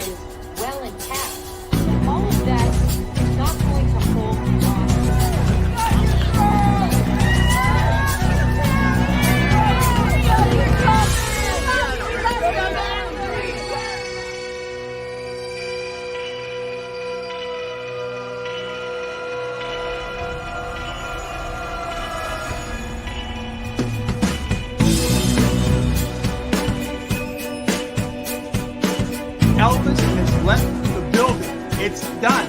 side is well intact. And all of that is not going to hold on. Elvis has left the building. It's done.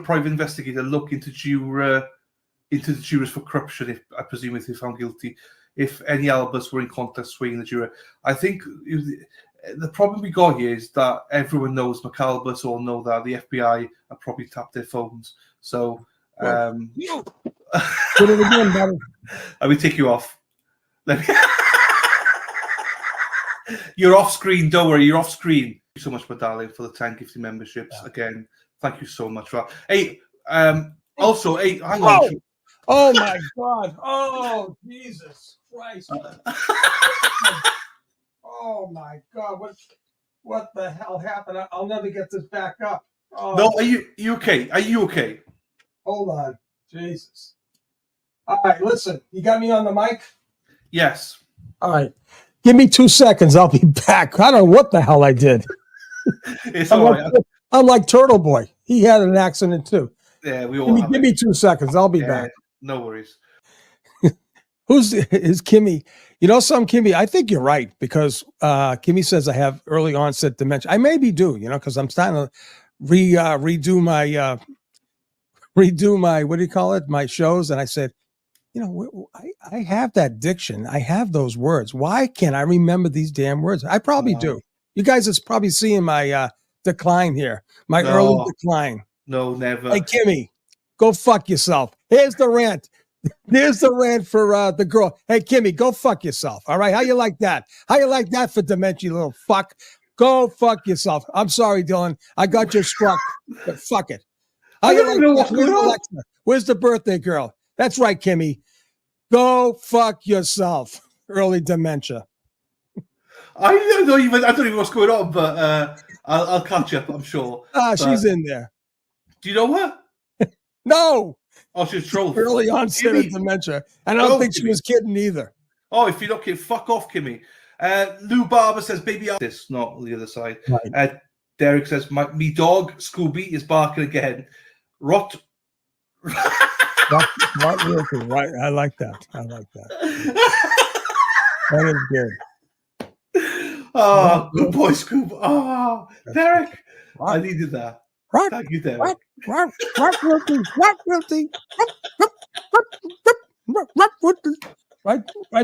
private investigator look into the jurors for corruption, if I presume if they found guilty, if any Albus were in contact swaying the juror. I think the problem we got here is that everyone knows McAlbus all know that the FBI have probably tapped their phones. So Put it again, buddy. I will take you off. You're off screen, don't worry, you're off screen. Thank you so much, my darling, for the 10 gifted memberships. Again, thank you so much for that. Hey, also, hey, hang on. Oh my God. Oh, Jesus Christ. Oh my God. What the hell happened? I'll never get this back up. Oh. No, are you okay? Are you okay? Hold on. Jesus. All right, listen. You got me on the mic? Yes. All right. Give me 2 seconds. I'll be back. I don't know what the hell I did. It's all right. I'm like Turtle Boy. He had an accident too. Yeah, we all give me 2 seconds. I'll be back. No worries. Is Kimmy? You know something, Kimmy? I think you're right because Kimmy says I have early onset dementia. I maybe do, because I'm starting to redo my what do you call it? My shows, and I said, I have that diction. I have those words. Why can't I remember these damn words? I probably do. You guys is probably seeing my decline here, my early decline. No, never. Hey, Kimmy, go fuck yourself. Here's the rant. There's the rant for the girl. Hey, Kimmy, go fuck yourself. All right. How you like that? How you like that for dementia, little fuck? Go fuck yourself. I'm sorry, Dylan. I got you struck, but fuck it. How you like that? Where's Alexa? Where's the birthday girl? That's right, Kimmy. Go fuck yourself. Early dementia. I don't even know what's going on, but I'll catch up, I'm sure. She's in there. Do you know her? No. Oh, she's trolling. Early onset of dementia. And I don't think she was kidding either. Oh, if you're not kidding, fuck off, Kimmy. Lou Barber says, baby, this, not the other side. Right. Derek says, me dog, Scooby, is barking again. Rot. Right. I like that. That is good. Oh, good boy, Scoob. Oh, Derek. I needed that. Thank you, Derek. Right,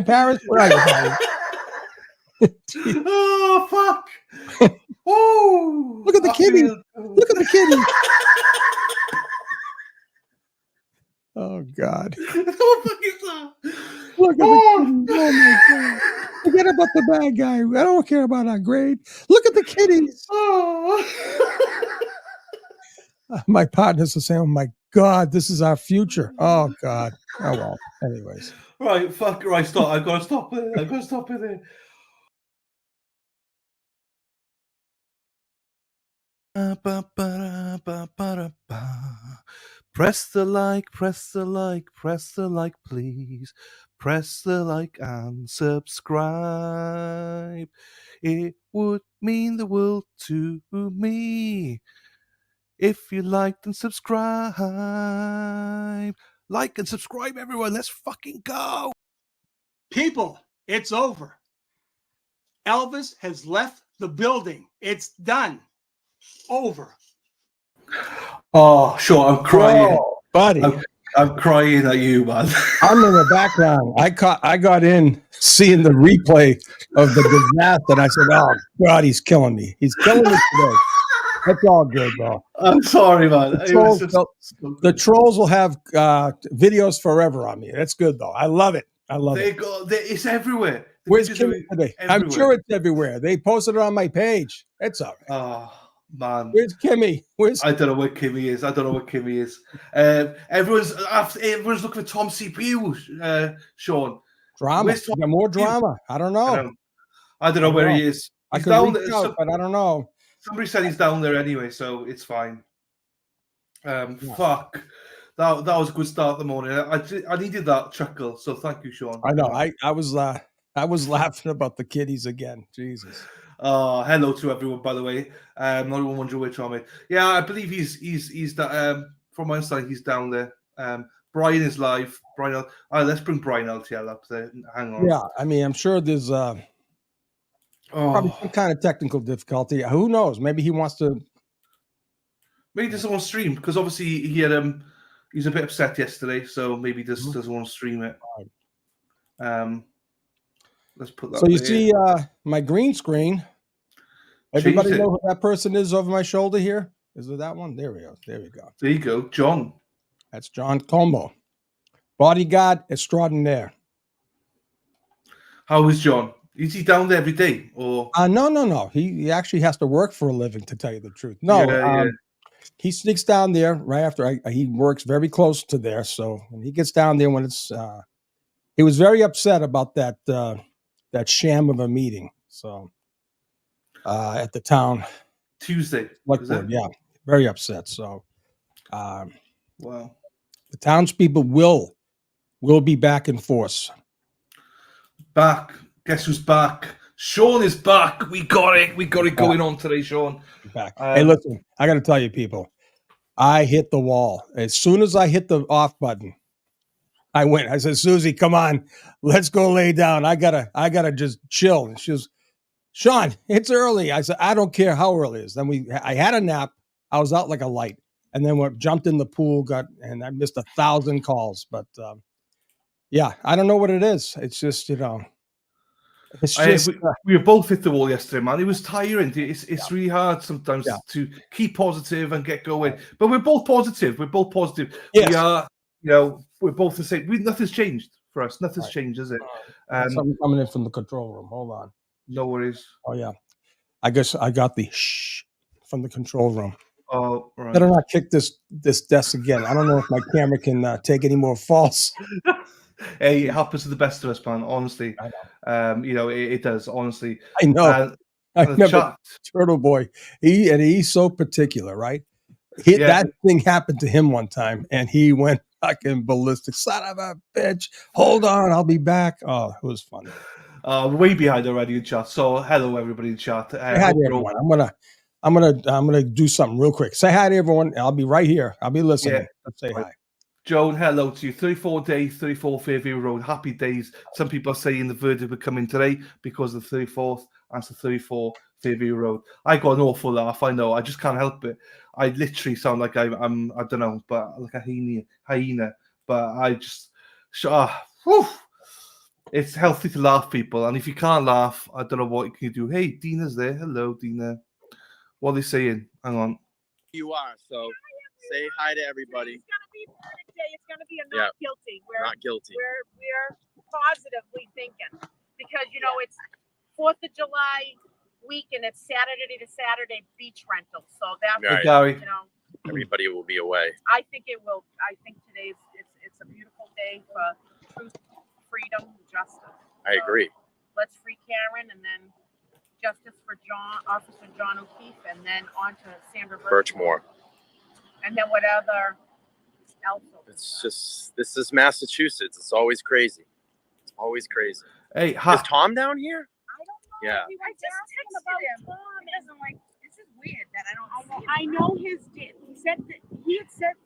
Paris? Where are you, Oh, fuck. Oh. Look at the kitty. Look at the kitty. Oh, God. What the fuck is that? Look at the kitty. Oh, my God. Forget about the bad guy. I don't care about our grade. Look at the kitties. Oh. My partners are saying, oh, my God, this is our future. Oh, God. Oh, well. Anyways. Right, fuck. Right, stop. I've got to stop it. I've got to stop it there. Press the like, please. Press the like and subscribe. It would mean the world to me if you liked and subscribe. Like and subscribe, everyone. Let's fucking go. People, it's over. Elvis has left the building. It's done. Over. Oh, sure. I'm crying. Whoa, buddy. I'm crying at you, man. I'm in the background. I got in seeing the replay of the disaster, and I said, oh, God, he's killing me. He's killing me today. That's all good, bro. I'm sorry, man. The trolls will have videos forever on me. That's good, though. I love it. It's everywhere. Where's Kimmy today? I'm sure it's everywhere. They posted it on my page. It's all right. Oh, man. Where's Kimmy? I don't know where Kimmy is. Everyone's looking for Tom CPU, Sean. Drama. You got more drama. I don't know. I don't know where he is. He's down there, but I don't know. Somebody said he's down there anyway, so it's fine. Fuck. That was a good start of the morning. I needed that chuckle, so thank you, Sean. I know. I was laughing about the kiddies again. Jesus. Hello to everyone, by the way. Not everyone wondering which army. Yeah, I believe he's that. From my side, he's down there. Brian is live. Brian, let's bring Brian LTL up there. Hang on. Yeah, I mean, I'm sure there's probably some kind of technical difficulty. Who knows? Maybe he wants to Maybe he doesn't want to stream because obviously he had he's a bit upset yesterday, so maybe he just doesn't want to stream it. Let's put that. So you see my green screen. Everybody Changed it. know who that person is over my shoulder here? Is it that one? There we go. There we go. There you go, John. That's John Combo, bodyguard extraordinaire. How is John? Is he down there every day or? No. He actually has to work for a living, to tell you the truth. No, Yeah. He sneaks down there right after he works very close to there. So when he gets down there when it's, he was very upset about that sham of a meeting. So at the town Tuesday. yeah, very upset. So wow, the townspeople will be back in force. Back. Guess who's back? Sean is back. We got it. We got it going on today, Sean. Back. Hey, listen, I got to tell you, people, I hit the wall. As soon as I hit the off button, I went. I said, Susie, come on, let's go lay down. I gotta just chill. And she was, Sean, it's early. I said, I don't care how early it is. Then I had a nap. I was out like a light, and then jumped in the pool. And I missed 1,000 calls. But yeah, I don't know what it is. It's just it's just we were both hit the wall yesterday, man. It was tiring. It's really hard sometimes to keep positive and get going. But we're both positive. Yes. We are, we're both the same. Nothing's changed for us. Nothing's changed, is it? Something coming in from the control room. Hold on. No worries. Oh yeah, I guess I got the shh from the control room. Oh, right. Better not kick this desk again. I don't know if my camera can take any more falls. Hey, it happens to the best of us, man. Honestly, I know. It does. Honestly, I know. I remember chat. Turtle Boy. He's so particular, right? That thing happened to him one time, and he went fucking ballistic. Son of a bitch! Hold on, I'll be back. Oh, it was fun. Way behind already in chat. So hello, everybody in chat. Hi to everyone. I'm gonna do something real quick. Say hi to everyone. I'll be right here. I'll be listening. Let's say hi. Joan, hello to you. 34 days, 34 Fairview Road. Happy days. Some people are saying the verdict would come in today because of the 34th and the 34 Fairview Road. I got an awful laugh. I know. I just can't help it. I literally sound like I don't know, but like a hyena. But I just, it's healthy to laugh, people. And if you can't laugh, I don't know what you can do. Hey, Dina's there. Hello, Dina. What are they saying? Hang on. You are, so say hi to everybody. It's going to be a day. It's going to be a not guilty. We're not guilty. We're positively thinking because, it's 4th of July week and it's Saturday to Saturday beach rental. So that's, Gary. Everybody will be away. I think it will. I think today's it's a beautiful day for truth, freedom, justice. I agree. Let's free Karen and then justice for Officer John O'Keefe, and then on to Sandra Birchmore. And then whatever else. This is Massachusetts. It's always crazy. It's always crazy. Hey, is Tom down here? I don't know. Yeah. I just texted about Tom. And I'm like, this is weird that I don't. I know his. He said that he had said.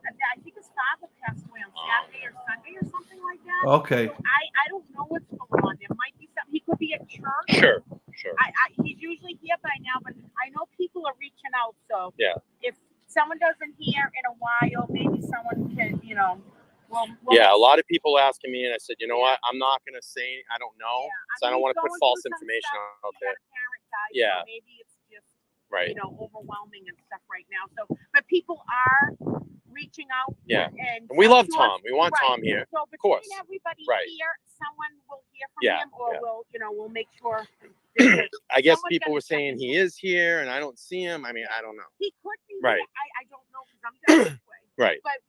I think his father passed away on Saturday or Sunday or something like that. Okay. So I don't know what's going on. There might be something. He could be at church. Sure. He's usually here by now, but I know people are reaching out. So if someone doesn't hear in a while, maybe someone can, a lot of people asking me, and I said, you know what? I'm not going to say. I don't know, so I don't want to put false information out there. So maybe it's just overwhelming and stuff right now. So, but people are reaching out. Yeah, and we love Tom. We want Tom here. So of course. Everybody here, someone will hear from him, or we'll make sure. I guess people were saying he is here, and I don't see him. I mean, I don't know. He could be. Right. I don't know because I'm down this way. Right. But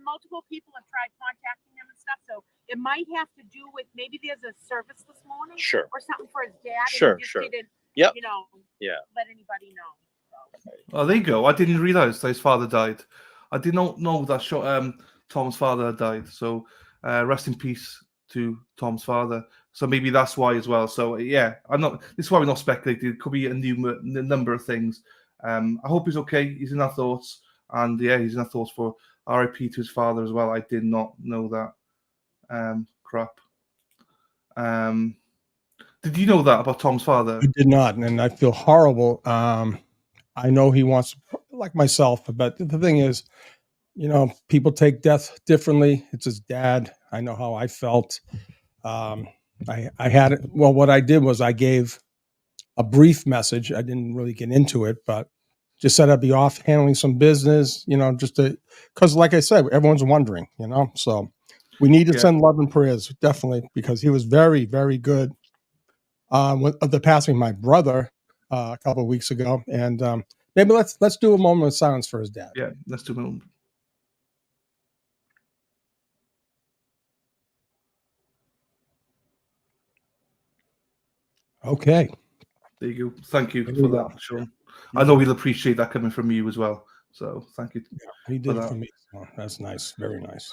multiple people have tried contacting him and stuff, so it might have to do with maybe there's a service this morning. Sure. Or something for his dad. Sure. And he just didn't, let anybody know. So. Oh, there you go. I didn't realize that his father died. I did not know that Tom's father had died. So rest in peace to Tom's father. So maybe that's why as well. So this is why we're not speculating. It could be a number of things. I hope he's okay. He's in our thoughts. And he's in our thoughts for RIP to his father as well. I did not know that. Crap. Did you know that about Tom's father? I did not, and I feel horrible. I know he wants. like myself. But the thing is, people take death differently. It's his dad. I know how I felt. I had it. Well, what I did was I gave a brief message. I didn't really get into it, but just said I'd be off handling some business, because like I said, everyone's wondering, so we need to send love and prayers, definitely, because he was very, very good. With the passing of my brother a couple of weeks ago, and maybe let's do a moment of silence for his dad. Yeah, let's do a moment. Okay. There you go. Thank you for that, Sean. I know he'll appreciate that coming from you as well. So thank you. Yeah, he did it for me. So that's nice. Very nice.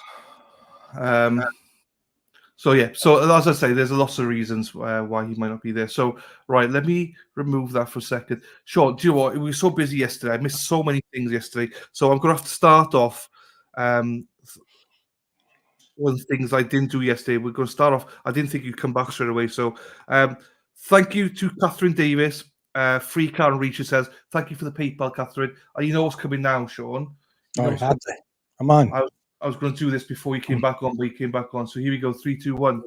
So yeah. So as I say, there's lots of reasons why he might not be there. So right, let me remove that for a second. Sean, do you know what? We were so busy yesterday. I missed so many things yesterday. So I'm going to have to start off. One of the things I didn't do yesterday. We're going to start off. I didn't think you'd come back straight away. So thank you to Catherine Davis. Free Karen Reacher says, thank you for the PayPal, Catherine. You know what's coming now, Sean. Come on. I was going to do this before you came back on, but you came back on. So here we go. 3, 2, 1.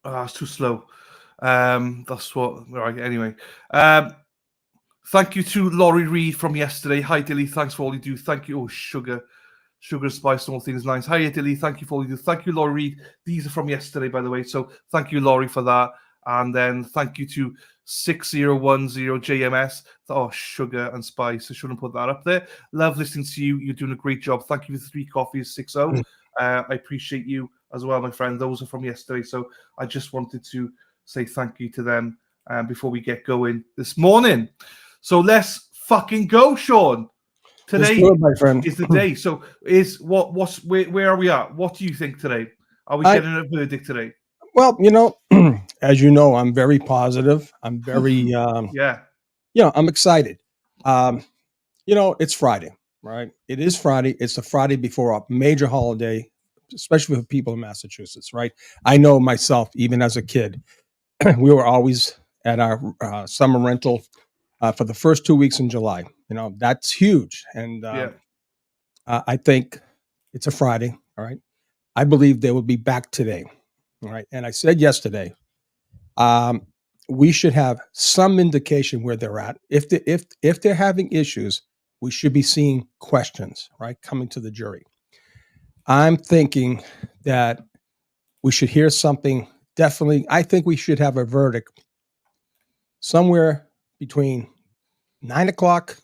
It's too slow. That's what. Right. Anyway. Thank you to Laurie Reed from yesterday. Hi, Dilly. Thanks for all you do. Thank you. Oh, sugar, spice, and all things nice. Hi, Dilly. Thank you for all you do. Thank you, Laurie Reed. These are from yesterday, by the way. So thank you, Laurie, for that. And then thank you to 6010 JMS. Oh, sugar and spice. I shouldn't put that up there. Love listening to you. You're doing a great job. Thank you for the 3 coffees, 60. I appreciate you as well, my friend. Those are from yesterday. So I just wanted to say thank you to them before we get going this morning. So let's fucking go, Sean. Today my friend. is the day. So where are we at? What do you think today? Are we getting a verdict today? Well, as you know, I'm very positive. I'm very I'm excited. It's Friday, right? It is Friday. It's the Friday before a major holiday, especially for people in Massachusetts, right? I know myself, even as a kid, we were always at our summer rental for the first 2 weeks in July. That's huge. And I think it's a Friday. All right. I believe they will be back today. All right. And I said yesterday, we should have some indication where they're at. If they're having issues, we should be seeing questions, right, coming to the jury. I'm thinking that we should hear something. Definitely, I think we should have a verdict somewhere between 9 o'clock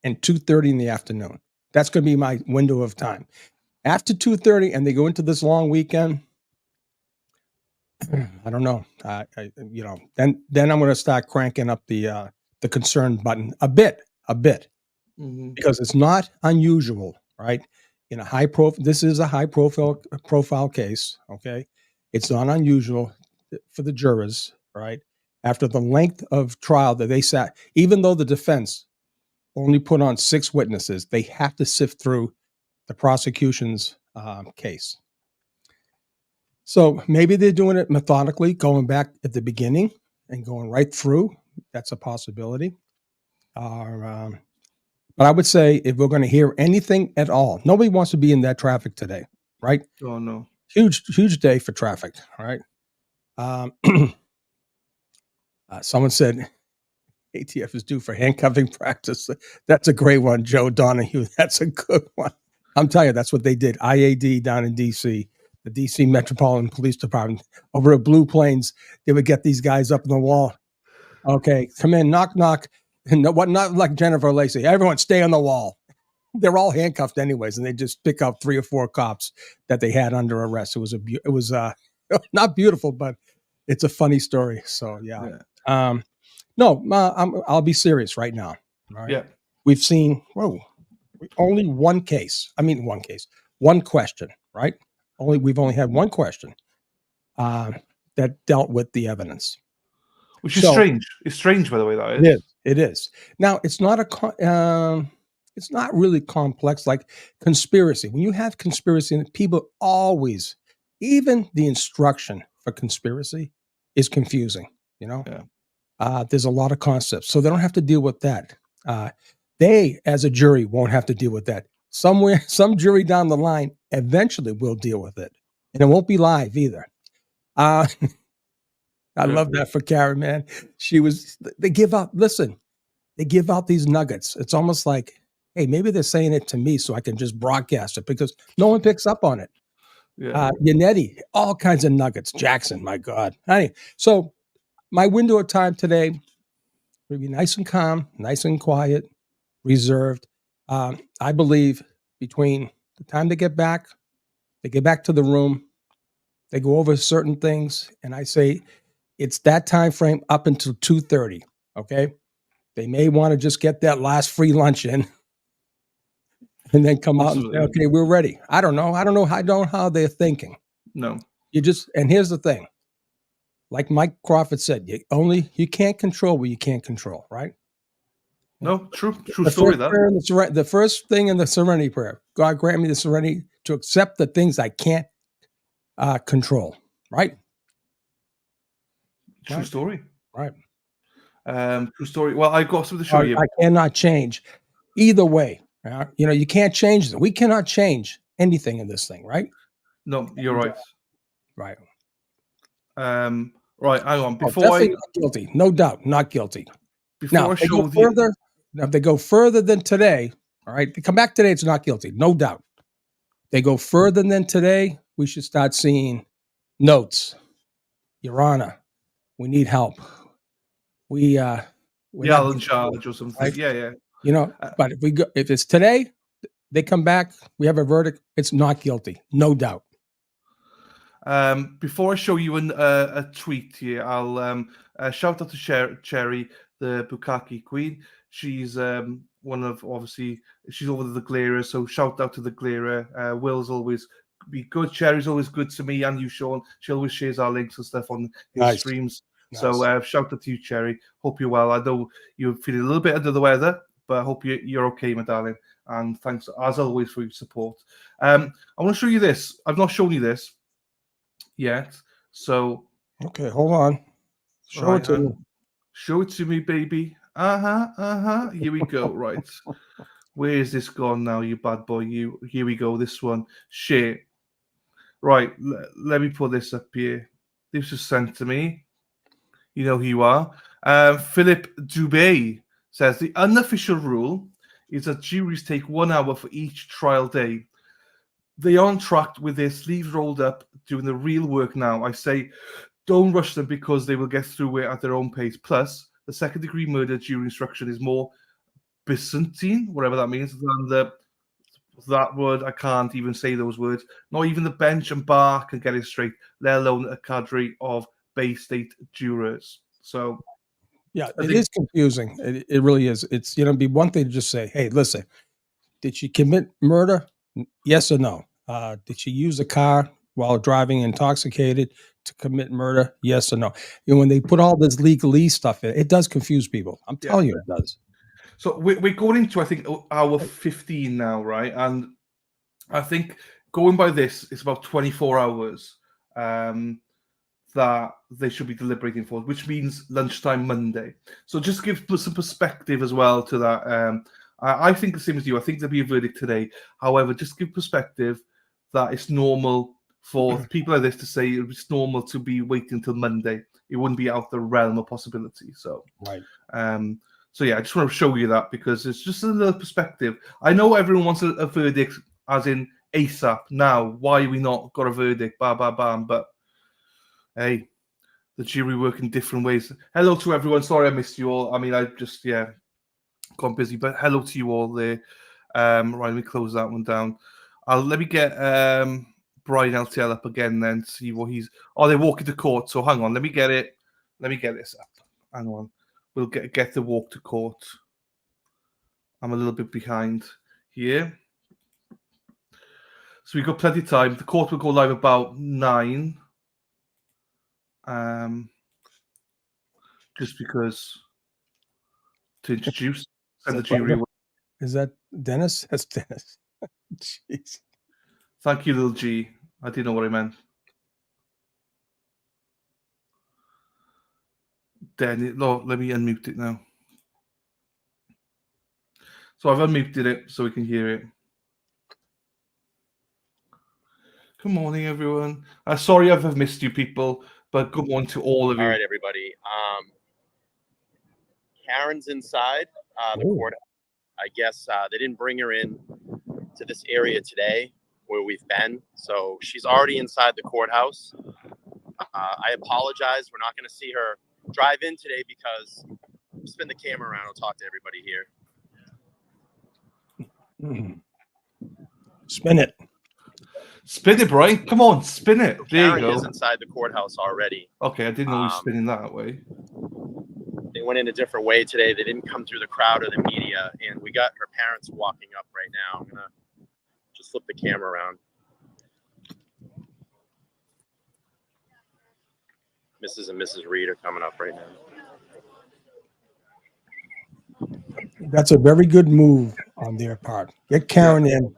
and 2:30 in the afternoon. That's going to be my window of time. After 2:30, and they go into this long weekend, I don't know. Then I'm going to start cranking up the concern button a bit, because it's not unusual, right? In a this is a high profile case. Okay, it's not unusual for the jurors, right? After the length of trial that they sat, even though the defense only put on 6 witnesses, they have to sift through the prosecution's case. So maybe they're doing it methodically, going back at the beginning and going right through. That's a possibility. But I would say if we're going to hear anything at all, nobody wants to be in that traffic today, right? Oh, no. Huge day for traffic, all right? Someone said ATF is due for handcuffing practice. That's a great one, Joe Donahue. That's a good one. I'm telling you, that's what they did. IAD down in D.C., the D.C. Metropolitan Police Department, over at Blue Plains, they would get these guys up on the wall. Okay, come in, knock, knock. Not like Jennifer Lacey. Everyone stay on the wall. They're all handcuffed anyways, and they just pick up 3 or 4 cops that they had under arrest. It was not beautiful, but it's a funny story. So yeah. I'll be serious right now. All right. Yeah. We've seen only one question, right? We've only had one question that dealt with the evidence, which is strange. It's strange, by the way. That it is. Now it's not It's not really complex like conspiracy. When you have conspiracy, people always, even the instruction for conspiracy is confusing, you know? Yeah. There's a lot of concepts, so they don't have to deal with that. They, as a jury, won't have to deal with that. Somewhere, some jury down the line eventually will deal with it, and it won't be live either. I love that for Karen, man. They give out, listen, they give out these nuggets. It's almost like, hey, maybe they're saying it to me so I can just broadcast it because no one picks up on it. Yeah. Yannetti, all kinds of nuggets. Jackson, my God. Anyway, so my window of time today will be nice and calm, nice and quiet, reserved. I believe between the time they get back to the room, they go over certain things, and I say it's that time frame up until 2:30. Okay, they may want to just get that last free lunch in, and then come out and say, "Okay, we're ready." I don't know. I don't know how they're thinking. No. And here's the thing. Like Mike Crawford said, you can't control what you can't control, right? No, true story. The first thing in the serenity prayer, God grant me the serenity to accept the things I can't control, right? True story. Right. True story. Well, I got something to show you. I cannot change either way. You can't change it. We cannot change anything in this thing, right? No, you're right. Right. Right, hang on. Definitely not guilty. No doubt, not guilty. Before I show the Now, if they go further than today, all right, they come back today, it's not guilty, no doubt. They go further than today, we should start seeing notes. Your Honor, we need help. We're in charge or something. Right? Yeah. But if it's today, they come back, we have a verdict, it's not guilty, no doubt. Before I show you a tweet here, I'll shout out to Cherry, the Bukkake Queen. She's one of, obviously, she's over the Glera, so shout out to the Glera. Will's always be good. Cherry's always good to me and you, Sean. She always shares our links and stuff on his streams. Nice. So shout out to you, Cherry. Hope you're well. I know you're feeling a little bit under the weather, but I hope you're okay, my darling. And thanks, as always, for your support. I want to show you this. I've not shown you this yet. So okay, hold on. Show it to me. Show it to me, baby. Here we go. Right. Where is this gone now, you bad boy? Here we go. This one. Share. Right. Let me put this up here. This was sent to me. You know who you are. Philip Dubé says the unofficial rule is that juries take 1 hour for each trial day. They are on track with their sleeves rolled up, doing the real work now. I say, don't rush them because they will get through it at their own pace. Plus, the second-degree murder jury instruction is more Byzantine, whatever that means, than that word. I can't even say those words. Not even the bench and bar can get it straight, let alone a cadre of Bay State jurors. So, yeah, it is confusing. It really is. It's be one thing to just say, "Hey, listen, did she commit murder? Yes or no? Did she use a car while driving intoxicated to commit murder? Yes or no?" When they put all this legalese stuff in, it does confuse people. I'm telling you, it does. So we're going into, I think, hour 15 now, right? And I think going by this, it's about 24 hours that they should be deliberating for, which means lunchtime Monday. So just give some perspective as well to that. I think the same as you. I think there'll be a verdict today. However, just give perspective that it's normal for people like this to say it's normal to be waiting until Monday. It wouldn't be out the realm of possibility. So, right. So yeah, I just want to show you that because it's just a little perspective. I know everyone wants a verdict, as in ASAP. Now, why we not got a verdict? Bam, bam, bam. But hey, the jury work in different ways. Hello to everyone. Sorry I missed you all. I mean, I just gone busy. But hello to you all there. Right, let me close that one down. Let me get Brian LTL up again then. See what he's. Oh, they're walking to court. So hang on. Let me get it. Let me get this up. Hang on. We'll get the walk to court. I'm a little bit behind here. So we've got plenty of time. The court will go live about 9. Just because to introduce and the jury. Is that Dennis? That's Dennis. Jeez. Thank you, little G. I didn't know what I meant. Then, no, let me unmute it now. So I've unmuted it so we can hear it. Good morning, everyone. Sorry I've missed you people, but good morning to all of you. All right, everybody. Karen's inside the court. I guess they didn't bring her in to this area today where we've been. So she's already inside the courthouse. I apologize. We're not going to see her drive in today because spin the camera around. I'll talk to everybody here. Spin it. Spin it, Brian. Come on, spin it. There Karen you go. is inside the courthouse already. Okay, I didn't know he was spinning that way. They went in a different way today. They didn't come through the crowd or the media, and we got her parents walking up right now. I'm gonna just flip the camera around. Mrs. and Mrs. Reed are coming up right now. That's a very good move on their part. Get Karen in.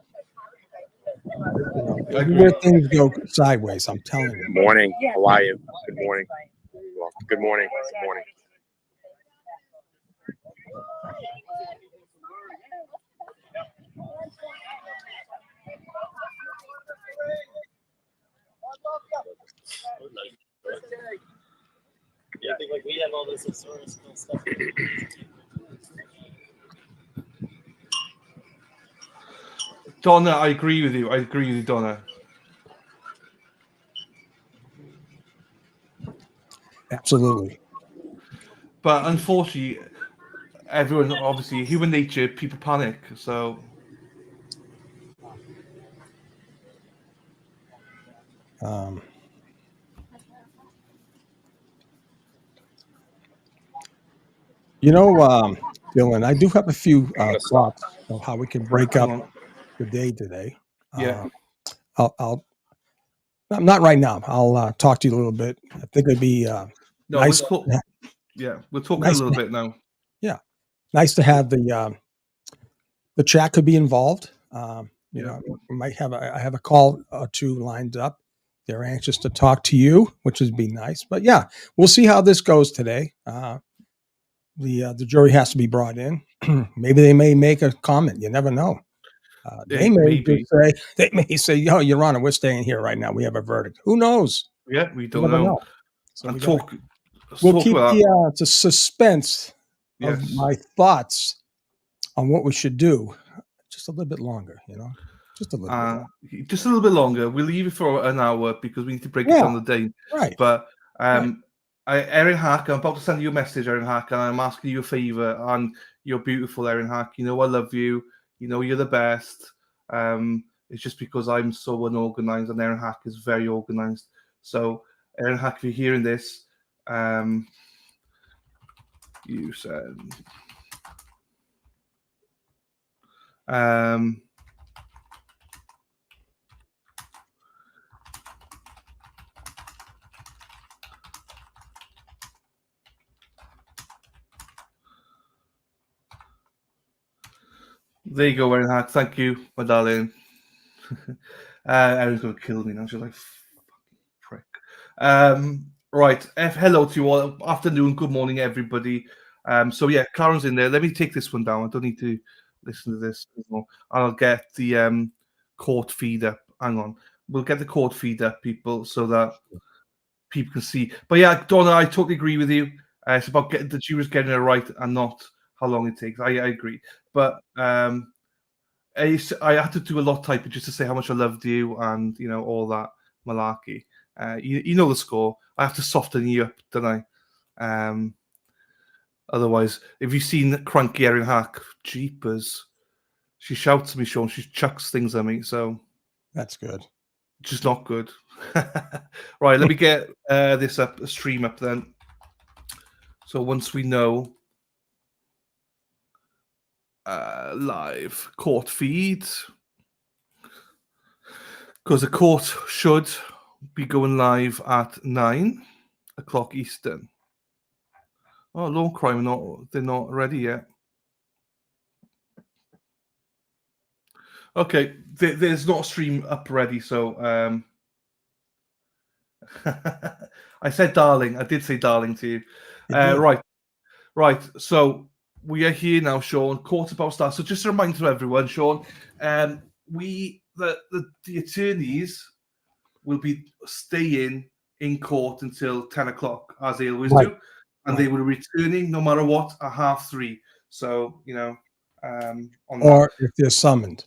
Everywhere things go sideways, I'm telling you. Good morning. How are you? Good morning. Good morning. Good morning. Yeah. I think like we have all this historical stuff. Donna, I agree with you. I agree with you, Donna. Absolutely. But unfortunately, everyone, obviously, human nature, people panic. So. You know, Dylan, I do have a few thoughts of how we can break up the day today. Yeah. I'll not right now. I'll talk to you a little bit. I think it'd be nice. We'll talk a little bit now. Yeah, nice to have the chat could be involved. You know, we might have I have a call or two lined up. They're anxious to talk to you, which would be nice. But yeah, we'll see how this goes today. The jury has to be brought in. Maybe they may make a comment. You never know. They may say, "Yo, Your Honor, we're staying here right now. We have a verdict." Who knows? Yeah, we don't know. So we'll keep the suspense of my thoughts on what we should do just a little bit longer. You know, just a little bit. Just a little bit longer. We'll leave it for an hour because we need to break it down the day. Right. But Erin Hack, I'm about to send you a message, Erin Hack, and I'm asking you a favor. And you're beautiful, Erin Hack. You know I love you. You know you're the best. It's just because I'm so unorganized, and Erin Hack is very organized. So, Erin Hack, if you're hearing this, you said, there you go, Erin Hack. Thank you, my darling. Erin's going to kill me now. She's like, prick. Right. Hello to you all. Afternoon. Good morning, everybody. So, yeah, Karen's in there. Let me take this one down. I don't need to listen to this anymore. I'll get the court feed up. Hang on. We'll get the court feed up, people, so that people can see. But, yeah, Donna, I totally agree with you. It's about getting the jurors getting it right and not how long it takes. I agree. But I had to do a lot of typing just to say how much I loved you and, you know, all that malarkey. You know the score. I have to soften you up, don't I? Otherwise, if you've seen Cranky Erin Hack, jeepers, she shouts at me, Sean. She chucks things at me. So that's good. Just not good. Right, let me get this up, a stream up then. So once we know live court feed, because the court should be going live at 9 o'clock Eastern. Oh, law crime, they're not ready yet. Okay, there's not a stream up ready, so I said darling. I did say darling to you. Right. So we are here now, Sean. Quarter past start. So just a reminder to everyone, Sean. The attorneys will be staying in court until 10 o'clock, as they always do, and they will be returning no matter what at 3:30. So if they're summoned.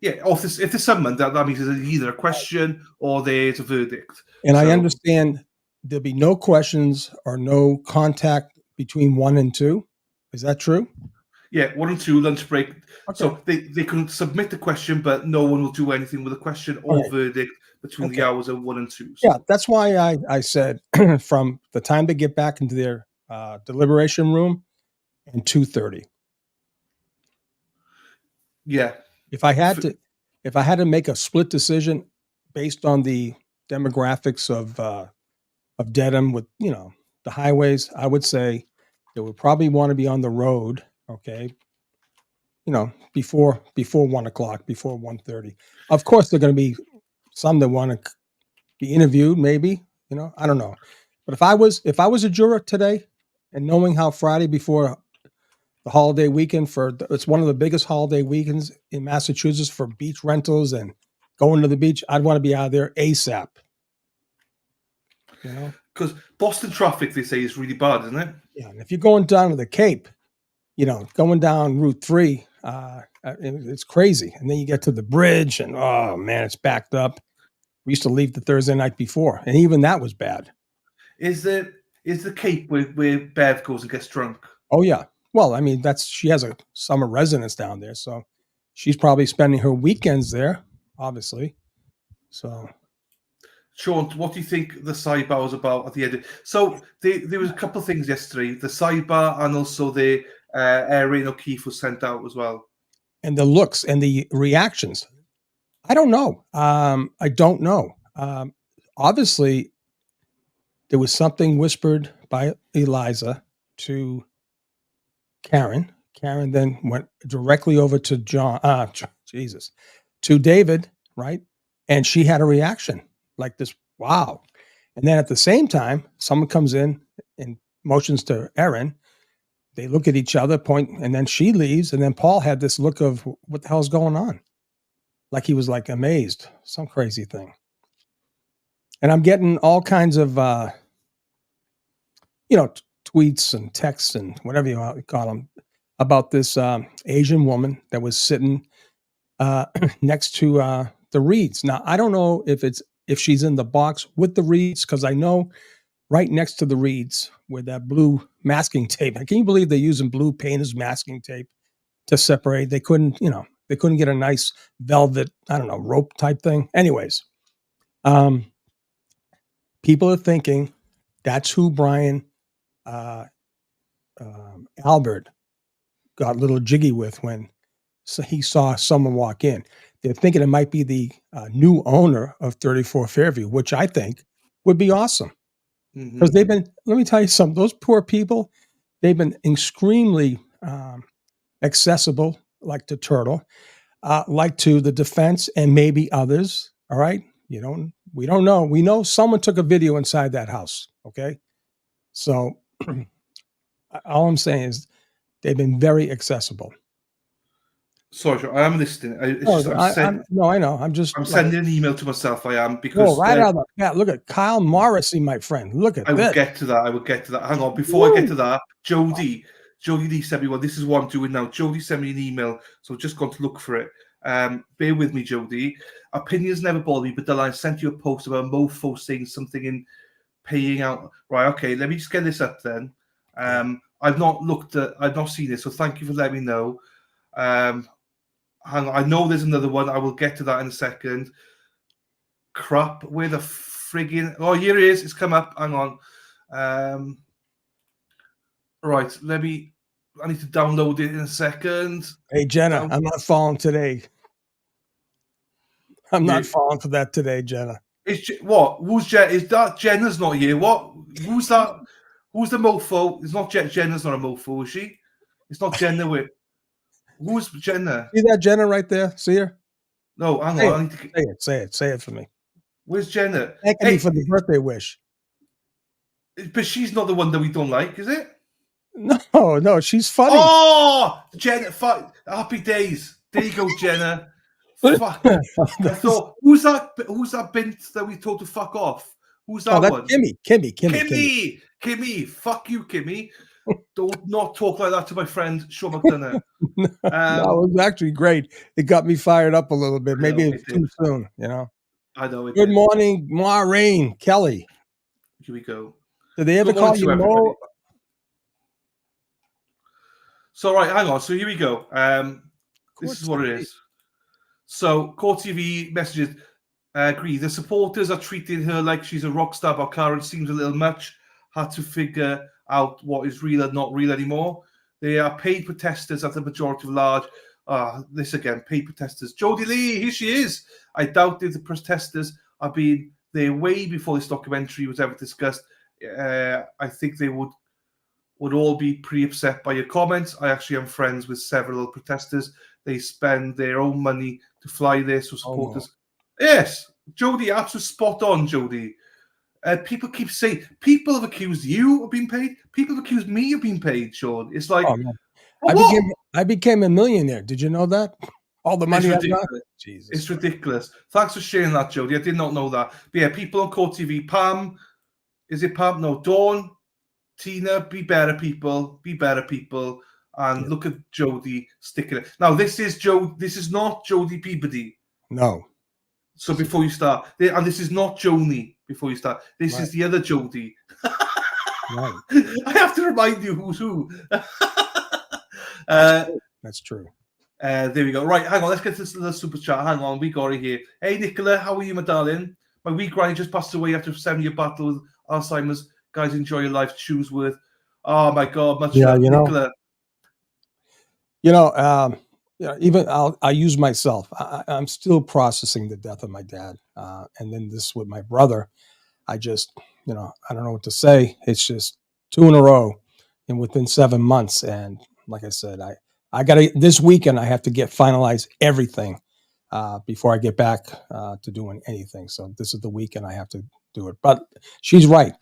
Yeah, or if they're summoned, that means there's either a question or there's a verdict. And I understand there'll be no questions or no contact between 1 and 2. Is that true? Yeah, 1 and 2, lunch break. Okay. So they can submit the question, but no one will do anything with the question or verdict between the hours of 1 and 2. So. Yeah, that's why I said from the time they get back into their deliberation room and 2:30. Yeah. If I had to make a split decision based on the demographics of Dedham with the highways, I would say they would probably want to be on the road. Okay. Before 1 o'clock, before 1:30. Of course, there are going to be some that want to be interviewed. Maybe I don't know. But if I was a juror today, and knowing how Friday before the holiday weekend it's one of the biggest holiday weekends in Massachusetts for beach rentals and going to the beach, I'd want to be out of there ASAP. Because Boston traffic, they say, is really bad, isn't it? Yeah, and if you're going down to the Cape, going down Route 3, it's crazy. And then you get to the bridge, and oh man, it's backed up. We used to leave the Thursday night before, and even that was bad. Is the Cape where Bev goes and gets drunk? Oh yeah. Well, I mean, she has a summer residence down there, so she's probably spending her weekends there, obviously. So, Sean, what do you think the sidebar was about at the end? So there was a couple of things yesterday. The sidebar and also the Erin O'Keefe was sent out as well. And the looks and the reactions. I don't know. I don't know. Obviously, there was something whispered by Eliza to Karen. Karen then went directly over to to David, right? And she had a reaction like this, wow. And then at the same time, someone comes in and motions to Erin. They look at each other, point, and then she leaves. And then Paul had this look of what the hell's going on? Like he was like amazed, some crazy thing. And I'm getting all kinds of, tweets and texts and whatever you call them about this Asian woman that was sitting next to the Reeds. Now, I don't know if she's in the box with the Reeds, because I know right next to the Reeds with that blue masking tape. Can you believe they're using blue painter's masking tape to separate? They couldn't get a nice velvet, rope type thing. Anyways, people are thinking that's who Brian Albert got a little jiggy with when he saw someone walk in. They're thinking it might be the new owner of 34 Fairview, which I think would be awesome. Because let me tell you something, those poor people, they've been extremely accessible, like to Turtle, like to the defense and maybe others. All right. We don't know. We know someone took a video inside that house. Okay. So all I'm saying is they've been very accessible. Sorry, I am listening. I know. I'm sending an email to myself. I am, because right out of the bat. Look at Kyle Morrissey, my friend. Look at I will get to that. Hang on. Before I get to that, Jody Lee sent me one. This is what I'm doing now. Jody sent me an email, so I've just gone to look for it. Bear with me, Jody. Opinions never bother me, but then I sent you a post about a mofo saying something in paying out. Right, okay, let me just get this up then. I've not seen it, so thank you for letting me know. Hang on, I know there's another one. I will get to that in a second. Crap, where the friggin'... Oh, here it is. It's come up. Hang on. Right, I need to download it in a second. Hey, Jenna, I'm not falling today. I'm not falling for that today, Jenna. What? Who's Jenna? Is that Jenna's not here? What? Who's that? Who's the mofo? It's not Jenna's not a mofo, is she? It's not Jenna with... Who's Jenna? See that Jenna right there? See her? No, hang Say on. it. I need to... Say it for me. Where's Jenna? Thanking me for the birthday wish. But she's not the one that we don't like, is it? No, she's funny. Oh, Jenna! Happy days. There you go, Jenna. Fuck. I thought, who's that bint that we told to fuck off? Who's that that's one? Kimmy. Fuck you, Kimmy. Don't not talk like that to my friend Sean McDonough. No, it was actually great. It got me fired up a little bit. Maybe it's too soon, I know. Good morning, Maureen Kelly. Here we go. Did they ever call you Mo? So right, hang on. So here we go. This is what it is. So Court TV messages agree. The supporters are treating her like she's a rock star, but Karen seems a little much. Had to figure out what is real and not real anymore. They are paid protesters at the majority of large. This again, paid protesters. Jodie Lee, here she is. I doubt that the protesters have been there way before this documentary was ever discussed. I think they would all be pretty upset by your comments. I actually am friends with several protesters. They spend their own money to fly there, so supporters. Yes, Jodie, absolutely spot on, Jodie. People keep saying, people have accused you of being paid. People have accused me of being paid, Sean. It's like, I became a millionaire. Did you know that? All the money I've got? Jesus. It's ridiculous. Thanks for sharing that, Jodie. I did not know that. But yeah, people on Court TV, Pam, is it Pam? No, Dawn, Tina, be better people. And look at Jodie sticking it. Now, this is not Jodie Peabody. No. So before you start, and this is not Joni before you start. This is the other Jodie. Right. I have to remind you who's who. That's true. There we go. Right, hang on. Let's get to the super chat. Hang on, we got it here. Hey, Nicola, how are you, my darling? My wee granny just passed away after a 7-year battle with Alzheimer's. Guys, enjoy your life. Choosworth. Oh my God, much love, Nicola. Even I'll use myself. I'm still processing the death of my dad, and then this with my brother. I just, I don't know what to say. It's just 2 in a row, and within 7 months. And like I said, I got to this weekend. I have to finalize everything before I get back to doing anything. So this is the weekend I have to do it. But she's right.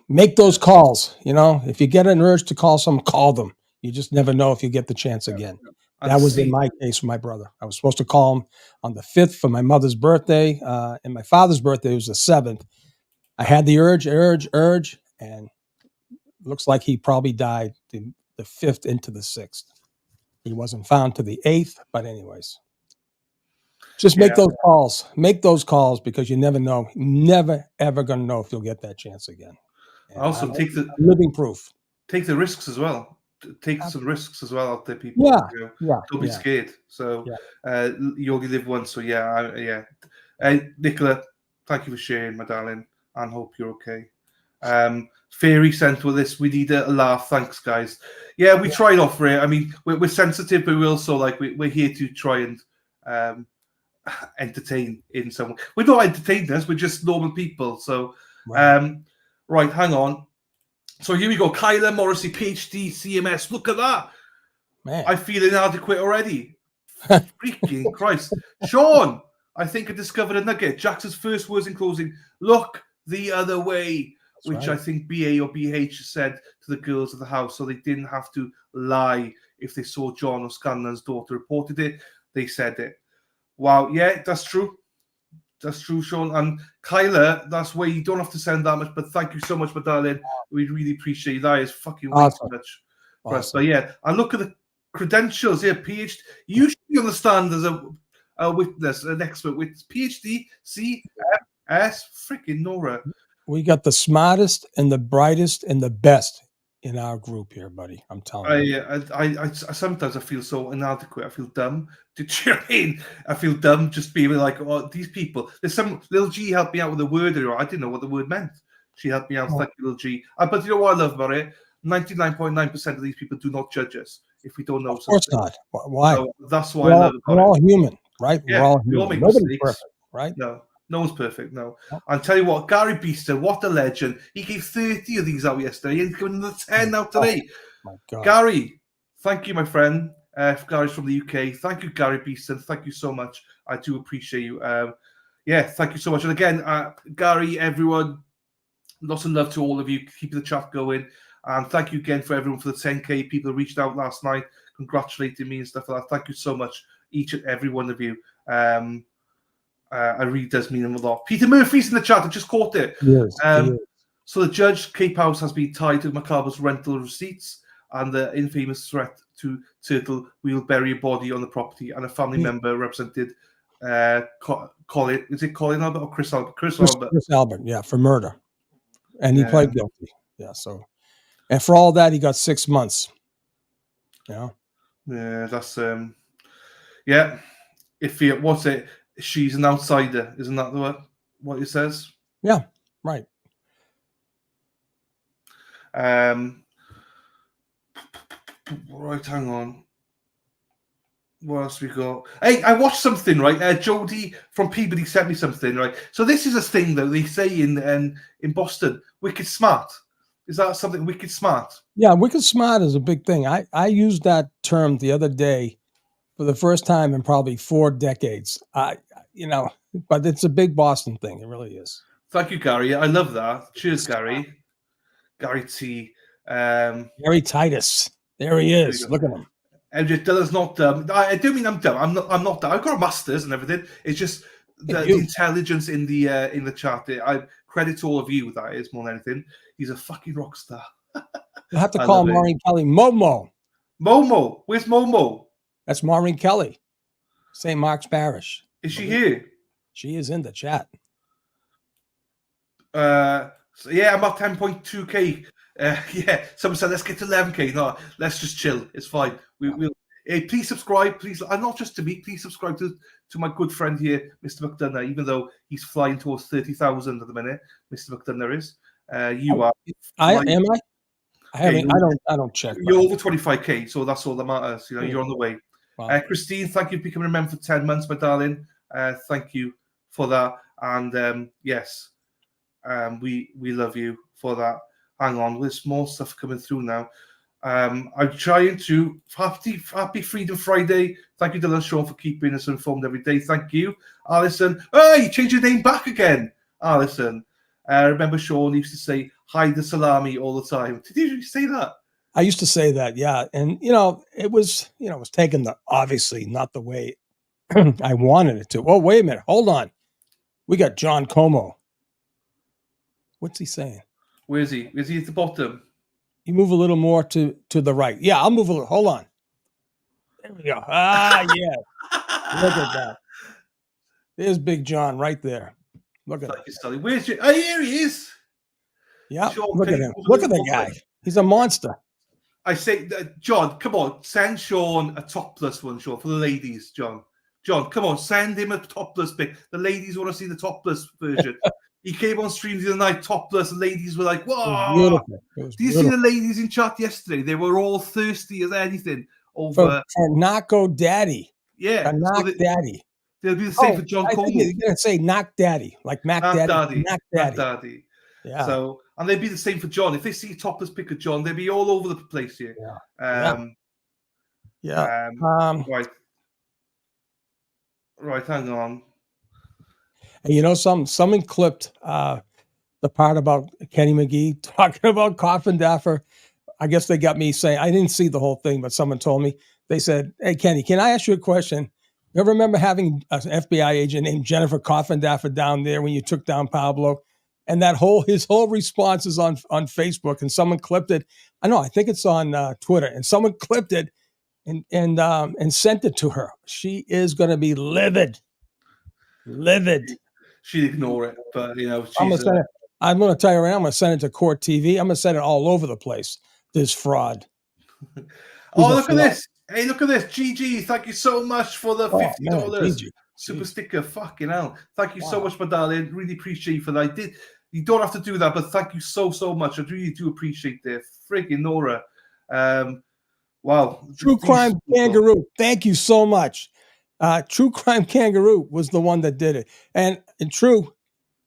Make those calls. If you get an urge to call someone, call them. You just never know if you get the chance again. That was in my case with my brother. I was supposed to call him on the 5th for my mother's birthday, and my father's birthday was the 7th. I had the urge, and looks like he probably died the 5th into the 6th. He wasn't found to the 8th, but anyways. Just make those calls. Make those calls because you never know. Never, ever going to know if you'll get that chance again. And also, take the living proof. Take the risks as well. Take some risks as well out there, people. Don't be scared. So you only live once. So Nicola, thank you for sharing, my darling, and hope you're okay. Fairy sent with this. We need a laugh. Thanks, guys. Yeah, we tried offer it. I mean, we're sensitive, but we're also we're here to try and entertain in some way. We're not entertainers. We're just normal people. So, right, hang on. So here we go. Kyla Morrissey, PhD, CMS. Look at that. Man. I feel inadequate already. Freaking Christ. Sean, I think I discovered a nugget. Jackson's first words in closing, look the other way, which I think BA or BH said to the girls of the house, so they didn't have to lie if they saw John or Scanlon's daughter reported it. They said it. Wow. Yeah, that's true. That's true, Sean. And Kyla, that's why you don't have to send that much, but thank you so much, my darling. We really appreciate you. That is fucking way too much for us. But yeah, and look at the credentials here. PhD. You should be on the stand as a witness, an expert with PhD, CMS, freaking Nora. We got the smartest and the brightest and the best in our group here, buddy. I'm telling you. I sometimes I feel so inadequate. I feel dumb. Do you know what I mean? I feel dumb just being like, oh, these people. There's some little G helped me out with a word earlier. I didn't know what the word meant. She helped me out. Thank you, little G. But you know what I love about it? 99.9% of these people do not judge us if we don't know something. Of course not. Why? So that's why I love it. We're all human, right? Yeah, we're all human. Nobody's perfect, right? No one's perfect, no. I'll tell you what, Gary Beester, what a legend. He gave 30 of these out yesterday and he's giving another 10 out today. My God. Gary, thank you, my friend. Gary's from the UK. Thank you, Gary Beeston. Thank you so much. I do appreciate you. Thank you so much. And again, Gary, everyone, lots of love to all of you. Keep the chat going. And thank you again for everyone for the 10K. People reached out last night, congratulating me and stuff like that. Thank you so much, each and every one of you. It really does mean a lot. Peter Murphy's in the chat. I just caught it. Yes, so the judge, Cape House, has been tied to Macabra's rental receipts and the infamous threat to Turtle, we will bury a body on the property, and a family member represented Colin. Is it Colin Albert or Chris Albert? Chris Albert, yeah, for murder. And he pled guilty. Yeah, so, and for all that, he got 6 months. Yeah. Yeah, that's if you what's it? She's an outsider, isn't that what it says? Yeah, right. Right, hang on. What else we got? Hey, I watched something, right? Jody from Peabody sent me something, right? So this is a thing that they say in Boston, wicked smart. Is that something wicked smart? Yeah, wicked smart is a big thing. I used that term the other day for the first time in probably 4 decades. But it's a big Boston thing. It really is. Thank you, Gary. I love that. Cheers, Gary. Gary T. Gary Titus. There he is. Look at him. MJ Dylan's not dumb. I do mean I'm dumb. I'm not dumb. I've got a master's and everything. It's just the intelligence in the chat. I credit to all of you. That is more than anything. He's a fucking rock star. You have to call Maureen Kelly Momo. Momo, where's Momo? That's Maureen Kelly, St. Mark's Parish. Is she here? She is in the chat. I'm at 10.2k. Someone said let's get to 11k. No, let's just chill. It's fine. We'll. Hey, please subscribe. Please, and not just to me. Please subscribe to my good friend here, Mr. McDonough. Even though he's flying towards 30,000 at the minute, Mr. McDonough is. You are. Am I? I haven't. I don't check. You're over 25k, so that's all that matters. You're on the way. Wow. Christine, thank you for becoming a member for 10 months, my darling. Thank you for that. And yes, we love you for that. Hang on, there's more stuff coming through now. I'm trying to happy Freedom Friday. Thank you, Dylan Sean, for keeping us informed every day. Thank you, Alison. Oh, you changed your name back again, Alison. Remember Sean used to say "Hide the salami" all the time. Did you say that? I used to say that, yeah. And it was taken obviously not the way I wanted it to. Oh, wait a minute, hold on. We got John Como. What's he saying? Where is he? Is he at the bottom? You move a little more to the right. Yeah, I'll move a little. Hold on. There we go. Ah, yeah. Look at that. There's Big John right there. Look at that. Where's your? Oh, here he is. Yeah. Look at him. Look at the guy. He's a monster. I say, John, come on, send Sean a topless one, Sean, for the ladies, John. John, come on, send him a topless pic. The ladies want to see the topless version. He came on stream the other night, topless, and ladies were like, whoa. Did you see the ladies in chat yesterday? They were all thirsty as anything over for Naco Daddy. Yeah. Daddy. They'll be the same for John Coleman. You're going to say Knock Daddy, like Mac Daddy. Knock Daddy. Yeah. So, and they'd be the same for John. If they see a topless pic of John, they'd be all over the place here. Yeah. Right, hang on. And someone clipped the part about Kenny McGee talking about Coffin Daffer. I guess they got me saying, I didn't see the whole thing, but someone told me. They said, hey, Kenny, can I ask you a question? You ever remember having an FBI agent named Jennifer Coffin Daffer down there when you took down Pablo? And his whole response is on Facebook, and someone clipped it. I think it's on Twitter, and someone clipped it and sent it to her. She is going to be livid. She'd ignore it, but I'm going to tell you right now, I'm going to send it to Court TV. I'm going to send it all over the place. This fraud. Look at this. Hey, look at this. GG, thank you so much for the $50 super sticker. Fucking hell. Thank you so much, my darling. Really appreciate you for that. You don't have to do that, but thank you so much. I really do appreciate it. Friggin' Nora. Wow. True Crime Kangaroo. Thank you so much. True Crime Kangaroo was the one that did it. And True,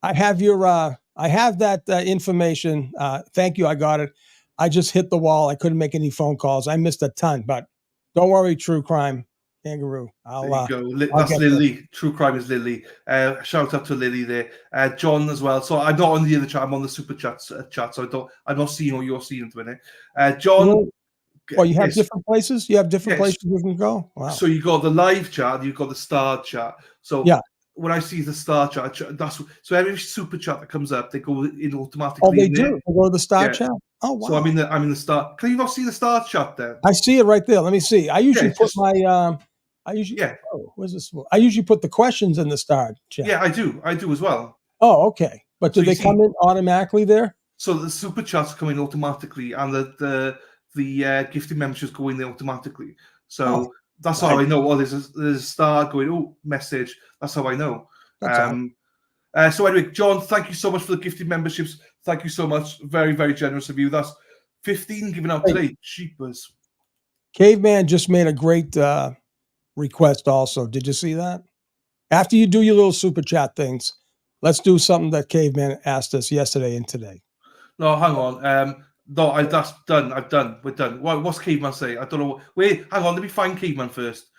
I have that information. Thank you. I got it. I just hit the wall. I couldn't make any phone calls. I missed a ton, but Don't worry, True Crime Kangaroo. There you go. I'll That's get Lily. True Crime is Lily. Shout out to Lily there. John as well. So I'm not on the other chat. I'm on the super chat. So I'm not seeing what you're seeing at the minute. John. Well, you have yes. different places. You have different Yes. places you can go. Wow. So you got the live chat. You've got the star chat. So yeah. When I see the star chat, that's so every super chat that comes up, they go in automatically. Oh, they do. They go to the star chat. Oh, wow. So I'm in the star. Can you not see the star chat there? I see it right there. Let me see. I usually put my. Oh, where's this? I usually put the questions in the star chat. Yeah, I do as well. Oh, okay. But do they come in automatically there? So the super chats come in automatically, and the gifted memberships go in there automatically. So that's how I know. Oh, there's a star going. Oh, message. That's how I know. So anyway, John, thank you so much for the gifted memberships. Thank you so much. Very, very generous of you. That's 15 given out today. Cheapers. Caveman just made a great request also. Did you see that? After you do your little super chat things, let's do something that Caveman asked us yesterday and today. No, hang on. No, that's done. I've done. We're done. What's Caveman say? I don't know. Wait, hang on. Let me find Caveman first.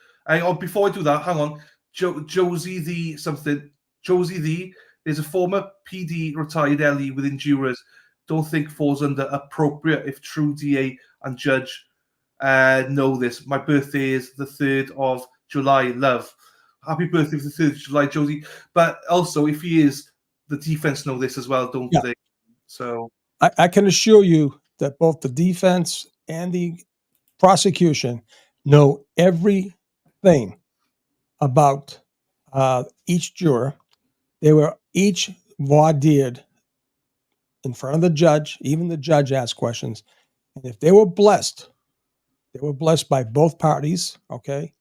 Before I do that, hang on. Josie the, there's a former PD retired LE with endurers. Don't think falls under appropriate if true DA and judge know this. My birthday is the 3rd of July. Love. Happy birthday for the 3rd of July, Josie. But also, if he is, the defense know this as well, don't they? So I can assure you that both the defense and the prosecution know everything about each juror. They were each voir dired in front of the judge. Even the judge asked questions. And if they were blessed by both parties, okay?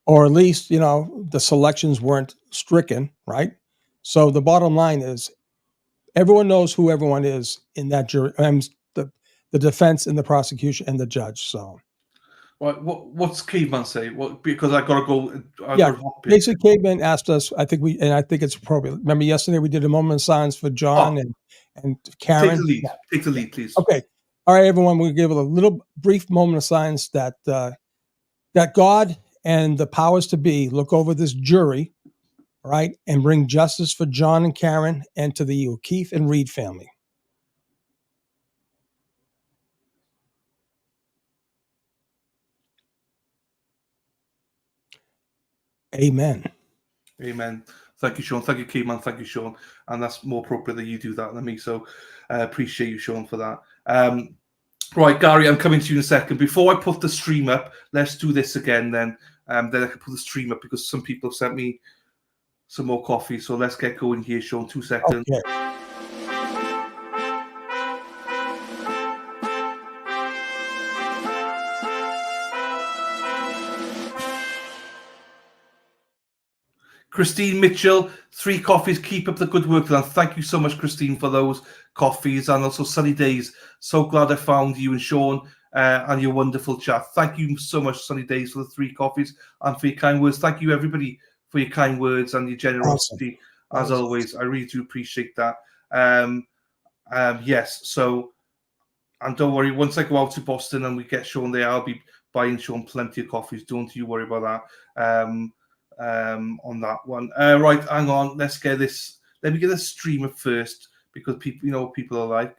Or at least, the selections weren't stricken, right? So the bottom line is everyone knows who everyone is in that jury. The defense and the prosecution and the judge. So, what's Caveman say? Because I gotta go. Basically, Caveman asked us. I think it's appropriate. Remember yesterday we did a moment of silence for John and Karen. Take the lead. Take the lead, please. Okay. All right, everyone. We'll give it a little brief moment of silence that God and the powers to be look over this jury, right, and bring justice for John and Karen and to the O'Keefe and Reed family. Amen. Amen. Thank you, Sean. Thank you, Keyman. Thank you, Sean. And that's more appropriate that you do that than me. So I appreciate you, Sean, for that. Right, Gary, I'm coming to you in a second. Before I put the stream up, let's do this again then. Then I can put the stream up because some people sent me some more coffee. So let's get going here, Sean. 2 seconds. Okay. Christine Mitchell, 3 coffees. Keep up the good work. And thank you so much, Christine, for those coffees and also Sunny Days. So glad I found you and Sean and your wonderful chat. Thank you so much, Sunny Days, for the 3 coffees and for your kind words. Thank you, everybody, for your kind words and your generosity. Awesome. As always, I really do appreciate that. Yes, so, and don't worry, once I go out to Boston and we get Sean there, I'll be buying Sean plenty of coffees. Don't you worry about that. On that one. Right, hang on. Let's get this. Let me get a stream up first because people are like.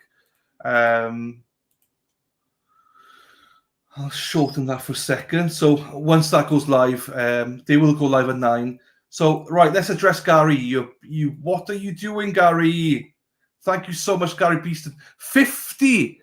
I'll shorten that for a second. So once that goes live, they will go live at 9. So right, let's address Gary. You what are you doing, Gary? Thank you so much, Gary Beeston. 50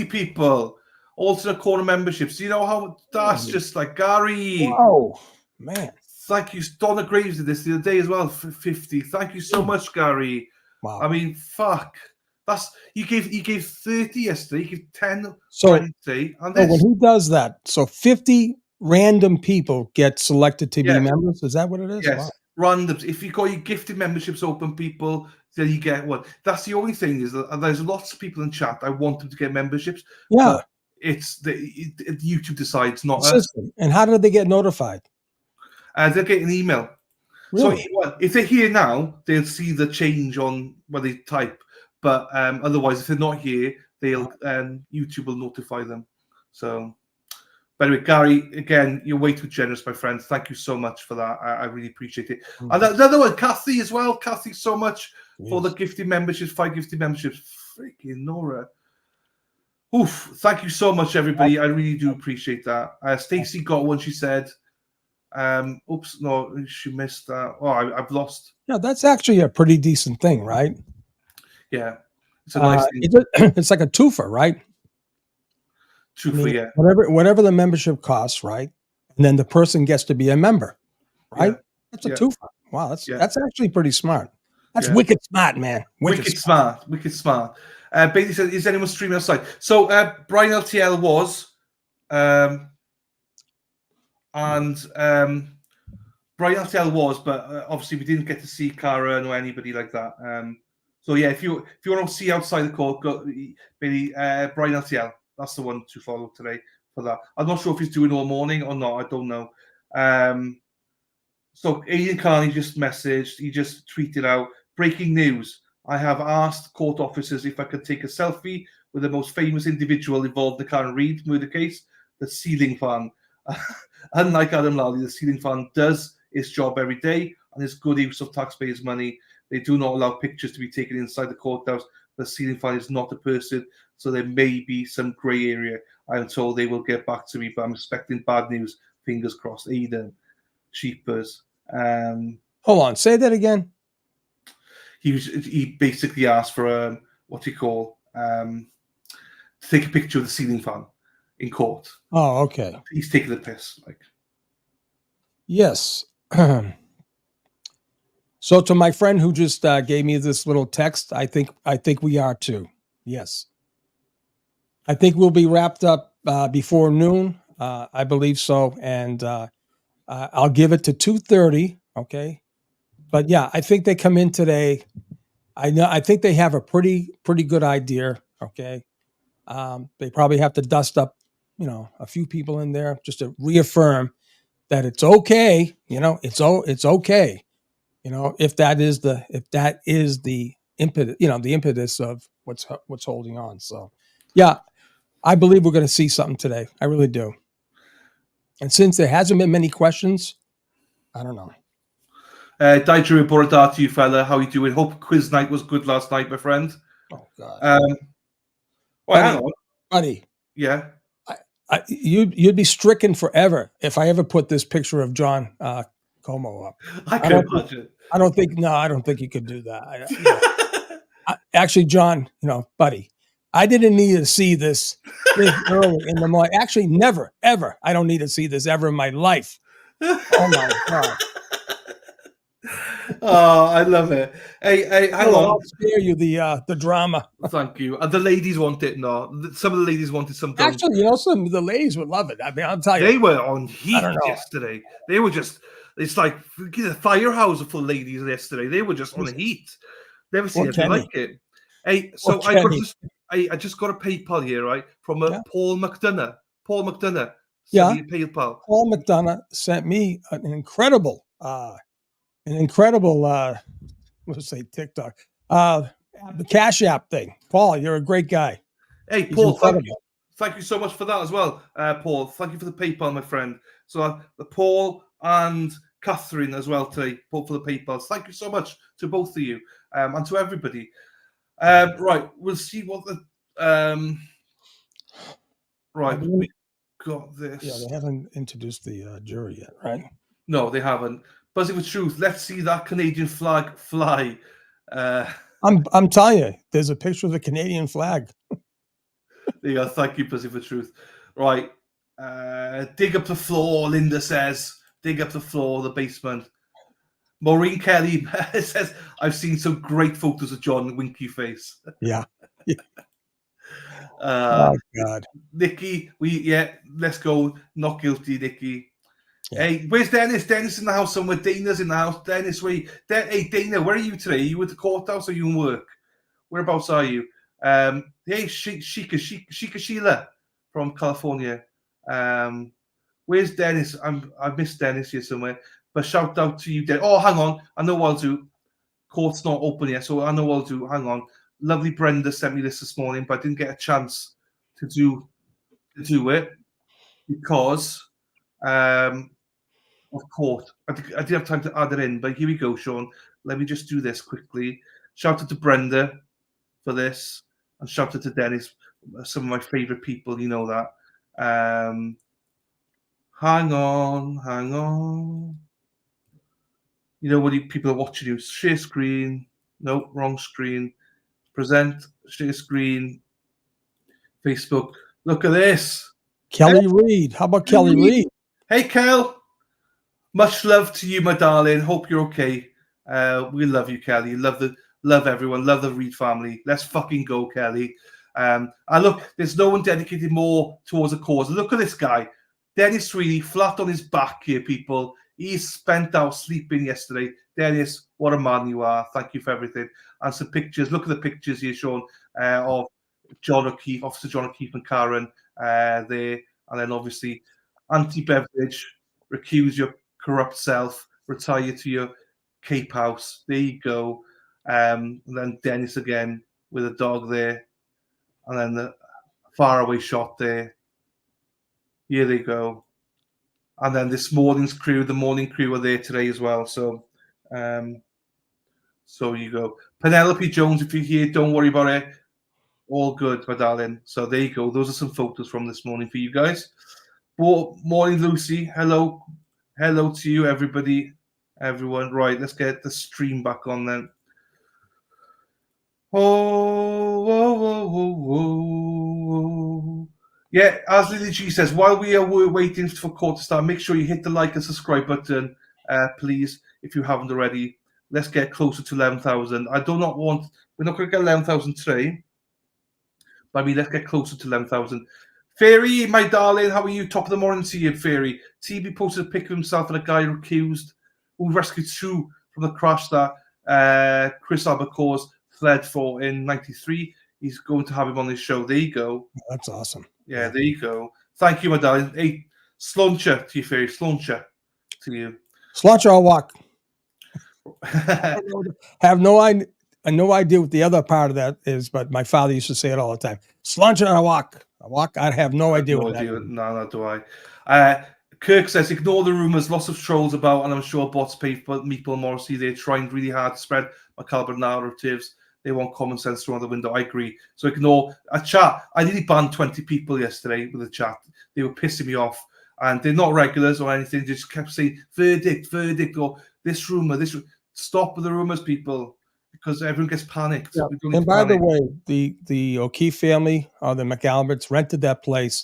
people. Alternate corner memberships. Do you know how that's just like Gary? Wow. Man, thank you. Donna Graves did this the other day as well. 50. Thank you so much, Gary. Wow. I mean, fuck. That's you gave 30 yesterday. You gave 10 so, Wednesday. And this. When he does that, so 50 random people get selected to be members. Is that what it is? Yes. Wow. Randoms. If you got your gifted memberships open, people, then you get one. That's the only thing is that there's lots of people in chat. I want them to get memberships. Yeah. But it's YouTube decides, not us. And how did they get notified? They'll get an email. Really? So if they're here now, they'll see the change on when they type. But otherwise, if they're not here, they'll YouTube will notify them. So By the way, Gary, again, you're way too generous, my friend. Thank you so much for that. I really appreciate it. Mm. And another one, Kathy as well. Kathy, so much for the Yes. gifted memberships, 5 gifted memberships. Freaking Nora. Oof. Thank you so much, everybody. I really do appreciate that. Stacey got one, she said. Oops, no, she missed that. Oh, I've lost. Yeah, that's actually a pretty decent thing, right? Yeah. It's a nice thing. It's like a twofer, right? Truthfully, yeah. Whatever the membership costs, right? And then the person gets to be a member, right? Yeah. That's a Yeah. twofer. Wow, that's Yeah. that's actually pretty smart. That's Yeah. wicked smart, man. Wicked smart. Wicked smart. Bailey said, is anyone streaming outside? So Brian LTL was, Brian LTL was, but obviously we didn't get to see Cara or anybody like that. So yeah, if you want to see outside the court, go Bailey, Brian LTL. That's the one to follow today for that. I'm not sure if he's doing all morning or not. I don't know. So Aidan Carney just messaged. He just tweeted out, breaking news. I have asked court officers if I could take a selfie with the most famous individual involved in the Karen Reid murder case, the ceiling fan. Unlike Adam Lally, the ceiling fan does its job every day and is good use of taxpayers' money. They do not allow pictures to be taken inside the courthouse. The ceiling fan is not a person, so there may be some grey area. I am told they will get back to me, but I'm expecting bad news. Fingers crossed. Aidan, Sheepers. Hold on, say that again. He basically asked for what do you call to take a picture of the ceiling fan in court. Oh, okay. He's taking the piss. Like, yes. So to my friend who just gave me this little text, I think we are too. Yes. I think we'll be wrapped up before noon. I believe so, and I'll give it to 2:30. Okay, but yeah, I think they come in today. I think they have a pretty good idea. Okay, they probably have to dust up, a few people in there just to reaffirm that it's okay. It's okay. If that is the impetus, the impetus of what's holding on. So, yeah, I believe we're going to see something today. I really do. And since there hasn't been many questions, I don't know. Daijuru Borodar to you, fella. How you doing? Hope quiz night was good last night, my friend. Oh God. Hang on. Buddy. Yeah. You'd be stricken forever if I ever put this picture of John Como up. I can imagine. I don't think you could do that. Actually, John, buddy, I didn't need to see this early in the morning. Actually, never, ever. I don't need to see this ever in my life. Oh my God. Oh, I love it. Hey, hang on. I'll spare you the drama. Thank you. And the ladies want it. No, some of the ladies wanted some. Actually, some of the ladies would love it. I mean, I'll tell you. They were on heat yesterday. They were just. It's like a firehouse full of ladies yesterday. They were just on heat. Never seen anything like it. Hey, so I just got a PayPal here, right, from Paul McDonough. Paul McDonough. Yeah. PayPal. Paul McDonough sent me an incredible let's say TikTok, the Cash App thing. Paul, you're a great guy. Hey, Paul, thank you so much for that as well, Paul. Thank you for the PayPal, my friend. So the Paul and Catherine as well today, Paul, for the PayPals. Thank you so much to both of you and to everybody. Right, we'll see what the right. We got this. Yeah, they haven't introduced the jury yet, right? No, they haven't. Buzzing with truth. Let's see that Canadian flag fly. I'm telling you, there's a picture of the Canadian flag. There you go. Thank you, Buzzing for truth. Right. Dig up the floor, Linda says. Dig up the floor, the basement. Maureen Kelly says, I've seen some great photos of John winky face. Yeah. Oh God. Nikki, let's go. Not guilty, Nikki. Yeah. Hey, where's Dennis? Dennis in the house somewhere. Dana's in the house. Dennis, hey, Dana, where are you today? Are you at the courthouse or are you in work? Whereabouts are you? Hey, Shika Sheila from California. Where's Dennis? I missed Dennis here somewhere. But shout out to you, Dennis. Oh, hang on. I know what I'll do. Court's not open yet, so I know what I'll do. Hang on. Lovely Brenda sent me this morning, but I didn't get a chance to do it. because of court. I didn't have time to add it in, but here we go, Sean. Let me just do this quickly. Shout out to Brenda for this, and shout out to Dennis, some of my favourite people. You know that. Hang on. You know what people are watching you. Share screen. Nope, wrong screen. Present, share screen. Facebook. Look at this. Kelly Reed. How about Kelly Reed? Hey, Kel. Much love to you, my darling. Hope you're okay. We love you, Kelly. Love everyone. Love the Reed family. Let's fucking go, Kelly. And look, there's no one dedicated more towards a cause. Look at this guy. Dennis Sweeney, flat on his back here, people. He's spent out sleeping yesterday. Dennis, what a man you are. Thank you for everything. And some pictures. Look at the pictures here, Sean, of John O'Keefe, Officer John O'Keefe and Karen there. And then obviously anti-beverage, recuse your corrupt self, retire to your Cape House. There you go. And then Dennis again with a dog there. And then the faraway shot there. Here they go. And then this morning's crew, the morning crew are there today as well. So you go. Penelope Jones, if you're here, don't worry about it. All good, my darling. So there you go. Those are some photos from this morning for you guys. Morning, Lucy. Hello. Hello to you, everybody. Everyone. Right, let's get the stream back on then. Yeah, as Lily G says, while we're waiting for court to start, make sure you hit the like and subscribe button, please, if you haven't already. Let's get closer to 11,000. We're not going to get 11,000 today, but I mean, let's get closer to 11,000. Fairy, my darling, how are you? Top of the morning to you, Fairy. TB posted a pic of himself and a guy accused who rescued two from the crash that Chris Albacore fled for in 93. He's going to have him on his show. There you go. That's awesome. Yeah, there you go. Thank you, my darling. Hey, Sluncher to you, Fairy. Sluncher to you. Sluncher or walk. Have no idea what the other part of that is, but my father used to say it all the time. Sluncher or walk. A walk. I have no idea what that is. No, not do I. Kirk says, ignore the rumours. Lots of trolls about, and I'm sure bots pay for Meatball Morrissey. They're trying really hard to spread macabre narratives. They want common sense through the window. I agree. So ignore a chat. I nearly banned 20 people yesterday with a chat. They were pissing me off. And they're not regulars or anything. They just kept saying, verdict, or this rumour, this. Stop with the rumours, people, because everyone gets panicked. Yeah. And by the way, the O'Keefe family, or the McAlberts, rented that place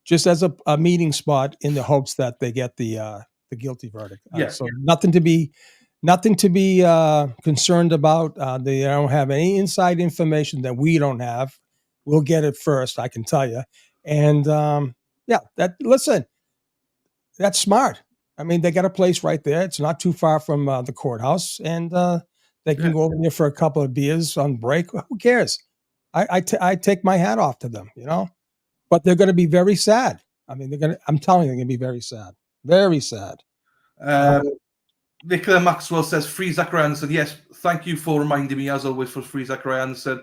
just as a meeting spot in the hopes that they get the guilty verdict. So nothing to be concerned about. They don't have any inside information that we don't have. We'll get it first, I can tell you. And listen, that's smart. I mean, they got a place right there. It's not too far from the courthouse, and they can go over there for a couple of beers on break. Who cares? I take my hat off to them, you know. But they're going to be very sad. I mean, I'm telling you, they're going to be very sad. Very sad. Nicola Maxwell says, free Zachary Anderson. Yes, thank you for reminding me, as always, for free Zachary Anderson.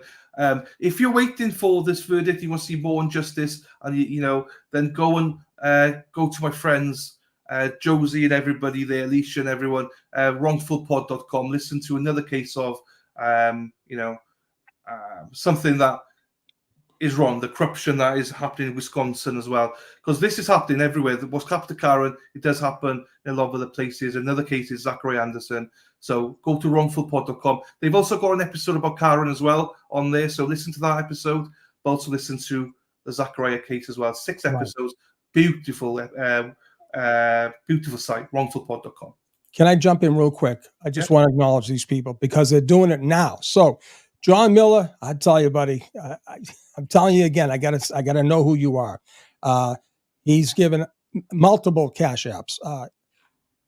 If you're waiting for this verdict, you want to see more injustice, and you know, then go to my friends, Josie and everybody there, Alicia and everyone, wrongfulpod.com. Listen to another case of, something that is wrong, the corruption that is happening in Wisconsin as well. Because this is happening everywhere. What's happened to Karen, it does happen in a lot of other places. In other cases, Zachary Anderson. So go to wrongfulpod.com. They've also got an episode about Karen as well on there. So listen to that episode, but also listen to the Zachariah case as well. 6 episodes. Beautiful, beautiful site, wrongfulpod.com. Can I jump in real quick? I just want to acknowledge these people because they're doing it now. So John Miller, I tell you, buddy, I'm telling you again, I gotta know who you are. He's given multiple cash apps.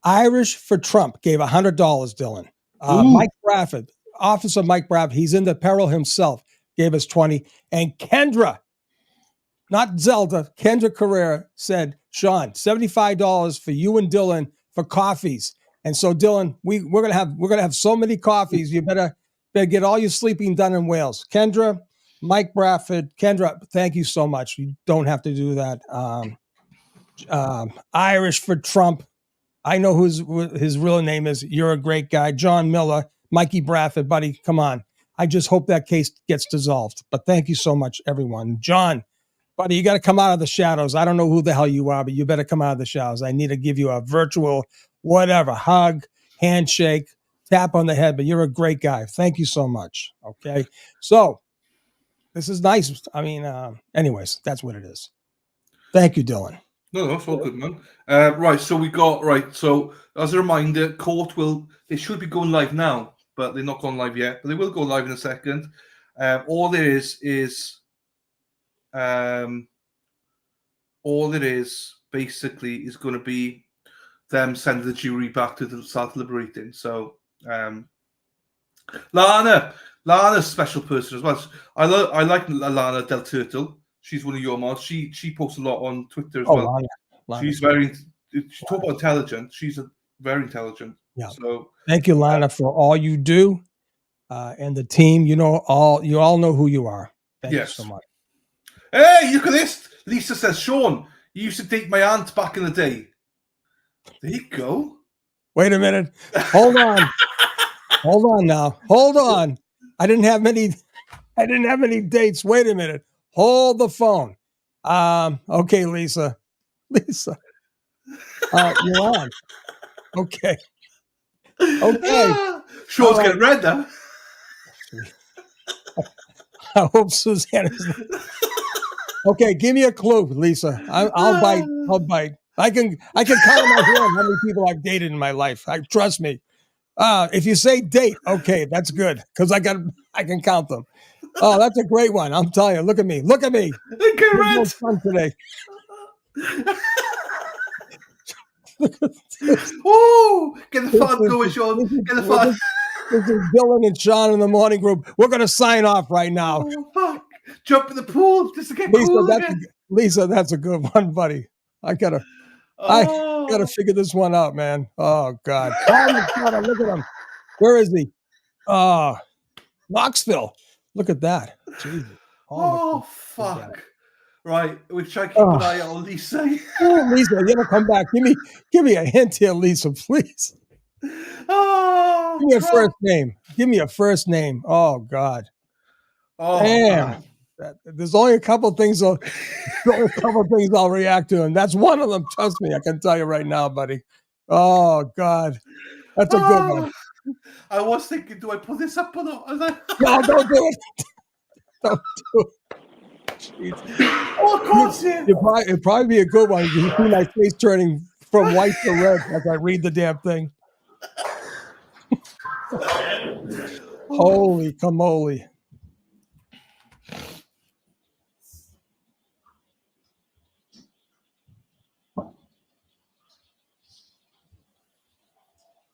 Irish for Trump gave $100, Dylan. Mike Bradford, Officer Mike Bradford, he's in the peril himself, gave us 20. And Kendra, not Zelda, Kendra Carrera said, Sean, $75 for you and Dylan for coffees. And so, Dylan, we're gonna have so many coffees. You better get all your sleeping done in Wales. Kendra, Mike Bradford, Kendra, thank you so much. You don't have to do that. Irish for Trump. I know what his real name is. You're a great guy. John Miller, Mikey Bradford, buddy, come on. I just hope that case gets dissolved. But thank you so much, everyone. John, buddy, you got to come out of the shadows. I don't know who the hell you are, but you better come out of the shadows. I need to give you a virtual whatever, hug, handshake, tap on the head, but you're a great guy. Thank you so much. Okay. So this is nice. I mean, anyways, that's what it is. Thank you, Dylan. No, it's all good, man. Right, so so as a reminder, they should be going live now, but they're not going live yet, but they will go live in a second. All it is basically is going to be them sending the jury back to start deliberating. So, Lana's a special person as well. I like Lana Del Turtle. She's one of your mods. She posts a lot on Twitter as well. Lana. She's talk about intelligent. She's very intelligent. Yeah. So thank you, Lana, for all you do, and the team. You all know who you are. Thank you so much. Hey, look at this. Lisa says, Sean, you used to date my aunt back in the day. There you go. Wait a minute. Hold on. Hold on now. Hold on. I didn't have many dates. Wait a minute. Hold the phone. Okay, Lisa. You're on. Okay. Sean's getting red now. I hope Suzanne is. Okay, give me a clue, Lisa. I'll bite. I can count on my hand how many people I've dated in my life. Trust me. If you say date, okay, that's good because I can count them. Oh, that's a great one. I'm telling you. Look at me. Get red. Fun today. Oh, get the fun going, Sean. Get the fun. This is Dylan and Sean in the morning group. We're going to sign off right now. Oh, fuck. Jump in the pool just to get Lisa, cool again. Lisa, that's a good one, buddy. I gotta figure this one out, man. Oh God. Oh my God, look at him. Where is he? Knoxville. Look at that. Jesus. Oh fuck. Right, we've tried to keep an eye on Lisa. Oh, Lisa, you gotta come back. Give me a hint here, Lisa, please. Oh, give me a first name. Give me a first name. Oh God. Oh, damn. There's only a couple of things I'll react to, and that's one of them. Trust me, I can tell you right now, buddy. Oh God, that's a good one. I was thinking, do I put this up or not? No, don't do it. Don't do it. Jeez. Oh, of course, yeah. It'd probably be a good one. You see my face turning from white to red as I read the damn thing. Holy camole.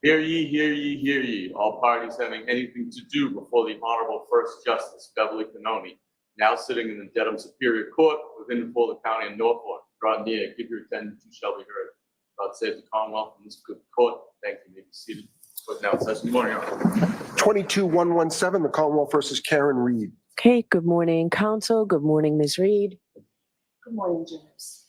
Hear ye, hear ye, hear ye, all parties having anything to do before the Honorable First Justice Beverly Canoni, now sitting in the Dedham Superior Court within the Fuller County of Norfolk. Draw near, give your attendance, you shall be heard. God save the Commonwealth and this good court. Thank you. You may be seated. Court now in session. Good morning, Your Honor. 22-117, the Commonwealth versus Karen Reed. Okay, good morning, counsel. Good morning, Ms. Reed. Good morning, James.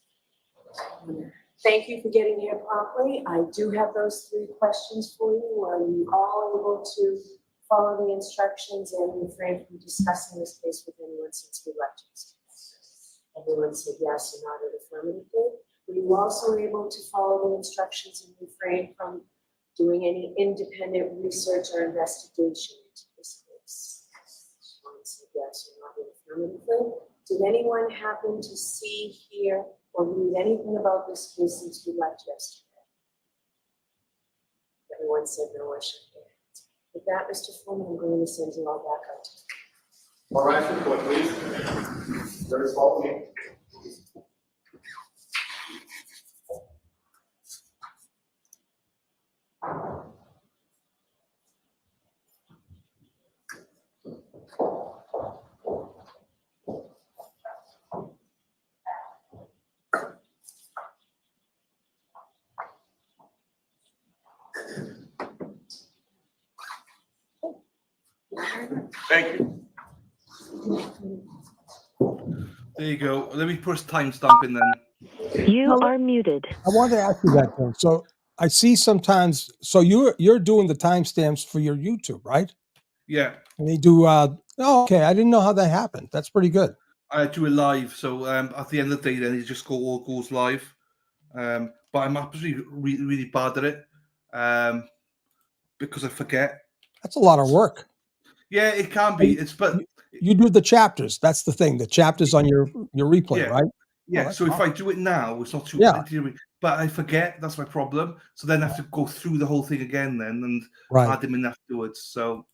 Thank you for getting here promptly. I do have those 3 questions for you. Are you all able to follow the instructions and refrain from discussing this case with anyone since we left yesterday? Everyone said yes and nodded affirmatively. Were you also able to follow the instructions and refrain from doing any independent research or investigation into this case? Everyone said yes and nodded affirmatively. Did anyone happen to see, hear, or read anything about this case since we left yesterday? Everyone said no, I should hear. With that, Mr. Foreman, I'm going to send you all back out. All right, the court, please. There is all me. Thank you. There you go. Let me put a timestamp in then. You are muted. I wanted to ask you that thing. So I see sometimes. So you're doing the timestamps for your YouTube, right? Yeah. And they do. Oh, okay. I didn't know how that happened. That's pretty good. I do it live, so at the end of the day, then it just all goes live. But I'm absolutely really bad at it because I forget. That's a lot of work. Yeah, it can be. But you do the chapters. That's the thing. The chapters on your replay, yeah, right? Yeah. Oh, so if awesome. I do it now, it's not too. Yeah. But I forget. That's my problem. So then I have to go through the whole thing again, then, and add them in afterwards. So,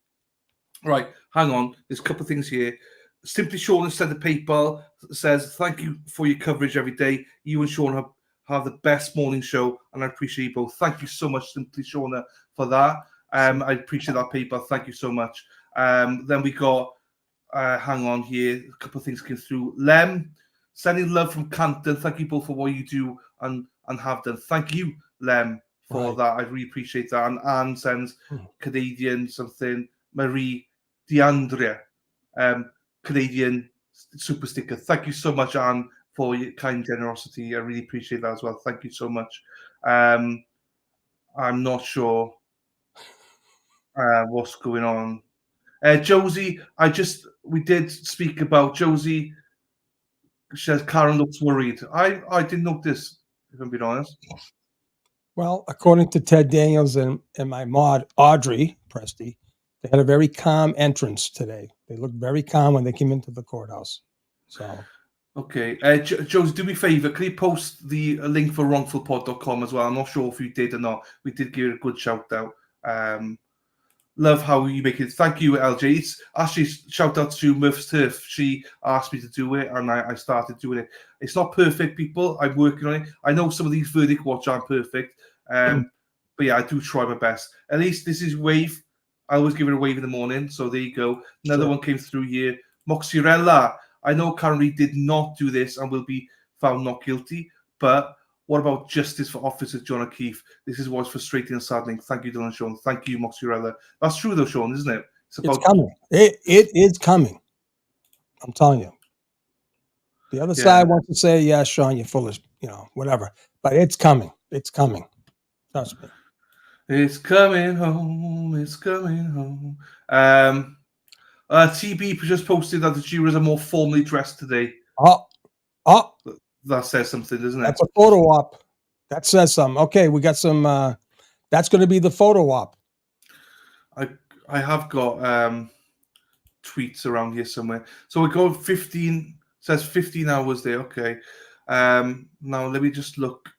right, hang on. There's a couple of things here. Simply Sean instead of PayPal says, "Thank you for your coverage every day. You and Sean have the best morning show, and I appreciate you both. Thank you so much, Simply Sean, for that. I appreciate that, PayPal. Thank you so much." Then we got, hang on here, a couple of things came through. Lem, sending love from Canton. Thank you both for what you do and have done. Thank you, Lem, for that. I really appreciate that. And Anne sends Canadian something. Marie DeAndrea, Canadian super sticker. Thank you so much, Anne, for your kind generosity. I really appreciate that as well. Thank you so much. I'm not sure what's going on. Josie, we did speak about Josie. She says Karen looks worried. I didn't notice, if I'm being honest. Well, according to Ted Daniels and my mod, Audrey Presti, they had a very calm entrance today. They looked very calm when they came into the courthouse. So, okay. Josie, do me a favor. Can you post the link for wrongfulpod.com as well? I'm not sure if you did or not. We did give it a good shout out. Love how you make it. Thank you, LJ. It's actually shout out to Murph's Turf. She asked me to do it, and I started doing it. It's not perfect, people. I'm working on it. I know some of these verdict watch aren't perfect, but yeah, I do try my best. At least this is Wave. I always give it a wave in the morning, so there you go. Another one came through here. Moxirella. I know Karen Reid did not do this and will be found not guilty, but what about justice for Officer John O'Keefe? This is what's frustrating and saddening. Thank you, Dylan Sean. Thank you, Moxirella. That's true, though, Sean, isn't it? It's coming. It is coming. I'm telling you. The other side wants to say, yeah, Sean, you're full of, whatever. But it's coming. It's coming. Trust me. It's coming home. It's coming home. TB just posted that the jurors are more formally dressed today. Oh. That says something, doesn't it? That's a photo op. That says something. Okay, we got some. That's going to be the photo op. I have got tweets around here somewhere. So we go 15. Says 15 hours there. Okay. Now let me just look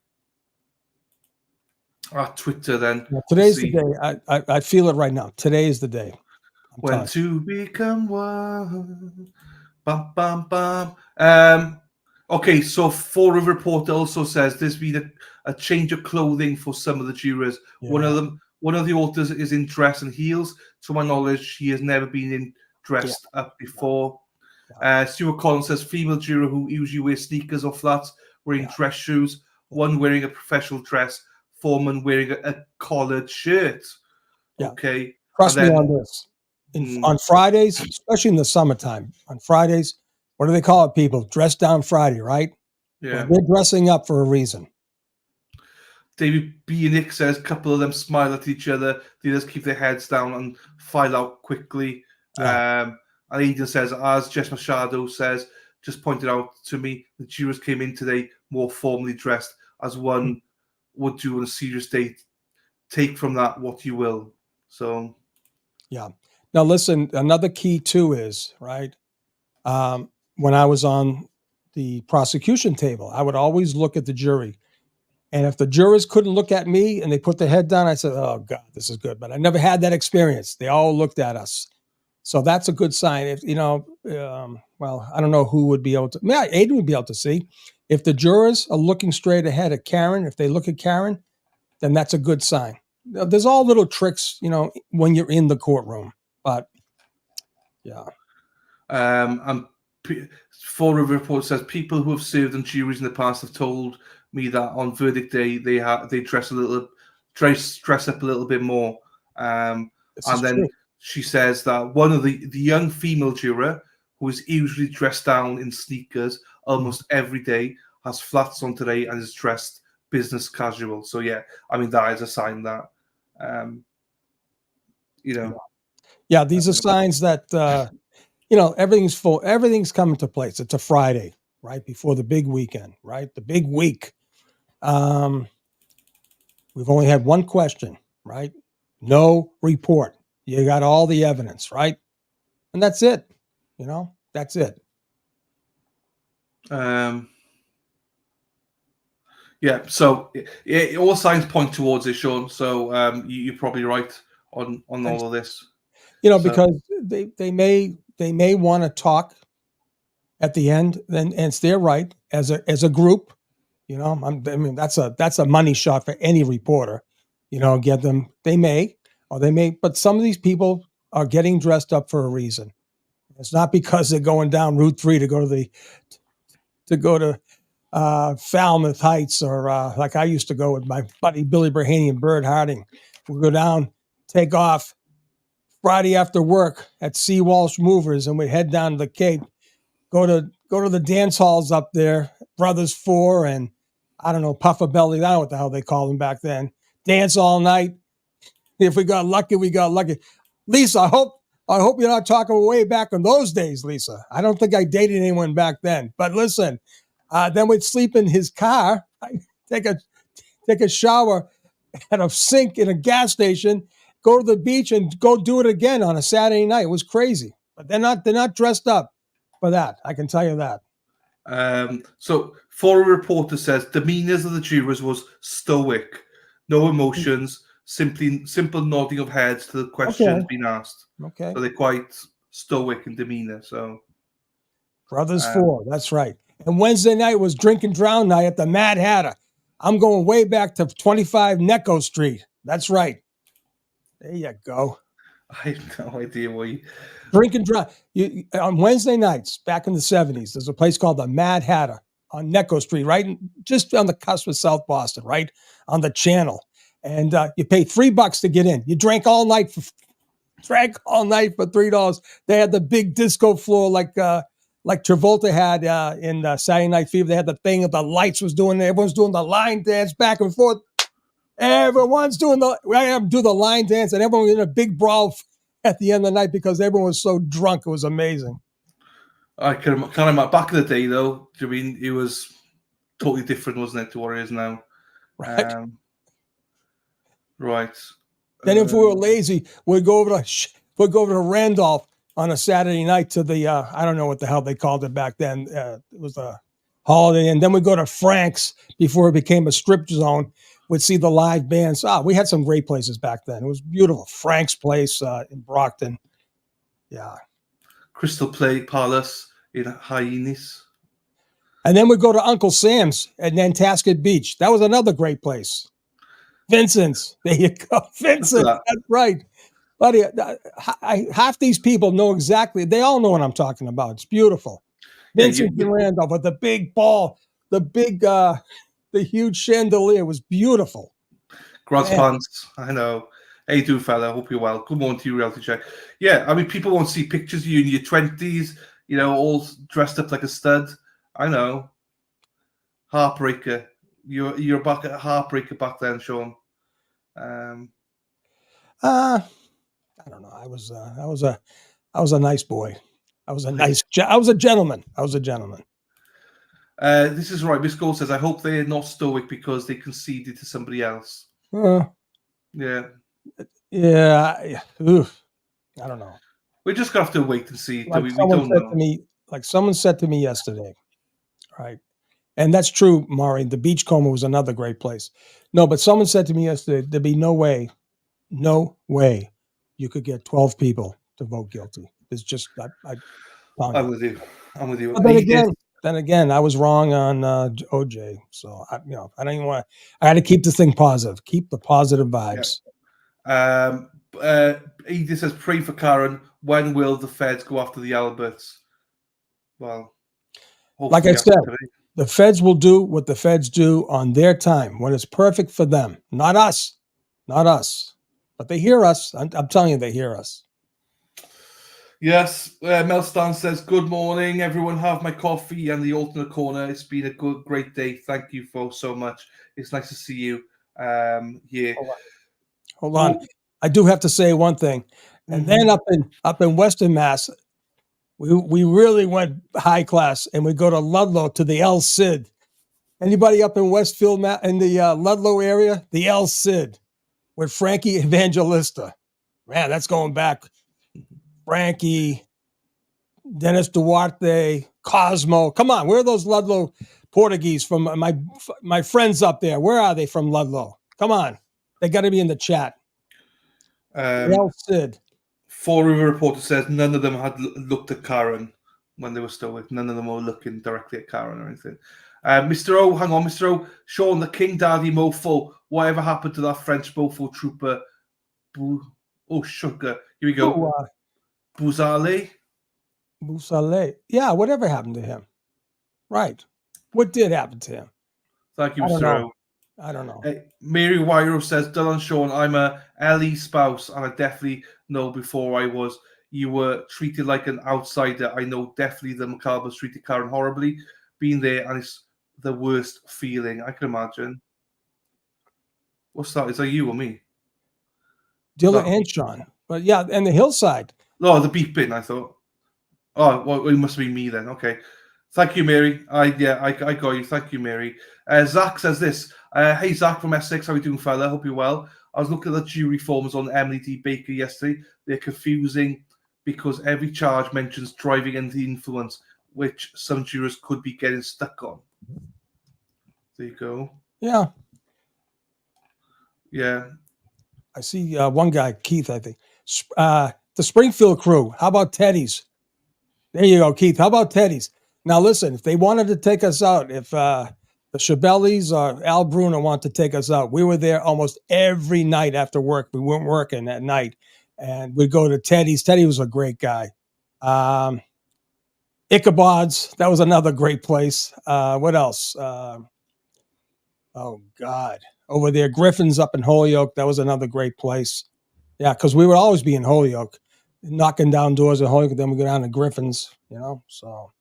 at Twitter then. Well, today's the day. I feel it right now. Today is the day. When to become one. Bam, bam, bam. Okay, so Forum Reporter also says there's been a change of clothing for some of the jurors. Yeah. One of the authors is in dress and heels. To my knowledge, he has never been dressed up before. Stuart Collins says female juror who usually wears sneakers or flats wearing dress shoes. One wearing a professional dress. Foreman wearing a collared shirt. Yeah. Okay. Trust me on this. On Fridays, especially in the summertime, on Fridays, what do they call it, people? Dress down Friday, right? Yeah. Well, they're dressing up for a reason. David B. and Nick says a couple of them smile at each other. They just keep their heads down and file out quickly. Yeah. And Eden says, as Jess Machado says, just pointed out to me, the jurors came in today more formally dressed as one would do on a serious day. Take from that what you will. So, yeah. Now, listen, another key too is, right, when I was on the prosecution table, I would always look at the jury. And if the jurors couldn't look at me and they put their head down, I said, oh, God, this is good. But I never had that experience. They all looked at us. So that's a good sign. If, well, I don't know who would be able to, Aiden would be able to see. If the jurors are looking straight ahead at Karen, if they look at Karen, then that's a good sign. There's all little tricks, when you're in the courtroom. But, yeah. And Forum Report says people who have served on juries in the past have told me that on verdict day they dress up a little bit more. And then true. She says that one of the young female juror who is usually dressed down in sneakers almost every day has flats on today and is dressed business casual. So yeah, I mean that is a sign that Yeah, these are signs that everything's full, everything's coming to place. It's a Friday, right before the big weekend, right? The big week. We've only had one question, right? No report. You got all the evidence, right? And that's it. That's it. Yeah, so all signs point towards it, Sean. So you're probably right on all of this. Because they may want to talk at the end, and it's their right as a group. That's a money shot for any reporter. Get them. They may, but some of these people are getting dressed up for a reason. It's not because they're going down Route 3 to go to Falmouth Heights, or like I used to go with my buddy Billy Berhaney and Bird Harding. We'll go down, take off Friday after work at C. Walsh Movers, and we'd head down to the Cape, go to the dance halls up there, Brothers 4 and I don't know, Puffer Belly, I don't know what the hell they called them back then. Dance all night. If we got lucky, we got lucky. Lisa, I hope you're not talking way back in those days, Lisa. I don't think I dated anyone back then. But listen, then we'd sleep in his car, take a shower at a sink in a gas station, go to the beach, and go do it again on a Saturday night. It was crazy. But they're not dressed up for that. I can tell you that. So, foreign reporter says demeanors of the jurors was stoic, no emotions, simple nodding of heads to the questions being asked. Okay. So they're quite stoic in demeanor. So, Brothers 4, that's right. And Wednesday night was drink and drown night at the Mad Hatter. I'm going way back to 25 Necco Street. That's right. There you go. I have no idea why. Drink and drown. On Wednesday nights, back in the 70s, there's a place called the Mad Hatter on Necco Street, right? Just on the cusp of South Boston, right? On the channel. And you pay $3 to get in. You drank all night for $3. They had the big disco floor like Travolta had in Saturday Night Fever. They had the thing that the lights was doing. Everyone's doing the line dance back and forth. Everyone's doing the line dance, and everyone was in a big brawl at the end of the night because everyone was so drunk. It was amazing. I can imagine back in the day, though. I mean, it was totally different, wasn't it, to what it is now? Right. Right. Then if we were lazy, we'd go over to Randolph on a Saturday night to the I don't know what the hell they called it back then. It was a Holiday Inn. Then we'd go to Frank's before it became a strip zone. We'd see the live bands. We had some great places back then. It was beautiful. Frank's Place in Brockton. Yeah. Crystal Palace in Hyannis. And then we'd go to Uncle Sam's at Nantasket Beach. That was another great place. Vincent's. There you go. Vincent. That's right. Buddy, half these people know exactly. They all know what I'm talking about. It's beautiful. Vincent and Randolph with the big ball, the huge chandelier was beautiful. Grass pants. I know. How you doing, fella? Hope you're well. Good morning to you, Reality Check. Yeah, I mean, people won't see pictures of you in your 20s, all dressed up like a stud. I know. Heartbreaker. You're back at Heartbreaker back then, Sean. I don't know. I was a nice boy. I was a gentleman. This is right. Miss Gold says, I hope they are not stoic because they conceded to somebody else. Yeah. Yeah. Oof. I don't know. We're just going to have to wait and see. Like someone said to me yesterday, right? And that's true, Maury. The Beachcomber was another great place. No, but someone said to me yesterday, there'd be no way you could get 12 people to vote guilty. It's just, I'm with you. But then again, I was wrong on OJ. So I don't even want to. I had to keep the thing positive. Keep the positive vibes. Yeah. Edith says, pray for Karen. When will the feds go after the Alberts? Well, like I said, the feds will do what the feds do on their time when it's perfect for them. Not us. But they hear us. I'm telling you, they hear us. Yes, Mel Stan says, good morning, everyone. Have my coffee and the alternate corner. It's been a great day. Thank you so much. It's nice to see you here. Hold on. I do have to say one thing. And then up in Western Mass, we really went high class, and we go to Ludlow to the El Cid. Anybody up in Westfield, in the Ludlow area? The El Cid with Frankie Evangelista. Man, that's going back. Frankie, Dennis Duarte, Cosmo. Come on, where are those Ludlow Portuguese from? My friends up there. Where are they from Ludlow? Come on, they got to be in the chat. El Cid. Fall River Reporter says none of them had looked at Karen when they were stoic. None of them were looking directly at Karen or anything. Mr. O, hang on, Mr. O. Sean, the King Daddy mofo. Whatever happened to that French mofo trooper? Sugar. Here we go. Bouzale. Bouzale. Yeah, whatever happened to him? Right. What did happen to him? Thank you, Mr. O. I don't know. Mary Wyro says, Dylan Sean, I'm a Ellie spouse, and I definitely know before I was. You were treated like an outsider. I know definitely the McCalbers treated Karen horribly. Being there, and it's the worst feeling. I can imagine. What's that? Is that you or me? Dylan and Sean. But yeah, and the hillside. Oh, the beeping, I thought. Oh, well, it must be me then. Okay. Thank you, Mary. I got you. Thank you, Mary. Zach says this. Hey, Zach from Essex. How are you doing, fella? Hope you're well. I was looking at the jury forms on Emily D. Baker yesterday. They're confusing because every charge mentions driving under the influence, which some jurors could be getting stuck on. There you go. Yeah. Yeah. I see one guy, Keith, I think. The Springfield crew. How about Teddy's? There you go, Keith. How about Teddy's? Now, listen, if they wanted to take us out, if the Chabellis or Al Bruno want to take us out, we were there almost every night after work. We weren't working at night. And we'd go to Teddy's. Teddy was a great guy. Ichabod's, that was another great place. What else? Oh, God. Over there, Griffin's up in Holyoke. That was another great place. Yeah, because we would always be in Holyoke, knocking down doors in Holyoke. Then we go down to Griffin's, so.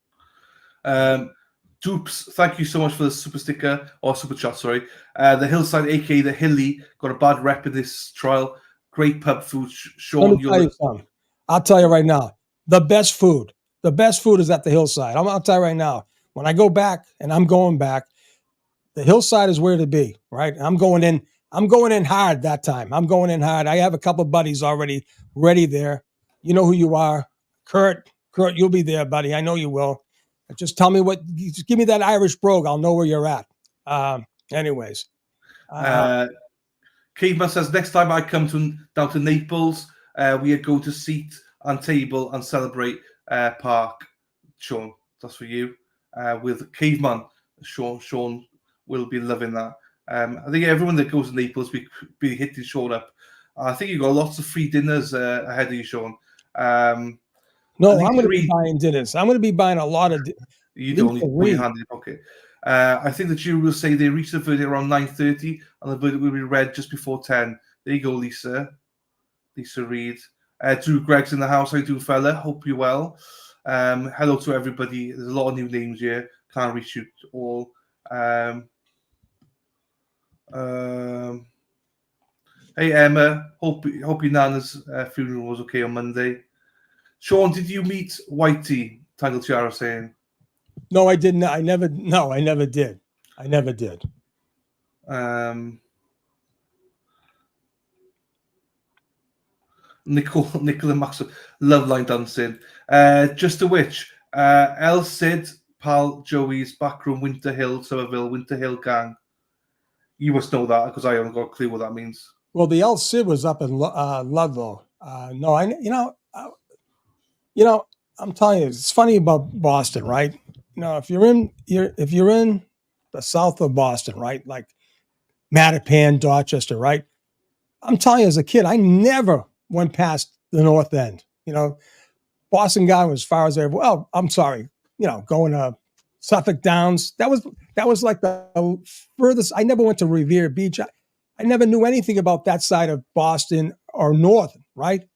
Dupes, thank you so much for the super sticker, or super chat, sorry. The Hillside, a.k.a. the Hilly, got a bad rep in this trial. Great pub food. Sean, let me tell you something. I'll tell you right now, the best food is at the Hillside. I'll tell you right now, when I go back, and I'm going back, the Hillside is where to be, right? I'm going in hard that time. I'm going in hard. I have a couple of buddies already ready there. You know who you are. Kurt, you'll be there, buddy. I know you will. Just tell me just give me that Irish brogue. I'll know where you're at. Anyways. Caveman says, next time I come down to Naples, we go to seat and table and celebrate park. Sean, that's for you. With Caveman, Sean will be loving that. I think everyone that goes to Naples will be hitting Sean up. I think you've got lots of free dinners ahead of you, Sean. No, I'm going to be buying dinners. I'm going to be buying a lot of. You don't need to put your hand in your pocket. I think the jury will say they reached the verdict around 9:30, and the verdict will be read just before 10. There you go, Lisa. Lisa Reed. Drew Gregg's in the house. How you doing, fella? Hope you're well. Hello to everybody. There's a lot of new names here. Can't reach you all. Hey, Emma. Hope your Nana's funeral was okay on Monday. Sean, did you meet Whitey? Tangle Tiara saying. No, I didn't. I never did. Nicola Maxwell, love line dancing. Just a witch. El Cid, Pal Joey's Backroom, Winter Hill, Somerville, Winter Hill Gang. You must know that because I haven't got a clue what that means. Well, the El Cid was up in Ludlow. I'm telling you, it's funny about Boston, right? If you're in the south of Boston, right, like Mattapan, Dorchester, right? I'm telling you, as a kid, I never went past the North End. Boston guy was as far as I. Well, I'm sorry, going to Suffolk Downs. That was like the furthest. I never went to Revere Beach. I never knew anything about that side of Boston or north, right?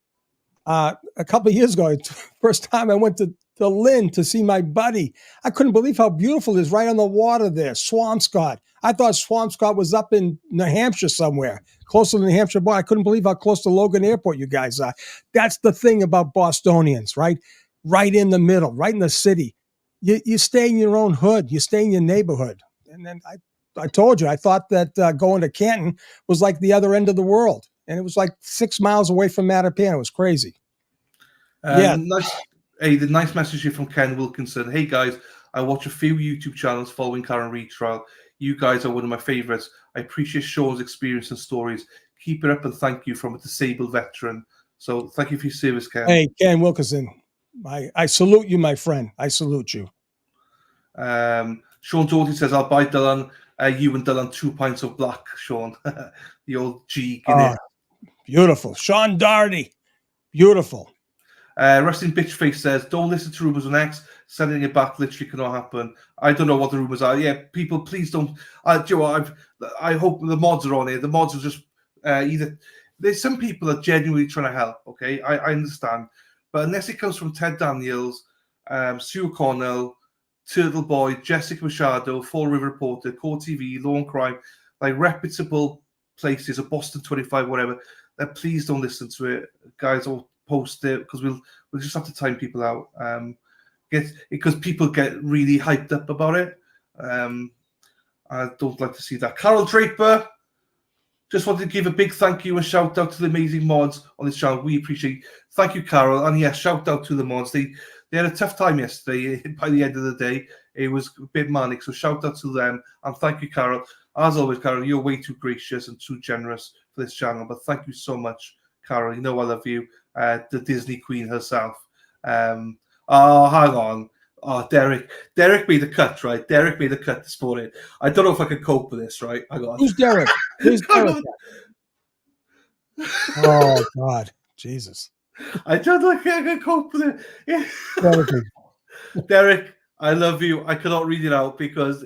a couple of years ago, first time I went to Lynn to see my buddy. I couldn't believe how beautiful it is right on the water there, Swampscott. I thought Swampscott was up in New Hampshire somewhere, closer to the New Hampshire border. I couldn't believe how close to Logan Airport you guys are. That's the thing about Bostonians, right? Right in the middle, right in the city. You stay in your own hood. You stay in your neighborhood. And then I told you, I thought that going to Canton was like the other end of the world. And it was like 6 miles away from Mattapan. It was crazy. Yeah. The nice message here from Ken Wilkinson. Hey guys, I watch a few YouTube channels following Karen Reid trial. You guys are one of my favorites. I appreciate Sean's experience and stories. Keep it up and thank you from a disabled veteran. So thank you for your service, Ken. Hey, Ken Wilkinson. I salute you, my friend. I salute you. Sean Doherty says, I'll buy Dylan, you and Dylan 2 pints of black, Sean. The old G. Beautiful. Sean Doherty. Beautiful. Resting Bitch Face says, don't listen to rumors on X. Sending it back literally cannot happen. I don't know what the rumors are. Yeah, people, please don't. I hope the mods are on here. The mods are just either. There's some people that are genuinely trying to help. Okay, I understand, but unless it comes from Ted Daniels, Sue O'Connell, Turtle Boy, Jessica Machado, Fall River Reporter, Court TV, Law and Crime, like reputable places, or Boston 25, whatever. Then please don't listen to it, guys. Or post it because we'll just have to time people out. Because people get really hyped up about it. I don't like to see that. Carol Draper, just wanted to give a big thank you and shout out to the amazing mods on this channel. We appreciate it. Thank you, Carol. And yeah, shout out to the mods. They had a tough time yesterday. By the end of the day, it was a bit manic. So shout out to them. And thank you, Carol. As always, Carol, you're way too gracious and too generous for this channel. But thank you so much, Carol. You know I love you. The Disney Queen herself. Hang on. Oh, Derek made the cut, right? Derek made the cut this morning. I don't know if I can cope with this, right? Hang on. Who's Derek? Who's Derek? Oh, God. Jesus. I don't know if I can cope with it. Yeah. Derek, I love you. I cannot read it out because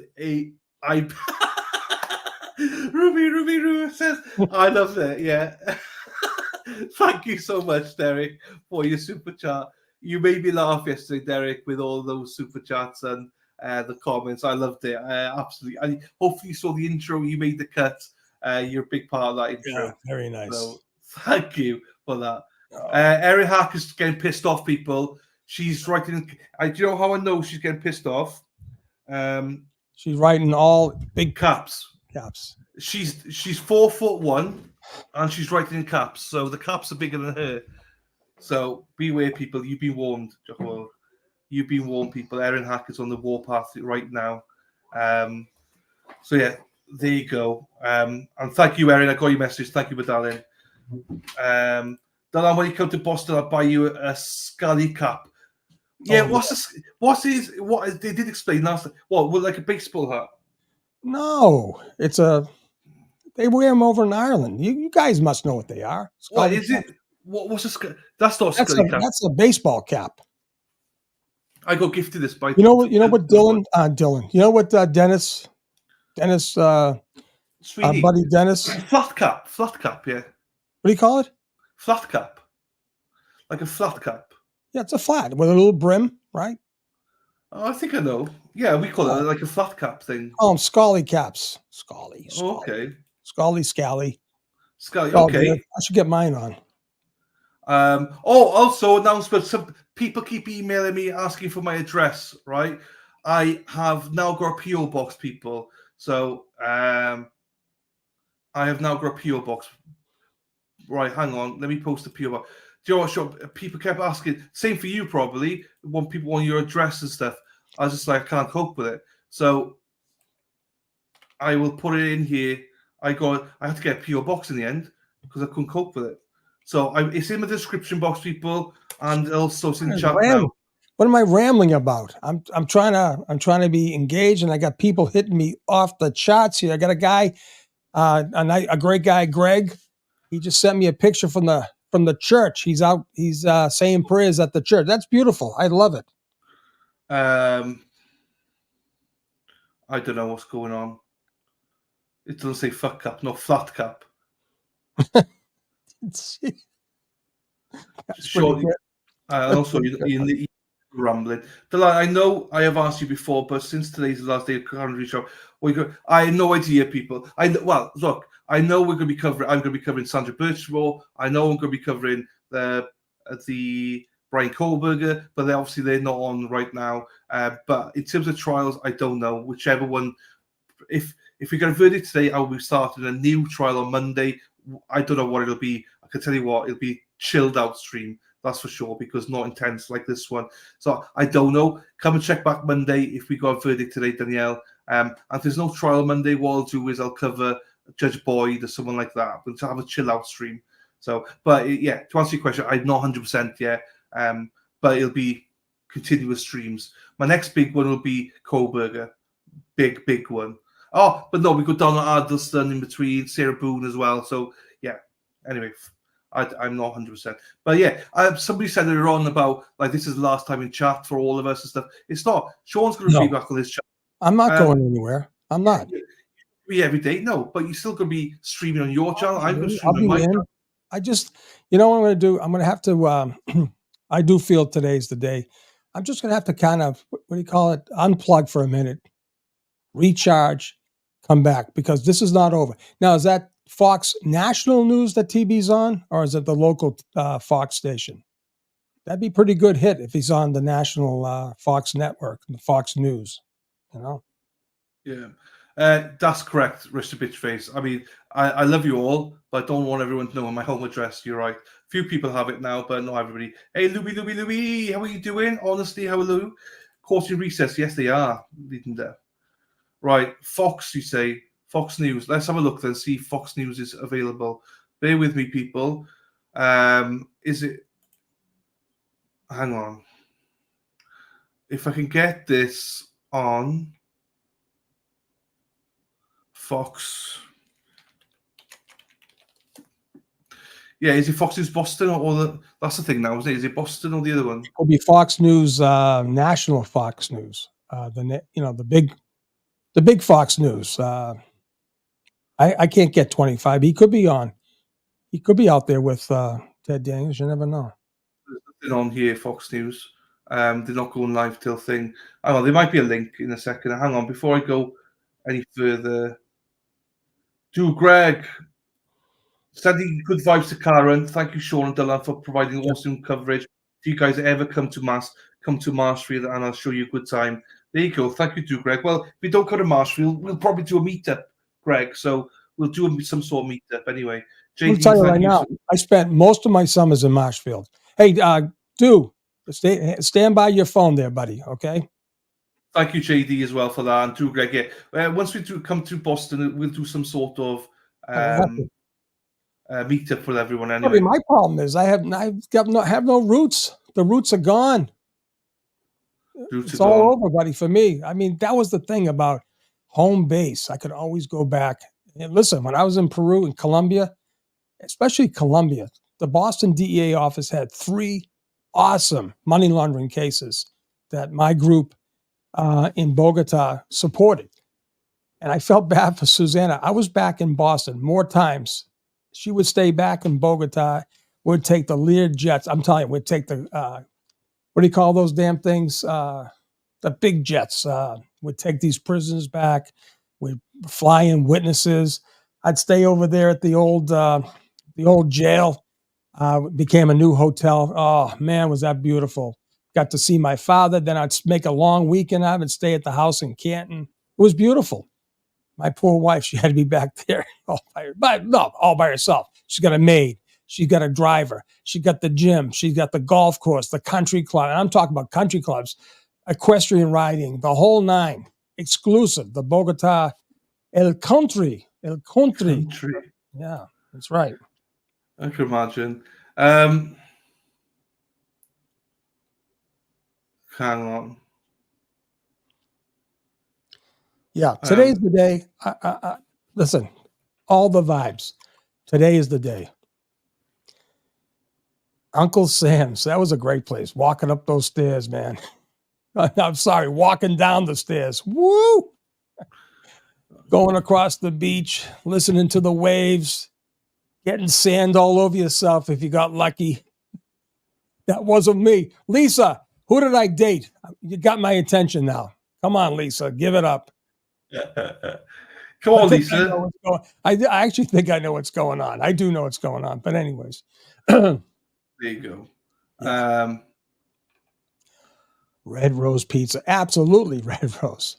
Ruby says, I love it. Yeah. Thank you so much, Derek, for your super chat. You made me laugh yesterday, Derek, with all those super chats and the comments. I loved it. Absolutely. And hopefully you saw the intro. You made the cut. You're a big part of that intro. Yeah, very nice. So thank you for that. Erin Hack is getting pissed off, people. She's writing. Do you know how I know she's getting pissed off? She's writing all big caps. She's 4'1", and she's writing in caps. So the caps are bigger than her. So beware, people. You've been warned. Well, you've been warned, people. Erin Hack is on the warpath right now. So yeah, there you go. And thank you, Erin. I got your message. Thank you, darling. Dylan, when you come to Boston, I'll buy you a Scully cap. Yeah, what they did explain last time. What, like a baseball hat? No, they wear them over in Ireland. You guys must know what they are. What is it? What's a That's not a Scully cap. That's a baseball cap. I got gifted this by. You know what, Dylan. You know what, Dennis, buddy Dennis. Flat cap, yeah. What do you call it? Flat cap, like a flat cap. Yeah, it's a flat with a little brim, right? Oh, I think I know. Yeah, we call it like a flat cap thing. Oh, Scully caps. Scully. Oh, okay. Scally. Okay. I should get mine on. Also announcement. Some people keep emailing me asking for my address. Right, I have now got a PO box, people. So I have now got a PO box. Right, hang on. Let me post a PO box. Do you know what, Sean? People kept asking. Same for you, probably. When people want your address and stuff, I was just like, I can't cope with it. So I will put it in here. I had to get a PO box in the end because I couldn't cope with it. So it's in the description box, people, and also it's in the chat now. What am I rambling about? I'm trying to be engaged, and I got people hitting me off the charts here. I got a guy, a great guy, Greg. He just sent me a picture from the church. He's out. He's saying prayers at the church. That's beautiful. I love it. I don't know what's going on. It doesn't say fuck cap, no flat cap. That's pretty Sure. good. And also, in the rumbling. Delight, I know I have asked you before, but since today's the last day of Calendar Show, I had no idea, people. Well, look, I know we're going to be covering. I'm going to be covering Sandra Birchmore. I know I'm going to be covering the Brian Kohlberger, but they're not on right now. But in terms of trials, I don't know. Whichever one, if we get a verdict today, I will be starting a new trial on Monday. I don't know what it'll be. I can tell you what, it'll be chilled out stream. That's for sure, because not intense like this one. So I don't know. Come and check back Monday if we got a verdict today, Danielle. And if there's no trial Monday, what I'll do is I'll cover Judge Boyd or someone like that. But to have a chill out stream. So, but yeah, to answer your question, I'm not 100% yet. But it'll be continuous streams. My next big one will be Kohlberger. Big one. Oh, but no, we got Donald Addleston in between, Sarah Boone as well. So yeah. Anyway. I'm not 100%. But yeah, somebody said earlier on about, like, this is the last time in chat for all of us and stuff. It's not. Sean's going to be back on his chat. I'm not going anywhere. I'm not. Every day? No, but you're still going to be streaming on your channel. I'm going to stream I'll on be my in. channel. I just, you know what I'm going to do? I'm going to have to, I do feel today's the day. I'm just going to have to kind of, what do you call it? Unplug for a minute, recharge, come back, because this is not over. Now, is that Fox national news that TB's on, or is it the local Fox station? That'd be a pretty good hit if he's on the national Fox network, the Fox News, you know? Yeah. That's correct, Mr. Bitchface. I mean, I love you all, but I don't want everyone to know my home address. You're right. Few people have it now, but not everybody. Hey, Louie, how are you doing? Honestly, how are you? Course in recess. Yes, they are. Right. Fox, you say. Fox News. Let's have a look then, see if Fox News is available. Bear with me, people. Is it? Hang on. If I can get this on Fox. Yeah, is it Fox News Boston or that's the thing now, isn't it? Is it Boston or the other one? It'll be Fox News, national Fox News. The big Fox News. I can't get 25. He could be on. He could be out there with Ted Daniels. You never know. There's nothing on here, Fox News. They're not going live till thing. Hang on, there might be a link in a second. Hang on, before I go any further. Greg, sending good vibes to Karen. Thank you, Sean and Dylan, for providing awesome coverage. If you guys ever come to Marshfield, and I'll show you a good time. There you go. Thank you, Greg. Well, if we don't go to Marshfield, we'll probably do a meetup, Greg. So we'll do some sort of meetup anyway. JD, I'll tell you right now, I spent most of my summers in Marshfield. Hey, stand by your phone there, buddy. Okay. Thank you, JD, as well for that, and Greg. Yeah. Once we do come to Boston, we'll do some sort of meetup with everyone. Anyway, my problem is I have no roots. The roots are gone. It's all over, buddy. For me, I mean, that was the thing about home base. I could always go back. And listen, when I was in Peru and Colombia, especially Colombia, the Boston DEA office had 3 awesome money laundering cases that my group in Bogota supported. And I felt bad for Susanna. I was back in Boston more times. She would stay back in Bogota. We'd take the Lear jets. I'm telling you, we'd take the, what do you call those damn things? The big jets. We'd take these prisoners back. We'd fly in witnesses. I'd stay over there at the old jail. Became a new hotel. Oh, man, was that beautiful. Got to see my father. Then I'd make a long weekend out and stay at the house in Canton. It was beautiful. My poor wife, she had to be back there all by herself. She's got a maid. She's got a driver. She got the gym. She's got the golf course, the country club. And I'm talking about country clubs, equestrian riding, the whole 9. Exclusive, the Bogota El Country. Yeah, that's right. I can imagine. Hang on. Yeah, today's the day. Listen, all the vibes. Today is the day. Uncle Sam's, that was a great place. Walking up those stairs, man. I'm sorry, walking down the stairs. Woo! Going across the beach, listening to the waves, getting sand all over yourself if you got lucky. That wasn't me. Lisa, who did I date? You got my attention now. Come on, Lisa, give it up. Come on, I Lisa. I actually think I know what's going on. I do know what's going on. But anyways. There you go. Yeah. Red Rose Pizza. Absolutely Red Rose.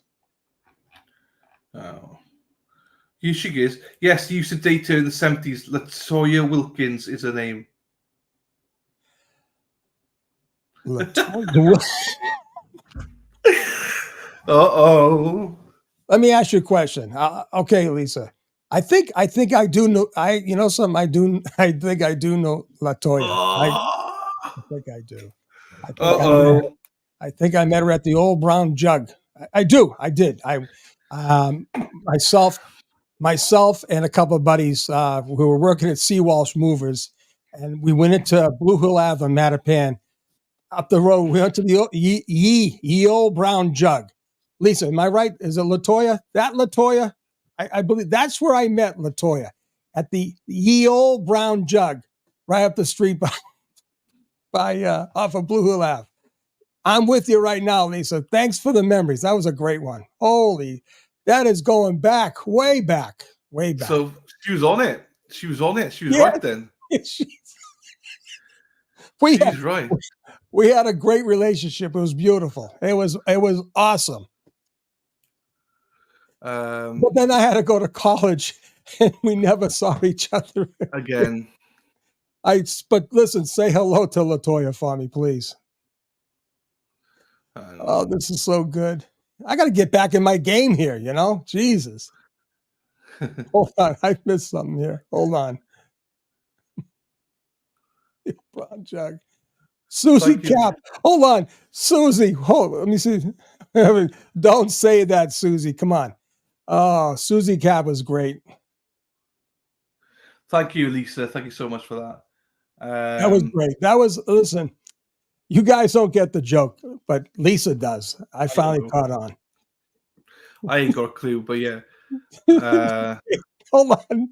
Oh. Here she is. Yes, he used to date her in the 70s. Latoya Wilkins is her name. Latoya. Uh-oh. Let me ask you a question. Okay, Lisa. I think I do know. You know something. I think I do know Latoya. I think I do. I think I met her at the Old Brown Jug. I did. Myself and a couple of buddies who were working at Seawalsh Movers, and we went into Blue Hill Ave on Mattapan. Up the road, we went to the Ye Old Brown Jug. Lisa, am I right? Is it Latoya? That Latoya? I believe that's where I met Latoya, at the Ye Old Brown Jug, right up the street by off of Blue Hill Ave. I'm with you right now, Lisa. Thanks for the memories. That was a great one. Holy, that is going back, way back, way back. So she was on it. She was right then. She's right. We had a great relationship. It was beautiful. It was awesome. But then I had to go to college, and we never saw each other again. But listen, say hello to Latoya for me, please. Oh, this is so good. I got to get back in my game here, you know? Jesus. Hold on. I missed something here. Hold on. Brown Jug. Susie Cap. Hold on. Susie. Let me see. Don't say that, Susie. Come on. Oh, Susie Cap was great. Thank you, Lisa. Thank you so much for that. That was great. Listen, you guys don't get the joke, but Lisa does. I finally caught on. I ain't got a clue, but yeah. Hold on.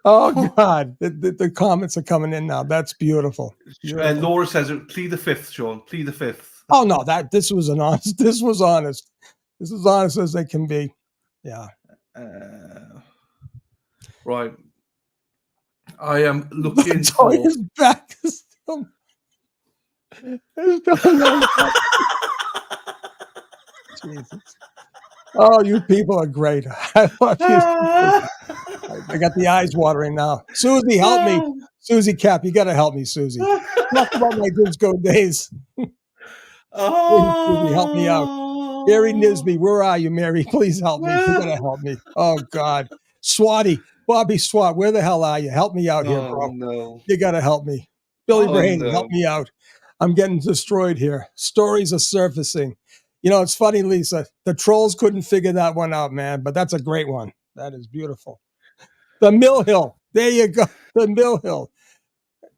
Oh, God. The comments are coming in now. That's beautiful. Laura says, plead the fifth, Sean. Plead the fifth. Oh, no. This was honest. This was honest. This is honest as they can be. Yeah. Right. I am looking for... His back is still... Jesus. Oh, you people are great. I love you. I got the eyes watering now. Susie, help me. Susie Cap, you got to help me, Susie. Talk about my disco days. Please, Susie, help me out. Mary Nisby, where are you, Mary? Please help me. You got to help me. Oh, God. Swatty, Bobby Swat, where the hell are you? Help me out here, bro. No. You got to help me. Billy Brain, help me out. I'm getting destroyed here. Stories are surfacing. You know, it's funny, Lisa. The trolls couldn't figure that one out, man, but that's a great one. That is beautiful. The Mill Hill. There you go. The Mill Hill.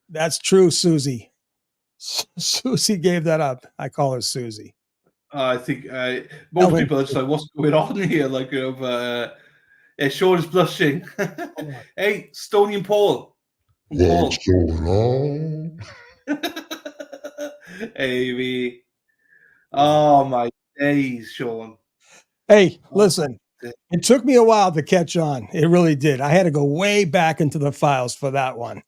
That's true, Susie. Susie gave that up. I call her Susie. I think most people are just like, what's going on here? Like, Sean is blushing. Hey, Stony and Paul. What's going on? Amy. Oh, my days, Sean. Hey, listen. It took me a while to catch on. It really did. I had to go way back into the files for that one.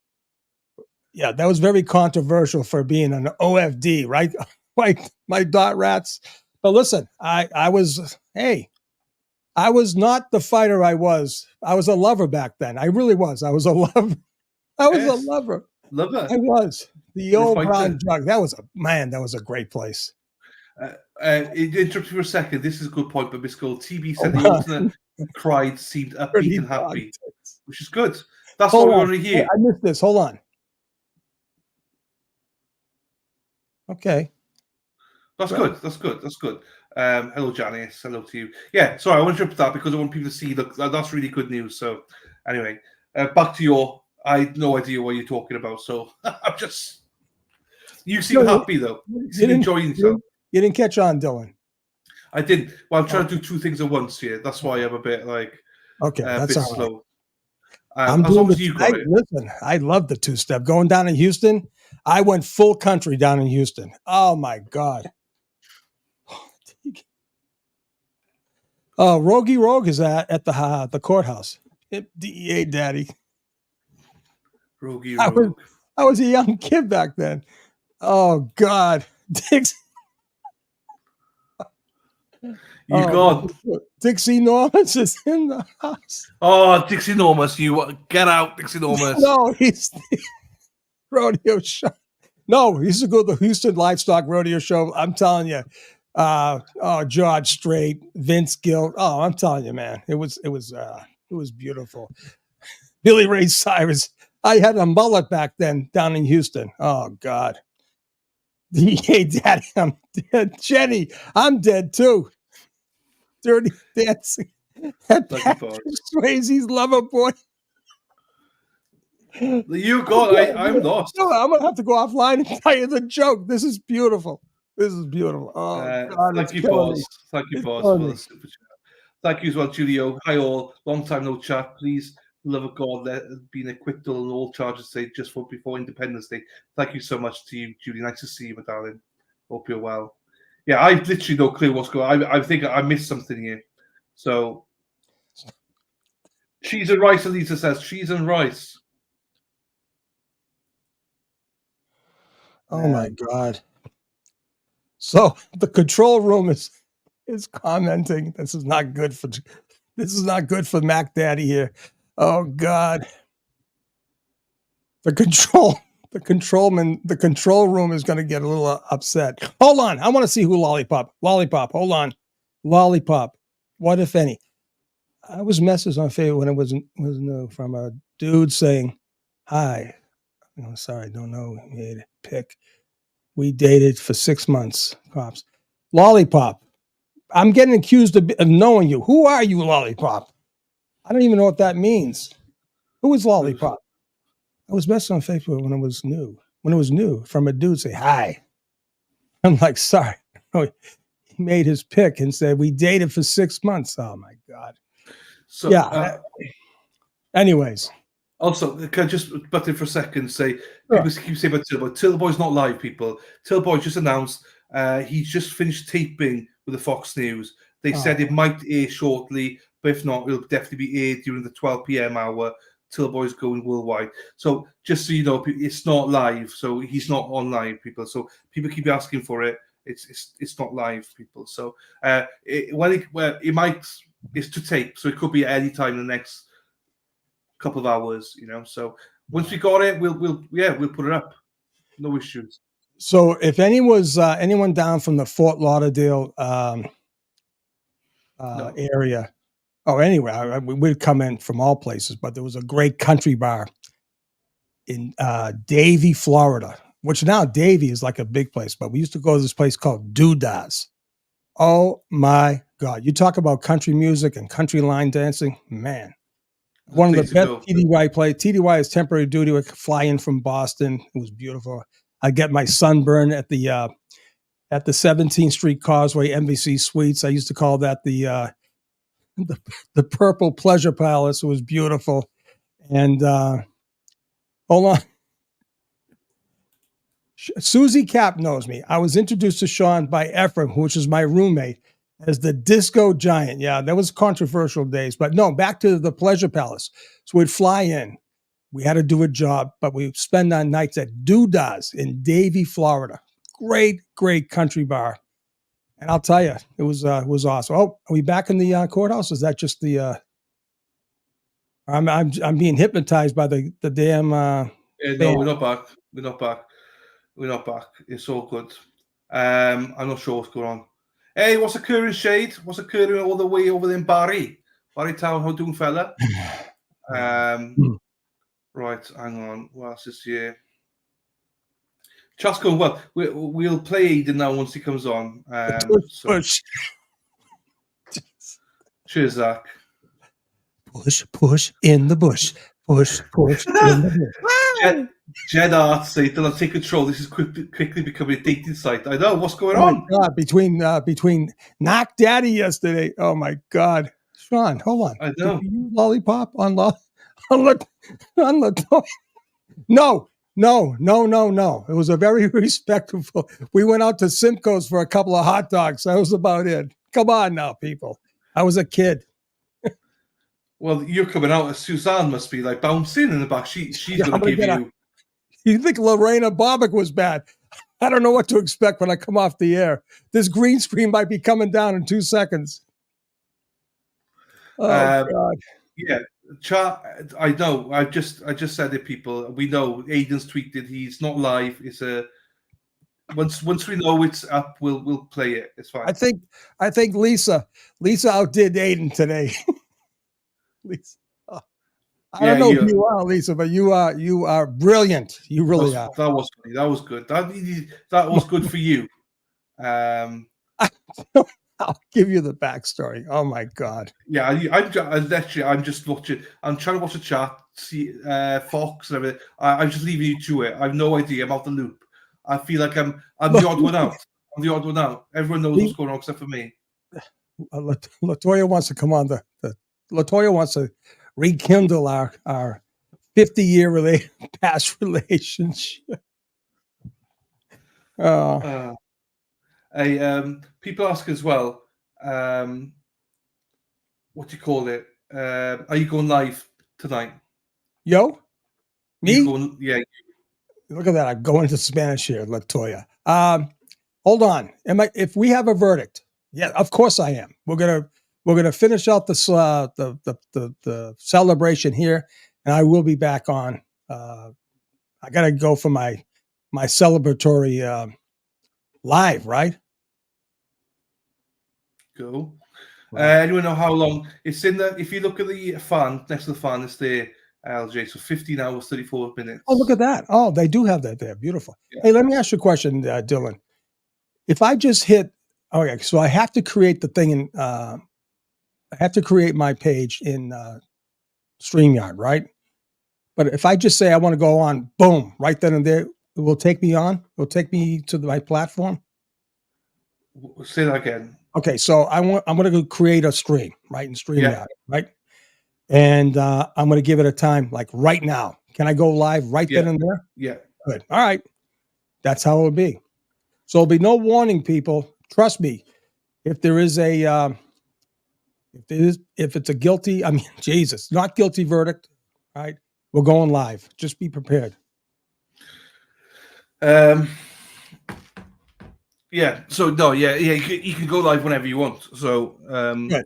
Yeah, that was very controversial for being an OFD, right? my dot rats. But listen, I was not the fighter I was. I was a lover back then. I really was. I was a lover. I was a lover. Lover. I was. The Old Brown Jug. That was a great place. Interrupt you for a second. This is a good point, but Miss Gold TB said the alternate cried seemed upbeat and happy, which is good. That's what we want to hear. I missed this. Hold on. Okay. That's good. That's good. That's good. Hello, Janice. Hello to you. Yeah, sorry, I want to interrupt that because I want people to see. Look, that's really good news. So, anyway, back to your. I had no idea what you're talking about. So, I'm just. You seem happy though. You seem enjoying yourself. You didn't catch on, Dylan. I didn't. Well, I'm trying to do two things at once here. That's why I'm a bit like. Okay, that's bit all slow. I'm as doing long as you got it. Listen, I love the two-step. Going down in Houston, I went full country down in Houston. Oh my God. Oh, Rogie Rogue is at the courthouse. DEA daddy. Rogie I Rogue. was a young kid back then. Oh God. Dixie Normus is in the house. Oh, Dixie Normus, you get out, Dixie Normus. No, he's the rodeo show. No, he used to go to the Houston Livestock Rodeo Show. I'm telling you, George Strait, Vince Gill. Oh, I'm telling you, man, it was beautiful. Billy Ray Cyrus. I had a mullet back then down in Houston. Oh God. Hey, Daddy, I'm dead. Jenny, I'm dead too. Dirty Dancing. Patrick Swayze's Lover Boy. You got. I'm lost. No, I'm gonna have to go offline and tell you the joke. This is beautiful. This is beautiful. Oh, God, thank you, boss. Thank you, boss, for the super chat. Thank you as well, Julio. Hi all. Long time no chat. Please, love of God, let been acquittal and all charges say just before Independence Day. Thank you so much to you, Julie. Nice to see you, my darling. Hope you're well. Yeah, I literally no clue what's going on. I think I missed something here. So, cheese and rice, Elisa says. Cheese and rice. Oh my God. So the control room is commenting. This is not good for Mac Daddy here. Oh God. The control room is going to get a little upset. Hold on. I want to see who Lollipop. Hold on. Lollipop. What if any? I was messages on Facebook when it was new from a dude saying, "Hi, sorry, don't know. We made a pick. We dated for 6 months." Cops. Lollipop. I'm getting accused of knowing you. Who are you, Lollipop? I don't even know what that means. Who is Lollipop? I was messaging on Facebook when it was new. From a dude say, "Hi." I'm like, sorry. He made his pick and said, "We dated for 6 months." Oh my God. So, yeah. Anyways. Also, can I just butt in for a second? Say, people keep saying about Tilboy. Tilboy's not live, people. Tilboy just announced he's just finished taping with the Fox News. They said it might air shortly, but if not, it'll definitely be aired during the 12 p.m. hour. Tilboy's going worldwide. So just so you know, it's not live. So he's not on live, people. So people keep asking for it. It's not live, people. So it's to tape. So it could be any time in the next couple of hours, So once we got it, we'll put it up. No issues. So if anyone down from the Fort Lauderdale area, or anywhere, we'd come in from all places, but there was a great country bar in Davie, Florida, which now Davie is like a big place, but we used to go to this place called Doodahs. Oh my God. You talk about country music and country line dancing, man. One of the best TDY play. TDY is temporary duty. I could fly in from Boston. It was beautiful. I get my sunburn at the 17th Street Causeway MVC Suites. I used to call that the Purple Pleasure Palace. It was beautiful. And hold on. Susie Cap knows me. I was introduced to Sean by Ephraim, which is my roommate, as the disco giant. Yeah, that was controversial days. But no, back to the Pleasure Palace. So we'd fly in. We had to do a job, but we'd spend our nights at Doodahs in Davie, Florida. Great, great country bar. And I'll tell you, it was awesome. Oh, are we back in the courthouse? Is that just the? I'm being hypnotized by the damn. No, we're not back. We're not back. It's all good. I'm not sure what's going on. Hey, what's occurring, Shade? What's occurring all the way over in Barry Town? How doing, fella? Right, hang on. What else is here? Chat's going well. We'll play Eden now once he comes on. Cheers, Zach. Push in the bush. Push in the bush. Jed Art say, "Don't take control. This is quickly becoming a dating site." I know what's going on. God, between Knock Daddy yesterday. Oh my God, Sean, hold on. I know. You Lollipop on on Latoya. No. It was a very respectful. We went out to Simcoe's for a couple of hot dogs. That was about it. Come on now, people. I was a kid. Well, you're coming out. Suzanne must be like bouncing in the back. She's going to give you. You think Lorena Bobbitt was bad? I don't know what to expect when I come off the air. This green screen might be coming down in 2 seconds. Oh God! Yeah, chat. I know. I just said it, people. We know. Aiden's tweeted. He's not live. It's a once we know it's up, we'll play it. It's fine. I think Lisa outdid Aiden today. Lisa. I don't know who you are, Lisa, but you are brilliant. You really are. That was funny. That was good. That was good for you. I'll give you the backstory. Oh my God. Yeah, I'm just watching. I'm trying to watch the chat, see Fox and everything. I'm just leaving you to it. I have no idea. I'm out the loop. I feel like I'm the odd one out. I'm the odd one out. Everyone knows what's going on except for me. Latoya wants to come on Latoya wants to rekindle our 50-year past relationship. People ask as well, what do you call it? Are you going live tonight? Yo? Me? Yeah. Look at that. I'm going to Spanish here, Latoya. Hold on. If we have a verdict? Yeah, of course I am. We're gonna finish out the celebration here, and I will be back on. I gotta go for my celebratory live, right? Cool. Anyone know how long it's in the? If you look at the fan next to the fan, it's there, LJ. So 15 hours, 34 minutes. Oh, look at that! Oh, they do have that there. Beautiful. Yeah. Hey, let me ask you a question, Dylan. If I just hit, okay, so I have to create the thing in. I have to create my page in StreamYard, right? But if I just say I want to go on, boom, right then and there, it will take me on. It will take me to my platform. Say that again. Okay, so I'm going to create a stream, right, in StreamYard, right? And I'm going to give it a time, like right now. Can I go live right then and there? Yeah. Good. All right. That's how it will be. So there'll be no warning, people. Trust me. If there is a, if it's a guilty, I mean, Jesus, not guilty verdict, right? We're going live. Just be prepared. Yeah. So no, you can go live whenever you want. So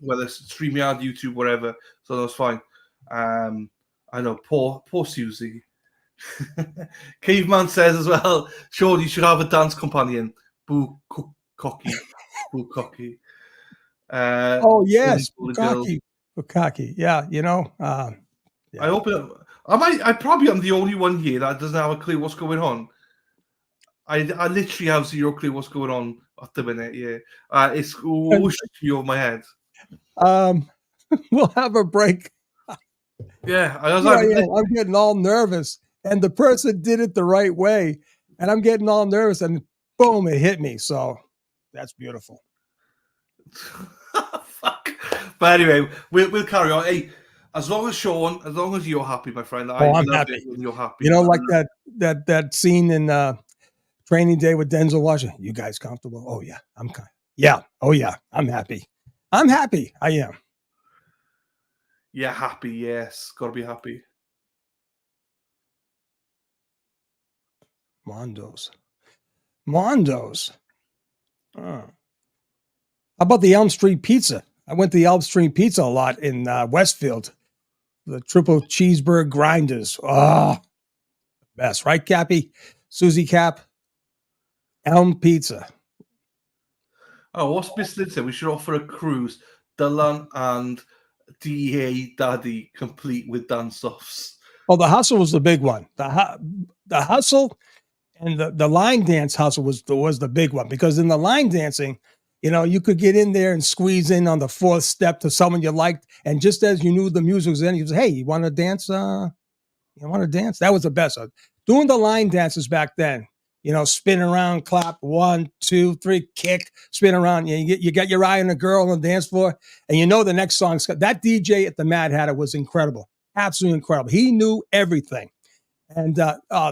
whether it's StreamYard, YouTube, whatever. So that's fine. I know. Poor Susie. Caveman says as well. Sean, you should have a dance companion. Boo cocky. Boo cocky. Oh yes, Bukaki. Yeah, you know. Yeah. I hope I probably am the only one here that doesn't have a clue what's going on. I literally have zero clue what's going on at the minute. Yeah, it's whoosh over my head. We'll have a break. Yeah, I'm getting all nervous, and the person did it the right way, and I'm getting all nervous, and boom, it hit me. So that's beautiful. Fuck. But anyway, we'll carry on. Hey, as long as you're happy, my friend. I'm happy. When you're happy. You know, like that scene in Training Day with Denzel Washington. You guys comfortable? Oh yeah, Oh yeah, I'm happy. I'm happy. I am. Yeah, happy. Yes, gotta be happy. Mondos. How about the Elm Street Pizza? I went to the Elm Street Pizza a lot in Westfield. The triple cheeseburger grinders. Oh, best, right, Cappy? Susie Cap. Elm Pizza. Oh, what's Miss Lynn said? We should offer a cruise. Dylan and DA Daddy complete with dance-offs. Oh, the hustle was the big one. The hustle and the line dance hustle was the big one, because in the line dancing, you know, you could get in there and squeeze in on the fourth step to someone you liked, and just as you knew the music was in, you say, "Hey, you want to dance? You want to dance?" That was the best. Doing the line dances back then, you know, spin around, clap, 1, 2, 3, kick, spin around. You got your eye on a girl on the dance floor, and you know the next song's that DJ at the Mad Hatter was incredible. absolutely incredible. He knew everything. And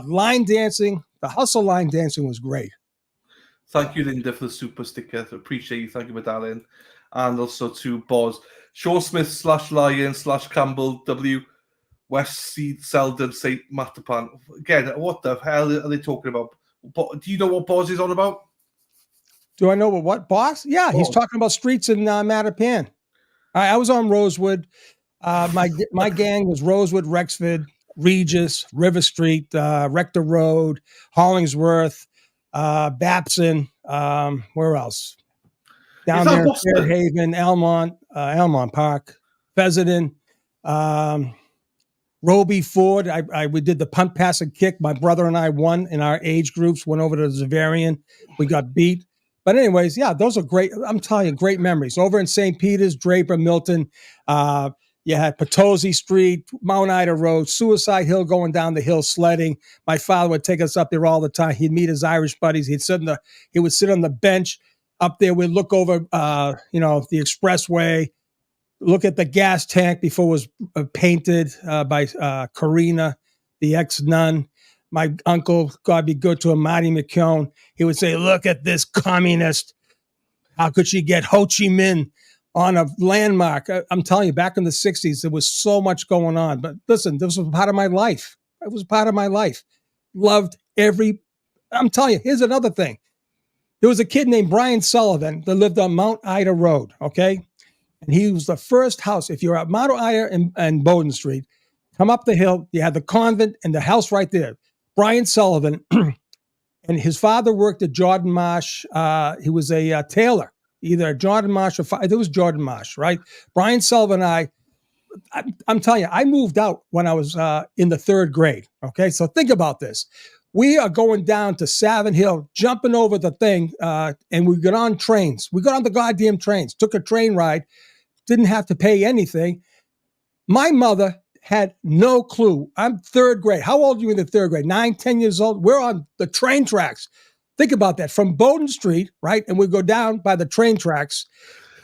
line dancing, the hustle line dancing was great. Thank you, Linda, for the super sticker. Appreciate you. Thank you, Medallion. And also to Boz. Sean Smith /Lion /Campbell W. West Seed Selden St. Matapan. Again, what the hell are they talking about? Do you know what Boz is on about? Do I know what boss? Yeah, he's Boz. talking about streets in Mattapan. I was on Rosewood. My gang was Rosewood, Rexford, Regis, River Street, Rector Road, Hollingsworth, Babson. Where else? Down there in Fairhaven, Elmont Park, Fessenden, Roby Ford. We did the punt, pass, and kick. My brother and I won in our age groups. Went over to Zavarian. We got beat. But anyways, yeah, those are great. I'm telling you, great memories. Over in St. Peter's, Draper, Milton. You had Potosi Street, Mount Ida Road, Suicide Hill, going down the hill sledding. My father would take us up there all the time. He'd meet his Irish buddies. He would sit on the bench up there. We'd look over, the expressway, look at the gas tank before it was painted by Karina, the ex-nun. My uncle, God be good to him, Marty McKeown, he would say, look at this communist. How could she get Ho Chi Minh on a landmark? I'm telling you, back in the 60s, there was so much going on. But listen, this was part of my life. It was part of my life. Loved I'm telling you, here's another thing. There was a kid named Brian Sullivan that lived on Mount Ida Road, okay? And he was the first house. If you're at Mount Ida and Bowden Street, come up the hill, you had the convent and the house right there. Brian Sullivan, and his father worked at Jordan Marsh. He was a tailor, either Jordan Marsh or it was Jordan Marsh, right? Brian Sullivan and I'm telling you, I moved out when I was in the 3rd grade, okay? So think about this. We are going down to Savin Hill, jumping over the thing, and we got on trains. We got on the goddamn trains, took a train ride, didn't have to pay anything. My mother had no clue. I'm 3rd grade. How old are you in the 3rd grade? 9, 10 years old. We're on the train tracks. Think about that. From Bowden Street, right? And we go down by the train tracks,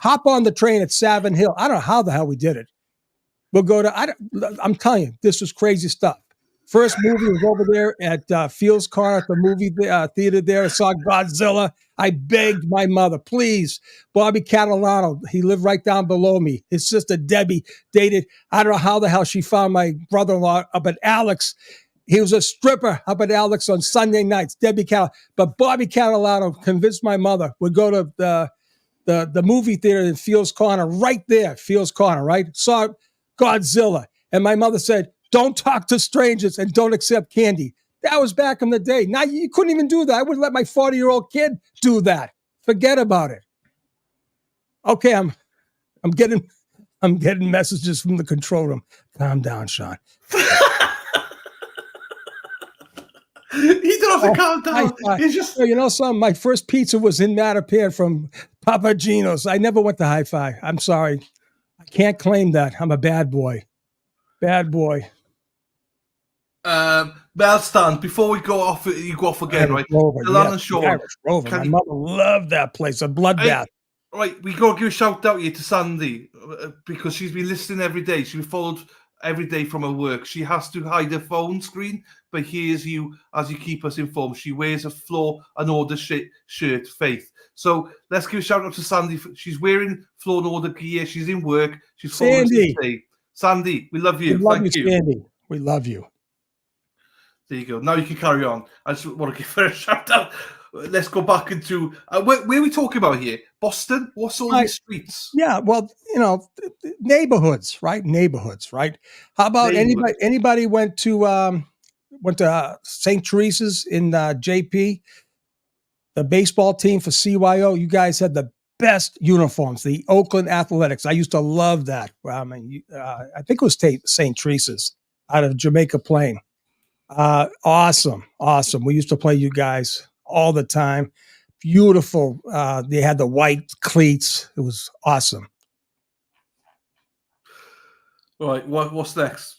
hop on the train at Savin Hill. I don't know how the hell we did it. We'll go to, I'm telling you, this was crazy stuff. First movie was over there at Fields Corner at the movie theater there. I saw Godzilla. I begged my mother, please. Bobby Catalano, he lived right down below me. His sister Debbie dated, I don't know how the hell she found my brother-in-law up at Alex. He was a stripper up at Alex on Sunday nights, Debbie Catalano. But Bobby Catalano convinced my mother we'd go to the movie theater in Fields Corner, right there, Fields Corner, right? Saw Godzilla. And my mother said, don't talk to strangers and don't accept candy. That was back in the day. Now you couldn't even do that. I wouldn't let my 40-year-old kid do that. Forget about it. Okay, I'm getting messages from the control room. Calm down, Sean. He don't have to calm down. He's just... You know something? My first pizza was in Mattapan from Papa Gino's. I never went to Hi-Fi. I'm sorry. I can't claim that. I'm a bad boy. Bad boy. Stan, before we go off, you go off again, right? Rover, Alan Shaw. My mother loved that place, a bloodbath. Right, we got to give a shout out here to Sandy because she's been listening every day. She's been followed every day from her work. She has to hide her phone screen, but hears you as you keep us informed. She wears a Floor and Order shirt, Faith. So let's give a shout out to Sandy. She's wearing Floor and Order gear. She's in work. She's following us today. Sandy, we love you. Thank you. Sandy. We love you. There you go. Now you can carry on. I just want to give her a shout out. Let's go back into where are we talking about here? Boston? What's all these streets? Yeah, well, neighborhoods, right? Neighborhoods, right? How about anybody went to St. Teresa's in JP? The baseball team for CYO. You guys had the best uniforms. The Oakland Athletics. I used to love that. I think it was St. Teresa's out of Jamaica Plain. Awesome. We used to play you guys all the time. Beautiful. They had the white cleats. It was awesome. All right. What's next?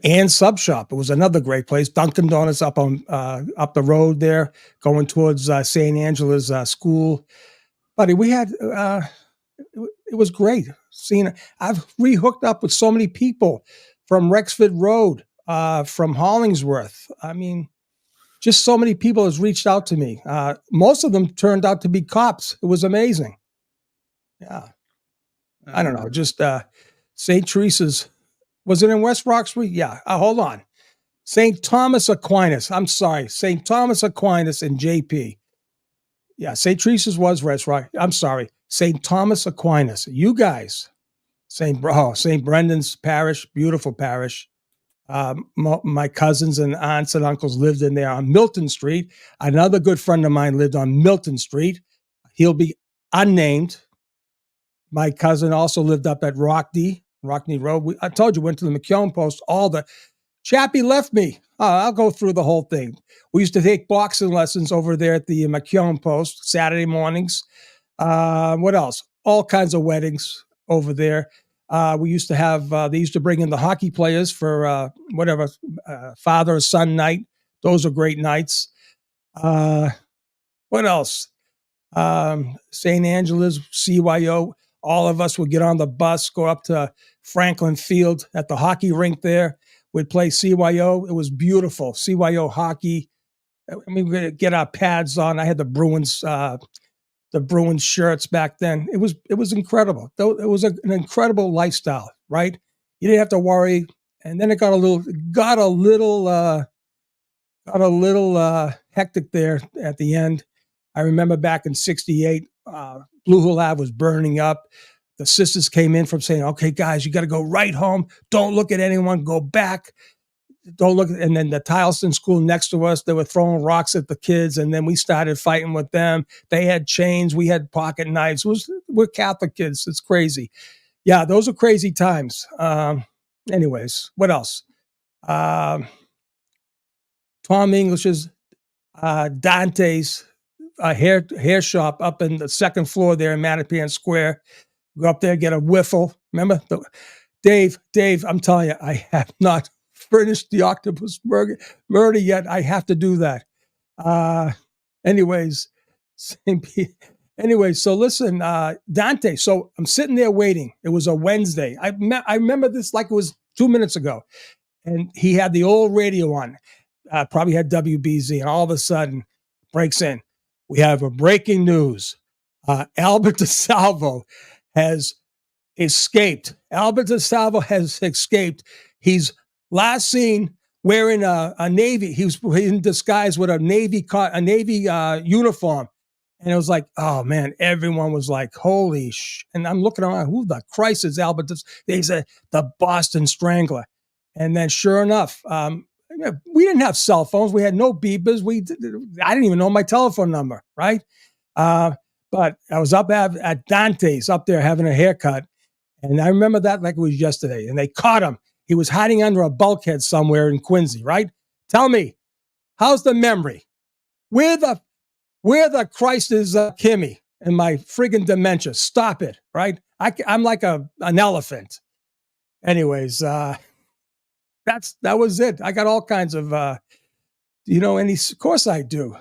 And Sub Shop. It was another great place. Dunkin' Donuts up the road there, going towards St. Angela's school. Buddy, we had it it was great seeing it. I've rehooked up with so many people from Rexford Road, from Hollingsworth. I mean, just so many people has reached out to me. Most of them turned out to be cops. It was amazing. Yeah. I don't know. Just St. Teresa's. Was it in West Roxbury? Yeah. Hold on. St. Thomas Aquinas. I'm sorry. St. Thomas Aquinas and JP. Yeah. St. Teresa's was West Rock. I'm sorry. St. Thomas Aquinas. You guys. St. Brendan's parish. Beautiful parish. My cousins and aunts and uncles lived in there on Milton Street. Another good friend of mine lived on Milton Street. He'll be unnamed. My cousin also lived up at Rockney Road. I told you, went to the McKeown Post. Chappie left me. I'll go through the whole thing. We used to take boxing lessons over there at the McKeown Post Saturday mornings. What else? All kinds of weddings over there. We used to have, they used to bring in the hockey players for father or son night. Those are great nights. What else? St. Angela's, CYO. All of us would get on the bus, go up to Franklin Field at the hockey rink there. We'd play CYO. It was beautiful. CYO hockey. I mean, we'd get our pads on. I had the Bruins shirts back then. It was incredible. It was an incredible lifestyle, right? You didn't have to worry. And then it got a little hectic there at the end. I remember back in '68, Blue Hill Ave was burning up. The sisters came in from saying, "Okay, guys, you got to go right home. Don't look at anyone. Go back. Don't look." And then the Tileston school next to us, they were throwing rocks at the kids. And then we started fighting with them. They had chains. We had pocket knives. We're Catholic kids. It's crazy. Yeah, those are crazy times. Anyways, what else? Tom English's, Dante's hair shop up in the second floor there in Mattapan Square. Go up there, get a whiffle. Remember? Dave, I'm telling you, I have not finished the octopus murder yet. I have to do that. Anyways, so listen, Dante. So I'm sitting there waiting. It was a Wednesday. I remember this like it was 2 minutes ago. And he had the old radio on, probably had WBZ, and all of a sudden breaks in. We have a breaking news. Albert DeSalvo has escaped. Albert DeSalvo has escaped. He's last seen wearing a Navy. He was in disguise with a Navy uniform. And it was like, oh man, everyone was like, holy sh. And I'm looking around, who the Christ is Albert? They said the Boston Strangler. And then sure enough, we didn't have cell phones. We had no beepers. I didn't even know my telephone number, right? But I was up at Dante's up there having a haircut. And I remember that like it was yesterday. And they caught him. He was hiding under a bulkhead somewhere in Quincy, right? Tell me, how's the memory? Where the Christ is Kimmy and my friggin' dementia? Stop it, right? I'm like an elephant. Anyways, that was it. I got all kinds of, of course I do.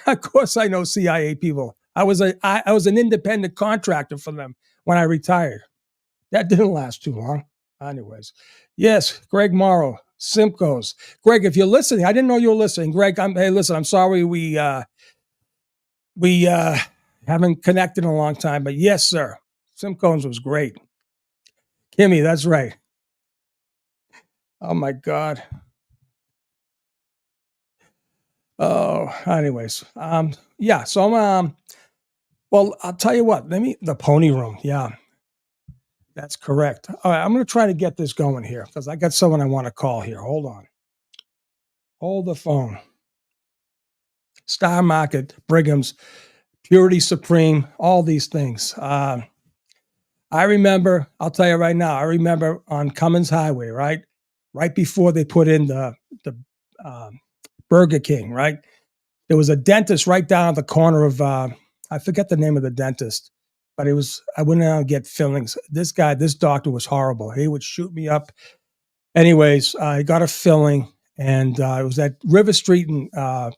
Of course I know CIA people. I was an independent contractor for them when I retired. That didn't last too long. Anyways, yes, Greg Morrow, Simcoe's. Greg, if you're listening, I didn't know you were listening. Greg, hey, listen, I'm sorry we haven't connected in a long time, but yes, sir, Simcoe's was great. Kimmy, that's right. Oh my God. Oh, anyways, yeah. So well, I'll tell you what. The Pony Room. Yeah, that's correct. All right, I'm going to try to get this going here because I got someone I want to call here. Hold on. Hold the phone. Star Market, Brigham's, Purity Supreme, all these things. I remember. I'll tell you right now. I remember on Cummins Highway, right before they put in the Burger King, right? There was a dentist right down at the corner of, I forget the name of the dentist, but I went out and get fillings. This doctor was horrible. He would shoot me up. Anyways, I got a filling, and it was at River Street and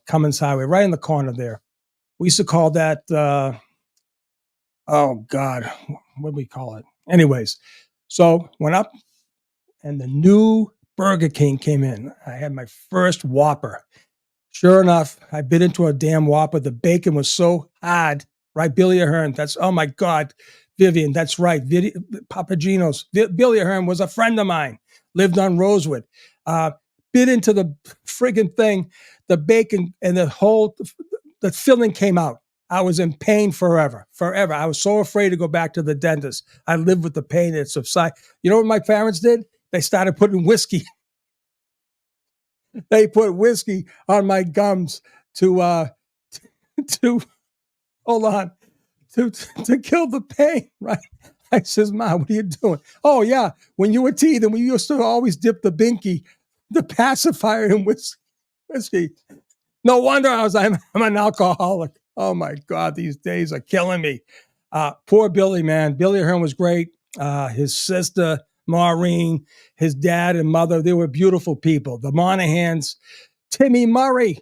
Cummins Highway, right in the corner there. We used to call that, oh God, what do we call it? Anyways, so went up and the new Burger King came in. I had my first Whopper. Sure enough, I bit into a damn Whopper. The bacon was so hard, right? Billy Ahern. Oh my God, Vivian. That's right. Papagenos. Billy Ahern was a friend of mine. Lived on Rosewood. Bit into the friggin' thing, the bacon, and the filling came out. I was in pain forever. I was so afraid to go back to the dentist. I lived with the pain. It subsided. You know what my parents did? They started putting whiskey. They put whiskey on my gums to hold on, to kill the pain, right? I says, "Mom, what are you doing?" "Oh yeah, when you were teething, we used to always dip the binky, the pacifier in whiskey. No wonder I'm an alcoholic. Oh my God, these days are killing me. Poor Billy, man. Billy Ahern was great. His sister, Maureen, his dad and mother, they were beautiful people. The Monahans, Timmy Murray.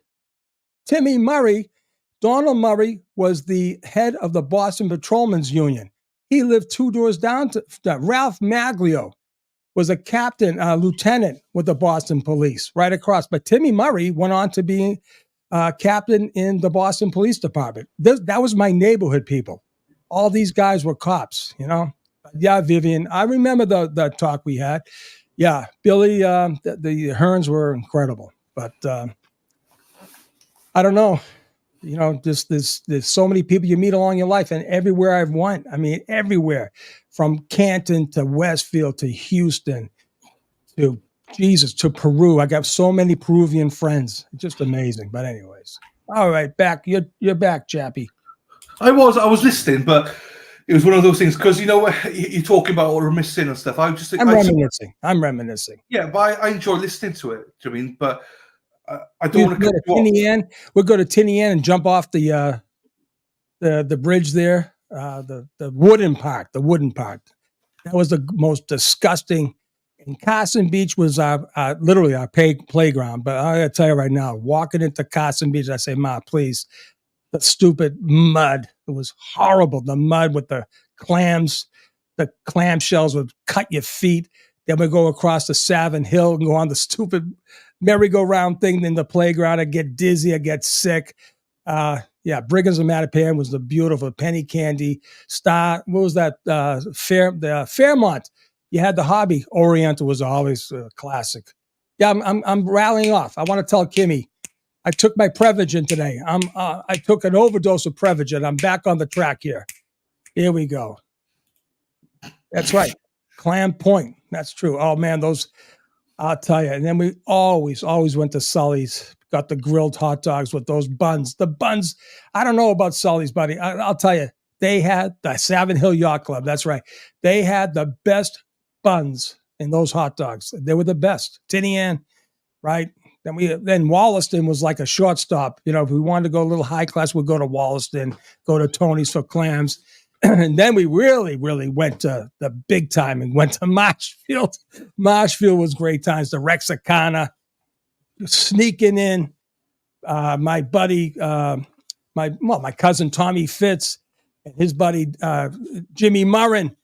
Donald Murray was the head of the Boston Patrolmen's Union. He lived 2 doors down to Ralph Maglio was a captain, lieutenant with the Boston Police right across. But Timmy Murray went on to be captain in the Boston Police Department. That was my neighborhood people. All these guys were cops, you know? Yeah, Vivian, I remember the talk we had. Yeah, Billy, the Hearns were incredible. But I don't know. You know, there's so many people you meet along your life, and everywhere I've went, I mean, everywhere, from Canton to Westfield to Houston to Peru. I got so many Peruvian friends. Just amazing. But anyways, all right, back. You're back, Chappie. I was listening, but it was one of those things because you're talking about all reminiscing and stuff. I'm reminiscing. Yeah, but I enjoy listening to it. Do you mean? But I don't want to go to Tinny Ann. We'll go to Tinny Ann and jump off the bridge there. The wooden part. That was the most disgusting. And Carson Beach was literally our playground. But I gotta tell you right now, walking into Carson Beach, I say, "Ma, please." The stupid mud. It was horrible. The mud with the clams, the clamshells would cut your feet. Then we go across the Savin Hill and go on the stupid merry-go-round thing in the playground. I get dizzy. I get sick. Brigands of Mattapan was the beautiful penny candy star. What was that? Fairmont. You had the Hobby. Oriental was always a classic. Yeah, I'm rallying off. I want to tell Kimmy. I took my Prevagen today. I took an overdose of Prevagen. I'm back on the track here. Here we go. That's right. Clam Point. That's true. Oh man, I'll tell you. And then we always went to Sully's. Got the grilled hot dogs with those buns. The buns, I don't know about Sully's, buddy. I'll tell you. They had the Savin Hill Yacht Club. That's right. They had the best buns in those hot dogs. They were the best. Tinny Ann, right? Then Wollaston was like a shortstop. You know, if we wanted to go a little high class, we'd go to Wollaston, go to Tony's for clams. And then we really, really went to the big time and went to Marshfield. Marshfield was great times. The Rexicana, sneaking in. My buddy, my cousin Tommy Fitz and his buddy Jimmy Murrin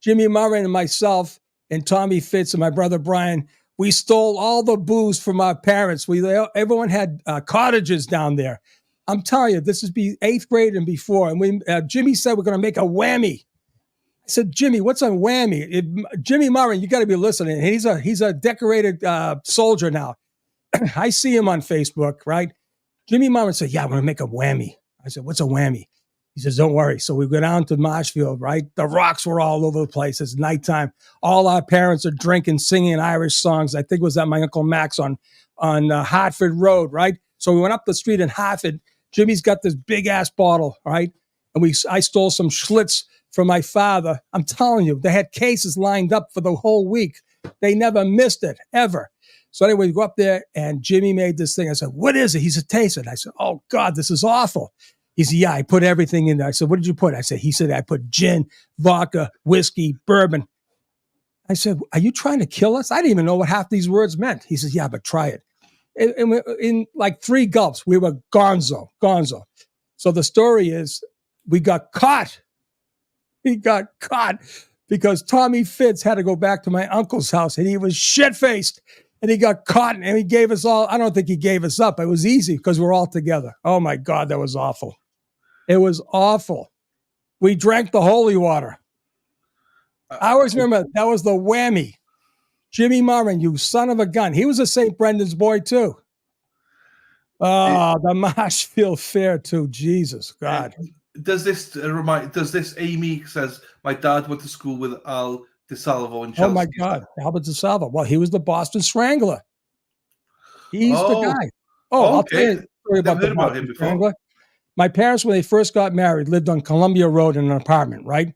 and myself and Tommy Fitz and my brother Brian. We stole all the booze from our parents. Everyone had cottages down there. I'm telling you, this is 8th grade and before. And Jimmy said we're going to make a whammy. I said, Jimmy, what's a whammy? Jimmy Murray, you got to be listening. He's a decorated soldier now. I see him on Facebook, right? Jimmy Murray said, "Yeah, I'm going to make a whammy." I said, "What's a whammy?" He says, "Don't worry." So we go down to Marshfield, right? The rocks were all over the place. It's nighttime. All our parents are drinking, singing Irish songs. I think it was at my Uncle Max on Hartford Road, right? So we went up the street in Hartford. Jimmy's got this big-ass bottle, right? And I stole some Schlitz from my father. I'm telling you, they had cases lined up for the whole week. They never missed it, ever. So anyway, we go up there, and Jimmy made this thing. I said, "What is it?" He said, "Taste it." I said, "Oh, God, this is awful." He said, "Yeah, I put everything in there." I said, "What did you put?" He said, "I put gin, vodka, whiskey, bourbon." I said, "Are you trying to kill us?" I didn't even know what half these words meant. He says, "Yeah, but try it." In like 3 gulps, we were gonzo. So the story is we got caught he got caught because Tommy Fitz had to go back to my uncle's house and he was shit-faced and he got caught and he gave us all, I don't think he gave us up. It was easy because we're all together. Oh my God, that was awful. It was awful. We drank the holy water. I always remember that was the whammy. Jimmy Murrin, you son of a gun. He was a St. Brendan's boy too. Oh, the Marshfield Fair too. Jesus God. Does this Amy says my dad went to school with Al DeSalvo in Chelsea? Oh my God, Albert DeSalvo. Well, he was the Boston Strangler. He's the guy. Oh, I'll tell you a story about the Boston Strangler. My parents, when they first got married, lived on Columbia Road in an apartment, right?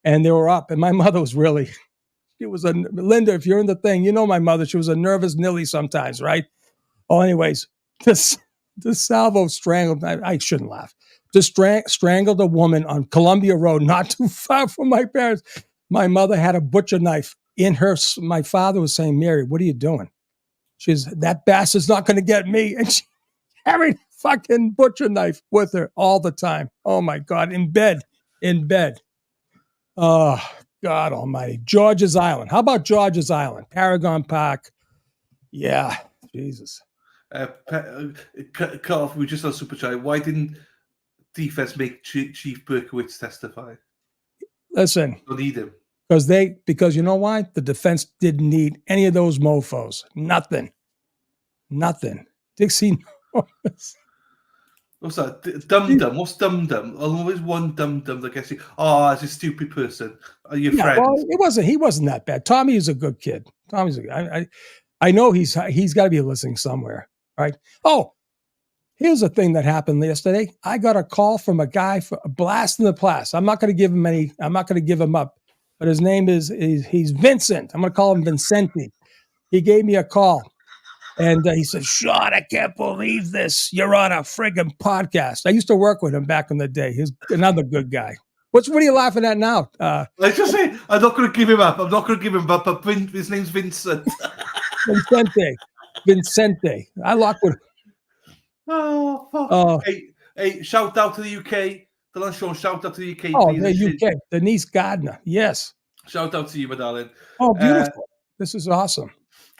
And they were up, and my mother was really, she was Linda, if you're in the thing, you know my mother, she was a nervous Nilly sometimes, right? Oh, anyways, the Salvo strangled, I shouldn't laugh, just strangled a woman on Columbia Road, not too far from my parents. My mother had a butcher knife in her. My father was saying, Mary, what are you doing? She's, that bastard's not going to get me. And she carried a fucking butcher knife with her all the time. Oh my God, in bed. Oh, God almighty. George's Island. How about George's Island? Paragon Park. Yeah, Jesus. Carl, we just on Super Chat. Why didn't defense make Chief Berkowitz testify? Listen. Don't need him. Because you know why? The defense didn't need any of those mofos. Nothing. Dixie Norris. What's that? Dum-dum. What's dum-dum? Always one dum-dum that gets you. Oh, it's a stupid person. Are you friends? Well, he wasn't that bad. Tommy is a good kid. I know he's got to be listening somewhere, right? Oh, here's a thing that happened yesterday. I got a call from a guy for a blast in the past. I'm not going to give him up, but his name he's Vincent. I'm going to call him Vincenti. He gave me a call. And he said, Sean, I can't believe this. You're on a friggin' podcast. I used to work with him back in the day. He's another good guy. What are you laughing at now? I just say, I'm not going to give him up. But his name's Vincent. Vincente. I lock with him. Oh, fuck. Hey, shout out to the UK. Sean, shout out to the UK. Oh, the UK. Denise Gardner. Yes. Shout out to you, my darling. Oh, beautiful. This is awesome.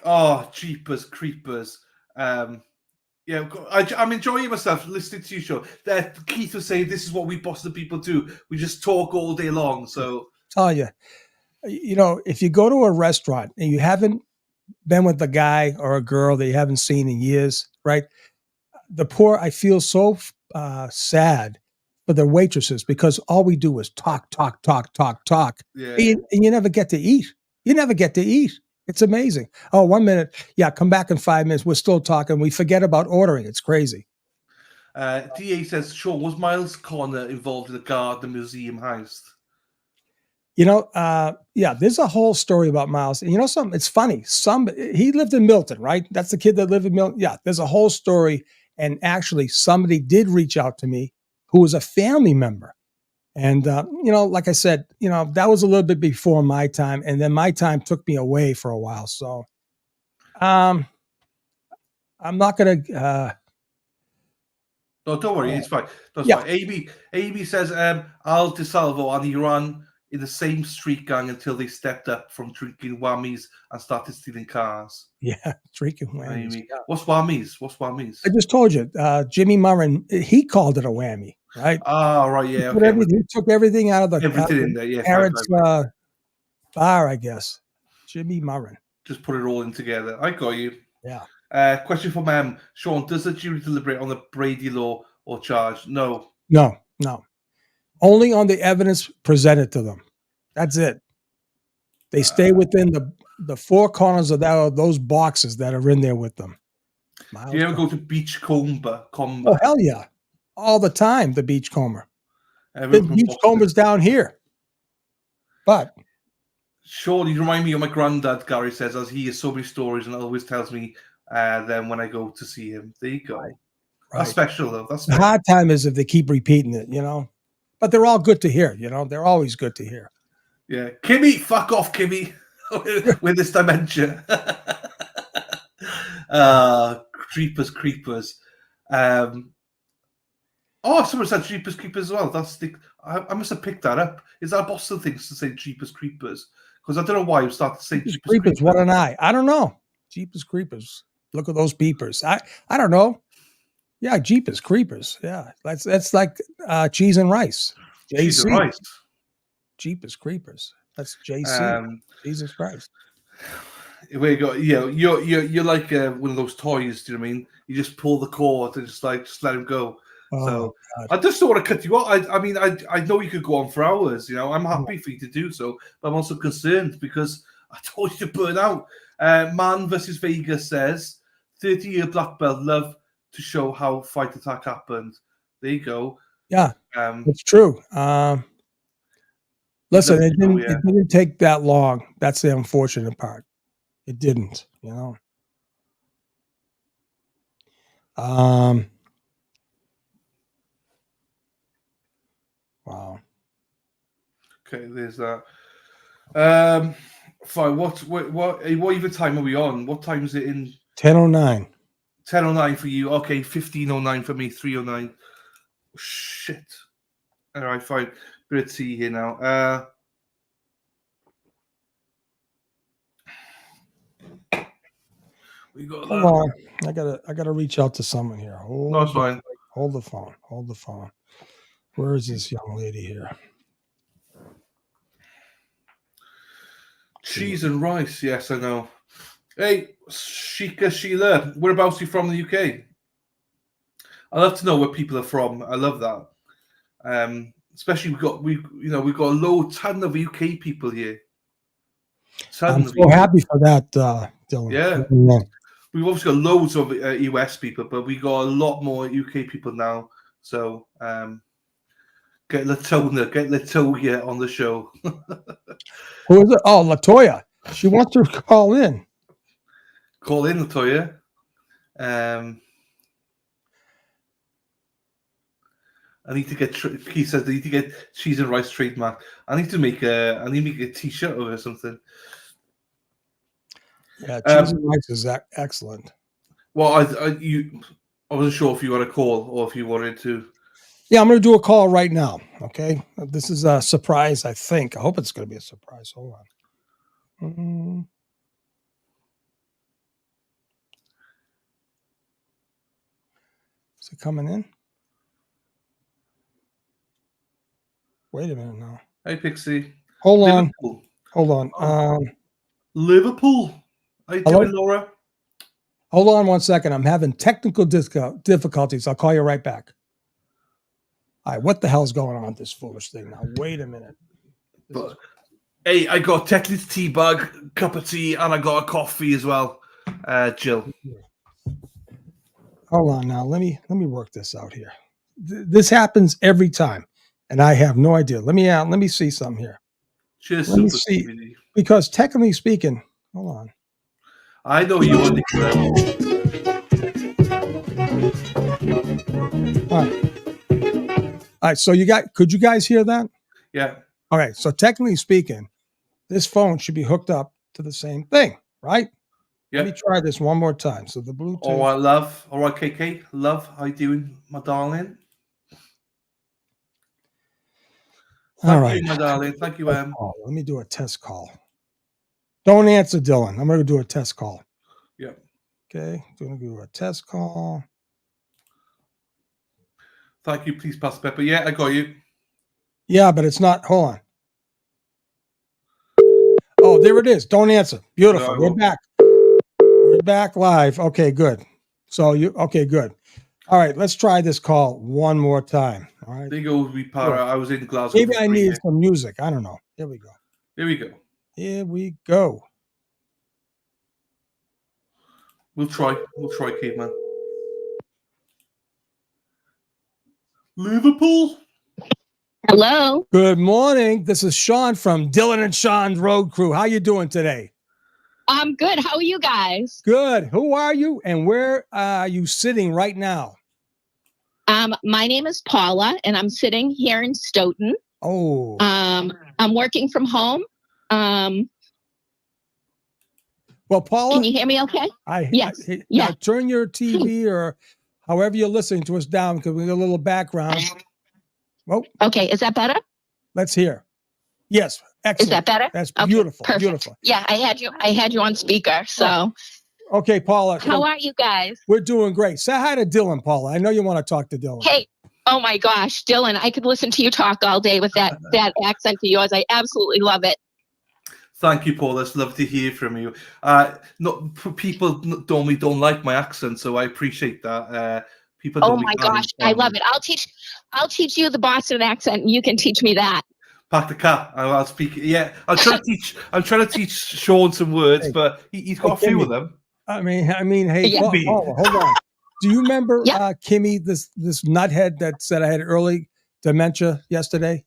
Oh, jeepers, creepers. I'm enjoying myself listening to you, Sean. Keith was saying this is what we Boston people do. We just talk all day long. So tell you, if you go to a restaurant and you haven't been with a guy or a girl that you haven't seen in years, right? I feel so sad for the waitresses because all we do is talk. Yeah. And you never get to eat. It's amazing. Oh, 1 minute. Yeah, come back in 5 minutes. We're still talking. We forget about ordering. It's crazy. DA says, Sean, was Miles Corner involved in the Gardner Museum heist? There's a whole story about Miles. And something? It's funny. He lived in Milton, right? That's the kid that lived in Milton. Yeah, there's a whole story. And actually, somebody did reach out to me who was a family member. And, like I said, that was a little bit before my time. And then my time took me away for a while. So I'm not going to. No, don't worry. It's fine. That's fine. Amy says, Al DeSalvo and Iran in the same street gang until they stepped up from drinking whammies and started stealing cars. Yeah, drinking whammies. Amy. What's whammies? I just told you, Jimmy Murrin, he called it a whammy. Right. Oh, right. Yeah. He took everything out of the everything in there. Yeah. Parents' bar, I guess. Jimmy Murrin. Just put it all in together. I got you. Yeah. Question from Sean: does the jury deliberate on the Brady law or charge? No. Only on the evidence presented to them. That's it. They stay within the four corners of those boxes that are in there with them. Do you ever go to Beachcomber? Oh, hell yeah. All the time, the Beachcomber. The Beachcomber's down here. But Sean, you remind me of my granddad, Gary says, as he has so many stories and always tells me them when I go to see him. There you go. Right. That's special, though. That's special. The hard time is if they keep repeating it, But they're all good to hear, They're always good to hear. Yeah. Kimmy, fuck off, Kimmy, with this dementia. Creepers. Oh, someone said Jeepers Creepers as well. I must have picked that up. Is that a Boston thing to say Jeepers Creepers? Because I don't know why you started to say Jeepers Creepers. What an eye. I don't know. Jeepers Creepers. Look at those beepers. I don't know. Yeah, Jeepers Creepers. Yeah, that's like cheese and rice. JC. Cheese and rice. Jeepers Creepers. That's JC. Jesus Christ. Where you go, you're like one of those toys. Do you know what I mean? You just pull the cord and just let him go. So God. I just don't want to cut you off. I mean, I know you could go on for hours. You know, I'm happy for you to do so, but I'm also concerned because I told you to burn out. Man versus Vegas says 30-year black belt, love to show how fight attack happened. There you go. Yeah, it's true. Listen, it didn't take that long. That's the unfortunate part. It didn't, you know. Wow. Okay, there's that. Fine. What even time are we on? What time is it in? 10:09. 10:09 for you. Okay, 15:09 for me. 3:09. Shit. All right, fine. Bit of tea here now. We got. Hold on. I gotta reach out to someone here. No, it's fine. Hold the phone. Hold the phone. Where is this young lady here? Cheese and rice. Yes, I know. Hey, Sheila, whereabouts are you from in the UK? I love to know where people are from. I love that. Especially we've got a ton of UK people here. I'm so happy for that, Dylan. Yeah. We've obviously got loads of US people, but we got a lot more UK people now. So get Latoya on the show. Who is it? Oh, Latoya. She wants to call in. Call in, Latoya. I need to get. He says I need to get cheese and rice trademark. I need to make a T-shirt or something. Yeah, cheese and rice is excellent. Well, I wasn't sure if you want to call or if you wanted to. Yeah, I'm going to do a call right now. Okay, this is a surprise. I think. I hope it's going to be a surprise. Hold on. Is it coming in? Wait a minute now. Hey, Pixie. Hold on. Liverpool. How you doing, Laura? Hold on 1 second. I'm having technical difficulties. I'll call you right back. All right, what the hell's going on with this foolish thing now? Wait a minute. Hey, I got Technic's tea bag, cup of tea, and I got a coffee as well. Jill. Hold on now. Let me work this out here. This happens every time, and I have no idea. Let me see something here. Cheers, let me see, because technically speaking, hold on. I know you want All right. So could you guys hear that? Yeah. All right. So technically speaking, this phone should be hooked up to the same thing, right? Yeah. Let me try this one more time. So the Bluetooth. All right, love. All right, KK. Love. How you doing, my darling? Thank you, my darling. Thank you, Let me do a test call. Don't answer, Dylan. I'm going to do a test call. Yeah. Okay. Going to do a test call. Thank you, please, Pastor Pepper. Yeah, I got you. Yeah, but it's not. Hold on. Oh, there it is. Don't answer. Beautiful. No, We're back. We're back live. Okay, good. Okay, good. All right, let's try this call one more time. All right. There you go, Para. I was in Glasgow. Maybe I need some music. I don't know. Here we go. Here we go. Here we go. We'll try, Caveman. Liverpool. Hello. Good morning. This is Sean from Dylan and Sean's Road Crew. How you doing today? I'm good. How are you guys? Good. Who are you and where are you sitting right now? My name is Paula and I'm sitting here in Stoughton. Oh. I'm working from home. Well, Paula, can you hear me okay? Yes. Turn your TV or however you're listening to us down, because we got a little background. Well, Okay, is that better? let's hear. Yes, excellent. Is that better? That's Okay, beautiful. perfect. Beautiful. Yeah, I had you on speaker. So Okay, Paula. how are you guys? We're doing great. Say hi to Dylan, Paula. I know you want to talk to Dylan. Hey, oh my gosh, Dylan, I could listen to you talk all day with that accent of yours. I absolutely love it. Thank you, Paul. It's lovely to hear from you. People normally don't like my accent, so I appreciate that. People. Oh my gosh, I love it. I'll teach you the Boston accent, and you can teach me that. Pat the cat. I'll speak. Yeah, I'm trying to teach Sean some words, but he's got a few of them. I mean, hey, Yeah. Paula, hold on. Do you remember Kimmy, this nuthead that said I had early dementia yesterday?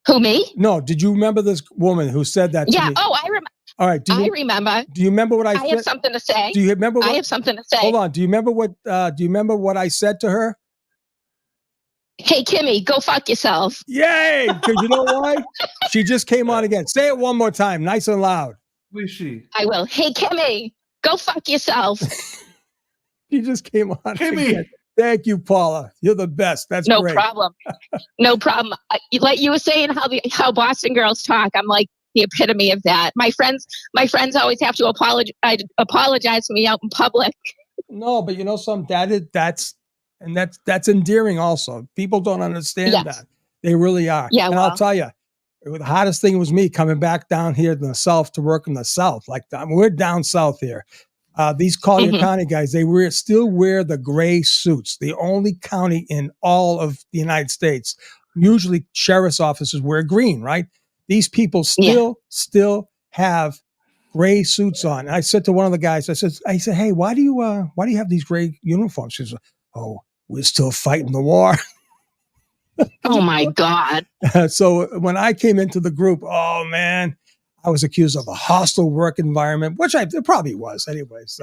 Who, me? No, did you remember this woman who said that to me? Oh, I remember. All right. I remember. Do you remember what I said? I have something to say. Do you remember I have something to say. Hold on. Do you remember what I said to her? Hey, Kimmy, go fuck yourself. Yay! Because you know why? She just came on again. Say it one more time, nice and loud. Who is she? I will. Hey, Kimmy, go fuck yourself. She just came on. Kimmy. Again. Thank you, Paula. You're the best. That's no great. Problem. No problem. Like you were saying, how Boston girls talk. I'm like the epitome of that. My friends always have to apologize to me out in public. No, but you know something. That's endearing. Also, people don't understand that. They really are. Yeah, and I'll tell you, the hardest thing was me coming back down here in the South to work in the South. Like we're down South here. These Collier County guys, they still wear the gray suits. The only county in all of the United States, usually sheriff's offices wear green, right? These people still have gray suits on. And I said to one of the guys, I said, hey, why do you have these gray uniforms? She said, oh, we're still fighting the war. Oh my God. So when I came into the group, oh man, I was accused of a hostile work environment, which it probably was anyways.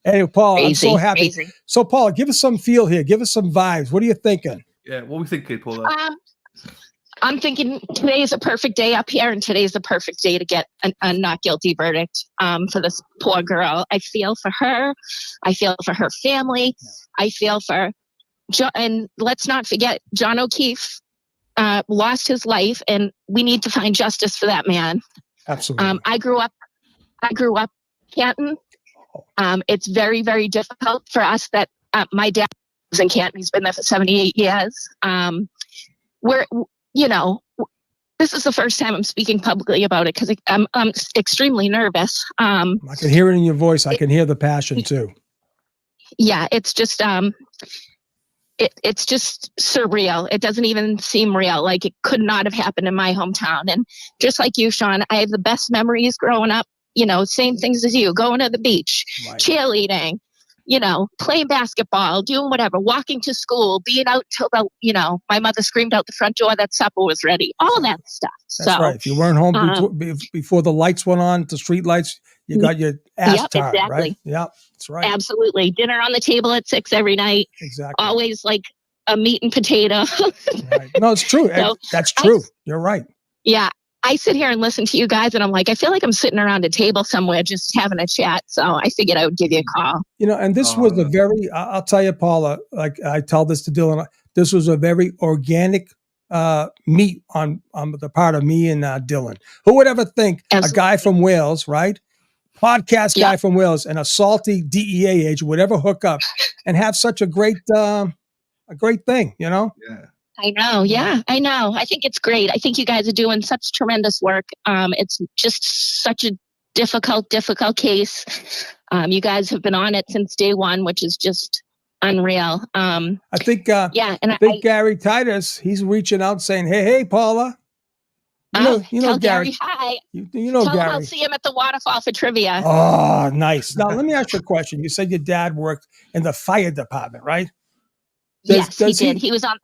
Anyway, Paul, I'm so happy. Amazing. So Paul, give us some feel here. Give us some vibes. What are you thinking? Yeah, what are we thinking, Paul? I'm thinking today is a perfect day up here, and today is the perfect day to get a not guilty verdict for this poor girl. I feel for her. I feel for her family. I feel for and let's not forget, John O'Keefe lost his life, and we need to find justice for that man. Absolutely. I grew up Canton. It's very, very difficult for us that my dad was in Canton. He's been there for 78 years. This is the first time I'm speaking publicly about it because I'm extremely nervous. I can hear it in your voice. I can hear the passion too. Yeah, it's just it's just surreal. It doesn't even seem real. Like it could not have happened in my hometown. And just like you, Sean, I have the best memories growing up. Same things as you, going to the beach, cheerleading, playing basketball, doing whatever, walking to school, being out till my mother screamed out the front door that supper was ready, all that stuff. That's right. If you weren't home before the lights went on, the street lights, you got your ass tired, exactly. right? Yep, that's right. Absolutely. Dinner on the table at 6 every night. Exactly. Always like a meat and potato. Right. No, it's true. So that's true. You're right. Yeah. I sit here and listen to you guys, and I'm like, I feel like I'm sitting around a table somewhere just having a chat. So I figured I would give you a call. And this was a very, I'll tell you, Paula, like I tell this to Dylan, this was a very organic meet on the part of me and Dylan. Who would ever think a guy from Wales, right? Podcast guy from Wales and a salty DEA agent would ever hook up and have such a great thing, Yeah. I know. Yeah, I know. I think it's great. I think you guys are doing such tremendous work. It's just such a difficult case. You guys have been on it since day one, which is just unreal. I think Gary Titus, he's reaching out saying, hey, Paula. You know Gary. Hi. You know Tell Gary. him I'll see him at the waterfall for trivia. Oh, nice. Now, let me ask you a question. You said your dad worked in the fire department, right? Yes, he did. He was on...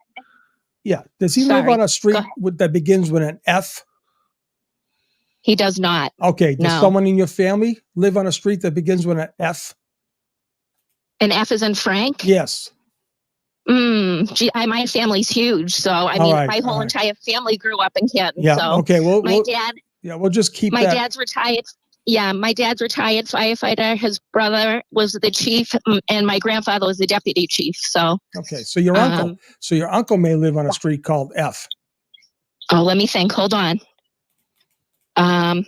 Yeah. Does he live on a street that begins with an F? He does not. Okay. Does someone in your family live on a street that begins with an F? An F is in Frank? Yes. My family's huge. So, my whole entire family grew up in Canton. Yeah. So okay. Well, my dad... Yeah, we'll just keep my dad's retired. Yeah, my dad's retired firefighter. His brother was the chief, and my grandfather was the deputy chief. So Okay, so your uncle may live on a street called F. Oh, let me think. Hold on. No,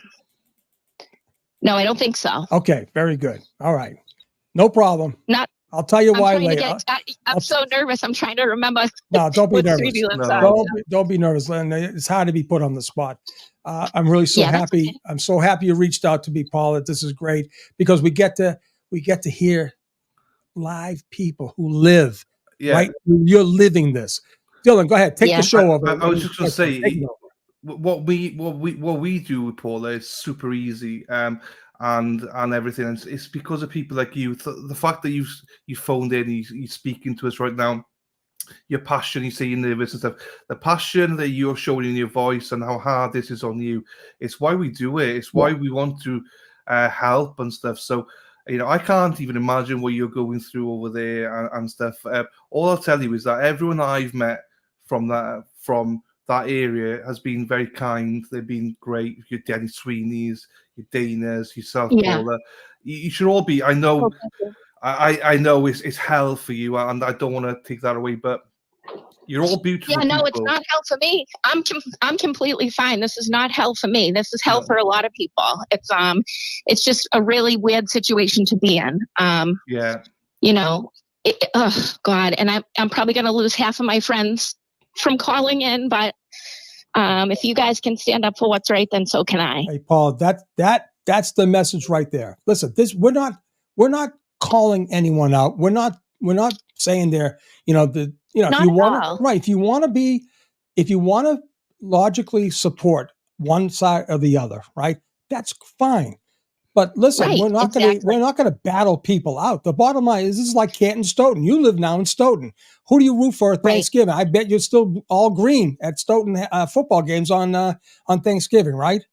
I don't think so. Okay, very good. All right, no problem. Not. I'll tell you why trying to later. I'm so nervous. I'm trying to remember. No, don't be what nervous. street he lives No. on. Don't be nervous, Lynn. It's hard to be put on the spot. I'm really so Yeah, that's happy. okay. I'm so happy you reached out to me, Paula. This is great because we get to hear live people who live. Yeah. Right, you're living this. Dylan, go ahead. Take Yeah. the show over. I was just going to say, Take it over. what we do with Paula is super easy, and everything. And it's because of people like you. The fact that you phoned in, you're speaking to us right now. Your passion, you say you're nervous and stuff. The passion that you're showing in your voice and how hard this is on you. It's why we do it. It's why we want to help and stuff. So, I can't even imagine what you're going through over there and stuff. All I'll tell you is that everyone I've met from that area has been very kind. They've been great. Your Denny Sweeney's, your Dana's, yourself, Paula. You should all be. I know. Okay. I know it's hell for you, and I don't want to take that away, but you're all beautiful. Yeah, no, people. it's not hell for me. I'm completely fine. This is not hell for me. This is hell for a lot of people. It's just a really weird situation to be in. Yeah. Oh God, and I'm probably going to lose half of my friends from calling in, but if you guys can stand up for what's right, then so can I. Hey, Paul, that's the message right there. Listen, we're not calling anyone out. We're not saying there, if you want to logically support one side or the other, right? That's fine. But listen, Right, we're not going to battle people out. The bottom line is this is like Canton Stoughton. You live now in Stoughton. Who do you root for at Thanksgiving? I bet you're still all green at Stoughton football games on Thanksgiving, right?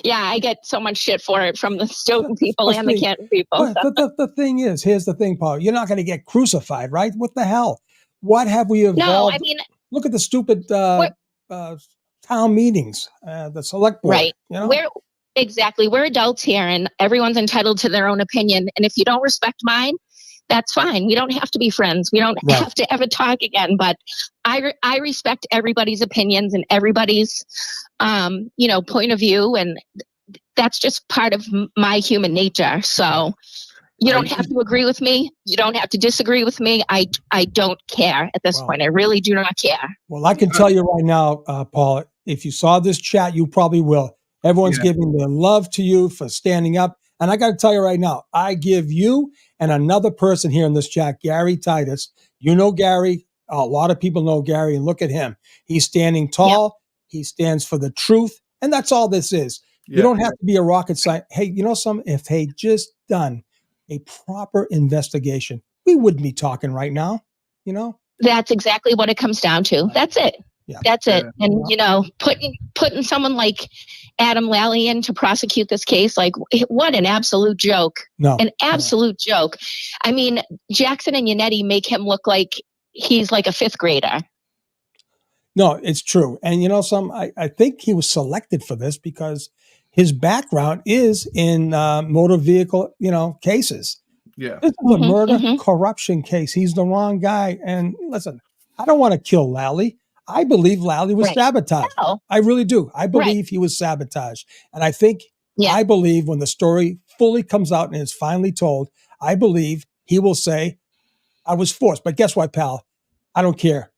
Yeah, I get so much shit for it from the Stoughton people and the Canton people. But the thing is, here's the thing, Paul. You're not going to get crucified, right? What the hell? What have we evolved? No, I mean, look at the stupid town meetings, the select board. Right. We're adults here, and everyone's entitled to their own opinion. And if you don't respect mine, that's fine. We don't have to be friends. We don't have to ever talk again. But I respect everybody's opinions and everybody's, point of view, and that's just part of my human nature. So you don't have to agree with me. You don't have to disagree with me. I don't care at this point. I really do not care. Well, I can tell you right now, Paul, if you saw this chat, you probably will. Everyone's giving their love to you for standing up. And I got to tell you right now, I give you and another person here in this chat, Gary Titus. You know Gary. A lot of people know Gary, and look at him. He's standing tall. Yeah. He stands for the truth. And that's all this is. Yeah. You don't have to be a rocket scientist. Hey, if they just done a proper investigation, we wouldn't be talking right now, That's exactly what it comes down to. That's it. Yeah. That's it. And, putting someone like Adam Lally in to prosecute this case, like, what an absolute joke. An absolute joke. I mean, Jackson and Yannetti make him look like he's like a fifth grader. No, it's true. And, I think he was selected for this because his background is in motor vehicle, cases. Yeah. This is a murder corruption case. He's the wrong guy. And listen, I don't want to kill Lally. I believe Lally was sabotaged. No. I really do. I believe he was sabotaged. And I believe when the story fully comes out and is finally told, I believe he will say, I was forced. But guess what, pal? I don't care.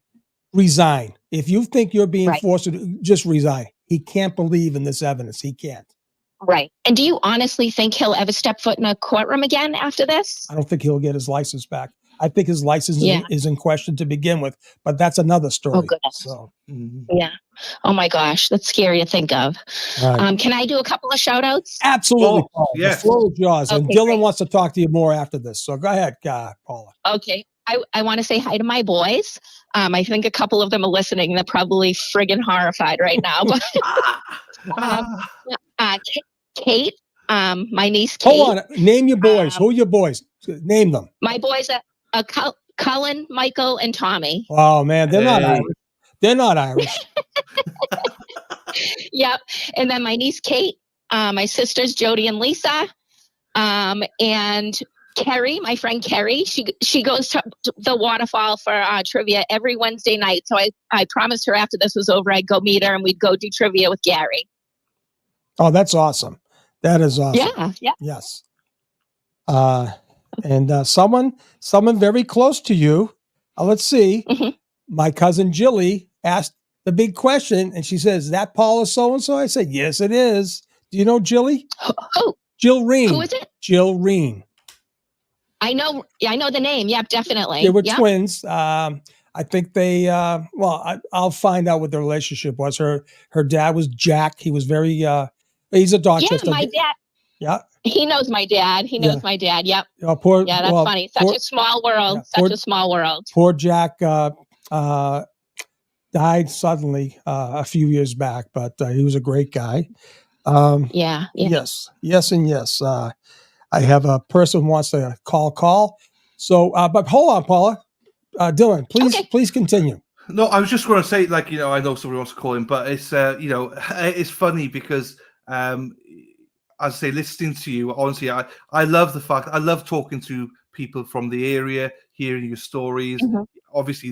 Resign. If you think you're being forced to, just resign. He can't believe in this evidence. He can't. Right. And do you honestly think he'll ever step foot in a courtroom again after this? I don't think he'll get his license back. I think his license is in question to begin with, but that's another story. Oh, goodness. So, yeah. Oh, my gosh. That's scary to think of. Right. Can I do a couple of shout outs? Absolutely. Paul. Yes. The floor is yours. Okay, and Dylan wants to talk to you more after this. So go ahead, Paula. Okay. I want to say hi to my boys. I think a couple of them are listening. They're probably friggin' horrified right now. But Kate, my niece Kate. Hold on. Name your boys. Who are your boys? Name them. My boys are Cullen, Michael, and Tommy. Oh, man. They're not Irish. They're not Irish. Yep. And then my niece Kate, my sisters Jody and Lisa, and Kerry, my friend Kerry. She goes to the waterfall for trivia every Wednesday night. So I promised her after this was over, I'd go meet her and we'd go do trivia with Gary. Oh, that's awesome. That is awesome. Yeah, yeah. Yes. And someone very close to you. Let's see. Mm-hmm. My cousin Jilly asked the big question, and she says, "That Paula so-and-so?" I said, "Yes, it is." Do you know Jilly? Who? Jill Reen. Who is it? Jill Reen. I know the name. Yep, definitely. They were yep. twins. I think they. I'll find out what their relationship was. Her dad was Jack. He was very. He's a doctor. Yeah, my dad. Yeah. He knows my dad. He knows my dad. Yep. Yeah, that's funny. Such a small world. Such a small world. Poor Jack died suddenly a few years back, but he was a great guy. Yeah. Yes, and yes. I have a person who wants to call. So, but hold on, Paula. Dylan, please continue. No, I was just going to say, I know somebody wants to call him, but it's, it's funny because, as I say, listening to you, honestly, I love the fact, I love talking to people from the area, hearing your stories. Mm-hmm. Obviously,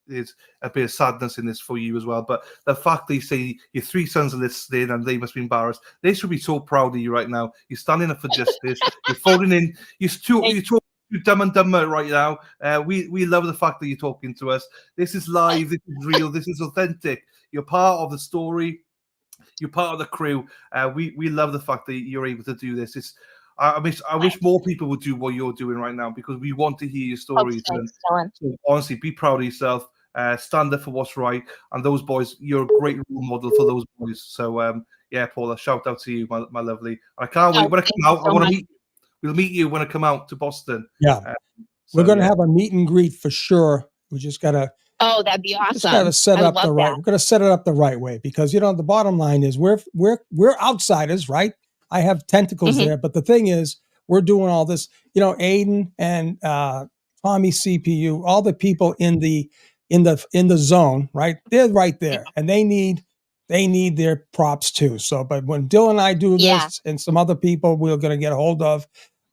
there's a bit of sadness in this for you as well. But the fact that you say your 3 sons are listening and they must be embarrassed, they should be so proud of you right now. You're standing up for justice. You're phoning in. You're talking Dumb and Dumber right now. We love the fact that you're talking to us. This is live. This is real. This is authentic. You're part of the story. You're part of the crew. We love the fact that you're able to do this. I wish more people would do what you're doing right now because we want to hear your stories. So honestly, be proud of yourself. Stand up for what's right. And those boys, you're a great role model for those boys. So Paula, shout out to you, my lovely. I can't wait. When I come out, I want to meet you. We'll meet you when I come out to Boston. Yeah. We're going to have a meet and greet for sure. We just got to. Oh, that'd be awesome. Just got to set up the right. We're going to set it up the right way because the bottom line is we're outsiders, right? I have tentacles there, but the thing is, we're doing all this. Aiden and Tommy CPU, all the people in the zone, right? They're right there, and they need their props too. So, but when Dylan and I do this, and some other people we're going to get a hold of,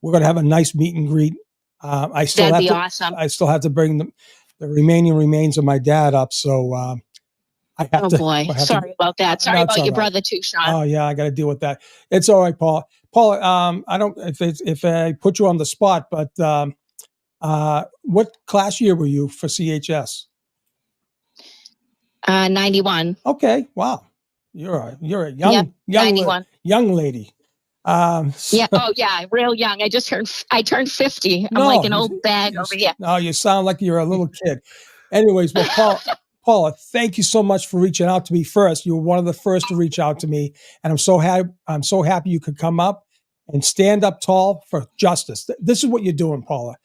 we're going to have a nice meet and greet. That'd be awesome. I still have to bring the remaining remains of my dad up. So I have to. Oh boy, sorry about that. Sorry about your brother too, Sean. Oh yeah, I got to deal with that. It's all right, Paul. Paul, I don't if I put you on the spot, but what class year were you for CHS? 91. Okay, wow, you're a young 91. young lady. Yeah. Oh yeah, real young. I turned 50. I'm like an old bag over here. No, you sound like you're a little kid. Anyways, well, Paula, thank you so much for reaching out to me first. You were one of the first to reach out to me, and I'm so happy you could come up and stand up tall for justice. This is what you're doing, Paula.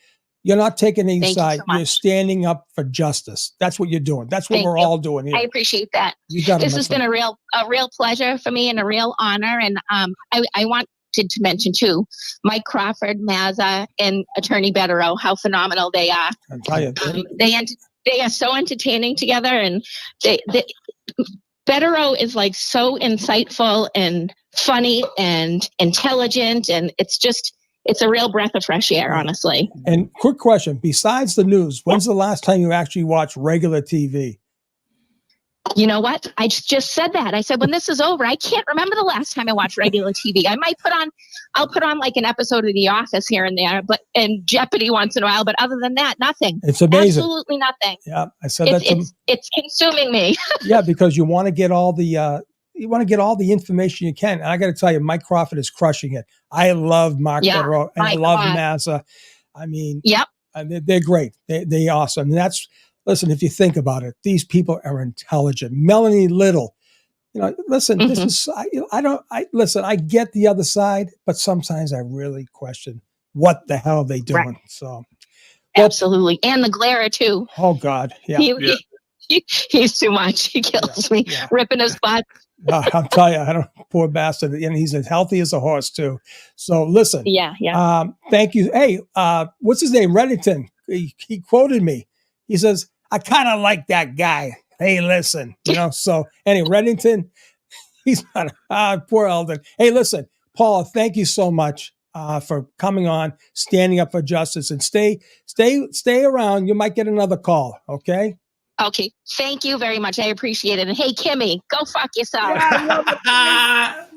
You're not taking any side. You're standing up for justice. That's what you're doing. That's what we're all doing here. I appreciate that. This has been a real pleasure for me and a real honor. And I wanted to mention too, Mike Crawford, Mazza, and Attorney Betterow, how phenomenal they are. I'll tell you. They are so entertaining together, and Betterow is like so insightful and funny and intelligent, and it's a real breath of fresh air, honestly. And quick question, besides the news, when's the last time you actually watched regular TV? You know what? I just said that. I said, when this is over, I can't remember the last time I watched regular TV. I'll put on like an episode of The Office here and there, and Jeopardy once in a while. But other than that, nothing. It's amazing. Absolutely nothing. Yeah, I said that. It's consuming me. Yeah, because you want to get all the information you can. And I got to tell you, Mike Crawford is crushing it. I love Mark Betterow, and I love Mazza. I mean, they're great. They're awesome. And listen, if you think about it, these people are intelligent. Melanie Little, listen, this is, I get the other side, but sometimes I really question what the hell are they doing. Right. So absolutely. And the glare too. Oh God. Yeah. He's too much. He kills me ripping his butt. I'll tell you, poor bastard. And he's as healthy as a horse too. So listen. Yeah. Thank you. Hey, what's his name? Reddington. He quoted me. He says, I kind of like that guy. Hey, listen, so anyway, Reddington, He's not. Poor Eldon. Hey, listen, Paula, thank you so much for coming on, standing up for justice, and stay around. You might get another call. Okay. Okay. Thank you very much. I appreciate it. And hey, Kimmy, go fuck yourself.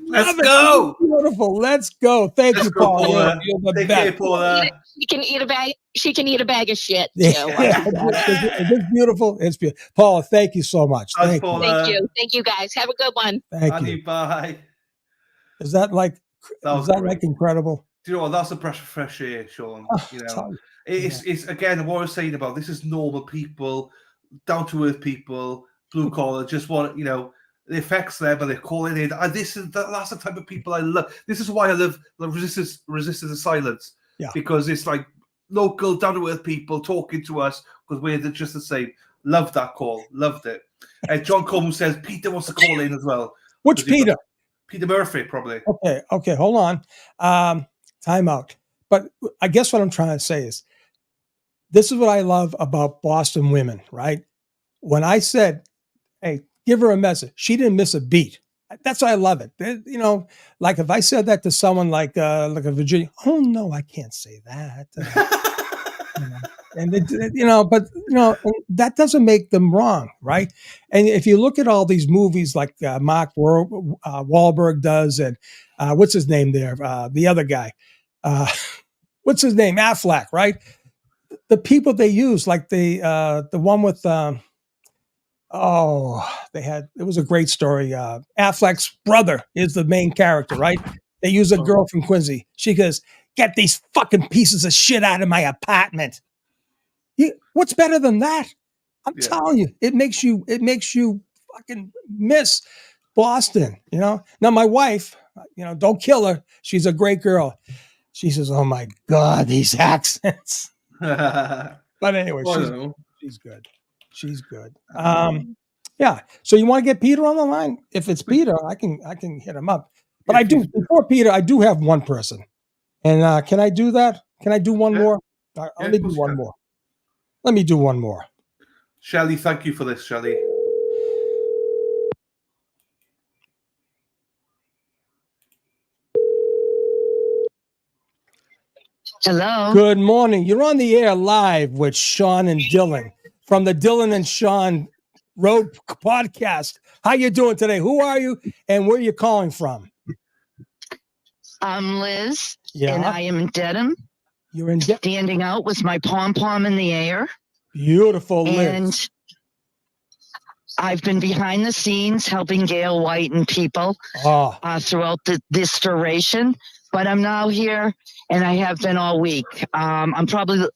Let's go. Beautiful. Let's go. Thank you, Paula. You're the Take best. care, Paula. She can eat a bag of shit too. It's beautiful. It's beautiful. Paula, thank you so much. Thank you. Thank you guys. Have a good one. Thank you. Bye. Is that like great. incredible? Do you know what? That's a breath of fresh air, Sean. Oh, It's again what I was saying about this is normal people, down to earth people, blue collar, just want it affects them and they're calling in. And that's the type of people I love. This is why I love resistance in silence. Yeah. Because it's like local, down to earth people talking to us because we're just the same. Loved that call. Loved it. And John Coleman says Peter wants to call in as well. Which Peter? Peter Murphy, probably. Okay, hold on. Time out. But I guess what I'm trying to say is this is what I love about Boston women, right? When I said, hey, give her a message, she didn't miss a beat. That's why I love it. Like if I said that to someone like a Virginia, oh no, I can't say that. And that doesn't make them wrong, right? And if you look at all these movies like Mark Wahlberg does, and what's his name there, the other guy, what's his name, Affleck, right? The people they use, like the one with it was a great story. Affleck's brother is the main character, right? They use a girl from Quincy. She goes, "Get these fucking pieces of shit out of my apartment." What's better than that? I'm telling you, it makes you fucking miss Boston. Now my wife, don't kill her. She's a great girl. She says, "Oh my God, these accents." But anyway, she's good. She's good. Yeah. So you want to get Peter on the line? If it's Peter, I can hit him up. But before Peter, I do have one person. And can I do that? Can I do one more? Let me do one more. Let me do one more. Shelley, thank you for this, Shelley. Hello. Good morning. You're on the air live with Sean and Dylan from the Dylan and Sean Road podcast. How you doing today? Who are you and where are you calling from? I'm Liz, and I am in Dedham. You're in standing out with my pom-pom in the air. Beautiful, Liz. And I've been behind the scenes helping Gail White and people throughout this duration. But I'm now here, and I have been all week. I'm probably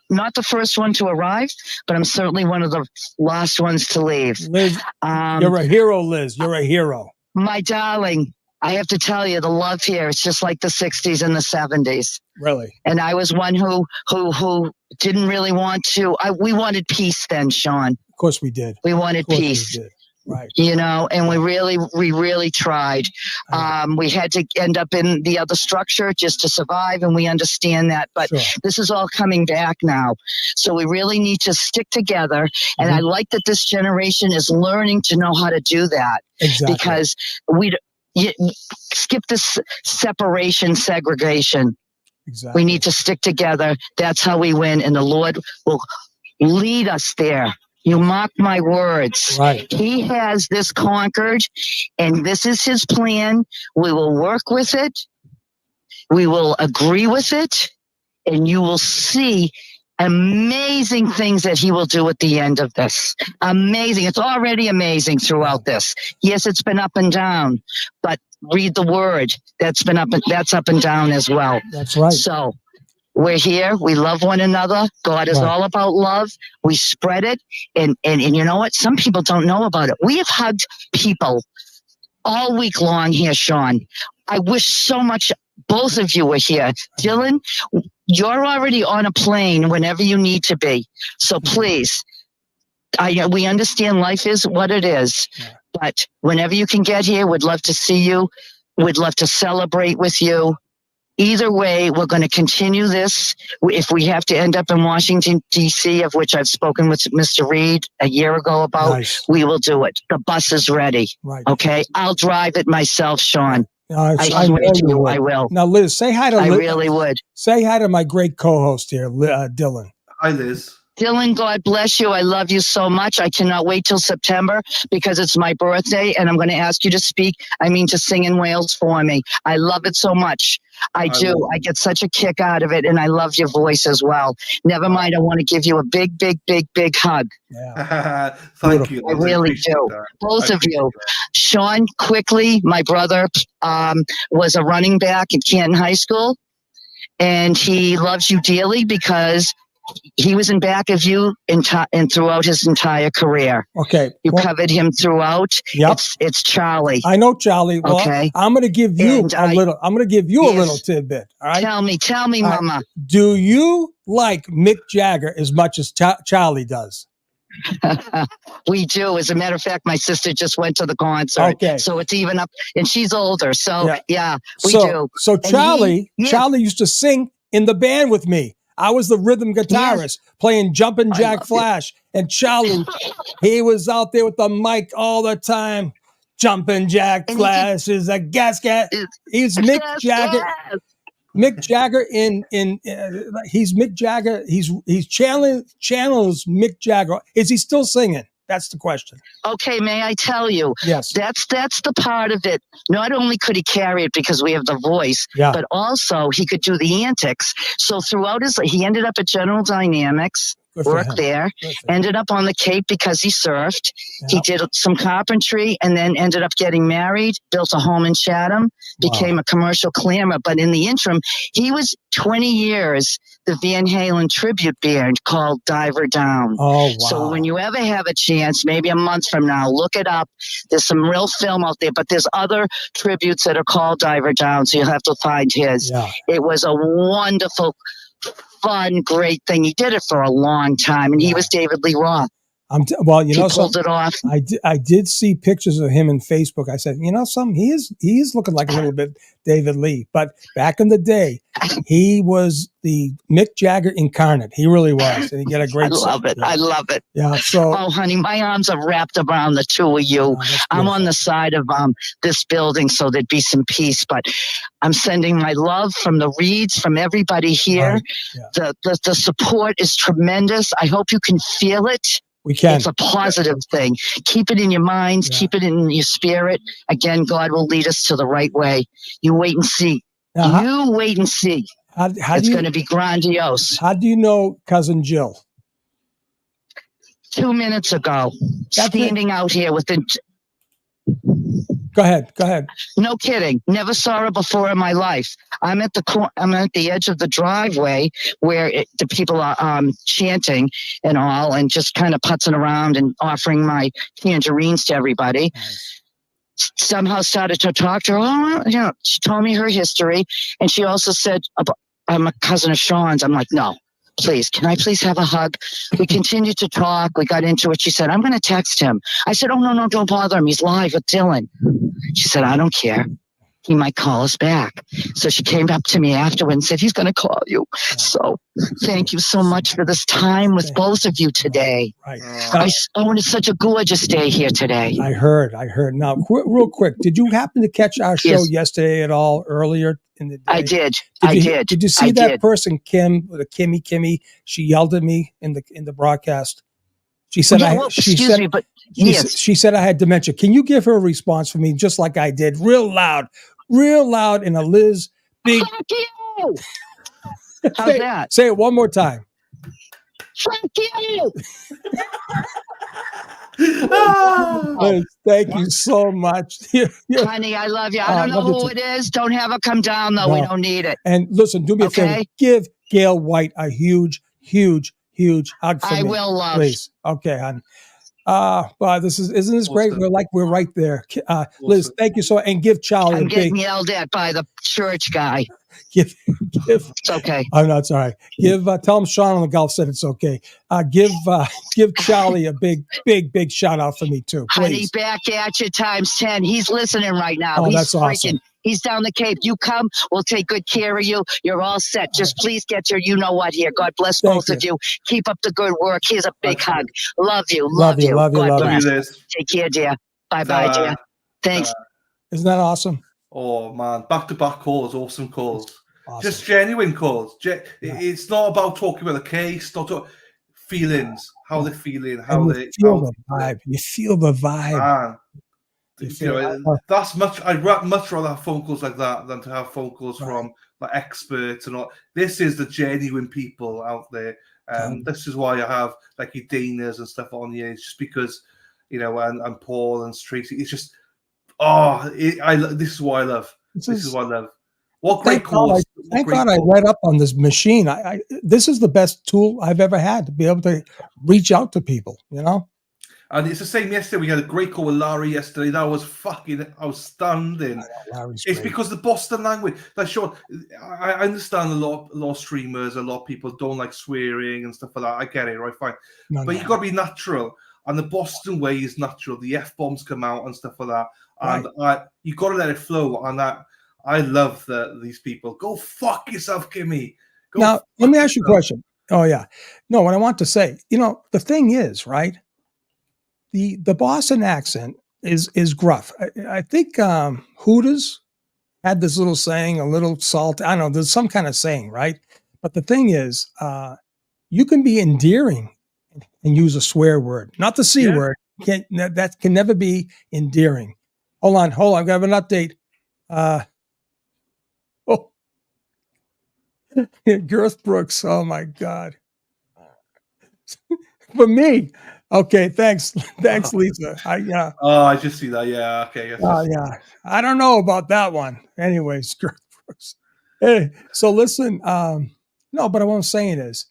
not the first one to arrive, but I'm certainly one of the last ones to leave. Liz, you're a hero, Liz. You're a hero. My darling, I have to tell you, the love here is just like the 60s and the 70s. Really? And I was one who didn't really want to. We wanted peace then, Sean. Of course we did. We wanted peace. We did. Right. And we really tried. We had to end up in the other structure just to survive, and we understand that. But this is all coming back now. So we really need to stick together. And I like that this generation is learning to know how to do that. Exactly. Because skip this separation, segregation. Exactly. We need to stick together. That's how we win. And the Lord will lead us there. You mark my words. Right. He has this conquered, and this is his plan. We will work with it. We will agree with it, and you will see amazing things that he will do at the end of this. Amazing. It's already amazing throughout this. Yes, it's been up and down, but read the word. That's up and down as well. That's right. So we're here. We love one another. God is all about love. We spread it. And you know what? Some people don't know about it. We have hugged people all week long here, Sean. I wish so much both of you were here. Dylan, you're already on a plane whenever you need to be. So please, we understand life is what it is. But whenever you can get here, we'd love to see you. We'd love to celebrate with you. Either way, we're going to continue this. If we have to end up in Washington, D.C., of which I've spoken with Mr. Reed a year ago about, Nice. we will do it. The bus is ready. Right. Okay? I'll drive it myself, Sean. I swear know to you you, would. I will. Now, Liz, say hi to I Liz. really would. Say hi to my great co-host here, Dylan. Hi, Liz. Dylan, God bless you. I love you so much. I cannot wait till September because it's my birthday and I'm going to ask you to to sing in Wales for me. I love it so much. I do. I get such a kick out of it and I love your voice as well. Never mind. I want to give you a big, big, big, big hug. Yeah. Thank you. I really do. Both of you. Sean, quickly, my brother was a running back at Canton High School and he loves you dearly because he was in back of you and throughout his entire career. Okay. You covered him throughout. Yep. It's Charlie. I know Charlie. Well, okay. I'm going to give you a little tidbit. All right. Tell me, Mama. Do you like Mick Jagger as much as Charlie does? We do. As a matter of fact, my sister just went to the concert. Okay. So it's even up, and she's older. So yeah we do. So Charlie used to sing in the band with me. I was the rhythm guitarist playing Jumpin' Jack Flash. And Charlie, he was out there with the mic all the time. Jumpin' Jack Flash is a gas. He's Mick Jagger. Mick Jagger he's Mick Jagger. He's channels Mick Jagger. Is he still singing? That's the question. Okay, may I tell you? Yes. That's the part of it. Not only could he carry it because we have the voice, but also he could do the antics. So throughout he ended up at General Dynamics, worked there, ended up on the Cape because he surfed. Yep. He did some carpentry and then ended up getting married, built a home in Chatham, became a commercial climber. But in the interim, he was 20 years the Van Halen tribute band called Diver Down. Oh, wow. So when you ever have a chance, maybe a month from now, look it up. There's some real film out there, but there's other tributes that are called Diver Down, so you'll have to find his. Yeah. It was a wonderful, fun, great thing. He did it for a long time, and he was David Lee Roth. He pulled it off. I did see pictures of him in Facebook. I said, he is looking like a little bit David Lee. But back in the day, he was the Mick Jagger incarnate. He really was, and he got a great. I love it. Yeah. So, honey, my arms are wrapped around the two of you. I'm on the side of this building, so there'd be some peace. But I'm sending my love from the Reeds, from everybody here. Right. Yeah. The support is tremendous. I hope you can feel it. We can. It's a positive thing. Keep it in your minds. Yeah. Keep it in your spirit. Again, God will lead us to the right way. You wait and see. You wait and see. It's going to be grandiose. How do you know Cousin Jill? 2 minutes ago, standing out here with the... Go ahead. No kidding. Never saw her before in my life. I'm at the edge of the driveway where the people are chanting and all, and just kind of putzing around and offering my tangerines to everybody. Nice. Somehow started to talk to her. She told me her history, and she also said, "I'm a cousin of Sean's." I'm like, no. Please, can I please have a hug? We continued to talk. We got into it. She said, I'm going to text him. I said, oh, no, don't bother him. He's live with Dylan. She said, I don't care. He might call us back. So she came up to me afterward and said, he's going to call you. So thank you so much for this time with both of you today. Right. It's such a gorgeous day here today. I heard. Now, real quick, did you happen to catch our show yesterday at all earlier in the day? I did. Did you see that person, Kim, with a Kimmy? She yelled at me in the broadcast. She said, she said I had dementia. Can you give her a response for me, just like I did, real loud in a Liz big. Fuck you! How's that? Say it one more time. Fuck you! Liz, thank you so much. Honey, I love you. I don't know who it is. Don't have her come down, though. No. We don't need it. And listen, do me a favor. Give Gail White a huge hug for me. I will, love. Please. Okay, hon. Isn't this great? We're right there. Liz, thank you so much. And give Charlie I'm getting yelled at by the church guy. Give it's okay. Oh no, it's all right. Tell him Sean on the golf said it's okay. Give Charlie a big shout out for me too, please. Honey, back at you times 10. He's listening right now. Oh, He's that's awesome. He's down the Cape. You come, we'll take good care of you. You're all set. Just please get your you-know-what here. God bless both of you. Keep up the good work. Here's a big hug. Love you. Love you. God Love bless. you, Liz. Take care, dear. Bye-bye, dear. Thanks. Isn't that awesome? Oh, man. Back-to-back calls. Awesome calls. Awesome. Just genuine calls. It's not about talking about the case, feelings, how they're feeling, how And they feel the vibe. You feel the vibe. Man, that's much. I'd much rather have phone calls like that than to have phone calls from like experts and all. This is the genuine people out there. This is why I have like your Danas and stuff on here. It's just because, and Paul and Tracy. It's just, this is what I love. This is what I love. What great calls! Thank God I read up on this machine. This is the best tool I've ever had to be able to reach out to people, And it's the same yesterday. We had a great call with Larry yesterday. That was fucking outstanding. It's because the Boston language. Like, sure, I understand a lot of streamers, a lot of people don't like swearing and stuff like that. I get it, right? Fine. But you got to be natural. And the Boston way is natural. The F-bombs come out and stuff like that. And you got to let it flow. And I love these people. Go fuck yourself, Kimmy. Now, let me ask you a question. Oh, yeah. No, what I want to say, the thing is, right? The Boston accent is gruff. I think Hooters had this little saying, a little salt. I don't know. There's some kind of saying, right? But the thing is, you can be endearing and use a swear word, not the C word. That can never be endearing. Hold on. I've got an update. Girth Brooks. Oh my God. For me. Okay. Thanks, Lisa. I just see that. Yeah. Okay. Yeah. I don't know about that one. Anyways, Girth Brooks. Hey, so listen. No, but what I'm saying is,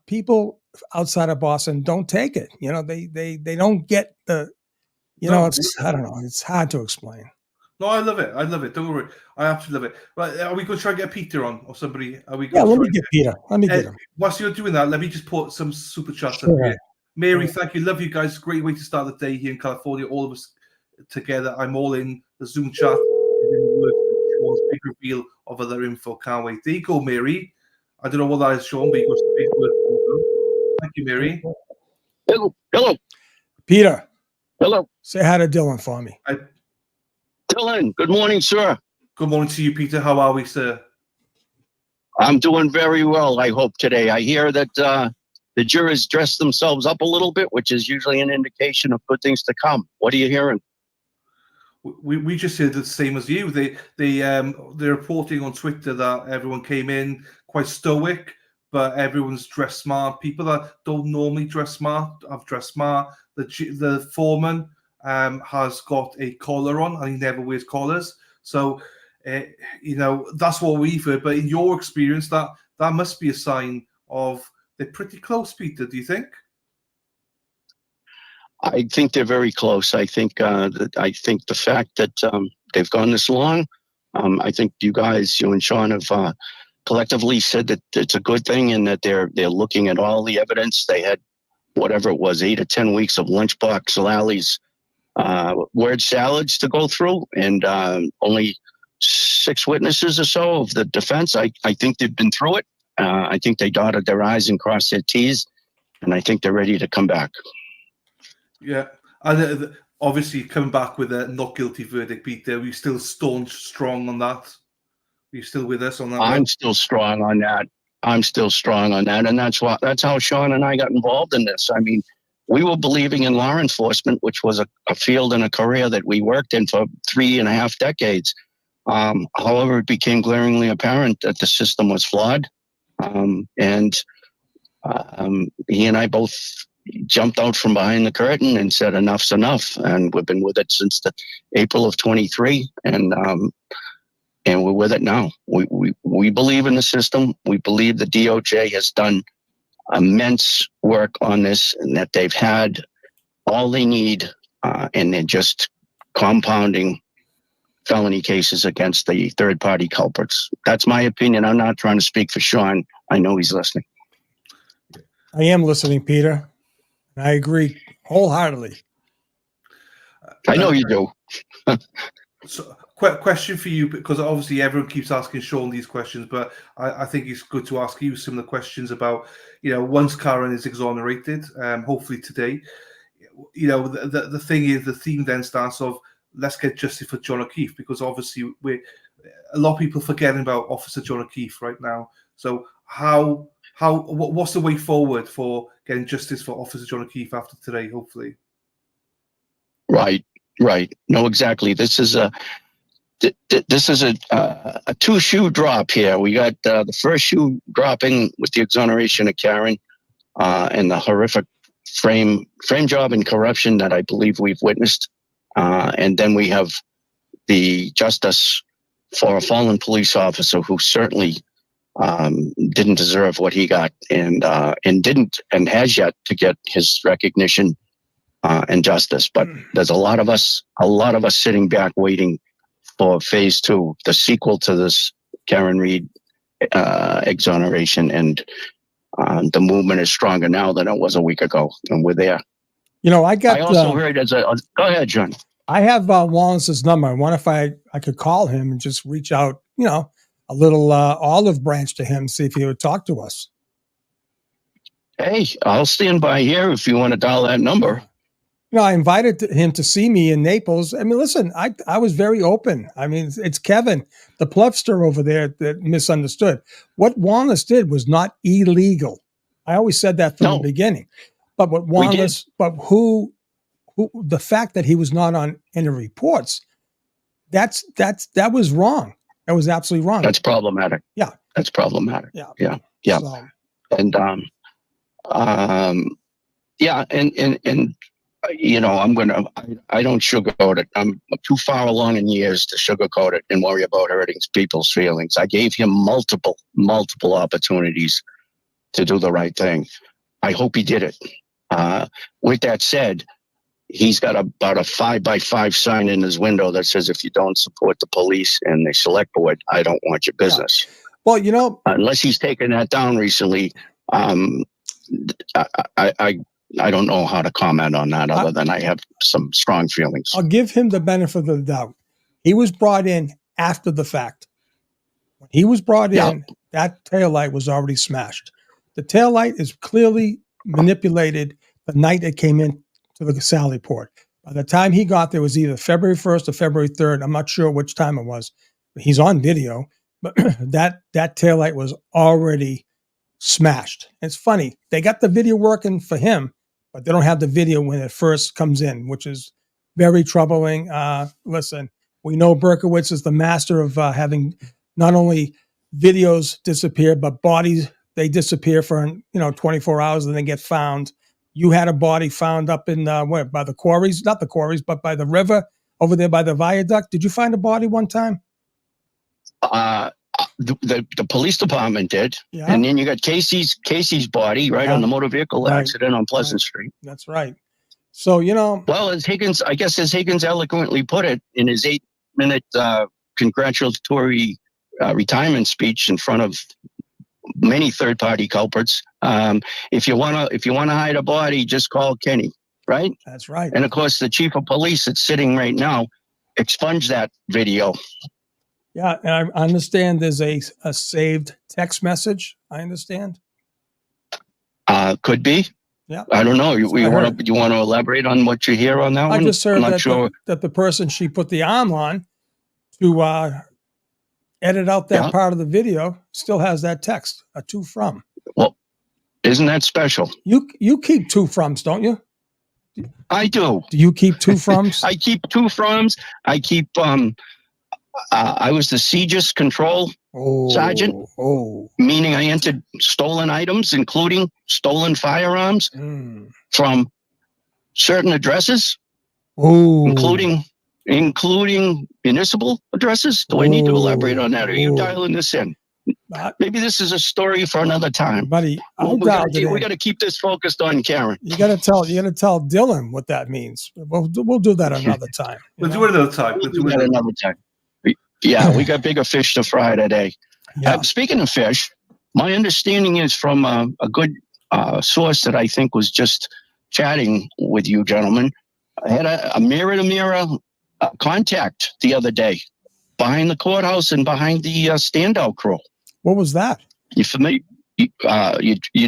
people outside of Boston don't take it. They don't get the. I don't know. It's hard to explain. No, I love it. Don't worry. I absolutely love it. Right, are we going to try and get Peter on or somebody? Let me get Peter. Let me get him. Whilst you're doing that, let me just put some super chats up here. Mary, thank you. Love you guys. Great way to start the day here in California. All of us together. I'm all in. The Zoom chat is in the works. Big reveal of other info. Can't wait. There you go, Mary. I don't know what that is, Sean, but you got some big words. Thank you, Mary. Hello. Peter. Hello. Say hi to Dylan for me. Dylan, good morning, sir. Good morning to you, Peter. How are we, sir? I'm doing very well, I hope, today. I hear that the jurors dressed themselves up a little bit, which is usually an indication of good things to come. What are you hearing? We just heard the same as you. They're reporting on Twitter that everyone came in quite stoic, but everyone's dressed smart. People that don't normally dress smart have dressed smart. The foreman has got a collar on, and he never wears collars. So, that's what we've heard. But in your experience, that must be a sign of they're pretty close, Peter. Do you think? I think they're very close. I think the fact that they've gone this long, I think you guys, you and Sean, have collectively said that it's a good thing, and that they're looking at all the evidence. They had whatever it was, 8 or 10 weeks of lunchbox Lally's word salads to go through, and only 6 witnesses or so of the defense. I think they've been through it. I think they dotted their I's and crossed their T's, and I think they're ready to come back. Yeah, and obviously coming back with a not guilty verdict, Peter. Are you still staunch, strong on that? Are you still with us on that? I'm still strong on that. And that's how Sean and I got involved in this. I mean, we were believing in law enforcement, which was a field and a career that we worked in for 3.5 decades. However, it became glaringly apparent that the system was flawed. And he and I both jumped out from behind the curtain and said, enough's enough. And we've been with it since April of 23. And we're with it now. We believe in the system. We believe the DOJ has done immense work on this, and that they've had all they need, and they're just compounding felony cases against the third-party culprits. That's my opinion. I'm not trying to speak for Sean. I know he's listening. I am listening, Peter. I agree wholeheartedly. I know you do. So, Question for you, because obviously everyone keeps asking Sean these questions, but I think it's good to ask you similar questions about, once Karen is exonerated, hopefully today, the thing is, the theme then starts of let's get justice for John O'Keefe, because obviously a lot of people forgetting about Officer John O'Keefe right now. So what's the way forward for getting justice for Officer John O'Keefe after today, hopefully? Right. No, exactly. This is a two shoe drop here. We got the first shoe dropping with the exoneration of Karen and the horrific frame job and corruption that I believe we've witnessed. And then we have the justice for a fallen police officer who certainly didn't deserve what he got and didn't and has yet to get his recognition and justice. But there's a lot of us sitting back waiting for phase 2, the sequel to this Karen Reed exoneration, and the movement is stronger now than it was a week ago, and we're there. I also heard go ahead, John. I have Wallace's number. I wonder if I could call him and just reach out, a little olive branch to him, see if he would talk to us. Hey, I'll stand by here if you want to dial that number. I invited him to see me in Naples. I mean, listen, I was very open. I mean, it's Kevin, the plebster over there, that misunderstood. What Wallace did was not illegal. I always said that from the beginning. But what Wallace, who the fact that he was not on any reports, that was wrong. That was absolutely wrong. That's problematic. Yeah. That's problematic. Yeah. So. And I don't sugarcoat it. I'm too far along in years to sugarcoat it and worry about hurting people's feelings. I gave him multiple opportunities to do the right thing. I hope he did it. With that said, he's got about a 5x5 sign in his window that says, if you don't support the police and the select board, I don't want your business. Yeah. Well, unless he's taken that down recently, I don't know how to comment on that other than I have some strong feelings. I'll give him the benefit of the doubt. He was brought in after the fact. When he was brought in, that taillight was already smashed. The taillight is clearly manipulated the night it came in to the Sally Port. By the time he got there, it was either February 1st or February 3rd. I'm not sure which time it was. He's on video, but that taillight was already smashed. It's funny. They got the video working for him, but they don't have the video when it first comes in, which is very troubling. Listen, we know Berkowitz is the master of having not only videos disappear, but bodies, they disappear for 24 hours and then get found. You had a body found up in by the quarries, not the quarries, but by the river over there by the viaduct. Did you find a body one time? The police department did, and then you got Casey's body on the motor vehicle accident on Pleasant Street. That's right. So well, as Higgins eloquently put it in his 8-minute congratulatory retirement speech in front of many third-party culprits. If you wanna hide a body, just call Kenny. Right. That's right. And of course, the chief of police that's sitting right now expunged that video. Yeah, and I understand there's a saved text message. I understand. Could be. Yeah. I don't know. You want to elaborate on what you hear on that one? I just heard that the person she put the arm on to edit out that part of the video still has that text, a to from. Well, isn't that special? You keep to froms, don't you? I do. Do you keep to froms? I keep to froms. I keep I was the Segis control sergeant, meaning I entered stolen items, including stolen firearms from certain addresses, including municipal addresses. Do I need to elaborate on that? Are you dialing this in? Maybe this is a story for another time, buddy. We got to keep this focused on Karen. You got to tell Dylan what that means. We'll do that another time. We'll do it another time. We'll do that another time. Yeah, we got bigger fish to fry today. Yeah. Speaking of fish, my understanding is from a good source that I think was just chatting with you gentlemen. I had a mirror-to-mirror contact the other day behind the courthouse and behind the standout crew. What was that? You familiar? You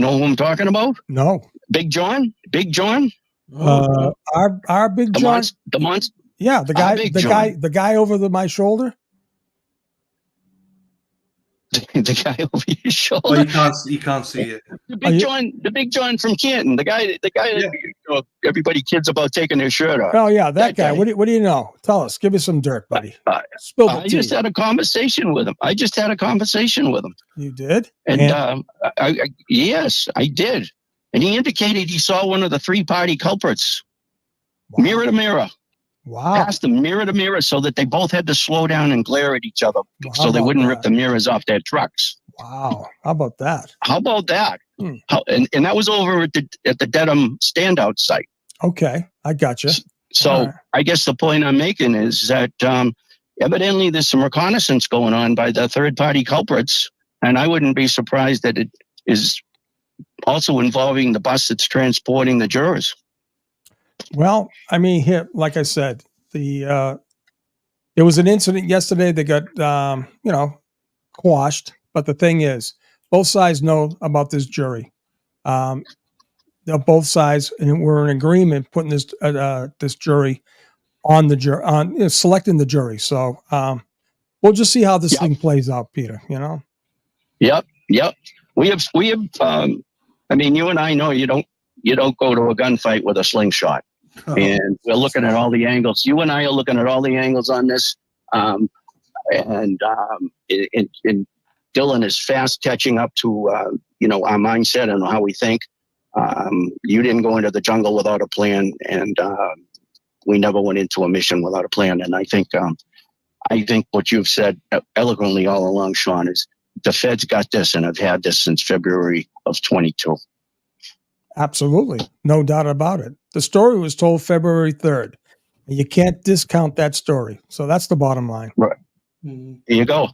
know who I'm talking about? No. Big John? Big John? Our Big John. The monster. Yeah, the guy over my shoulder. The guy over your shoulder. Oh, you can't see it. The Big John from Canton. The guy that everybody kids about taking their shirt off. Oh yeah, that guy. What do you know? Tell us. Give us some dirt, buddy. Spill the tea. I just had a conversation with him. You did? And yes, I did. And he indicated he saw one of the three-party culprits. Wow. Mirror to mirror. Wow. Passed them mirror to mirror so that they both had to slow down and glare at each other so they wouldn't rip the mirrors off their trucks. Wow. How about that? And that was over at the Dedham standout site. Okay. I got you. So I guess the point I'm making is that evidently there's some reconnaissance going on by the third-party culprits, and I wouldn't be surprised that it is also involving the bus that's transporting the jurors. Well, I mean, here, like I said, there was an incident yesterday that got, quashed. But the thing is, both sides know about this jury. Both sides, and we're in agreement putting this jury on the jury, selecting the jury. So we'll just see how this thing plays out, Peter. Yep. We have. I mean, you and I know you don't go to a gunfight with a slingshot. And we're looking at all the angles. You and I are looking at all the angles on this. And Dylan is fast catching up to, our mindset and how we think. You didn't go into the jungle without a plan, and we never went into a mission without a plan. And I think what you've said eloquently all along, Sean, is the Feds got this and have had this since February of 22. Absolutely. No doubt about it. The story was told February 3rd. And you can't discount that story. So that's the bottom line. Right. There you go.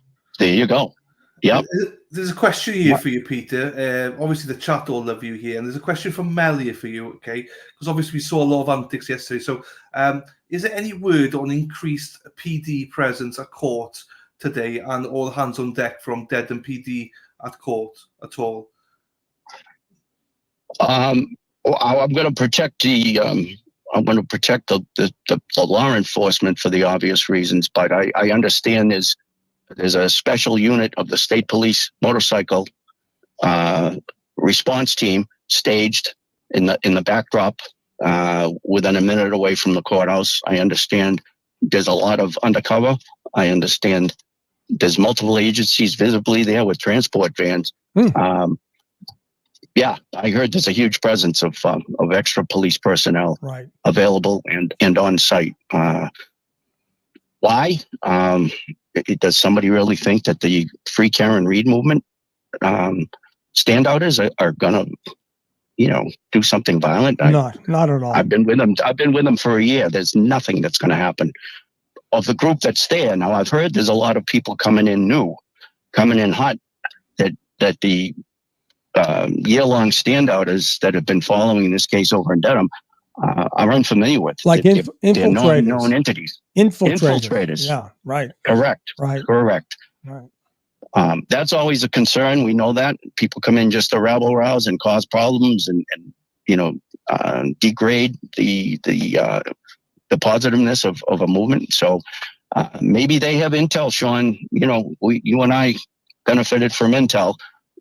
Yep. There's a question here for you, Peter. Obviously, the chat all love you here. And there's a question from Mel here for you, okay? Because obviously we saw a lot of antics yesterday. So is there any word on increased PD presence at court today and all hands on deck from Dedham PD at court at all? I'm going to protect the law enforcement for the obvious reasons, but I understand there's a special unit of the state police motorcycle response team staged in the backdrop within a minute away from the courthouse. I understand there's a lot of undercover. I understand there's multiple agencies visibly there with transport vans. Yeah, I heard there's a huge presence of extra police personnel available and on site. Why? Does somebody really think that the Free Karen Reed movement standouters are gonna, do something violent? Not at all. I've been with them for a year. There's nothing that's going to happen. Of the group that's there now, I've heard there's a lot of people coming in hot. That the year-long standouters that have been following this case over in Dedham are unfamiliar with. Like they're known entities. Infiltrators. Yeah, right. Correct. Right. Correct. Right. That's always a concern. We know that. People come in just to rabble-rouse and cause problems and degrade the positiveness of a movement. So maybe they have intel, Sean. You and I benefited from intel.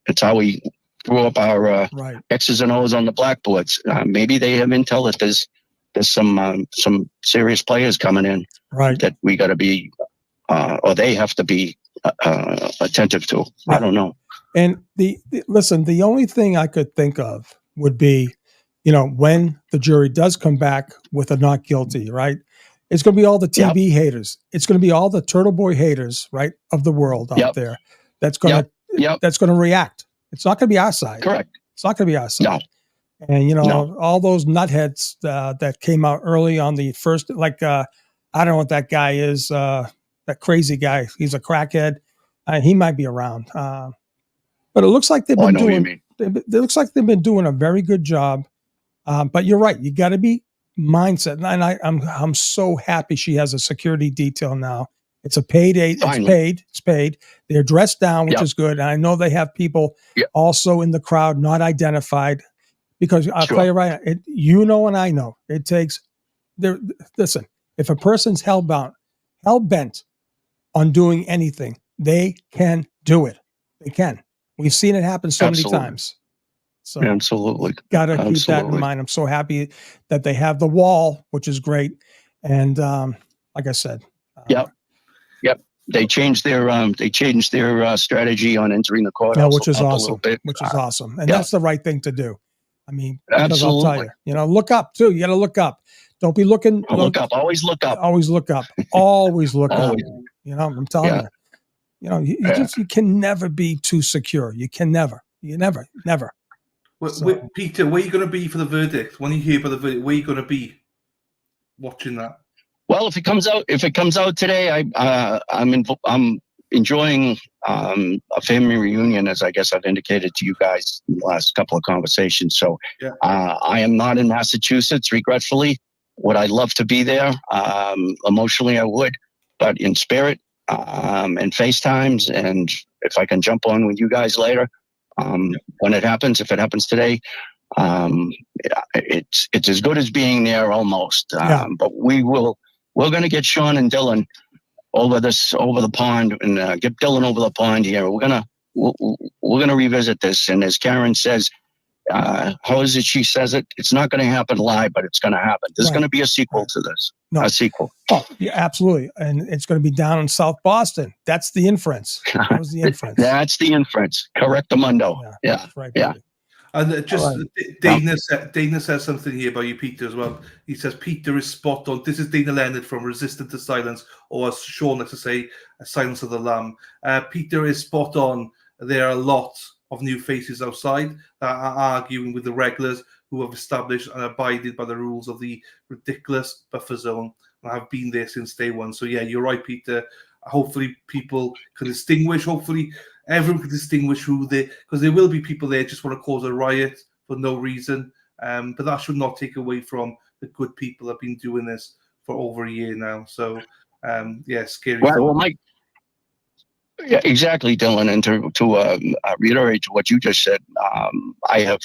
It's how we threw up our X's and O's on the blackboards. Maybe they have intel that there's some serious players coming in that we got to be, or they have to be attentive to. I don't know. And listen, the only thing I could think of would be, when the jury does come back with a not guilty, right? It's going to be all the TB haters. It's going to be all the Turtle Boy haters, right, of the world out there. That's going to react. It's not going to be our side. Correct. It's not going to be our side. No. And, all those nutheads that came out early on the first, I don't know what that guy is, that crazy guy. He's a crackhead. He might be around. But it looks like they've been doing a very good job. But you're right. You got to be mindset. And I'm so happy she has a security detail now It's a paid aid. Finally. It's paid. They're dressed down, which Yep. is good. And I know they have people Yep. also in the crowd not identified, because I'll Sure. tell you right, you know, and I know it takes. Listen, if a person's hell bent on doing anything, they can do it. They can. We've seen it happen so Absolutely. many times. So Absolutely. got to keep that in Absolutely. mind. I'm so happy that they have the wall, which is great. And like I said, Yep. They changed their strategy on entering the courthouse. which is up a awesome. little bit. Which is awesome. And yeah. that's the right thing to do. I mean, because I'll tell Absolutely. you, look up too. You got to look up. Don't be looking. Look up. Always look up. Always look up. Always look up. Always. I'm telling you. You can never be too secure. You can never. You never. Peter, where are you going to be for the verdict? When you hear about the verdict, where are you going to be watching that? Well, if it comes out today, I'm enjoying a family reunion, as I guess I've indicated to you guys in the last couple of conversations. So I am not in Massachusetts, regretfully. Would I love to be there? Emotionally, I would, but in spirit and FaceTimes, and if I can jump on with you guys later when it happens, if it happens today. It's as good as being there almost. But we're going to get Sean and Dylan over the pond, and get Dylan over the pond here. We're gonna revisit this. And as Karen says, how is it she says it? It's not going to happen live, but it's going to happen. There's going to be a sequel to this. No. A sequel. Oh, yeah, absolutely. And it's going to be down in South Boston. That's the inference. That was the inference. That's the inference. Correctamundo. Yeah. That's right. Yeah. And Dana says something here about you, Peter, as well. He says Peter is spot on. This is Dana Leonard from Resistant to Silence, or as Sean likes to say, Silence of the Lamb. Peter is spot on. There are a lot of new faces outside that are arguing with the regulars who have established and abided by the rules of the ridiculous buffer zone and have been there since day one. So yeah, you're right, Peter. Hopefully people can distinguish. Hopefully everyone can distinguish because there will be people there just want to cause a riot for no reason. But that should not take away from the good people that have been doing this for over a year now. So scary. Well, Mike. Yeah, exactly, Dylan. And to reiterate what you just said, I have,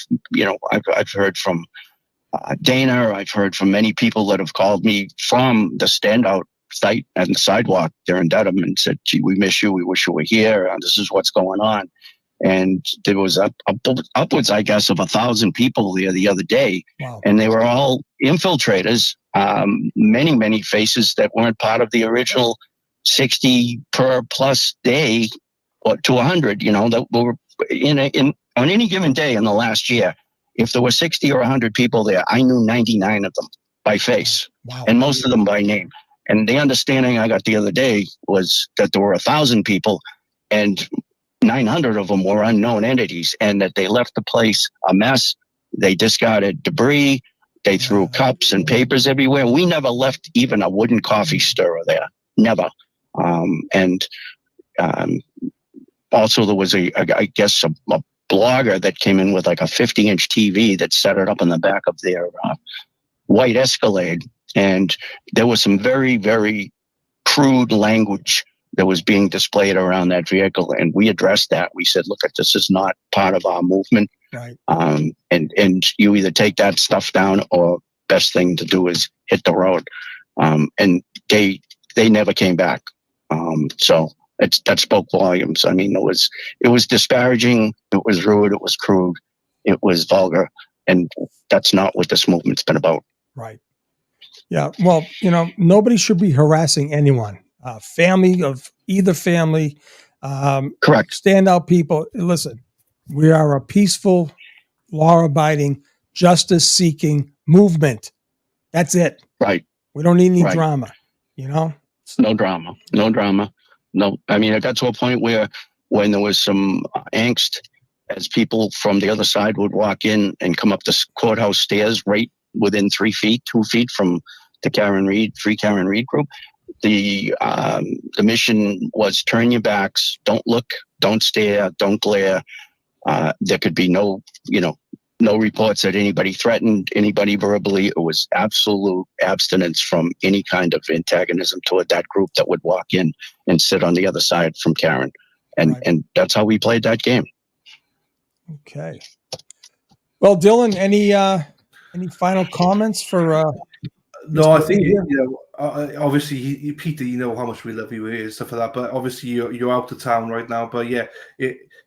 I've heard from Dana. I've heard from many people that have called me from the standout site and the sidewalk there in Dedham and said, "Gee, we miss you. We wish you were here. This is what's going on." And there was upwards, I guess, of 1,000 people there the other day, and they were all infiltrators. Many faces that weren't part of the original 60 per plus day, or to 100, that were on any given day in the last year. If there were 60 or 100 people there, I knew 99 of them by face, and most of them by name. And the understanding I got the other day was that there were 1,000 people, and 900 of them were unknown entities, and that they left the place a mess. They discarded debris. They threw cups and papers everywhere. We never left even a wooden coffee stirrer there. Never. Also there was a blogger that came in with like a 50-inch TV that set it up in the back of their white Escalade. And there was some very, very crude language that was being displayed around that vehicle. And we addressed that. We said, look, this is not part of our movement. Right. And you either take that stuff down, or best thing to do is hit the road. And they never came back. So that spoke volumes. I mean, it was disparaging. It was rude. It was crude. It was vulgar. And that's not what this movement's been about. Right. Yeah. Well, nobody should be harassing anyone. Family of either family. Correct. Standout people. Listen, we are a peaceful, law-abiding, justice-seeking movement. That's it. Right. We don't need any drama. No drama. No. I mean, it got to a point where when there was some angst, as people from the other side would walk in and come up the courthouse stairs right within 2 feet from the Free Karen Reed group, the mission was turn your backs, don't look, don't stare, don't glare. There could be no, no reports that anybody threatened anybody verbally. It was absolute abstinence from any kind of antagonism toward that group that would walk in and sit on the other side from Karen. And that's how we played that game. Okay. Well, Dylan, any final comments for? No, I think obviously, Peter, you know how much we love you and stuff like that. But obviously, you're out of town right now. But yeah,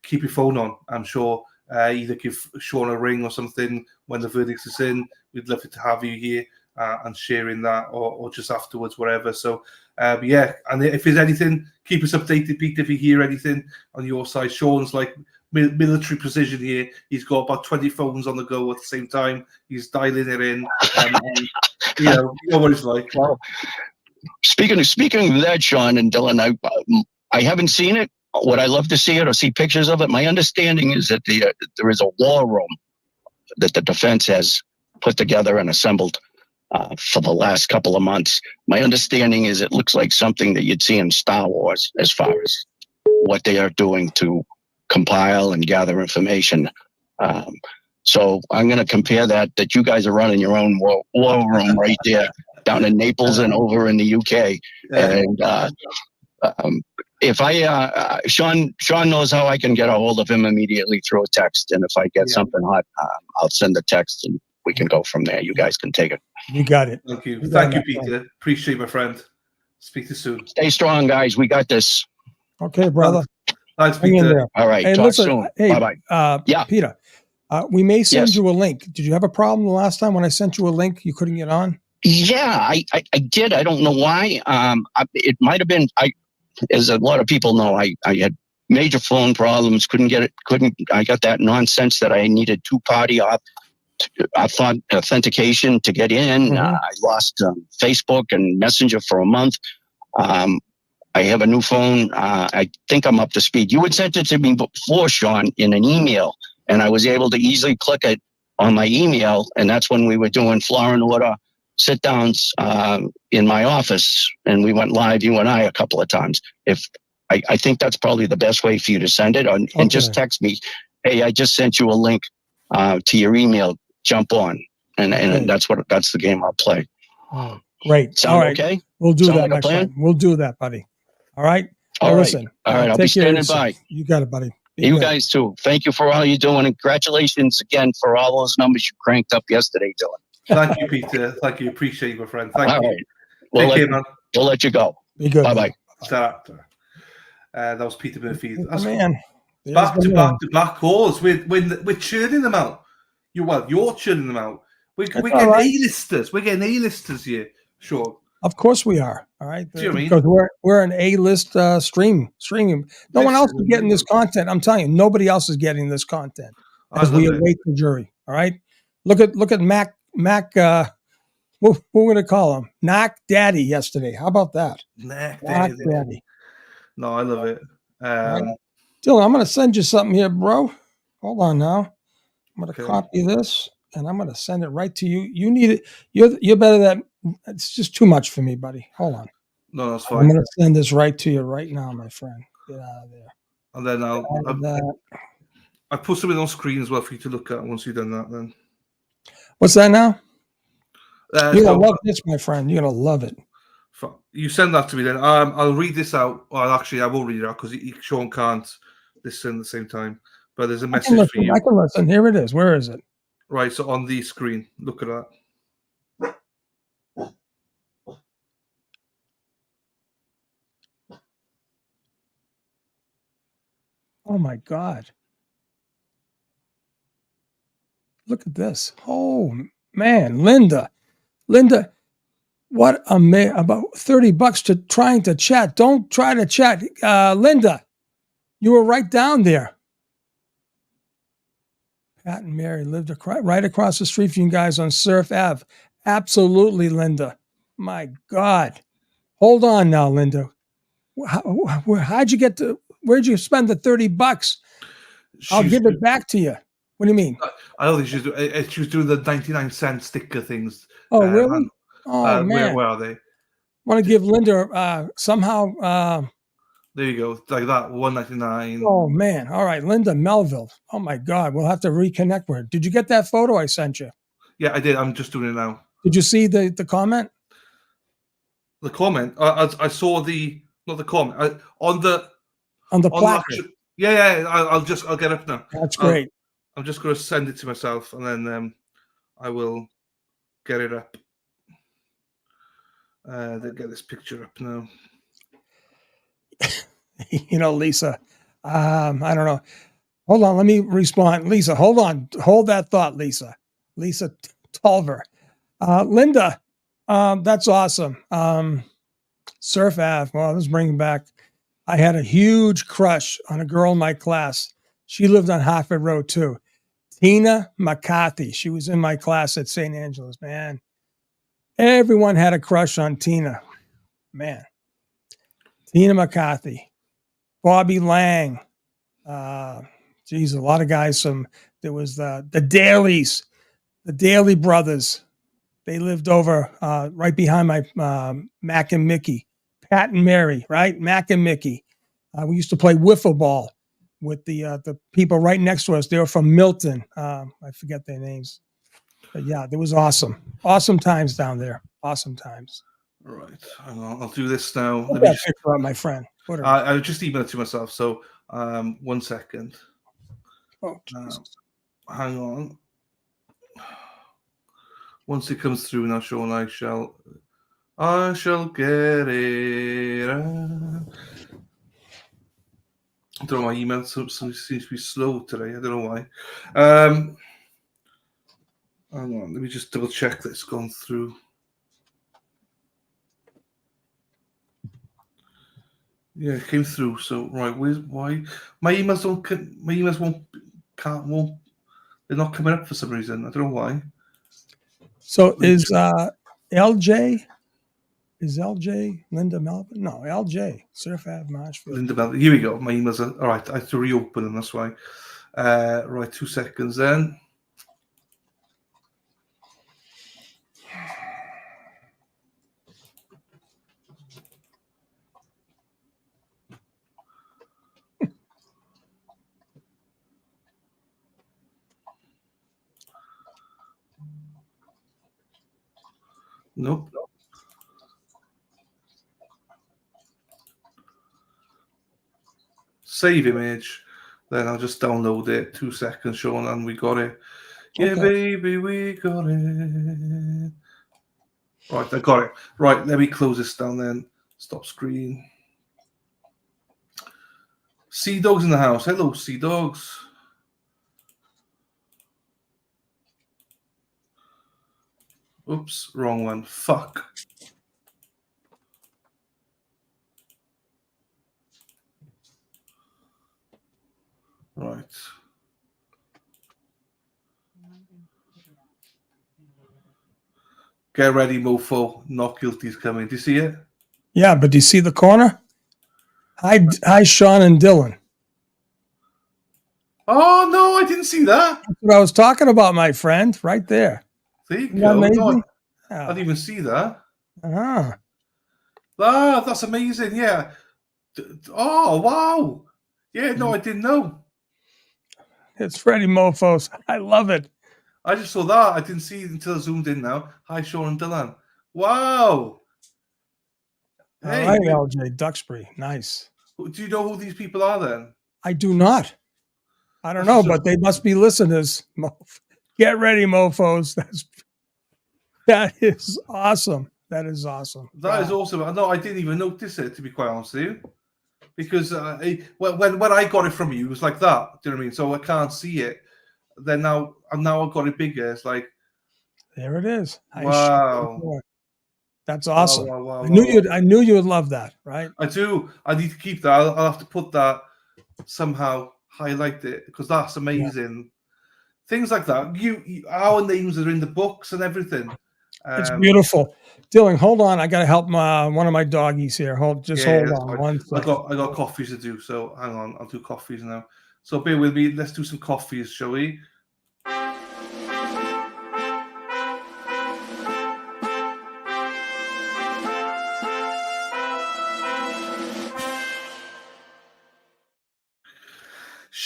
keep your phone on. I'm sure either give Sean a ring or something when the verdict is in. We'd love to have you here and sharing that, or just afterwards, whatever. So, yeah. And if there's anything, keep us updated, Peter. If you hear anything on your side, Sean's like military precision here. He's got about 20 phones on the go at the same time. He's dialing it in. You know what it's like. Well, speaking of that, Sean and Dylan, I haven't seen it. Would I love to see it or see pictures of it? My understanding is that there is a war room that the defense has put together and assembled for the last couple of months. My understanding is it looks like something that you'd see in Star Wars as far as what they are doing to compile and gather information. So I'm going to compare that you guys are running your own war room right there down in Naples and over in the UK. And if Sean knows how I can get a hold of him immediately through a text. And if I get something hot, I'll send a text and we can go from there. You guys can take it. You got it. Thank you. Thank you, Peter. Appreciate it, my friend. Speak to you soon. Stay strong, guys. We got this. Okay, brother. Thanks, Peter. All right. Hey, talk listen, soon. hey, bye-bye. Yeah. Peter, we may send you a link. Did you have a problem the last time when I sent you a link? You couldn't get on? Yeah, I did. I don't know why. It might have been, as a lot of people know, I had major phone problems. Couldn't get it. I got that nonsense that I needed two-party authentication to get in. Mm-hmm. I lost Facebook and Messenger for a month. I have a new phone. I think I'm up to speed. You had sent it to me before, Sean, in an email, and I was able to easily click it on my email. And that's when we were doing Floor and Order sit-downs in my office, and we went live, you and I, a couple of times. I think that's probably the best way for you to send it, and just text me, hey, I just sent you a link to your email. Jump on, and that's the game I'll play. Oh, great. Sound all right. okay? We'll do Sound that like a next plan? time. We'll do that, buddy. All right. All right. Listen. All right. I'll be standing by. You got it, buddy. You guys too. Thank you for all you're doing, and congratulations again for all those numbers you cranked up yesterday, Dylan. Thank you, Peter. Thank you. Appreciate you, my friend. Thank you. Right. Take care, man. We'll let you go. Be good. Bye-bye. That was Peter Murphy. That's man. Back to back calls. We're churning them out. You're churning them out. We're getting A-listers. We're getting A-listers here. Sure. Of course we are. All right. Do you know because we're an A-list streaming. No one else is getting this content. I'm telling you, nobody else is getting this content as we await the jury. All right. Look at Mac. What we're going to call him? Knock Daddy yesterday. How about that? Knock Daddy. No, I love it. Dylan, I'm going to send you something here, bro. Hold on now. I'm going to copy this and I'm going to send it right to you. You need it. You're better than. It's just too much for me, buddy. Hold on. No, that's fine. I'm going to send this right to you right now, my friend. Get out of there. And then I put something on screen as well for you to look at once you've done that. Then. What's that now? You're going to love this, my friend. You're going to love it. You send that to me then. I'll read this out. Well, actually, I will read it out because Sean can't listen at the same time. But there's a message for you. I can listen. Here it is. Where is it? Right. So on the screen, look at that. Oh, my God. Look at this. Oh, man. Linda, what a man. About $30 to trying to chat. Don't try to chat. Linda, you were right down there. Pat and Mary lived right across the street from you guys on Surf Ave. Absolutely, Linda. My God. Hold on now, Linda. How'd you get to, where'd you spend the $30? I'll give it back to you. What do you mean? I don't think she was doing the 99-cent sticker things. Oh, really? Oh, man. Where are they? Want to give Linda somehow There you go. Like that, 199. Oh man! All right, Linda Melville. Oh my God, we'll have to reconnect with her. Did you get that photo I sent you? Yeah, I did. I'm just doing it now. Did you see the comment? The comment. I saw the not the comment on the placard. Yeah. I'll get up now. That's great. I'm just going to send it to myself, and then I will get it up. Get this picture up now. Lisa, I don't know. Hold on, let me respond. Lisa, hold on. Hold that thought, Lisa. Lisa Tolver. Linda, that's awesome. Surf Ave. Well, let's bring it back. I had a huge crush on a girl in my class. She lived on Hartford Road too. Tina McCarthy. She was in my class at St. Angela's, man. Everyone had a crush on Tina. Man. Tina McCarthy. Bobby Lang. Geez, a lot of guys there was the Dailies, the Daly brothers. They lived over right behind my Mac and Mickey. Pat and Mary, right? Mac and Mickey. We used to play wiffle ball with the people right next to us. They were from Milton. I forget their names. But yeah, it was awesome. Awesome times down there. Awesome times. All right. I'll do this now. Put that picture up, my friend. I just emailed it to myself. So 1 second. Oh, Jesus. Hang on. Once it comes through now, Sean, I shall get it. I don't know why email seems to be slow today. I don't know why. Hang on, let me just double check that it's gone through. Yeah, it came through. So right, why my emails won't they're not coming up for some reason. I don't know why. So is LJ? Is LJ Linda Melvin? No, LJ Surf Ave Marshfield. Linda Melvin. Here we go. My emails are all right. I have to reopen them. That's why. Right, 2 seconds then. Nope. Save image. Then I'll just download it. 2 seconds, Sean, and we got it. Yeah, Okay. baby, we got it. Right, I got it. Right, let me close this down then. Stop screen. Sea Dogs in the house. Hello, Sea Dogs. Oops, wrong one. Fuck. Right. Get ready, mofo. Not guilty is coming. Do you see it? Yeah, but do you see the corner? Hi, Sean and Dylan. Oh, no, I didn't see that. That's what I was talking about, my friend. Right there. There you Isn't go. that No, amazing? I didn't even see that. Ah. Ah, that's amazing. Yeah. Oh, wow. Yeah, no, I didn't know. It's Freddie Mofos. I love it. I just saw that. I didn't see it until I zoomed in now. Hi, Sean and Dylan. Wow. All right, LJ Duxbury. Nice. Do you know who these people are then? I do not. I don't know, but they must be listeners. Get ready, mofos. That is awesome. That is awesome. That is awesome. No, I didn't even notice it, to be quite honest with you. Because when I got it from you, it was like that. Do you know what I mean? So I can't see it. Then now I've got it bigger. It's like there it is. Wow. That's awesome. Wow, I knew you would love that, right? I do. I need to keep that. I'll have to put that somehow, highlight it, because that's amazing. Yeah. Things like that. Our names are in the books and everything. It's beautiful. Dylan, hold on. I got to help one of my doggies here. Hold on one second. I got coffees to do, so hang on. I'll do coffees now. So bear with me. Let's do some coffees, shall we?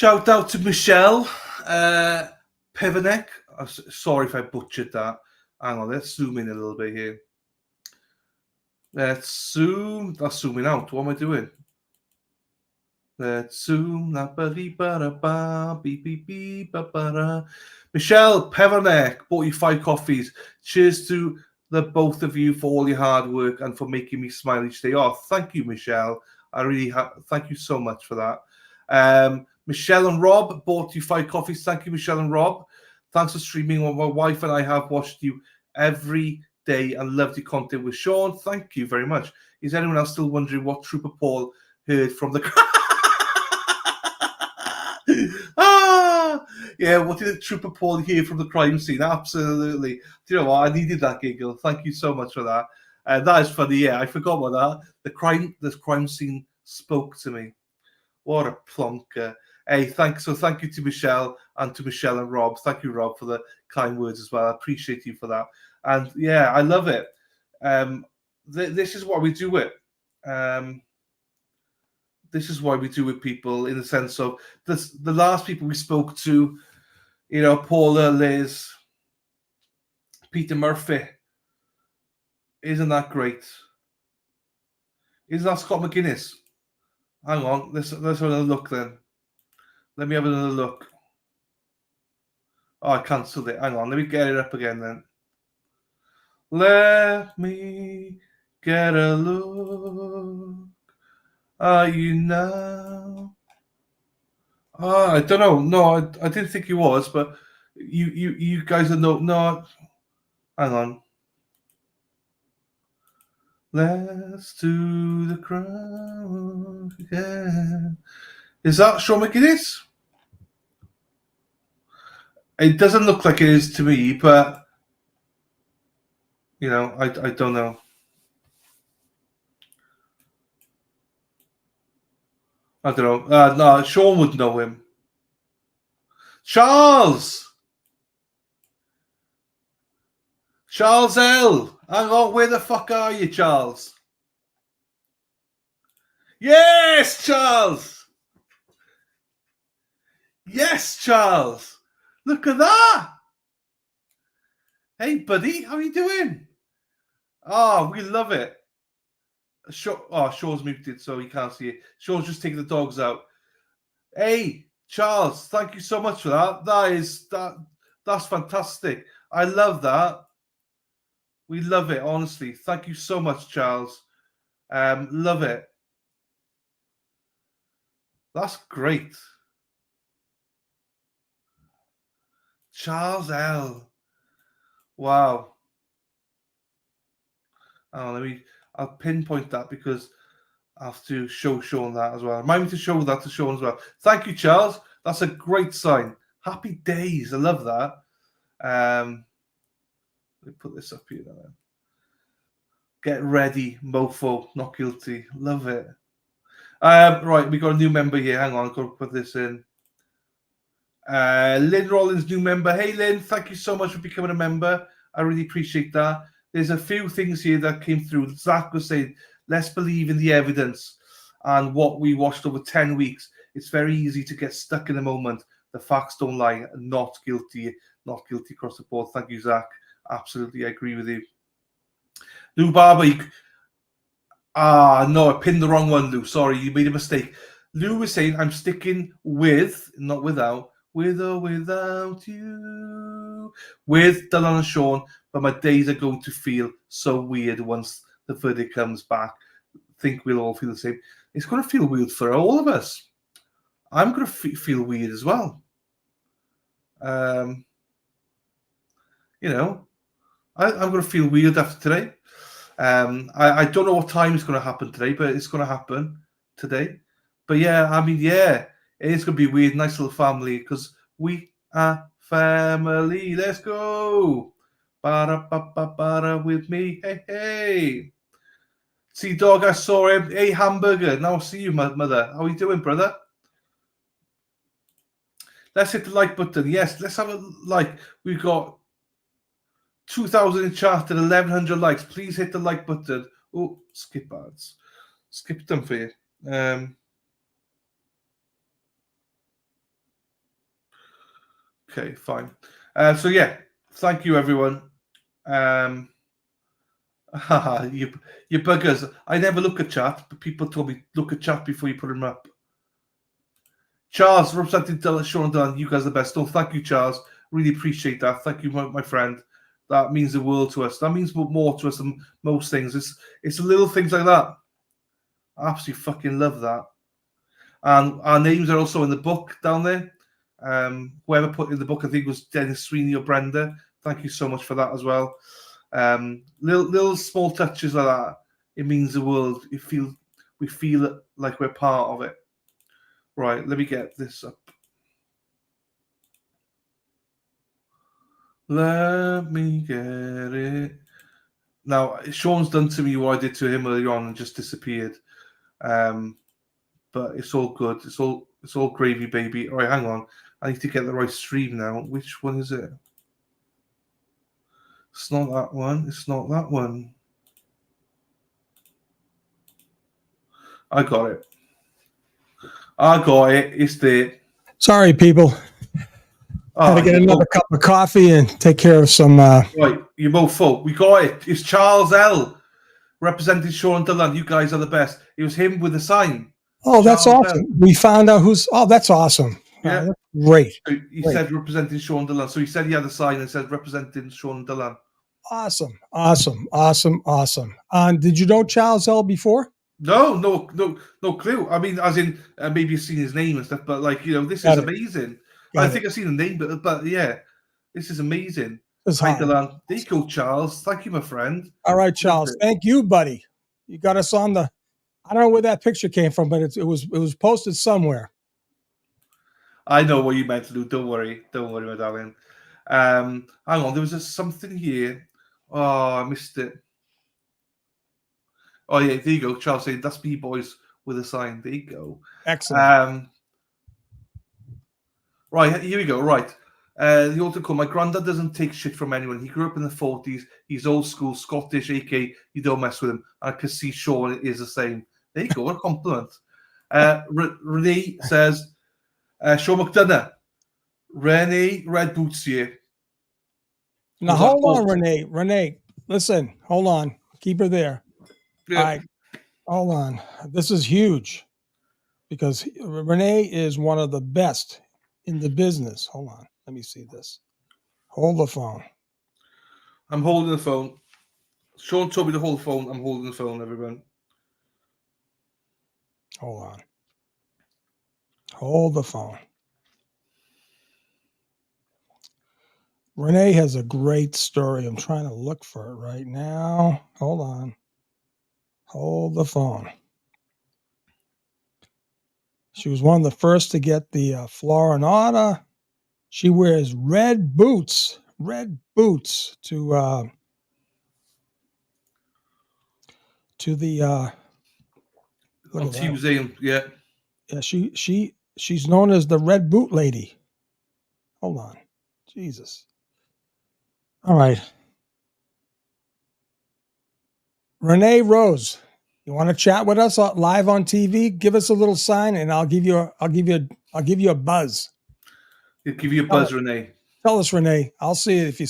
Shout out to Michelle Pevanek. Sorry if I butchered that. Hang on, let's zoom in a little bit here. That's zooming out. What am I doing? Let's zoom. Michelle Pevanek bought you 5 coffees. Cheers to the both of you for all your hard work and for making me smile each day. Oh, thank you, Michelle. I really thank you so much for that. Michelle and Rob bought you 5 coffees. Thank you, Michelle and Rob. Thanks for streaming. My wife and I have watched you every day and loved your content with Sean. Thank you very much. Is anyone else still wondering what Trooper Paul heard from the... yeah, what did Trooper Paul hear from the crime scene? Absolutely. Do you know what? I needed that giggle. Thank you so much for that. That is funny. Yeah, I forgot about that. The crime scene spoke to me. What a plonker. Hey, thank you to Michelle and Rob. Thank you, Rob, for the kind words as well. I appreciate you for that. And yeah, I love it. This is why we do it. This is why we do it, people, in the sense of the last people we spoke to, you know, Paula, Liz, Peter Murphy. Isn't that great? Isn't that Scott McGuinness? Hang on, let's have another look then. Let me have another look. Oh, I cancelled it. Hang on, let me get it up again then. Let me get a look. Are you now? Oh, I don't know. No, I didn't think he was, but you guys are no. Hang on. Let's do the crowd again. Is that Sean McGuinness? It doesn't look like it is to me, but you know, I don't know. I don't know. No, Sean would know him. Charles L. Hang on, where the fuck are you, Charles? Yes, Charles. Yes, Charles. Look at that. Hey, buddy, how are you doing? Oh, we love it. Shaw's muted, so he can't see it. Shaw's just taking the dogs out. Hey, Charles, thank you so much for that. That's fantastic. I love that. We love it, honestly. Thank you so much, Charles. Love it. That's great. Charles L. Wow. Oh, I'll pinpoint that because I have to show Sean that as well. Remind me to show that to Sean as well. Thank you, Charles. That's a great sign. Happy days. I love that. Let me put this up here now. Get ready, mofo. Not guilty. Love it. Right, we got a new member here. Hang on, I've got to put this in. Lynn Rollins, new member. Hey, Lynn, thank you so much for becoming a member. I really appreciate that. There's a few things here that came through. Zach was saying, let's believe in the evidence and what we watched over 10 weeks. It's very easy to get stuck in the moment. The facts don't lie. Not guilty across the board. Thank you, Zach. Absolutely, I agree with you. Lou Barber, no, I pinned the wrong one, Lou. Sorry, you made a mistake. Lou was saying, I'm sticking with, not without, with or without you, with Dylan and Sean, but my days are going to feel so weird once the verdict comes back. I think we'll all feel the same. It's going to feel weird for all of us. I'm going to feel weird as well. You know, I'm going to feel weird after today. I don't know what time it's going to happen today, but it's going to happen today. But yeah, I mean, yeah, it's going to be weird. Nice little family because we are family. Let's go. Ba-da-ba-ba-ba-da with me. Hey, hey. See, dog, I saw him. Hey, hamburger. Now I'll see you, mother. How are you doing, brother? Let's hit the like button. Yes, let's have a like. We've got 2,000 in chat and 1,100 likes. Please hit the like button. Oh, skip ads. Skip them for you. Okay, fine. So yeah, thank you everyone. You buggers. I never look at chat, but people told me look at chat before you put them up. Charles, representing Sean Dunn, you guys are the best. Oh, thank you, Charles. Really appreciate that. Thank you, my friend. That means the world to us. That means more to us than most things. It's the little things like that. I absolutely fucking love that. And our names are also in the book down there. Whoever put in the book, I think it was Dennis Sweeney or Brenda. Thank you so much for that as well. Little small touches like that. It means the world. We feel like we're part of it. Right, let me get this up. Let me get it. Now, Sean's done to me what I did to him earlier on and just disappeared. But it's all good. It's all gravy, baby. All right, hang on. I need to get the right stream now. Which one is it? It's not that one. It's not that one. I got it. It's there. Sorry, people. Had to get another cup of coffee and take care of some. Right, you're both full. We got it. It's Charles L. representing Sean Dillon. You guys are the best. It was him with the sign. Oh, that's awesome. We found out who's. Oh, that's awesome. Yeah. That's great. So he said representing Sean Dillon. So he said he had a sign that said representing Sean Dillon. Awesome. Did you know Charles L before? No clue. I mean, as in maybe you've seen his name and stuff, but like, this is amazing. I think I've seen the name, but yeah, this is amazing. Hi, Dillon. There you go, Charles. Thank you, my friend. All right, Charles. Thank you, buddy. You got us on the. I don't know where that picture came from, but it was posted somewhere. I know what you meant to do. Don't worry, my darling. Hang on, there was something here. Oh, I missed it. Oh yeah, there you go. Charles saying that's me, boys, with a sign. There you go. Excellent. Right, here we go. Right. The altar call. My granddad doesn't take shit from anyone. He grew up in the 40s. He's old school, Scottish, AK. You don't mess with him. I can see Sean is the same. There you go. What a compliment. Renee says, Sean McDonough. Renee Red Boots here. Now, hold on, Renee. Renee, listen. Hold on. Keep her there. Yeah. All right. Hold on. This is huge because Renee is one of the best in the business. Hold on. Let me see this. Hold the phone. I'm holding the phone. Sean told me to hold the phone. I'm holding the phone, everyone. Hold on. Hold the phone. Renee has a great story. I'm trying to look for it right now. Hold on. Hold the phone. She was one of the first to get the Florinata. She wears red boots to the museum. Yeah. Yeah, she's known as the Red Boot Lady. Hold on. Jesus. All right. Renee Rose, you want to chat with us live on TV? Give us a little sign, and I'll give you a buzz. He'll give you a buzz, Renee. Tell us, Renee. I'll see it if you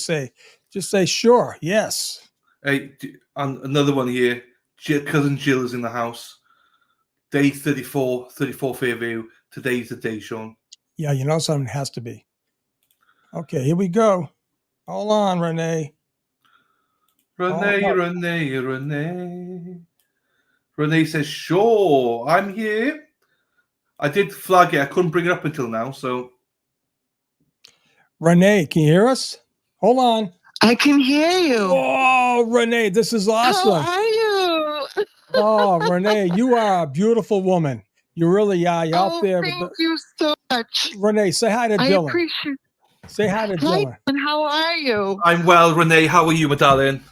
just say sure, yes. Hey, and another one here. Cousin Jill is in the house. Day 34 Fairview. Today's the day, Sean. Yeah, something has to be. Okay, here we go. Hold on, Renee. Renee says, sure, I'm here. I did flag it. I couldn't bring it up until now, so. Renee, can you hear us? Hold on. I can hear you. Oh, Renee, this is awesome. How are you? Oh, Renee, you are a beautiful woman. You really are. You're out there. Thank you so much. Renee, say hi to Dylan. I appreciate it. Say hi to Dylan. And how are you? I'm well, Renee. How are you, my darling?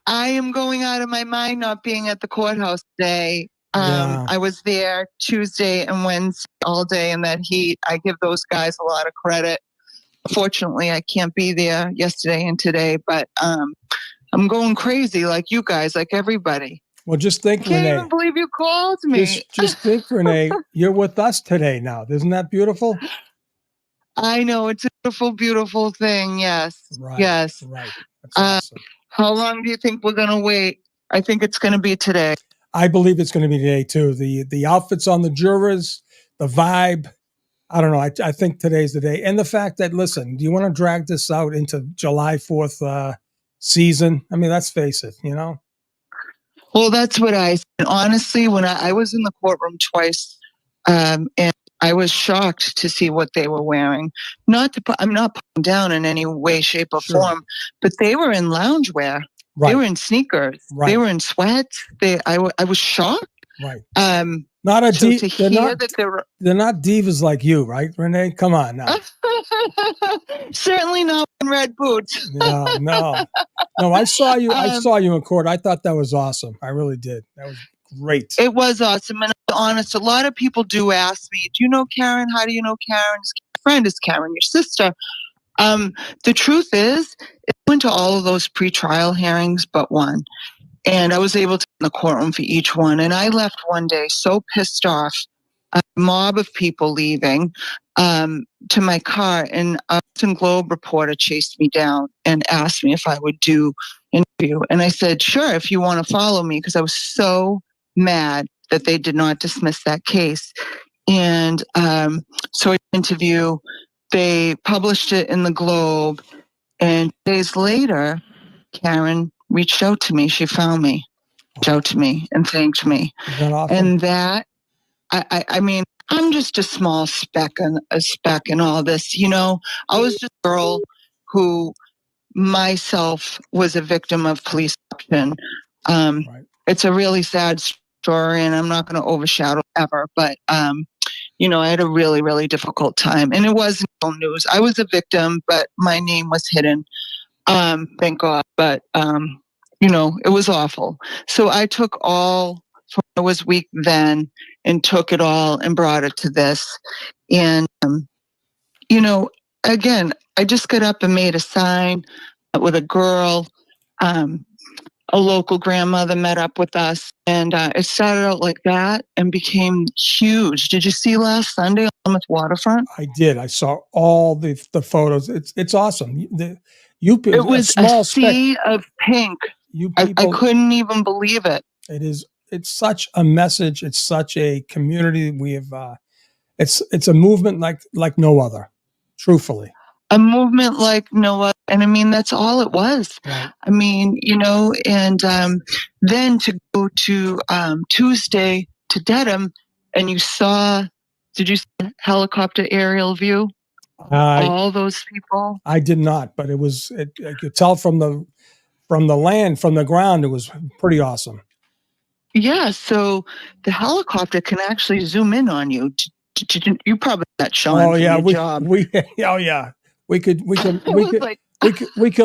I am going out of my mind not being at the courthouse today. I was there Tuesday and Wednesday all day in that heat. I give those guys a lot of credit. Fortunately, I can't be there yesterday and today, but I'm going crazy like you guys, like everybody. Well, just think, Renee. I can't even believe you called me. Just think, Renee, you're with us today now. Isn't that beautiful? I know it's a beautiful, beautiful thing. Yes. Right. Yes. Right. That's awesome. How long do you think we're going to wait? I think it's going to be today. I believe it's going to be today too. The outfits on the jurors, the vibe. I don't know. I think today's the day. And the fact that, listen, do you want to drag this out into July 4th season? I mean, let's face it, you know? Well, that's what I said. Honestly, when I was in the courtroom twice, and I was shocked to see what they were wearing. I'm not putting down in any way, shape, or form, but they were in loungewear. Right. They were in sneakers. Right. They were in sweats. I was shocked. Right. Not a they're not divas like you, right, Renee? Come on now. Certainly not in red boots. No. I saw you. I saw you in court. I thought that was awesome. I really did. That was great. It was awesome. And to be honest, a lot of people do ask me, do you know Karen? How do you know Karen? Friend is Karen, your sister. The truth is, I went to all of those pretrial hearings but one. And I was able to be in the courtroom for each one. And I left one day so pissed off, a mob of people leaving, to my car. And a Boston Globe reporter chased me down and asked me if I would do an interview. And I said, sure, if you want to follow me, because I was so mad that they did not dismiss that case. And so I interview, they published it in the Globe. And days later, Karen reached out to me. She found me, reached out to me and thanked me. Awesome? And that, I mean, I'm just a small speck in all this. You know, I was just a girl who myself was a victim of police corruption. It's a really sad story, and I'm not going to overshadow ever, but, you know, I had a really, really difficult time. And it was no news. I was a victim, but my name was hidden. Thank God. But, you know, it was awful. So I took I was weak then and took it all and brought it to this. And, you know, again, I just got up and made a sign with a girl. A local grandmother met up with us, and it started out like that and became huge. Did you see last Sunday on Plymouth Waterfront? I did. I saw all the photos. It's awesome. It was a sea of pink. I couldn't even believe it. It's such a message. It's such a community. We have. It's a movement like no other. Truthfully. A movement like no other. And I mean, that's all it was. Right. I mean, you know, and then to go to Tuesday to Dedham, and you saw, did you see a helicopter aerial view? All those people? I did not, but I could tell from the land, from the ground, it was pretty awesome. Yeah, so the helicopter can actually zoom in on you. You probably got Sean. Oh yeah, job. We could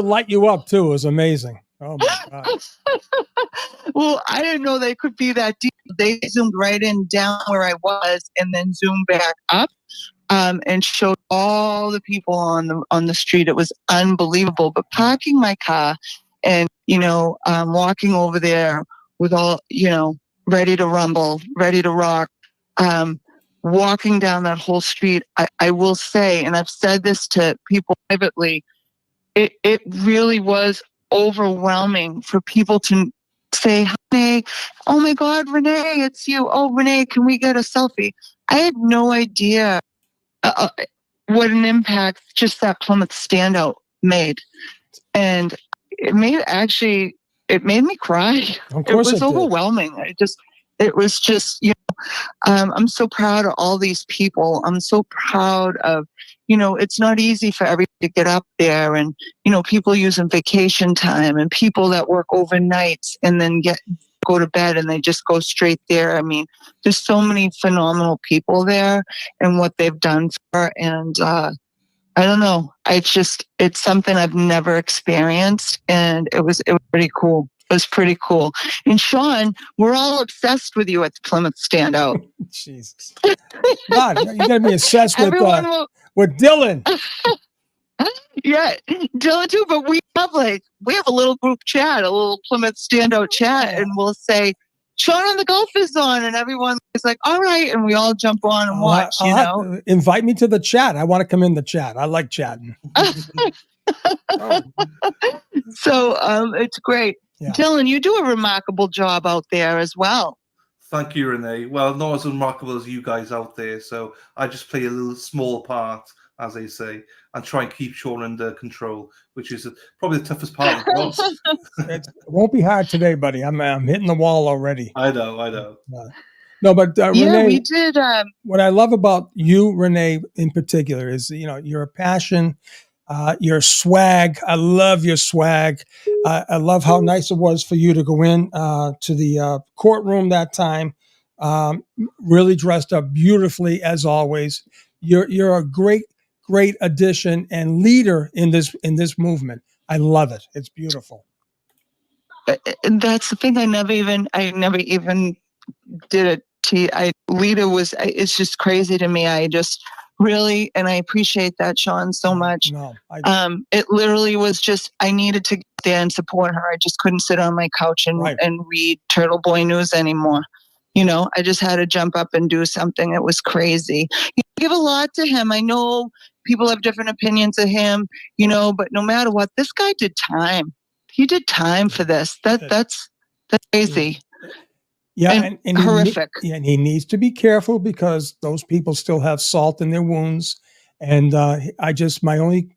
light you up too. It was amazing. Oh my God. Well, I didn't know they could be that deep. They zoomed right in down where I was and then zoomed back up, and showed all the people on the street. It was unbelievable. But parking my car and, you know, walking over there with all, you know, ready to rumble, ready to rock, walking down that whole street, I will say, and I've said this to people privately, it really was overwhelming for people to say, "Hey, oh my God, Renee, it's you. Oh, Renee, can we get a selfie?" I had no idea what an impact just that Plymouth standout made. And it made me cry. Of course it was overwhelming. It was just, you know, I'm so proud of all these people. I'm so proud of, you know, it's not easy for everybody to get up there, and, you know, people using vacation time and people that work overnights and then go to bed and they just go straight there. I mean, there's so many phenomenal people there and what they've done for, and I don't know. It's something I've never experienced, and it was pretty cool. It was pretty cool. And Sean, we're all obsessed with you at the Plymouth Standout. Jesus. God, you got me obsessed with Dylan. Yeah, Dylan too, but we have a little group chat, a little Plymouth Standout chat, and we'll say, Sean on the Golf is on, and everyone is like, all right, and we all jump on and watch. I'll have to invite me to the chat. I want to come in the chat. I like chatting. So it's great. Yeah. Dylan, you do a remarkable job out there as well. Thank you, Renee. Well, not as remarkable as you guys out there, so I just play a little small part, as they say, and try and keep Sean under control, which is probably the toughest part of the job. It won't be hard today, buddy. I'm hitting the wall already. I know. No, but Renee, we did. What I love about you, Renee, in particular, is your passion, your swag. I love your swag. I love how nice it was for you to go in to the courtroom that time. Really dressed up beautifully as always. You're a great addition and leader in this movement. I love it. It's beautiful. And that's the thing. I never even did it. Lita was. It's just crazy to me. I just really, and I appreciate that, Sean, so much. No, it literally was just I needed to get there and support her. I just couldn't sit on my couch and read Turtle Boy News anymore. I just had to jump up and do something. It was crazy. You give a lot to him. I know people have different opinions of him, but no matter what, this guy did time. He did time for this. That's crazy. Yeah, and horrific. And he needs to be careful because those people still have salt in their wounds. And my only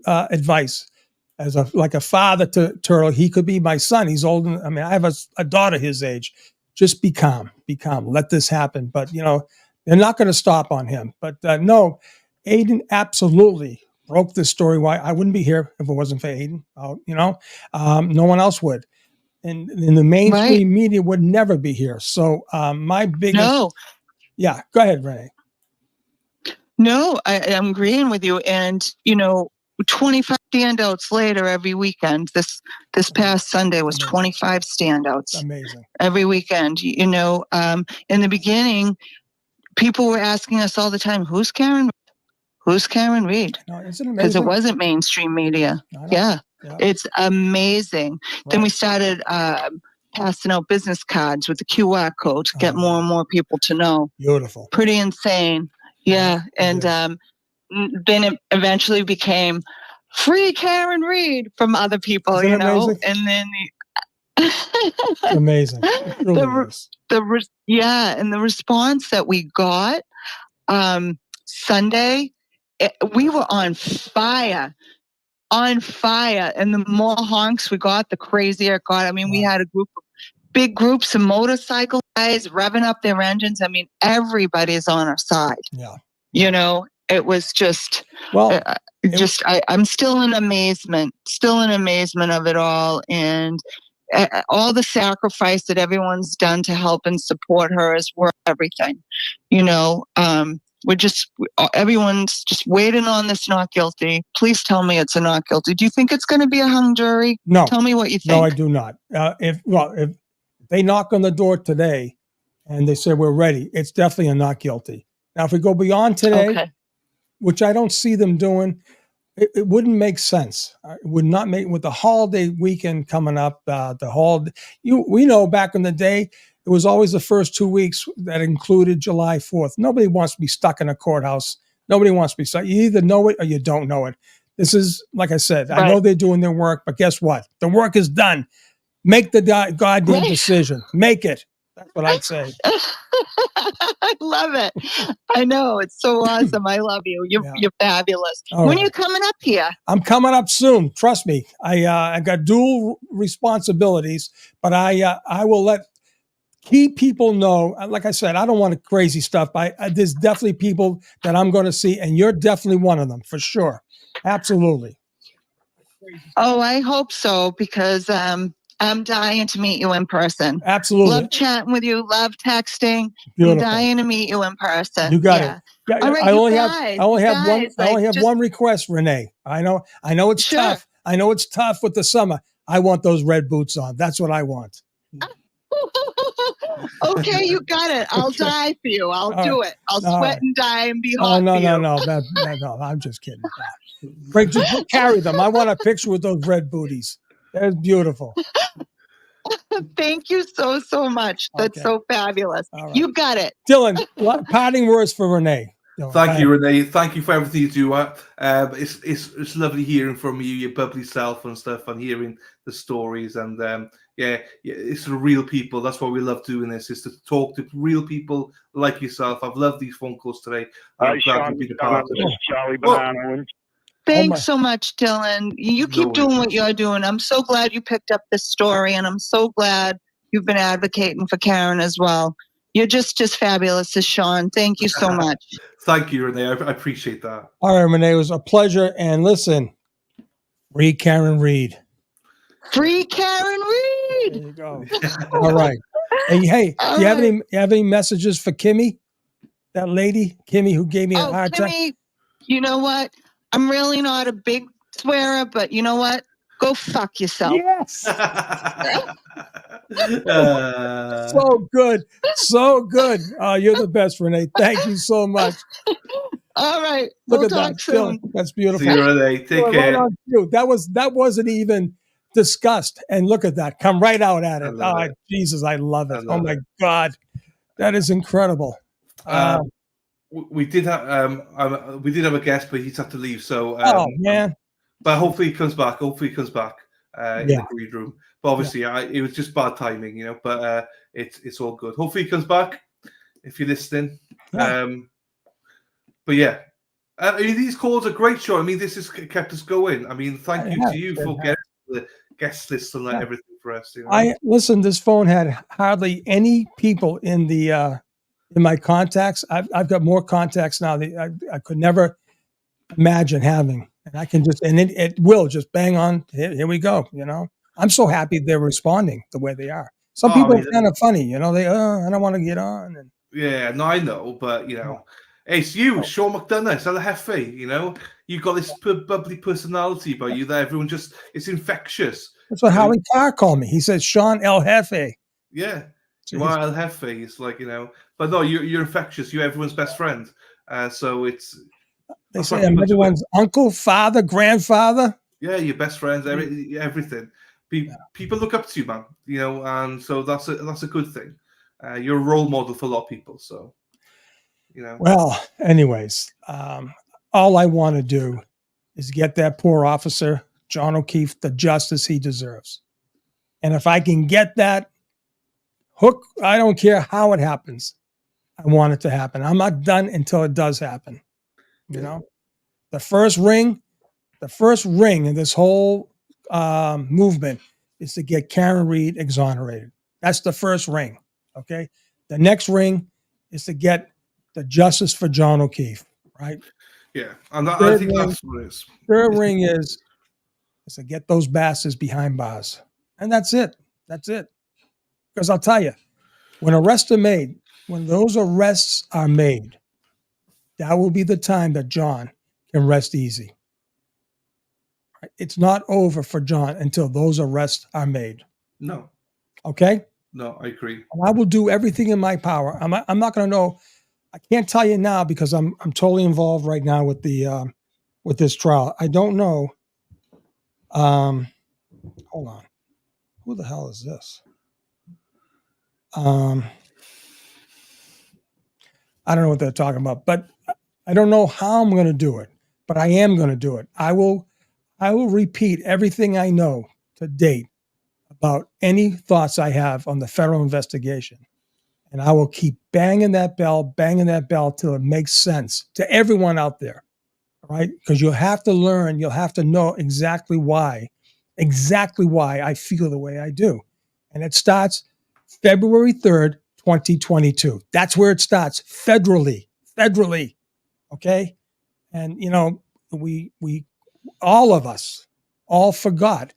advice as a father to Turtle, he could be my son. He's old. I mean, I have a daughter his age. Just be calm. Let this happen. But they're not going to stop on him. But no, Aiden absolutely broke this story. Why I wouldn't be here if it wasn't for Aiden. No one else would. And the mainstream media would never be here. So my biggest... Yeah, go ahead, Renee. No, I'm agreeing with you. And, 25 standouts later every weekend. This past Sunday was 25 standouts. Amazing. Every weekend. In the beginning, people were asking us all the time, who's Karen Reed? Because it wasn't mainstream media. Yeah. It's amazing. Then we started passing out business cards with the QR code to get more and more people to know. Beautiful. Pretty insane. Yeah. And then it eventually became free Karen Reed from other people, Isn't it amazing? And then it's amazing. It really is. And the response that we got Sunday, we were on fire. And the more honks we got, the crazier it got. I mean, we had big groups of motorcycle guys revving up their engines. I mean, everybody's on our side. Yeah. It was just, I'm still in amazement of it all. And all the sacrifice that everyone's done to help and support her is worth everything. Everyone's just waiting on this not guilty. Please tell me it's a not guilty. Do you think it's going to be a hung jury? No. Tell me what you think. No, I do not. If they knock on the door today and they say we're ready, it's definitely a not guilty. Now, if we go beyond today, which I don't see them doing, it wouldn't make sense. It would not make with the holiday weekend coming up. We know back in the day, it was always the first 2 weeks that included July 4th. Nobody wants to be stuck in a courthouse. Nobody wants to be stuck. You either know it or you don't know it. This is, like I said, I know they're doing their work, but guess what? The work is done. Make the goddamn decision. Make it. That's what I'd say. I love it. I know. It's so awesome. I love you. You're fabulous. When are you coming up here? I'm coming up soon. Trust me. I got dual responsibilities, but I will let key people know. Like I said, I don't want crazy stuff. There's definitely people that I'm going to see, and you're definitely one of them for sure. Absolutely. Oh, I hope so, because I'm dying to meet you in person. Absolutely. Love chatting with you. Love texting. Beautiful. I'm dying to meet you in person. You got it. Yeah, all right, I only have one request, Renee. I know it's tough. I know it's tough with the summer. I want those red boots on. That's what I want. Okay, you got it. I'll die for you. I'll do it. I'll sweat and die and be hot. No. for you. No. I'm just kidding. Just carry them. I want a picture with those red booties. That's beautiful. Thank you so much. That's so fabulous. right. You got it. Dylan, parting words for Renee. Dylan, Thank you, Renee. Thank you for everything you do. It's lovely hearing from you, your bubbly self and stuff, and hearing the stories. And it's the real people. That's why we love doing this, is to talk to real people like yourself. I've loved these phone calls today. I'm glad you've been a part of it. Charlie Banana. Thanks so much, Dylan. You keep doing what you're doing. I'm so glad you picked up this story, and I'm so glad you've been advocating for Karen as well. You're just fabulous as Sean. Thank you so much. Thank you, Renee. I appreciate that. All right, Renee, it was a pleasure. And listen, read Karen Reed. Free Karen Reed. There you go. All right. Hey, do you have any messages for Kimmy? That lady, Kimmy, who gave me a hard time? Kimmy, you know what? I'm really not a big swearer, but you know what? Go fuck yourself. Yes. So good. So good. You're the best, Renee. Thank you so much. All right. Look We'll at talk that. soon. That's beautiful. See you, Renee. Take care. Right on cue. That wasn't even discussed. And look at that. Come right out at it. Oh, Jesus, I love it. Oh my God. That is incredible. We did have a guest, but he's had to leave. So man. But hopefully he comes back. in the green room. But obviously, it was just bad timing, you know. But it's all good. Hopefully he comes back if you're listening. Yeah. But yeah, I mean, these calls are great, Sean. I mean, this has kept us going. I mean, thank you to you for getting the guest list and everything for us. You know? Listen. This phone had hardly any people in the in my contacts. I've got more contacts now that I could never imagine having. And I can just, and it will just bang on. Here we go. You know, I'm so happy they're responding the way they are. Some people are kind of funny, you know. They, I don't want to get on. And yeah, no, I know, but you know, it's you, Sean McDonough, it's El Jefe. You know, you've got this bubbly personality about you that everyone it's infectious. That's what Howie Carr called me. He said, Sean El Jefe. Yeah, you are El Jefe. It's like, you know, but no, you're infectious. You're everyone's best friend. So it's. They say I'm everyone's uncle, father, grandfather. Yeah, your best friends, everything. People look up to you, man. You know, and so that's a good thing. You're a role model for a lot of people. So, you know. Well, anyways, all I want to do is get that poor officer, John O'Keefe, the justice he deserves. And if I can get that hook, I don't care how it happens. I want it to happen. I'm not done until it does happen. You know, the first ring in this whole movement is to get Karen Reed exonerated. That's the first ring. Okay. The next ring is to get the justice for John O'Keefe. Right. Yeah. And I think that's what it is. Third ring is to get those bastards behind bars. And that's it. That's it. Because I'll tell you, when those arrests are made, that will be the time that John can rest easy. It's not over for John until those arrests are made. No. Okay? No, I agree. And I will do everything in my power. I'm not going to know. I can't tell you now because I'm totally involved right now with the with this trial. I don't know. Hold on. Who the hell is this? I don't know what they're talking about, but I don't know how I'm going to do it, but I am going to do it. I will repeat everything I know to date about any thoughts I have on the federal investigation. And I will keep banging that bell till it makes sense to everyone out there. All right. Because you'll have to learn, you'll have to know exactly why I feel the way I do. And it starts February 3rd, 2022. That's where it starts federally. Okay. And, you know, we all of us forgot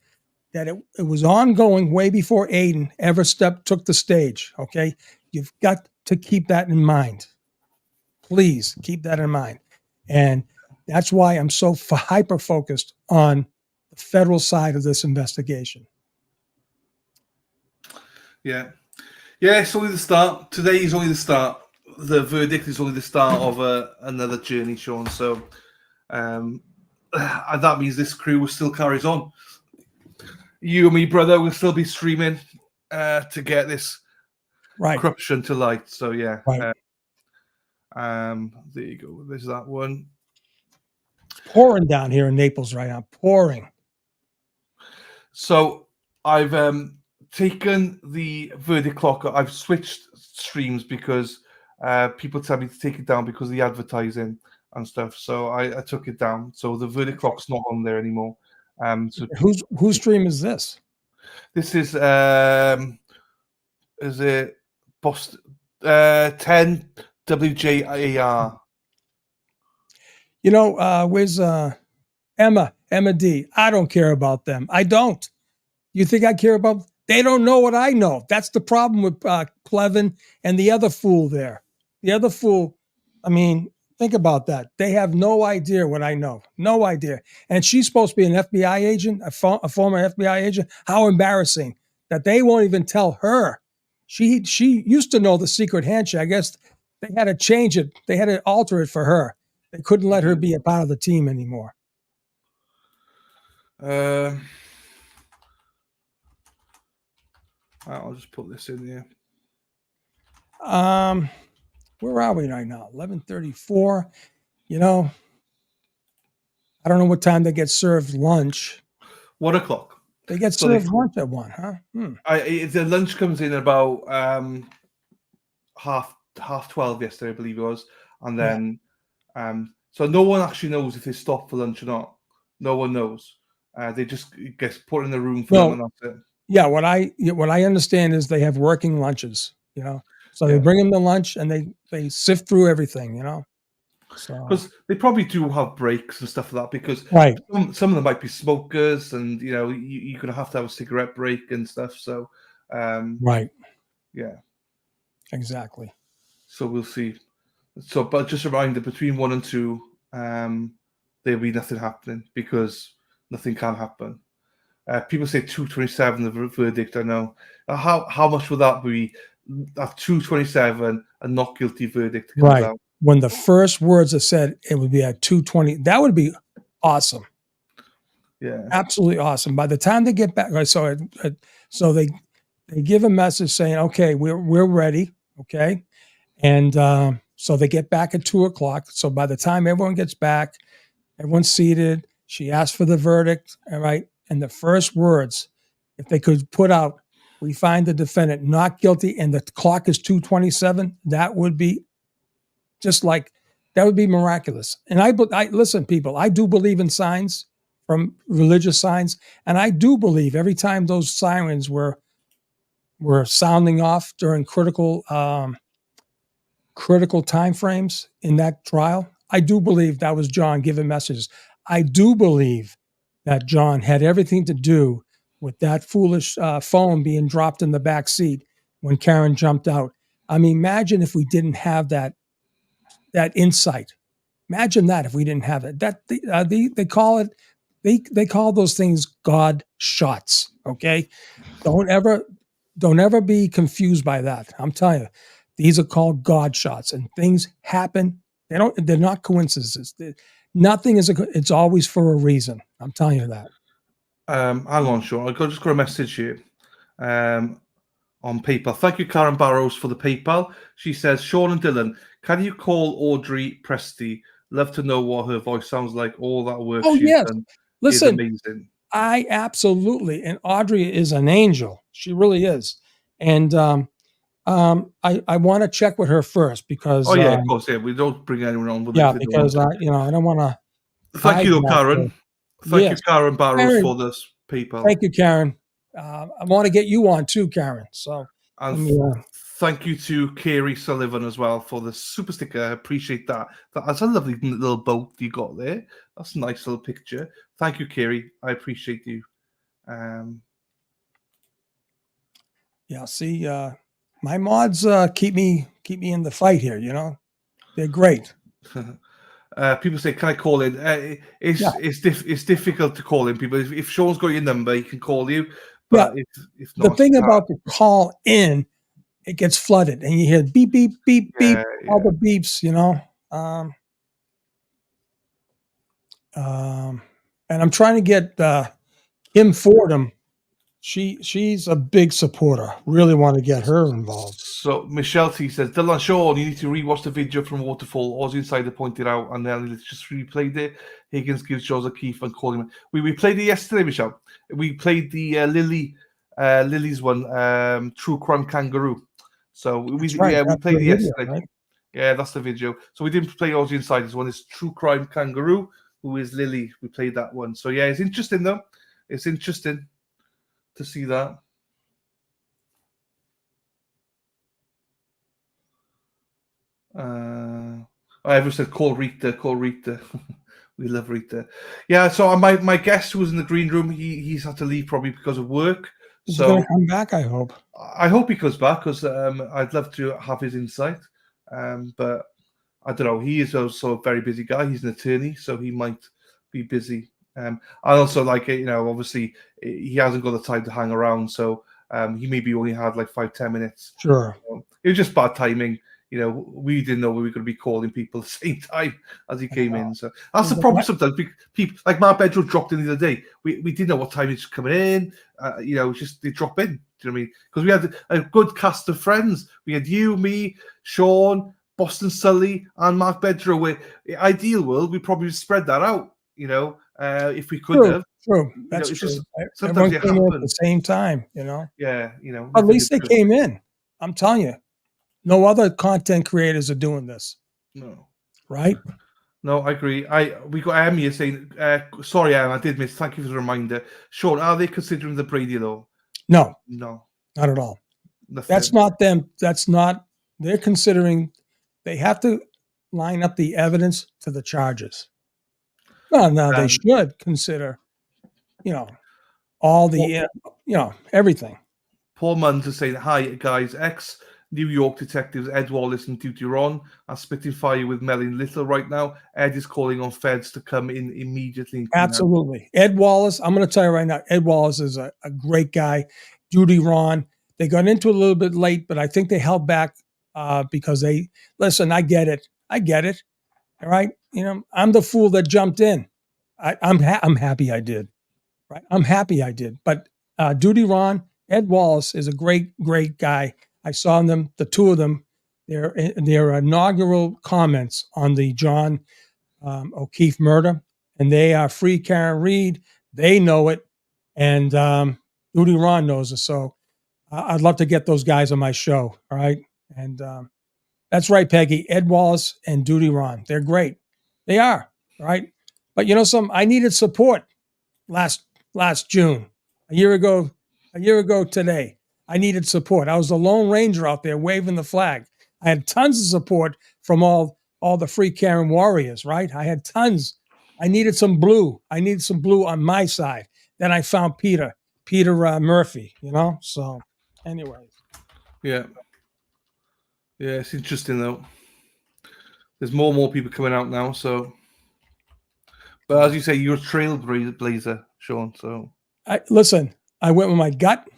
that it was ongoing way before Aiden ever took the stage. Okay. You've got to keep that in mind. Please keep that in mind. And that's why I'm so hyper focused on the federal side of this investigation. Yeah. Yeah, it's only the start. Today is only the start. The verdict is only the start of another journey, Sean. So and that means this crew still carries on. You and me, brother, will still be streaming to get this corruption to light. So yeah, Right. there you go. There's that one. It's pouring down here in Naples right now. Pouring. So I've taken the verdict clock. I've switched streams because people tell me to take it down because of the advertising and stuff. So I took it down. So the verdict clock's not on there anymore. So whose stream is this? This is it Boston 10 WJAR. You know, where's Emma D? I don't care about them. I don't. You think I care about? They don't know what I know. That's the problem with Plevin and the other fool there. The other fool. I mean, think about that. They have no idea what I know. No idea. And she's supposed to be an FBI agent, a former FBI agent. How embarrassing that they won't even tell her. She used to know the secret handshake. I guess they had to change it. They had to alter it for her. They couldn't let her be a part of the team anymore. I'll just put this in here. Where are we right now? 11:34. You know, I don't know what time they get served lunch. 1 o'clock. They get served lunch at 1, huh? The lunch comes in about half 12 yesterday, I believe it was, and then so no one actually knows if they stop for lunch or not. No one knows. They just get put in the room for them, and that's it. Yeah, what I understand is they have working lunches. You know, so they bring them to lunch and they sift through everything. You know, so because they probably do have breaks and stuff like that. Because some of them might be smokers, and you know you're gonna have to have a cigarette break and stuff. So yeah, exactly. So we'll see. So, but just a reminder: between 1 and 2, there'll be nothing happening because nothing can happen. People say 227 the verdict. I know. How much would that be? At 227, a not guilty verdict comes out. When the first words are said, it would be at 220. That would be awesome. Yeah, absolutely awesome. By the time they get back, so they give a message saying, "Okay, we're ready." Okay, and so they get back at 2 o'clock. So by the time everyone gets back, everyone's seated. She asked for the verdict. All right. And the first words, if they could put out, "We find the defendant not guilty," and the clock is 2:27, that would be that would be miraculous. And I listen, people, I do believe in signs, from religious signs, and I do believe every time those sirens were sounding off during critical time frames in that trial, I do believe that was John giving messages. I do believe that John had everything to do with that foolish phone being dropped in the back seat when Karen jumped out. I mean, imagine if we didn't have that insight. Imagine that if we didn't have it. That they call those things God shots. Okay, don't ever be confused by that. I'm telling you, these are called God shots, and things happen. They're not coincidences. Nothing is it's always for a reason. I'm telling you that. Hang on, Sean. I just got a message here on PayPal. Thank you, Karen Barrows, for the PayPal. She says, "Sean and Dylan, can you call Audrey Presti? Love to know what her voice sounds like. All that work she's done is amazing." I absolutely, and Audrey is an angel. She really is. And I want to check with her first because of course, we don't bring anyone on with because I don't want to. Thank you, Karen. Thank you, Karen Barrows, for this PayPal. Thank you, Karen. I want to get you on too, Karen. So thank you to Kerry Sullivan as well for the super sticker. I appreciate that. That's a lovely little boat you got there. That's a nice little picture. Thank you, Kerry. I appreciate you. See, my mods keep me in the fight here. You know, they're great. People say, "Can I call in?" It's difficult to call in. People, if Sean's got your number, he can call you. But if not, the thing about the call in, it gets flooded, and you hear beep beep beep beep, all the beeps. You know, and I'm trying to get Kim Fordham. she's a big supporter. Really want to get her involved. So Michelle T says, Dylan Sean, you need to rewatch the video from Waterfall. Aussie Insider pointed out, and then let's just replayed it. Higgins gives Joseph Keefe and calling him. We played it yesterday, Michelle. We played the Lily's one, True Crime Kangaroo. So we played it yesterday. Right? Yeah, that's the video. So we didn't play Aussie Insider's one. It's True Crime Kangaroo, who is Lily. We played that one. So yeah, it's interesting though. It's interesting to see that. Everyone said call Rita. We love Rita. Yeah, so my guest who was in the green room, he's had to leave probably because of work. He's going to come back, I hope. I hope he comes back because I'd love to have his insight. But I don't know. He is also a very busy guy. He's an attorney, so he might be busy. I also obviously he hasn't got the time to hang around, so he maybe only had like 5-10 minutes. Sure. It was just bad timing. We didn't know we were going to be calling people at the same time as he came in. So that's the problem sometimes. People like Mark Bedrow dropped in the other day. We didn't know what time he's coming in. Just they drop in. Do you know what I mean? Because we had a good cast of friends. We had you, me, Sean, Boston Sully, and Mark Bedrow. Where ideal world, we probably spread that out. If we could have. True. That's true. Sometimes Everyone came in at the same time. Yeah. At least they came in. I'm telling you. No other content creators are doing this. No. Right? No, I agree. We got Em here saying, sorry, Em, I did miss. Thank you for the reminder. Sean, are they considering the Brady law? No. No. Not at all. That's not them. They're considering, they have to line up the evidence to the charges. No, they should consider, all the, everything. Paul Munns is saying, hi, guys, New York detectives Ed Wallace and Duty Ron are spitting fire with Melanie Little right now. Ed is calling on feds to come in immediately. Absolutely. Ed Wallace, I'm going to tell you right now, Ed Wallace is a great guy. Duty Ron, they got into it a little bit late, but I think they held back because listen, I get it. All right. I'm the fool that jumped in. I'm happy I did. Right. I'm happy I did. But Duty Ron, Ed Wallace is a great guy. I saw them, the two of them, their inaugural comments on the John O'Keefe murder, and they are free Karen Reed. They know it, and Duty Ron knows it. So I'd love to get those guys on my show. All right, and that's right, Peggy. Ed Wallace and Duty Ron, they're great. They are right, but I needed support last June, a year ago today. I needed support. I was the Lone Ranger out there waving the flag. I had tons of support from all the free Karen warriors, right? I had tons. I needed some blue. On my side. Then I found Peter Murphy, So anyways. Yeah. Yeah, it's interesting though. There's more and more people coming out now, so. But as you say, you're a trailblazer, Sean, so. Listen, I went with my gut.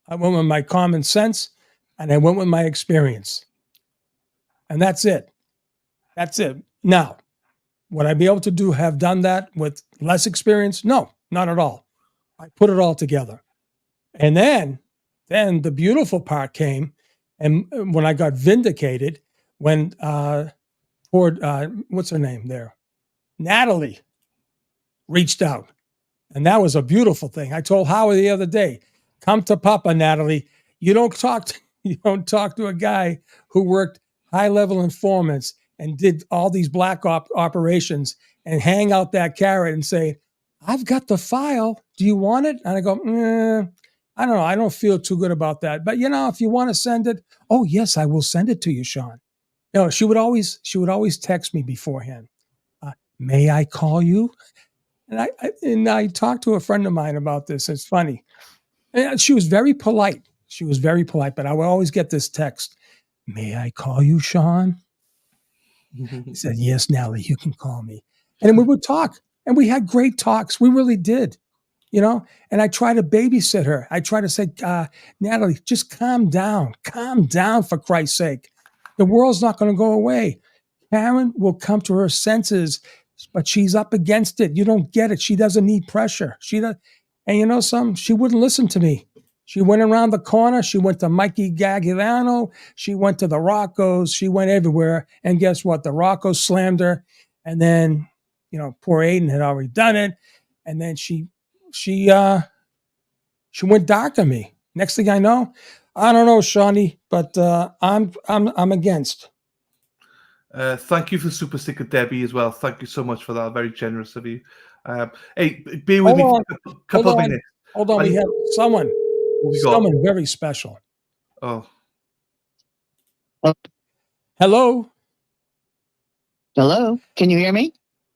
I went with my common sense, and I went with my experience. And that's it. Now, would I be able to have done that with less experience? No, not at all. I put it all together. And then the beautiful part came, and when I got vindicated, when what's her name there? Natalie reached out. And that was a beautiful thing. I told Howard the other day, come to Papa, Natalie. You don't talk to a guy who worked high-level informants and did all these black operations and hang out that carrot and say, I've got the file. Do you want it? And I go, I don't know. I don't feel too good about that. But if you want to send it, oh yes, I will send it to you, Sean. She would always text me beforehand. May I call you? And I talked to a friend of mine about this. It's funny. And she was very polite. But I would always get this text. May I call you, Sean? He said, yes, Natalie, you can call me. And we would talk. And we had great talks. We really did. And I try to babysit her. I try to say, Natalie, just calm down. Calm down, for Christ's sake. The world's not going to go away. Karen will come to her senses, but she's up against it. You don't get it. She doesn't need pressure. And you know something? She wouldn't listen to me. She went around the corner. She went to Mikey Gagliano. She went to the Roccos. She went everywhere. And guess what? The Roccos slammed her. And then, you know, poor Aiden had already done it. And then she went dark on me. Next thing I know, I don't know, Shawnee, but I'm against. Thank you for Super Sticker Debbie as well. Thank you so much for that. Very generous of you. Hey, bear with me for a couple of minutes. Hold on, we have someone very special. Oh. Hello. Hello. Can you hear me?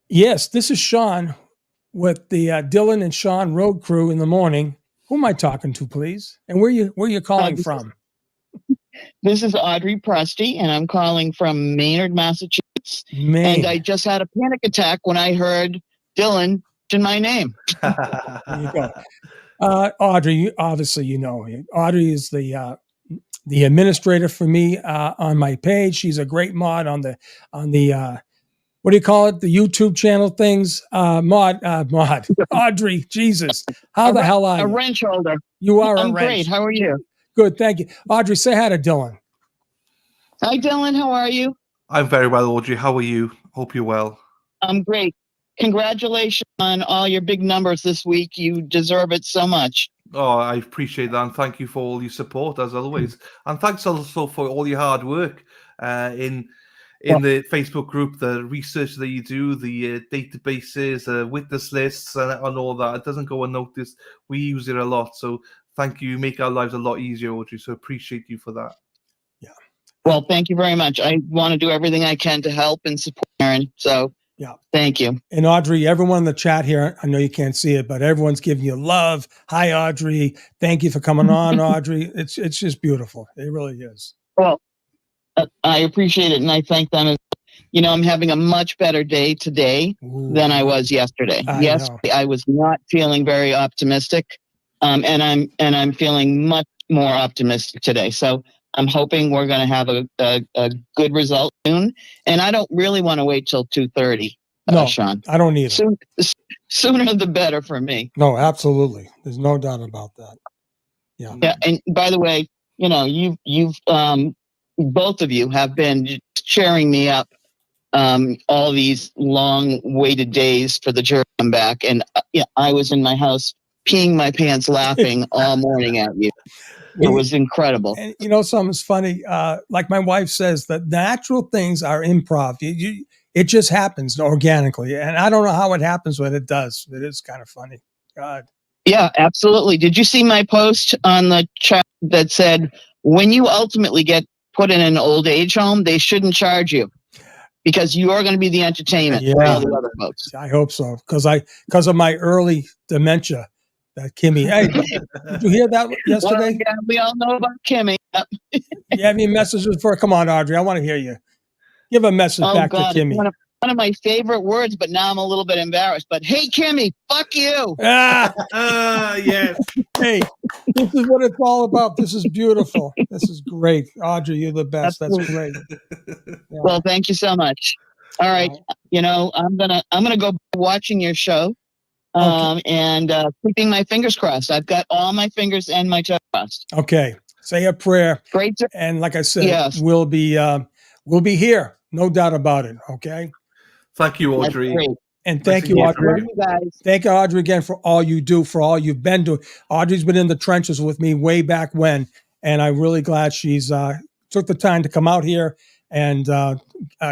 Yes, this is Sean with the Dylan and Sean Road Crew in the morning. Who am I talking to, please? And where you calling from? This is Audrey Prusty, and I'm calling from Maynard, Massachusetts. Maine. And I just had a panic attack when I heard Dylan in my name. There you go. Audrey, obviously, you know, Audrey is the administrator for me on my page. She's a great mod on the what do you call it? The YouTube channel things. Mod. Audrey, Jesus, how the hell are you? A wrench holder. You are I'm a wrench. great. How are you? Good, thank you. Audrey, say hi to Dylan. Hi, Dylan. How are you? I'm very well, Audrey. How are you? Hope you're well. I'm great. Congratulations on all your big numbers this week. You deserve it so much. Oh, I appreciate that, and thank you for all your support as always. And thanks also for all your hard work in the Facebook group, the research that you do, the databases, witness lists, and all that. It doesn't go unnoticed. We use it a lot, so thank you. You make our lives a lot easier, Audrey. So appreciate you for that. Yeah. Well, thank you very much. I want to do everything I can to help and support Aaron. So yeah, thank you. And Audrey, everyone in the chat here, I know you can't see it, but everyone's giving you love. Hi, Audrey. Thank you for coming on, Audrey. It's just beautiful. It really is. Well, I appreciate it, and I thank them. You know, I'm having a much better day today than I was yesterday. Yesterday, I was not feeling very optimistic, and I'm feeling much more optimistic today. So I'm hoping we're going to have a good result soon. And I don't really want to wait till 2:30. No, Sean. I don't either. Sooner the better for me. No, absolutely. There's no doubt about that. Yeah. Yeah. And by the way, you know, you've both of you have been cheering me up all these long waited days for the jury to come back. And I was in my house peeing my pants laughing all morning at you. It was incredible. And you know, something's funny. Like my wife says, that natural things are improv. It just happens organically. And I don't know how it happens, but it does. It is kind of funny. God. Yeah, absolutely. Did you see my post on the chat that said, when you ultimately get put in an old age home, they shouldn't charge you because you are going to be the entertainment for all the other folks. I hope so. Because of my early dementia. That Kimmy. Hey, did you hear that yesterday? Well, yeah, we all know about Kimmy. You have any messages for her? Come on, Audrey. I want to hear you. Give a message back to Kimmy. One of my favorite words, but now I'm a little bit embarrassed. But hey, Kimmy, fuck you. Yes. Hey, this is what it's all about. This is beautiful. This is great. Audrey, you're the best. That's great. Yeah. Well, thank you so much. All right. You know, I'm gonna go watching your show. And keeping my fingers crossed. I've got all my fingers and my toes crossed. Okay. Say a prayer. Great. And like I said, we'll be here. No doubt about it. Okay. Thank you, Audrey. And thank you, Audrey. Thank you, Audrey, again for all you do, for all you've been doing. Audrey's been in the trenches with me way back when, and I'm really glad she's took the time to come out here and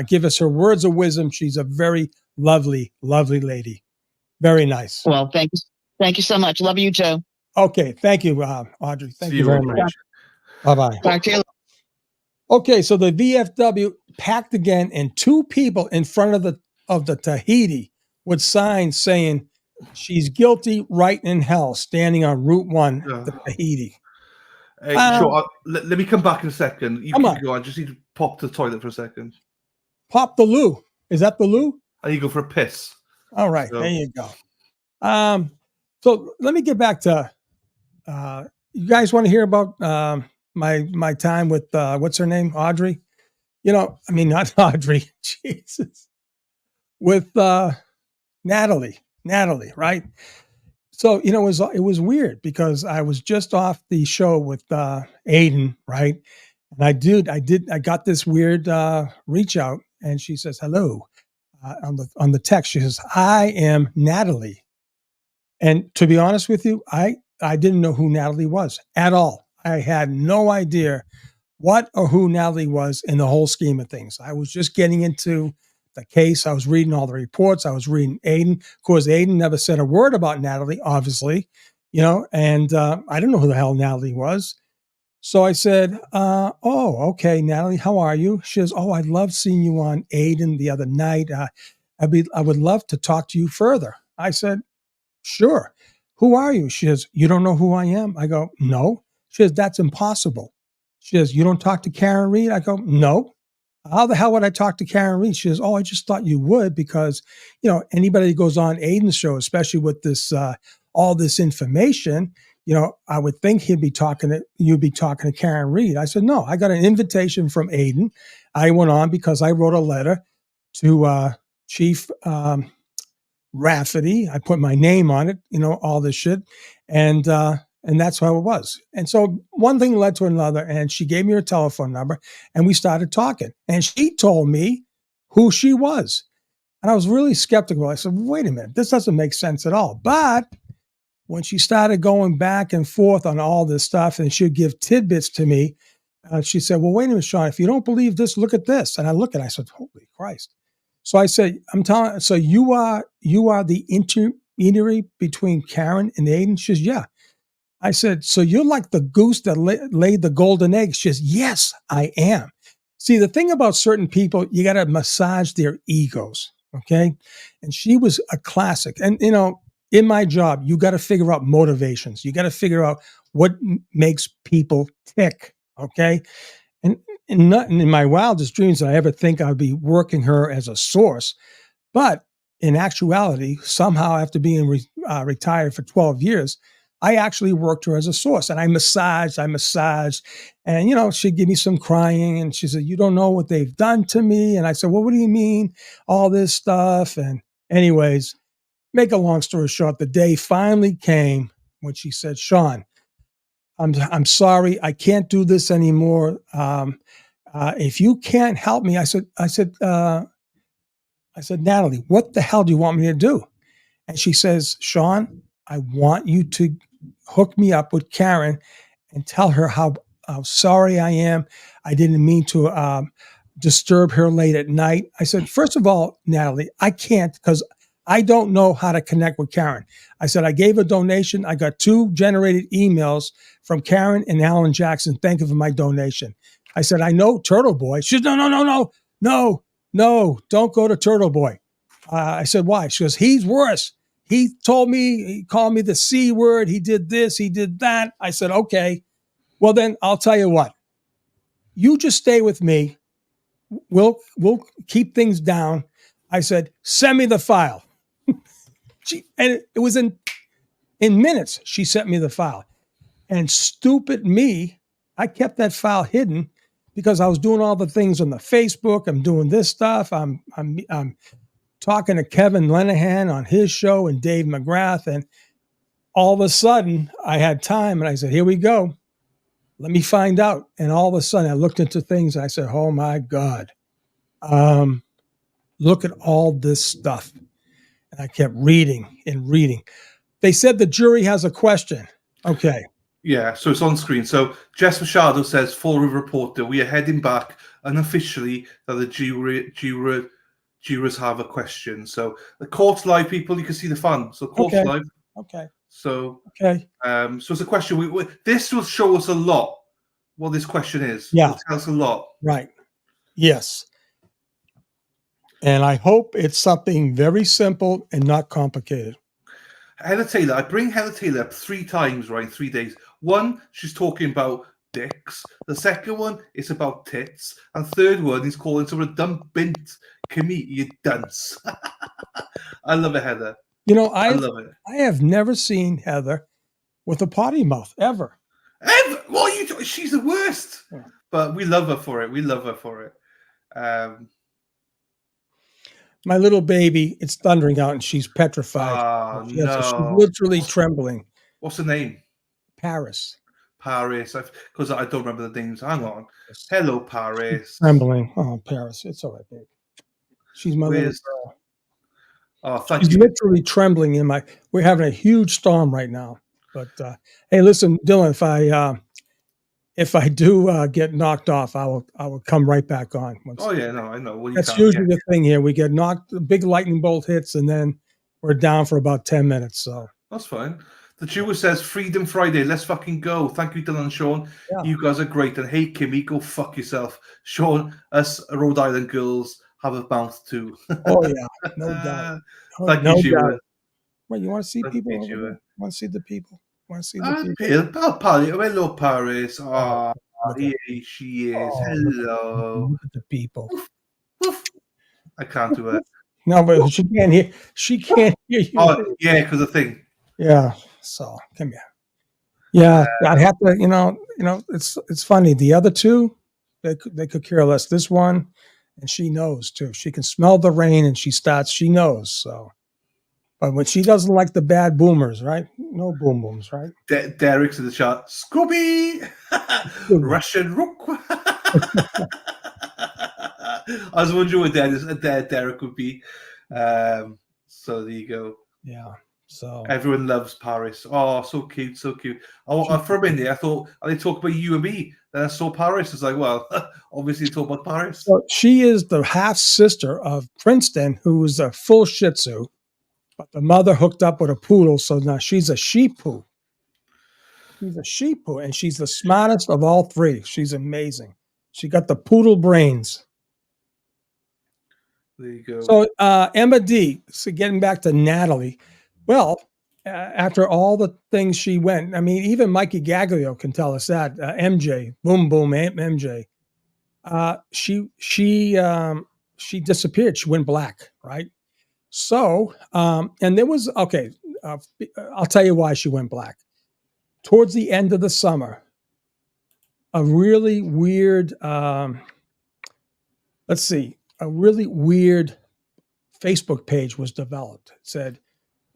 give us her words of wisdom. She's a very lovely, lovely lady. Very nice. Well, thank you. Thank you so much. Love you too. Okay. Thank you, Audrey. Thank you very much. Bye-bye. Talk to you. Okay. So the VFW packed again, and two people in front of the Tahiti with signs saying she's guilty, right in hell, standing on Route 1, the Tahiti. Hey, sure. Let me come back in a second. You come can on. go. I just need to pop to the toilet for a second. Pop the loo. Is that the loo? I need to go for a piss. All right, there you go. So let me get back to you guys want to hear about my time with what's her name? Audrey? You know, I mean not Audrey, Jesus. With Natalie, right? So, it was weird because I was just off the show with Aiden, right? And I got this weird reach out, and she says, hello, on the text. She says, I am Natalie. And to be honest with you, I didn't know who Natalie was at all. I had no idea what or who Natalie was in the whole scheme of things. I was just getting into the case. I was reading all the reports. I was reading Aiden. Of course, Aiden never said a word about Natalie, obviously, and I didn't know who the hell Natalie was. So I said, oh, okay, Natalie, how are you? She says, oh, I love seeing you on Aiden the other night. I would love to talk to you further. I said, sure. Who are you? She says, you don't know who I am? I go, no. She says, that's impossible. She says, you don't talk to Karen Reed? I go, no. How the hell would I talk to Karen Reed? She says, oh, I just thought you would because, anybody that goes on Aiden's show, especially with this, all this information, I would think you'd be talking to Karen Reed. I said, no, I got an invitation from Aiden. I went on because I wrote a letter to Chief Rafferty. I put my name on it, all this shit. And that's how it was. And so one thing led to another, and she gave me her telephone number and we started talking. And she told me who she was. And I was really skeptical. I said, wait a minute, this doesn't make sense at all. But when she started going back and forth on all this stuff and she'd give tidbits to me, she said, well, wait a minute, Sean, if you don't believe this, look at this. And I looked at it, I said, holy Christ. So I said, so you are the intermediary between Karen and Aiden? She says, yeah. I said, so you're like the goose that laid the golden egg? She says, yes, I am. See, the thing about certain people, you got to massage their egos, okay? And she was a classic. And, in my job, you got to figure out motivations. You got to figure out what makes people tick, okay? And not in my wildest dreams did I ever think I'd be working her as a source. But in actuality, somehow after being retired for 12 years, I actually worked her as a source. And I massaged. And, she'd give me some crying. And she said, you don't know what they've done to me. And I said, well, what do you mean? All this stuff. And anyways, make a long story short, the day finally came when she said, Sean, I'm sorry, I can't do this anymore. If you can't help me, I said, Natalie, what the hell do you want me to do? And she says, Sean, I want you to hook me up with Karen and tell her how sorry I am. I didn't mean to disturb her late at night. I said, first of all, Natalie, I can't because I don't know how to connect with Karen. I said, I gave a donation. I got 2 generated emails from Karen and Alan Jackson. Thank you for my donation. I said, I know Turtle Boy. She said, no, don't go to Turtle Boy. I said, why? She goes, he's worse. He called me the C word. He did this, he did that. I said, okay, well then I'll tell you what, you just stay with me. We'll keep things down. I said, send me the file. And it was in minutes, she sent me the file. And stupid me, I kept that file hidden because I was doing all the things on the Facebook. I'm doing this stuff. I'm talking to Kevin Lenahan on his show and Dave McGrath. And all of a sudden I had time and I said, here we go. Let me find out. And all of a sudden I looked into things and I said, oh my God, look at all this stuff. And I kept reading and reading. They said the jury has a question. Okay. Yeah, so it's on screen. So Jess Machado says, Fall River Reporter, we are heading back unofficially that the jurors have a question. So the court's live, people. You can see the fun. So court's live. Okay. So so it's a question. This will show us a lot what this question is. Yeah. It'll tell us a lot. Right. Yes. And I hope it's something very simple and not complicated. Heather Taylor, I bring Heather Taylor up 3 times, right, in 3 days. One, she's talking about dicks. The second one is about tits. And third one is calling someone a dumb bint. Kimmy, you dunce. I love it, Heather. I love it. I have never seen Heather with a potty mouth, ever. Ever? Well, she's the worst. Yeah. But we love her for it. my little baby, it's thundering out and she's petrified. Oh, She's no. literally trembling. What's the name? Paris. Paris. Because I don't remember the names. Hang on. Hello, Paris. She's trembling. Oh, Paris. It's all right, babe. She's my little girl. Oh, thank She's you. literally trembling in my. We're having a huge storm right now. But hey, listen, Dylan, if I do get knocked off, I will come right back on. Oh yeah, no, I know. Well, That's usually the thing here. We get knocked, the big lightning bolt hits, and then we're down for about 10 minutes. So that's fine. The Jewer says, Freedom Friday, let's fucking go. Thank you, Dylan and Sean. Yeah. You guys are great. And hey, Kimmy, go fuck yourself. Sean, us Rhode Island girls have a mouth too. Oh, yeah, no doubt. Thank no you, Jewer. doubt. Wait, you want to see people? Want to see the people? Want to see the people? Hello, Paris. Oh, here she is. Hello. Look at the people. I can't do it. No, but she can't hear. She can't hear you. Oh, yeah, because the thing. Yeah. So come here. Yeah, I'd have to. You know. It's funny. The other two, they could care less. This one, and she knows too. She can smell the rain, and she knows. So, but when she doesn't like the bad boomers, right? No boom booms, right? Derek's in the chat. Scooby, Russian rook. I was wondering what Derek would be. So there you go. Yeah. So everyone loves Paris. Oh, so cute, so cute. Oh, for a minute, I thought they talk about you and me. Then I saw Paris. It's like, well, obviously talk about Paris. So she is the half sister of Princeton, who is a full Shih Tzu, but the mother hooked up with a poodle. So now she's a Shih Poo. She's a Shih Poo, and she's the smartest of all three. She's amazing. She got the poodle brains. There you go. So Emma D. So getting back to Natalie. Well, after all the things she went, I mean, even Mikey Gaglio can tell us that. MJ, boom, boom, MJ. She disappeared. She went black, right? So, and there was, okay, I'll tell you why she went black. Towards the end of the summer, a really weird, a really weird Facebook page was developed. It said,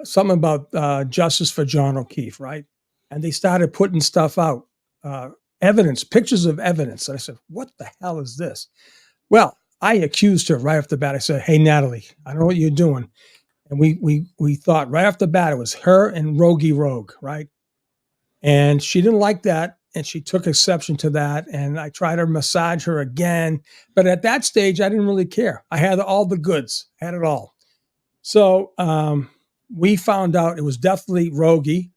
something about justice for John O'Keefe, right? And they started putting stuff out, evidence, pictures of evidence. And I said, what the hell is this? Well, I accused her right off the bat. I said, hey, Natalie, I don't know what you're doing. And we thought right off the bat, it was her and Rogie Rogue, right? And she didn't like that. And she took exception to that. And I tried to massage her again. But at that stage, I didn't really care. I had all the goods, had it all. So, we found out it was definitely Rogie.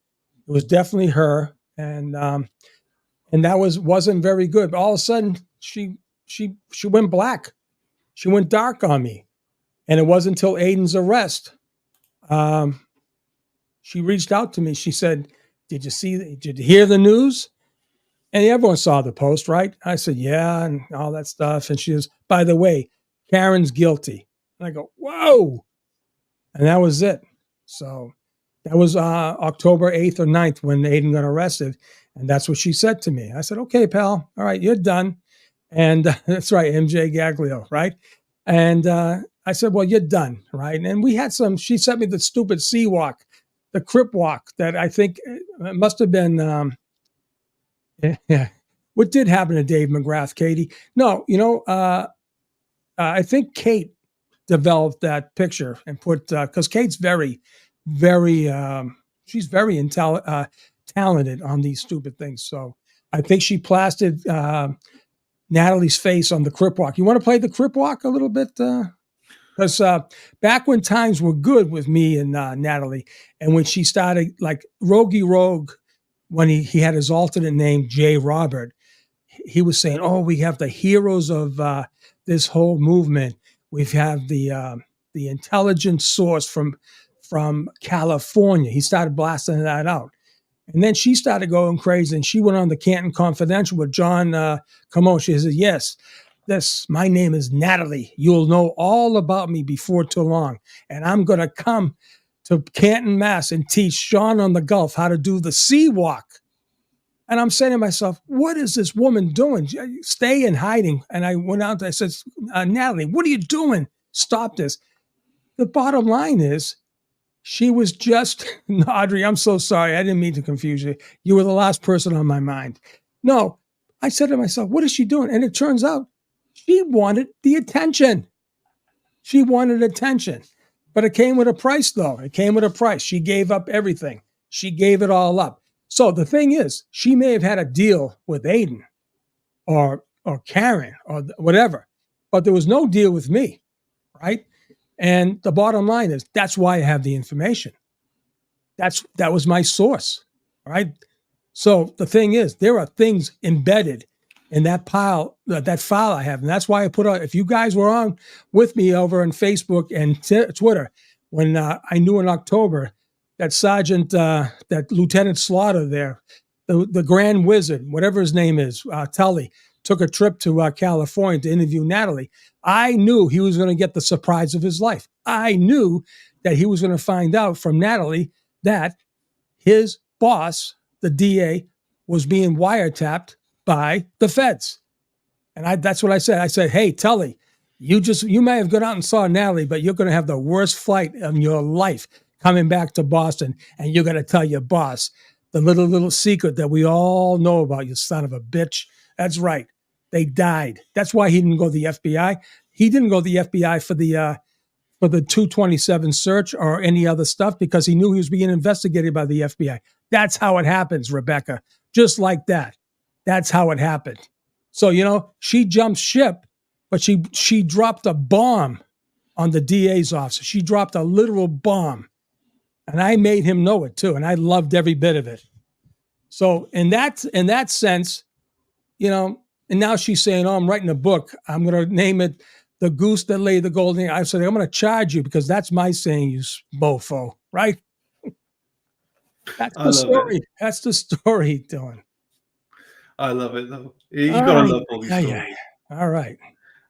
It was definitely her, and that wasn't very good. But all of a sudden, she went black. She went dark on me, and it wasn't until Aiden's arrest. She reached out to me. She said, "Did you hear the news?" And everyone saw the post, right? I said, "Yeah," and all that stuff. And she goes, "By the way, Karen's guilty." And I go, "Whoa!" And that was it. So that was October 8th or 9th when Aiden got arrested. And that's what she said to me. I said, okay, pal. All right, you're done. And that's right, MJ Gaglio, right? And I said, well, you're done, right? And we had she sent me the stupid sea walk, the crip walk that I think must have been, what did happen to Dave McGrath, Katie? No, I think Kate developed that picture and put because Kate's very, very she's very talented on these stupid things. So I think she plastered Natalie's face on the crip walk. You want to play the crip walk a little bit? Because back when times were good with me and Natalie, and when she started like Rogie Rogue, when he had his alternate name J. Robert, he was saying, "Oh, we have the heroes of this whole movement. We have the intelligence source from California." He started blasting that out. And then she started going crazy, and she went on the Canton Confidential with John Camone. She said, yes, my name is Natalie. You'll know all about me before too long. And I'm going to come to Canton, Mass. And teach Sean on the Gulf how to do the sea walk. And I'm saying to myself, what is this woman doing? Stay in hiding. And I went out, I said, Natalie, what are you doing? Stop this. the bottom line is she was just, Audrey, I'm so sorry. I didn't mean to confuse you. You were the last person on my mind. No, I said to myself, what is she doing? And it turns out she wanted the attention. She wanted attention. But it came with a price, though. It came with a price. She gave up everything. She gave it all up. So the thing is, she may have had a deal with Aiden or Karen or whatever, but there was no deal with me, right? And the bottom line is that's why I have the information. That was my source, right? So the thing is, there are things embedded in that that file I have, and that's why I put out. If you guys were on with me over on Facebook and Twitter when I knew in October that that Lieutenant Slaughter there, the Grand Wizard, whatever his name is, Tully, took a trip to California to interview Natalie. I knew he was going to get the surprise of his life. I knew that he was going to find out from Natalie that his boss, the DA, was being wiretapped by the feds. And that's what I said. I said, hey, Tully, you may have gone out and saw Natalie, but you're going to have the worst flight of your life coming back to Boston. And you're going to tell your boss the little secret that we all know about, you son of a bitch. That's right. They died. That's why he didn't go to the FBI. He didn't go to the FBI for the 227 search or any other stuff because he knew he was being investigated by the FBI. That's how it happens, Rebecca. Just like that. That's how it happened. So, she jumped ship, but she dropped a bomb on the DA's office. She dropped a literal bomb. And I made him know it too. And I loved every bit of it. So in that sense, and now she's saying, oh, I'm writing a book. I'm going to name it The Goose That Laid the Golden Egg. I said, I'm going to charge you because that's my saying, you mofo, right? That's the story. That's the story, Dylan. I love it, though. You got to love all these stories. Yeah. All right.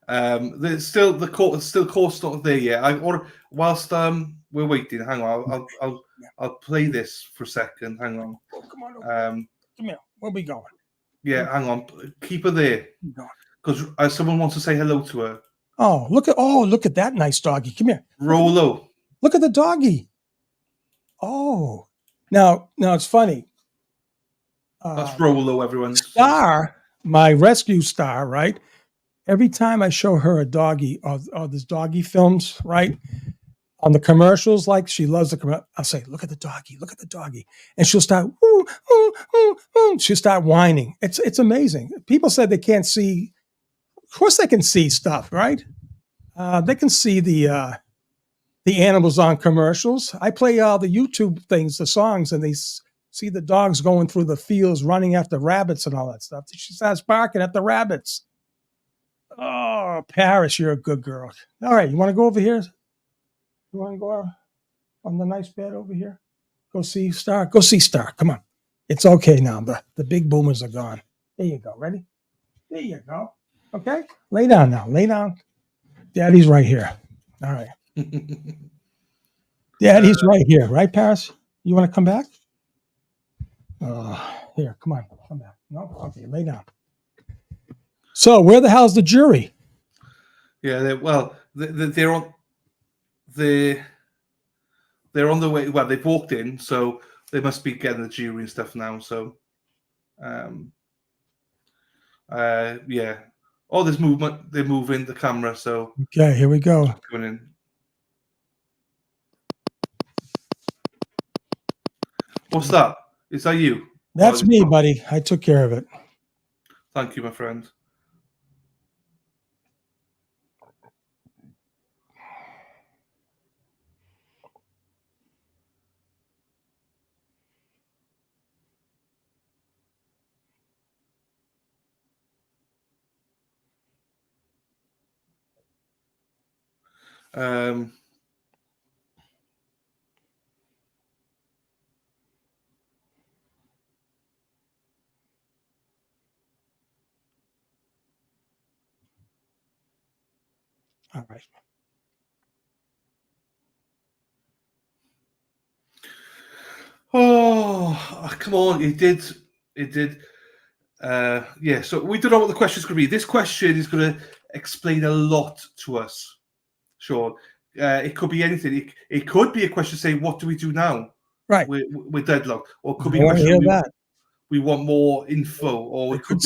There's still the court's not there yet. Whilst we're waiting, hang on. I'll play this for a second. Hang on. Oh, come on. Come here. Where are we going? Yeah, hang on. Keep her there. Because someone wants to say hello to her. Oh, look at that nice doggy. Come here. Rolo. Look at the doggy. Oh. Now it's funny. That's Rolo, everyone. Star, my rescue star, right? Every time I show her a doggy or this doggy films, right? On the commercials, like she loves the commercial, I'll say, look at the doggy. And she'll start, ooh, ooh, ooh, ooh. She'll start whining. It's amazing. People said they can't see. Of course they can see stuff, right? They can see the animals on commercials. I play all the YouTube things, the songs, and they see the dogs going through the fields, running after rabbits and all that stuff. She starts barking at the rabbits. Oh, Paris, you're a good girl. All right, you want to go over here? You want to go on the nice bed over here? Go see Star. Go see Star. Come on. It's okay now. The big boomers are gone. There you go. Ready? There you go. Okay? Lay down now. Lay down. Daddy's right here. All right. Daddy's right here. Right, Paris? You want to come back? Here, come on. Come back. No? Okay, lay down. So where the hell's the jury? Yeah, they're on the way. Well, they've walked in, so they must be getting the jury and stuff now. So, yeah. Oh, there's movement. They're moving the camera. So okay, here we go. Coming in. What's that? Is that you? That's me, buddy. I took care of it. Thank you, my friend. All right. Oh, come on. It did. Yeah, so we don't know what the question's going to be. This question is going to explain a lot to us, Sean. It could be anything. It could be a question saying, what do we do now? Right. We're deadlocked. Or it could be I a want to question, hear that. we want more info. Or They it could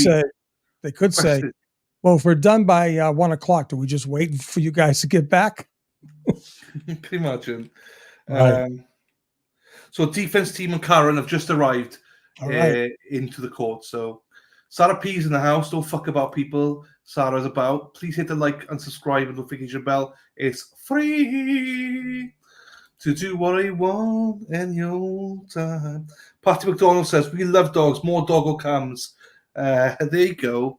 could say, question. well, if we're done by 1:00, do we just wait for you guys to get back? Can you imagine? Right. So defense team and Karen have just arrived All right. into the court. So Sarah P's in the house. Don't fuck about people. Sarah's about. Please hit the like and subscribe and notification bell. It's free to do what I want any old time. Patty McDonough says, we love dogs. More doggo cams. There you go.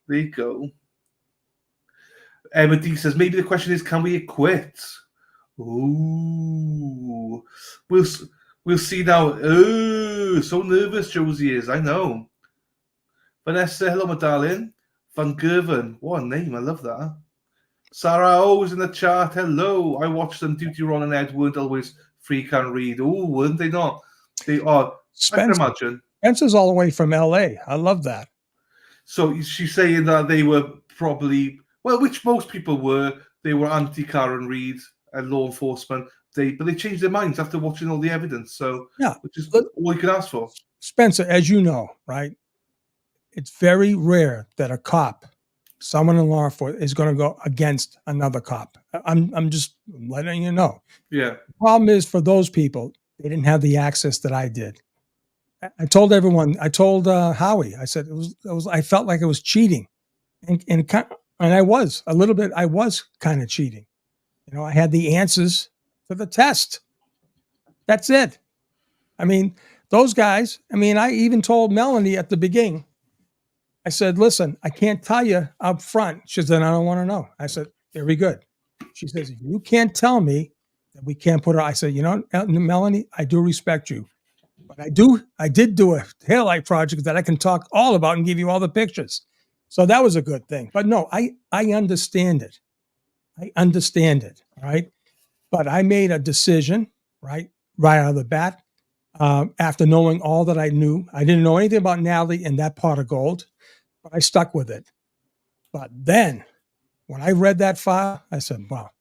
There you go. Emma D says, maybe the question is, can we quit? Ooh. We'll see now. Oh, so nervous Josie is. I know. Vanessa, hello, my darling. Van Gerven. What a name. I love that. Sarah O's in the chat. Hello. I watched them. Duty Ron and Ed weren't always free can read. Oh, weren't they not? They are. I can imagine. Spencer's all the way from LA. I love that. So she's saying that they were probably, well, which most people were. They were anti-Karen Reid and law enforcement. But they changed their minds after watching all the evidence. So yeah, which is all you can ask for. Spencer, as you know, right? It's very rare that a cop, someone in law enforcement, is going to go against another cop. I'm just letting you know. Yeah. The problem is for those people, they didn't have the access that I did. I told everyone. I told Howie. I said it was. I felt like it was cheating, and I was a little bit. I was kind of cheating. You know, I had the answers for the test. That's it. I mean, those guys. I mean, I even told Melanie at the beginning. I said, "Listen, I can't tell you up front." She said, "I don't want to know." I said, "Very good." She says, "If you can't tell me that we can't put her," I said, "You know, Melanie, I do respect you. But I did do a taillight project that I can talk all about and give you all the pictures." So that was a good thing. But no, I understand it. I understand it, right? But I made a decision, right out of the bat, after knowing all that I knew. I didn't know anything about Natalie and that pot of gold, but I stuck with it. But then when I read that file, I said, wow,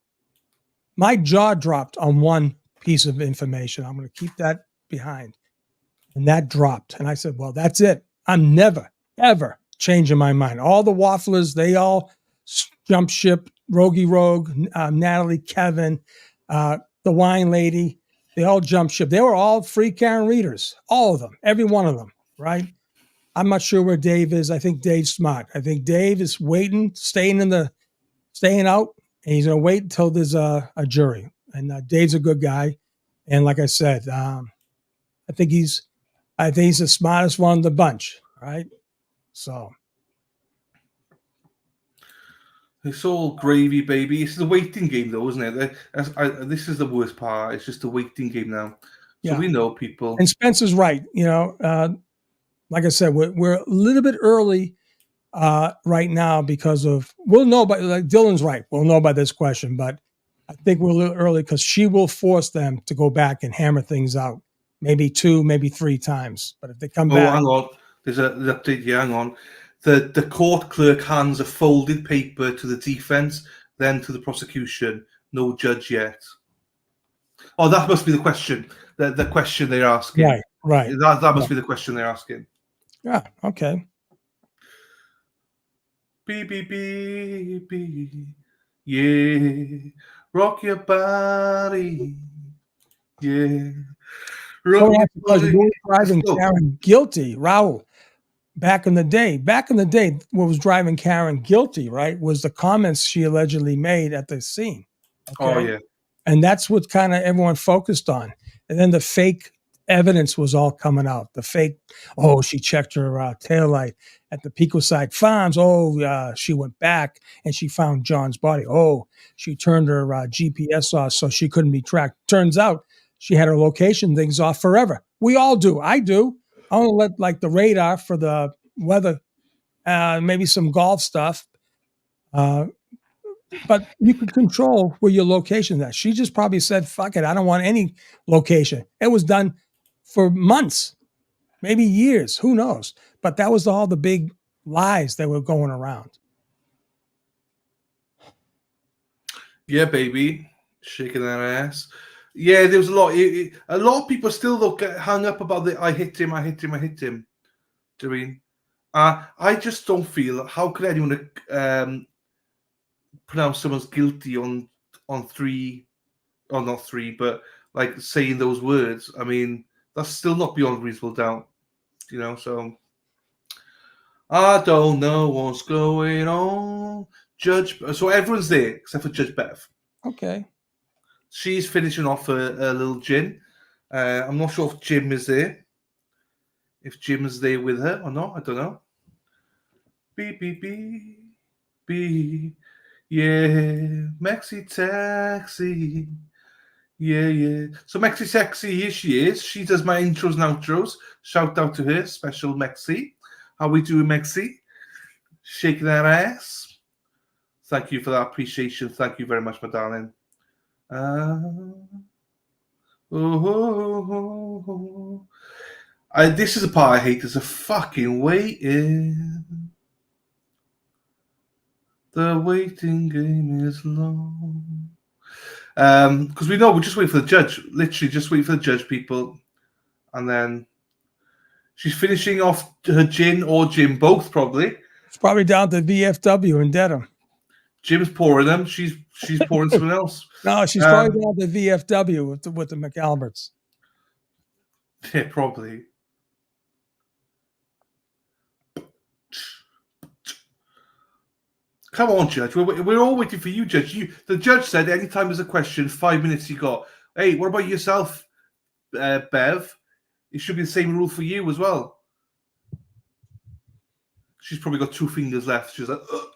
my jaw dropped on one piece of information. I'm going to keep that behind. And that dropped. And I said, well, that's it. I'm never, ever changing my mind. All the wafflers, they all jump ship. Rogie Rogue, Natalie, Kevin, the wine lady, they all jump ship. They were all free Karen readers. All of them. Every one of them, right? I'm not sure where Dave is. I think Dave's smart. I think Dave is waiting, staying out, and he's going to wait until there's a jury. And Dave's a good guy. And like I said, I think he's the smartest one of the bunch, right? So it's all gravy, baby. It's the waiting game, though, isn't it? This is the worst part. It's just the waiting game now. So we know people. And Spencer's right. You know, like I said, we're a little bit early right now because of we'll know. But like Dylan's right. We'll know by this question, but I think we're a little early because she will force them to go back and hammer things out. Maybe 2, maybe 3 times. But if they come back. Hang on. There's an update here. Hang on. The court clerk hands a folded paper to the defense, then to the prosecution. No judge yet. Oh, that must be the question. The question they're asking. Right. That must be the question they're asking. Yeah, okay. Beep, beep, beep, beep. Yeah. Rock your body. Yeah. Driving Karen guilty, Raul. Back in the day, what was driving Karen guilty, right, was the comments she allegedly made at the scene. Okay? Oh, yeah. And that's what kind of everyone focused on. And then the fake evidence was all coming out. The fake, she checked her taillight at the Picoside Farms. She went back and she found John's body. She turned her GPS off so she couldn't be tracked. Turns out she had her location things off forever. We all do. I do. I only let like the radar for the weather, maybe some golf stuff. But you can control where your location is at. She just probably said, fuck it, I don't want any location. It was done for months, maybe years, who knows? But that was all the big lies that were going around. Yeah, baby. Shaking their ass. Yeah, there was a lot. A lot of people still though get hung up about the I hit him. Do you know what I mean? I just don't feel. How could anyone pronounce someone's guilty on three, or not three, but like saying those words? I mean, that's still not beyond reasonable doubt. You know, so I don't know what's going on. So everyone's there except for Judge Bev. Okay. She's finishing off a little gin. I'm not sure if Jim is there. If Jim is there with her or not, I don't know. Beep, beep, beep, beep. Yeah, Maxi Taxi. Yeah. So Maxi Taxi, here she is. She does my intros and outros. Shout out to her, special Maxi. How we doing, Maxi? Shaking that ass. Thank you for that appreciation. Thank you very much, my darling. This is a part I hate. There's a fucking waiting. The waiting game is long. Because we know we're just waiting for the judge. Literally, just waiting for the judge, people. And then she's finishing off her gin or Jim, both probably. It's probably down to VFW in Dedham. Jim's pouring them. She's pouring something else. No, she's probably down to VFW with the McAlberts. Yeah, probably. Come on, Judge. We're all waiting for you, Judge. The judge said anytime there's a question, 5 minutes you got. Hey, what about yourself, Bev? It should be the same rule for you as well. She's probably got 2 fingers left. She's like, ugh.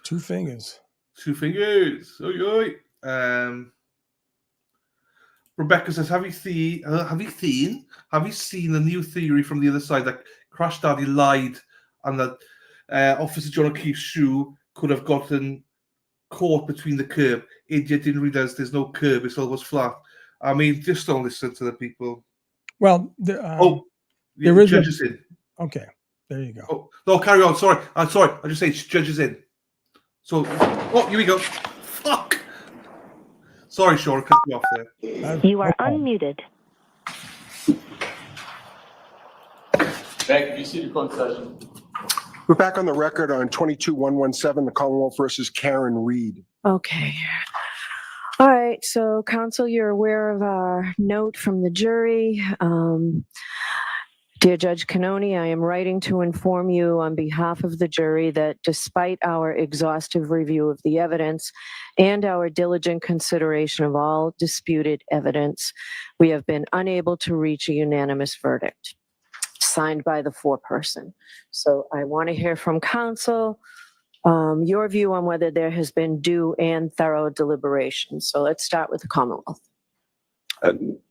2 fingers. 2 fingers. Oi. Rebecca says, have you seen the new theory from the other side that Crash Daddy lied and that Officer John O'Keefe's shoe could have gotten caught between the curb? Idiot didn't realize there's no curb, it's always flat. I mean, just don't listen to the people. Well, there is judges in. Okay, there you go. Oh, no, carry on. Sorry. I just say judges in. So, here we go. Fuck. Sorry, Sean, I cut you off there. You are unmuted. Thank you. You see the court session. We're back on the record on 22-117, the Commonwealth versus Karen Reed. Okay. All right, so counsel, you're aware of our note from the jury. Dear Judge Cannoni, I am writing to inform you on behalf of the jury that despite our exhaustive review of the evidence and our diligent consideration of all disputed evidence, we have been unable to reach a unanimous verdict signed by the foreperson. So I want to hear from counsel your view on whether there has been due and thorough deliberation. So let's start with the Commonwealth.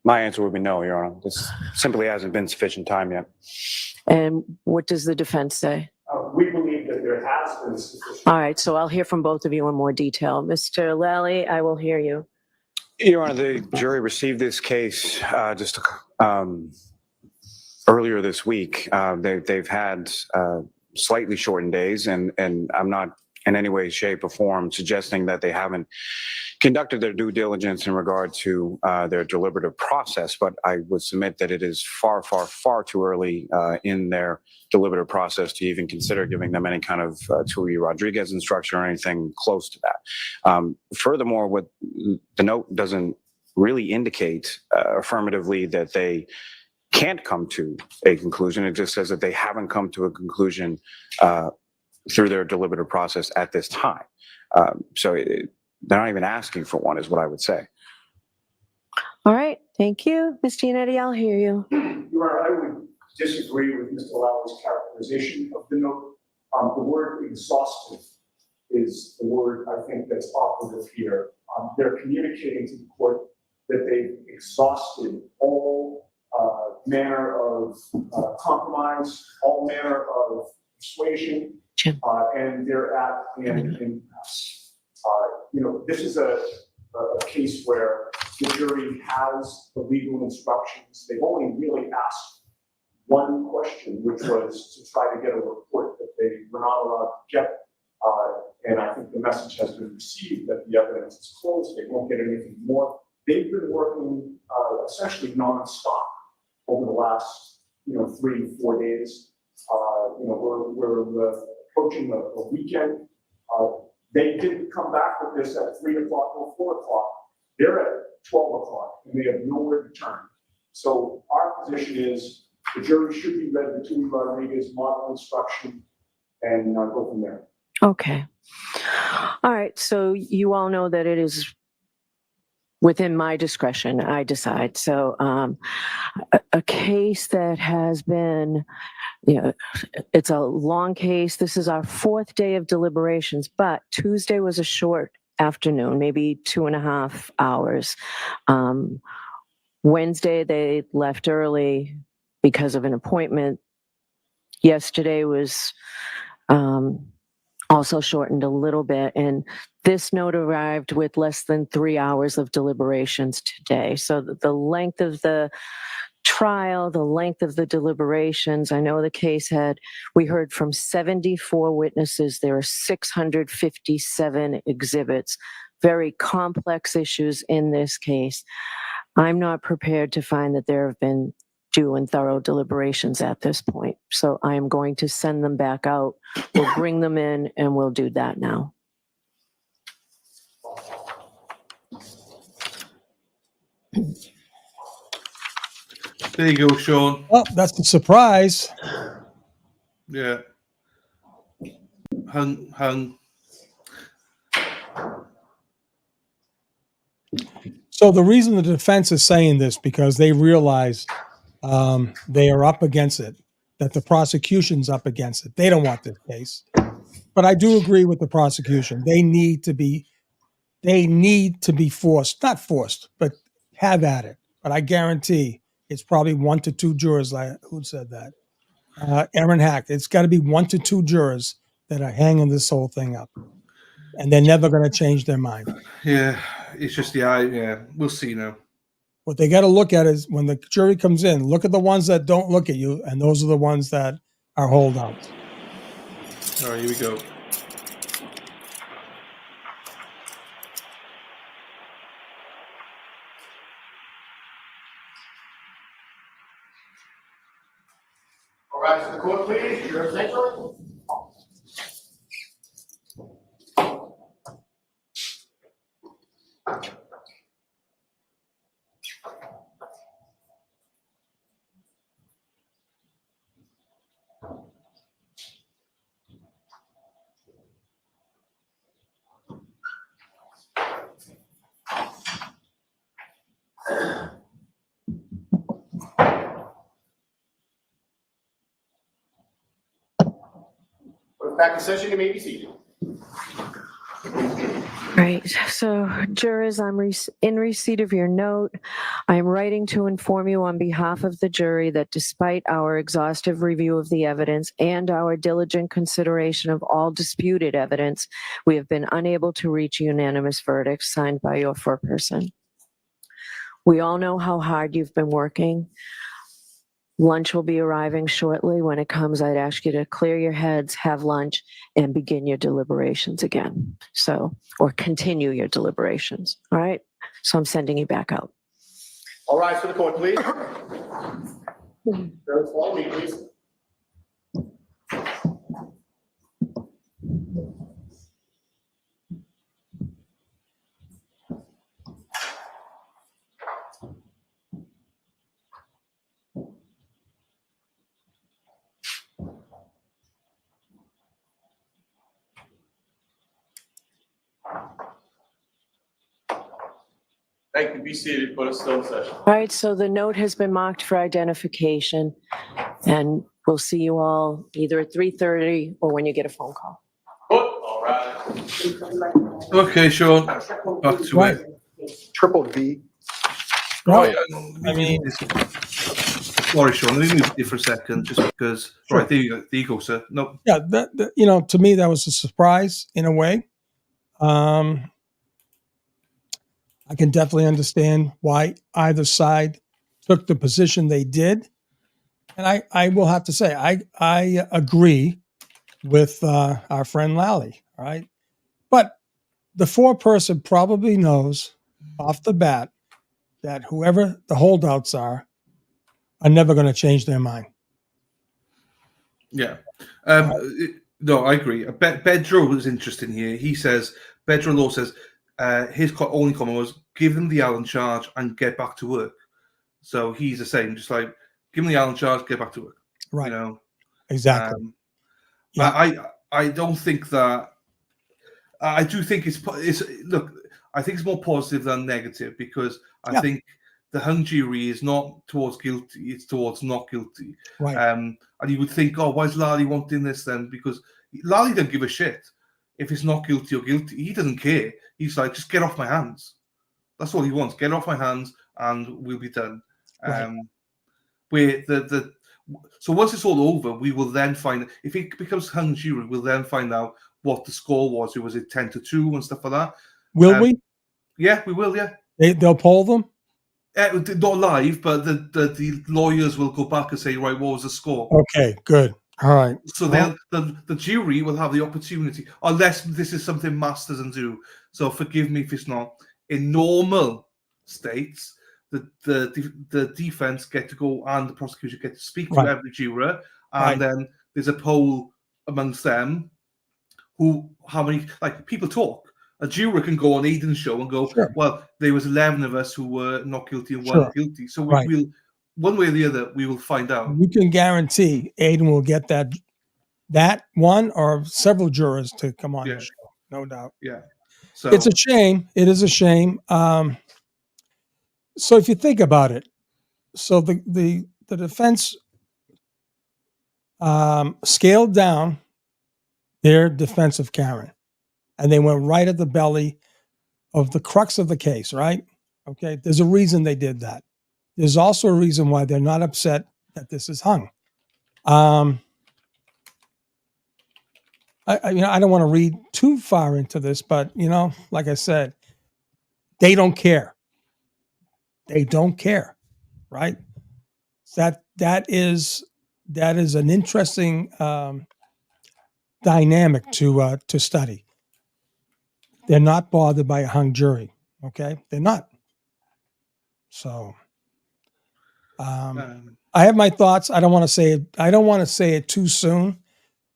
My answer would be no, Your Honor. This simply hasn't been sufficient time yet. And what does the defense say? We believe that there has been sufficient. All right, so I'll hear from both of you in more detail. Mr. Lally, I will hear you. Your Honor, the jury received this case just earlier this week. They've had slightly shortened days, and I'm not in any way, shape, or form suggesting that they haven't conducted their due diligence in regard to their deliberative process, but I would submit that it is far, far, far too early in their deliberative process to even consider giving them any kind of Tui Rodriguez instruction or anything close to that. Furthermore, what the note doesn't really indicate affirmatively that they can't come to a conclusion. It just says that they haven't come to a conclusion through their deliberative process at this time. So they're not even asking for one, is what I would say. All right, thank you. Ms. Gianetti, I'll hear you. Your Honor, I would disagree with Mr. Lally's characterization of the note. The word exhaustive is the word I think that's operative here. They're communicating to the court that they've exhausted all manner of compromise, all manner of persuasion, and they're at an impasse. This is a case where the jury has the legal instructions. They've only really asked one question, which was to try to get a report that they were not allowed to get And I think the message has been received that the evidence is closed. They won't get anything more. They've been working essentially nonstop over the last 3-4 days. We're approaching a weekend. They didn't come back with this at 3 o'clock or 4 o'clock. They're at 12 o'clock and they have nowhere to turn. So our position is the jury should be read the Tui Rodriguez model instruction and go from there. Okay. All right. So you all know that it is within my discretion. I decide. So a case that has been, it's a long case. This is our 4th day of deliberations, but Tuesday was a short afternoon, maybe 2.5 hours. Wednesday, they left early because of an appointment. Yesterday was also shortened a little bit. And this note arrived with less than 3 hours of deliberations today. So the length of the trial, the length of the deliberations, I know the case we heard from 74 witnesses. There are 657 exhibits, very complex issues in this case. I'm not prepared to find that there have been due and thorough deliberations at this point. So I am going to send them back out. We'll bring them in and we'll do that now. There you go, Sean. Oh, that's a surprise. Yeah. Hung. So the reason the defense is saying this, because they realize they are up against it, that the prosecution's up against it. They don't want this case. But I do agree with the prosecution. They need to be forced, not forced, but have at it. But I guarantee it's probably 1 to 2 jurors. Who said that? Aaron Hack. It's got to be 1 to 2 jurors that are hanging this whole thing up. And they're never going to change their mind. Yeah, it's just we'll see now. What they got to look at is when the jury comes in, look at the ones that don't look at you, and those are the ones that are holdouts. All right, here we go. All right, to the court, please. Your attention. We're back in session. You may be seated. Right. So, jurors, I'm in receipt of your note. I'm writing to inform you on behalf of the jury that despite our exhaustive review of the evidence and our diligent consideration of all disputed evidence, we have been unable to reach a unanimous verdict signed by your foreperson. We all know how hard you've been working. Lunch will be arriving shortly. When it comes, I'd ask you to clear your heads, have lunch, and begin your deliberations again. Or continue your deliberations. All right? So I'm sending you back out. All right, to the court, please. Follow me, please. Thank you. Be seated. Put us still in session. All right, so the note has been marked for identification, and we'll see you all either at 3:30 or when you get a phone call. All right. Okay, Sean. Back to it. Triple V. Right. I mean, sorry, Sean. Let me move you for a second, just because. Sure. Right, there you go, sir. No. Yeah, to me that was a surprise in a way. I can definitely understand why either side took the position they did. And I will have to say, I agree with our friend Lally, all right? the foreperson probably knows off the bat that whoever the holdouts are never going to change their mind. Yeah. No, I agree. Bedro is interesting here. He says, Bedro Law says, his only comment was, give them the Allen charge and get back to work. So he's the same, just like, give them the Allen charge, get back to work. Right. You know? Exactly. I don't think that. I do think it's look. I think it's more positive than negative because I think the hung jury is not towards guilty; it's towards not guilty. Right. And you would think, oh, why is Lally wanting this then? Because Lally don't give a shit if it's not guilty or guilty. He doesn't care. He's like, just get off my hands. That's all he wants. Get off my hands, and we'll be done. Right. Where so once it's all over, we will then find if it becomes hung jury, we'll then find out what the score was. Was it 10-2 and stuff like that? Will we? Yeah, we will. Yeah, they'll poll them. Not live, but the lawyers will go back and say, right, what was the score? Okay, good. All right. So the jury will have the opportunity, unless this is something Mass doesn't do. So forgive me if it's not. In normal states, the defense get to go and the prosecution get to speak to every juror, and then there's a poll amongst them. How many people talk? A juror can go on Aidan's show and go, well, there was 11 of us who were not guilty and one guilty. So we'll one way or the other, we will find out. You can guarantee Aidan will get that one or several jurors to come on the show, no doubt. Yeah. So it's a shame. It is a shame. So if you think about it, so the defense scaled down their defense of Karen, and they went right at the belly of the crux of the case, right? Okay, there's a reason they did that. There's also a reason why they're not upset that this is hung. I don't want to read too far into this, but like I said, they don't care. They don't care, right? That is an interesting dynamic to study. They're not bothered by a hung jury. Okay, they're not. So, I have my thoughts. I don't want to say it too soon.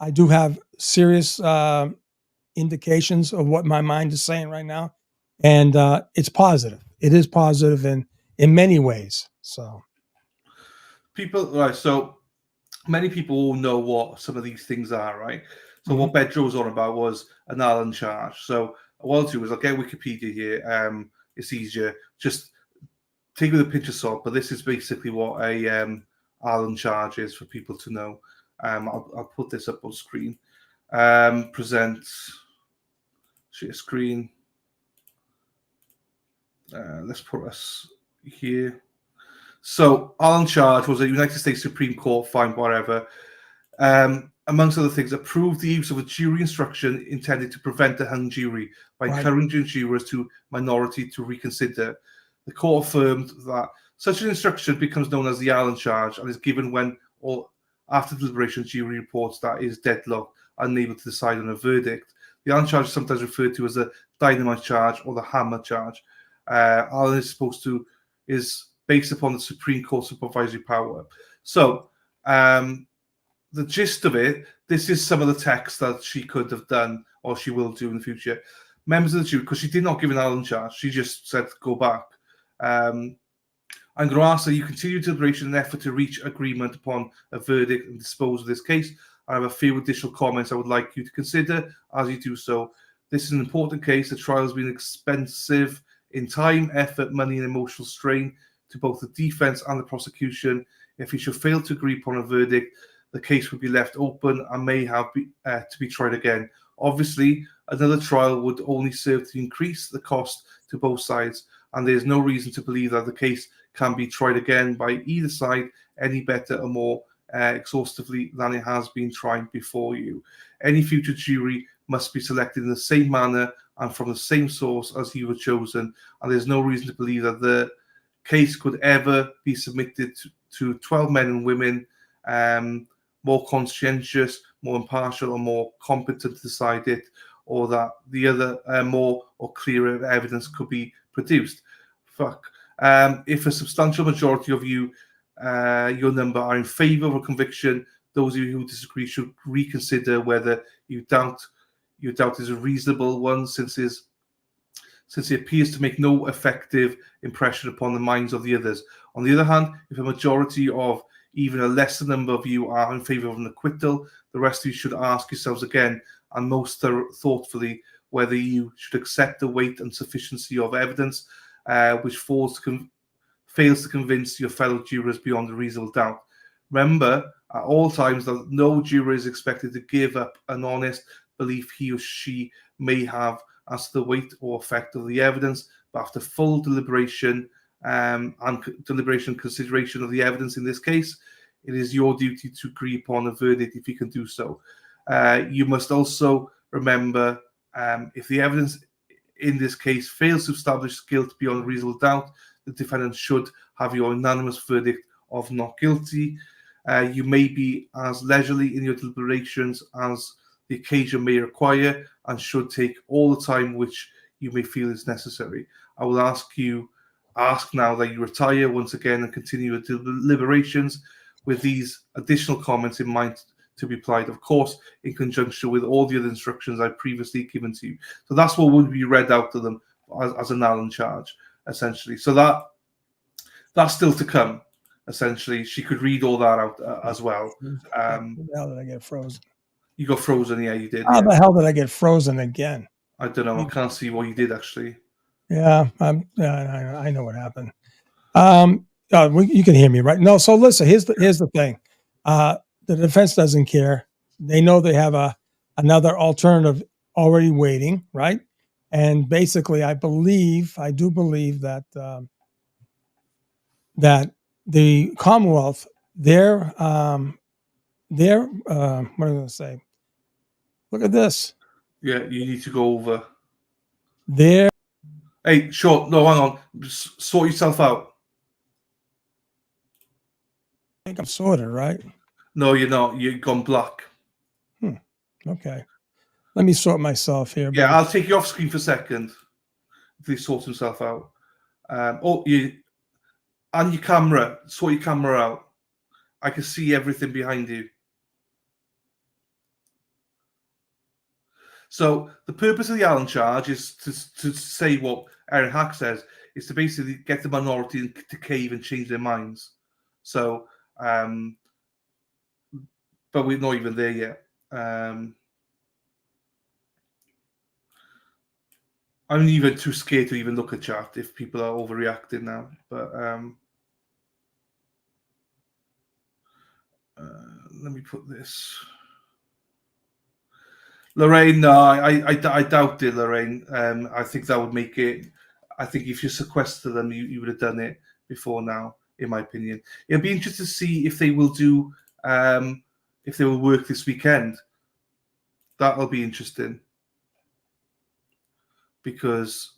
I do have serious indications of what my mind is saying right now, and it's positive. It is positive in many ways. So, so many people all know what some of these things are, right? So what Bedro was on about was an Allen charge. So what I'll do is I'll get Wikipedia here. It's easier. Just take it with a pinch of salt. But this is basically what a Allen charge is for people to know. I'll put this up on screen. Present share screen. Let's put us here. So Allen charge was a United States Supreme Court fine, whatever. Amongst other things, approved the use of a jury instruction intended to prevent a hung jury by encouraging jurors to minority to reconsider. The court affirmed that such an instruction becomes known as the Allen charge and is given when or after deliberations jury reports that is deadlocked, unable to decide on a verdict. The Allen charge is sometimes referred to as the dynamite charge or the hammer charge. Allen is based upon the Supreme Court supervisory power. So, the gist of it, this is some of the text that she could have done or she will do in the future. Members of the jury, because she did not give an Allen charge, she just said, go back. I'm going to ask that you continue deliberation in an effort to reach agreement upon a verdict and dispose of this case. I have a few additional comments I would like you to consider as you do so. This is an important case. The trial has been expensive in time, effort, money, and emotional strain to both the defense and the prosecution. If you should fail to agree upon a verdict, the case would be left open and may have to be tried again. Obviously, another trial would only serve to increase the cost to both sides, and there is no reason to believe that the case can be tried again by either side any better or more exhaustively than it has been tried before you. Any future jury must be selected in the same manner and from the same source as you were chosen, and there's no reason to believe that the case could ever be submitted to 12 men and women more conscientious, more impartial, or more competent to decide it. or that the other more or clearer evidence could be produced. If a substantial majority of you, your number, are in favour of a conviction, those of you who disagree should reconsider whether your doubt is a reasonable one, since it appears to make no effective impression upon the minds of the others. On the other hand, if a majority of even a lesser number of you are in favour of an acquittal, the rest of you should ask yourselves again, and most thoughtfully, whether you should accept the weight and sufficiency of evidence which fails to convince your fellow jurors beyond a reasonable doubt. Remember at all times that no juror is expected to give up an honest belief he or she may have as to the weight or effect of the evidence, but after full deliberation and consideration of the evidence in this case, it is your duty to agree upon a verdict if you can do so. You must also remember, if the evidence in this case fails to establish guilt beyond reasonable doubt, the defendant should have your unanimous verdict of not guilty. You may be as leisurely in your deliberations as the occasion may require, and should take all the time which you may feel is necessary. I will ask now that you retire once again and continue your deliberations with these additional comments in mind to be applied, of course, in conjunction with all the other instructions I've previously given to you. So that's what would be read out to them as an Allen charge, essentially. So that's still to come, essentially. She could read all that out as well. How the hell did I get frozen? You got frozen, yeah, you did. How the hell did I get frozen again? I don't know. I can't see what you did, actually. Yeah, I know what happened. You can hear me, right? No, so listen, here's the thing. The defense doesn't care. They know they have another alternative already waiting, right? And basically, I do believe that that the Commonwealth, what am I going to say? Look at this. Yeah, you need to go over. There. Hey, sure. No, hang on. Just sort yourself out. I think I'm sorted, right? No, you're not. You've gone black. Okay. Let me sort myself here. Yeah, buddy. I'll take you off screen for a second if he sorts himself out. And your camera. Sort your camera out. I can see everything behind you. So the purpose of the Allen charge is to say what Aaron Hack says, is to basically get the minority to cave and change their minds. So, but we're not even there yet. I'm even too scared to even look at chat if people are overreacting now. But let me put this. Lorraine, no, I doubt it, Lorraine. I think that would make it. I think if you sequester them, you would have done it before now, in my opinion. It'll be interesting to see if they will do, if they will work this weekend. That'll be interesting. Because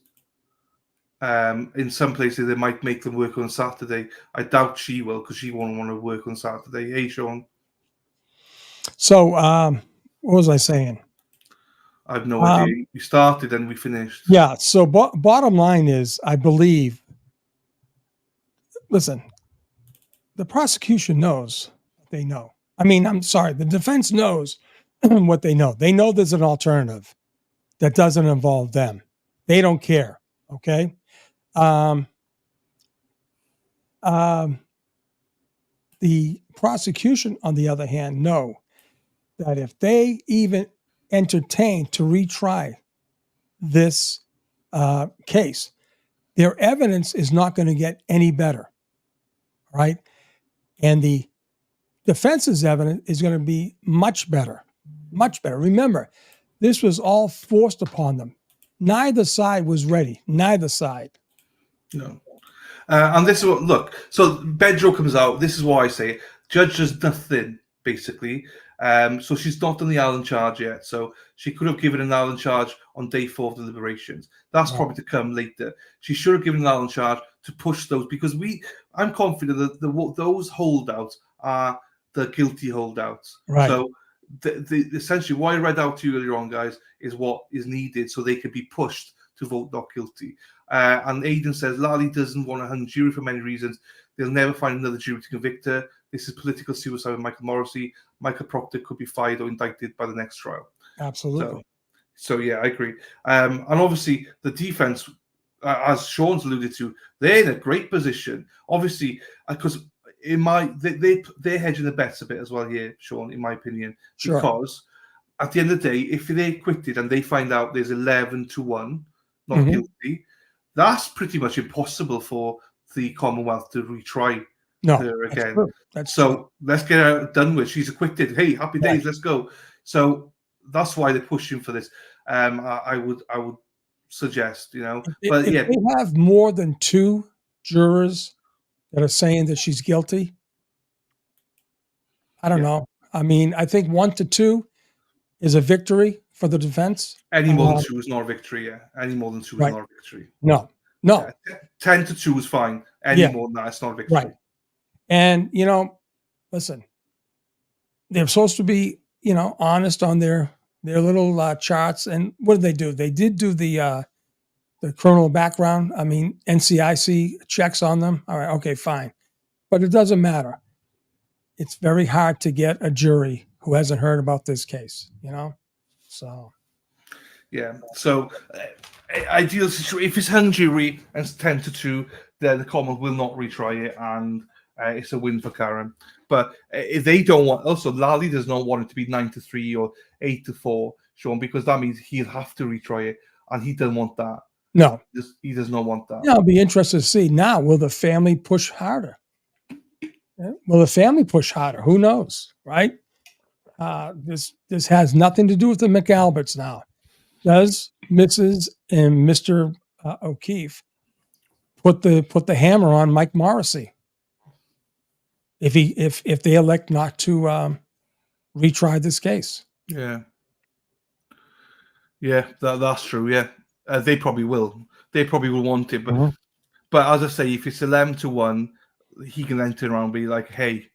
in some places they might make them work on Saturday. I doubt she will, because she won't want to work on Saturday. Hey, Sean. So, what was I saying? I have no idea. You started and we finished. Yeah. So bottom line is, I believe, listen, the prosecution knows what they know. I mean, I'm sorry, the defense knows what they know. They know there's an alternative that doesn't involve them. They don't care. Okay. The prosecution, on the other hand, know that if they even entertain to retry this case, their evidence is not going to get any better, right? And the defense's evidence is going to be much better, much better. Remember, this was all forced upon them. Neither side was ready. Neither side. No. And this is what, look, so Bedro comes out. This is why I say it. Judge does nothing, basically. So she's not done the Allen charge yet. So she could have given an Allen charge on day 4 of deliberations. That's probably to come later. She should have given an Allen charge to push those, because I'm confident that those holdouts are the guilty holdouts. Right. So essentially what I read out to you earlier on, guys, is what is needed so they can be pushed to vote not guilty. And Aidan says Lally doesn't want a hung jury for many reasons. They'll never find another jury to convict her. This is political suicide with Michael Morrissey. Michael Proctor could be fired or indicted by the next trial. Absolutely. So yeah, I agree. And obviously the defense, as Sean's alluded to, they're in a great position. Obviously, because they're hedging the bets a bit as well here, Sean, in my opinion. Sure. Because at the end of the day, if they acquitted and they find out there's 11-1 not guilty, that's pretty much impossible for the Commonwealth to retry her again. So let's get her done with. She's acquitted. Hey, happy days. Let's go. So that's why they're pushing for this. I would suggest, but if yeah, they have more than 2 jurors that are saying that she's guilty, I don't know. I mean, I think 1 to 2 is a victory for the defense. Any more than 2 is not a victory. Yeah, any more than 2 is not a victory. No. 10-2 is fine. Any more than that, it's not a victory. Right. And listen, they're supposed to be honest on their little charts. And what do? They did do the criminal background. I mean, NCIC checks on them. All right, okay, fine. But it doesn't matter. It's very hard to get a jury who hasn't heard about this case, So. Yeah. So, ideal situation, if it's hung jury and it's 10-2, then the Commonwealth will not retry it, and it's a win for Karen. But if they don't want, also Lally does not want it to be 9-3 or 8-4, Sean, because that means he'll have to retry it, and he doesn't want that. No, he does not want that. Yeah, I'll be interested to see now. Will the family push harder? Will the family push harder? Who knows, right? This has nothing to do with the McAlberts now. Does Mrs. and Mr. O'Keefe put the hammer on Mike Morrissey if they elect not to retry this case? Yeah, that's true. Yeah, they probably will. They probably will want it, but as I say, if it's 11-1, he can then turn around and be like, "Hey,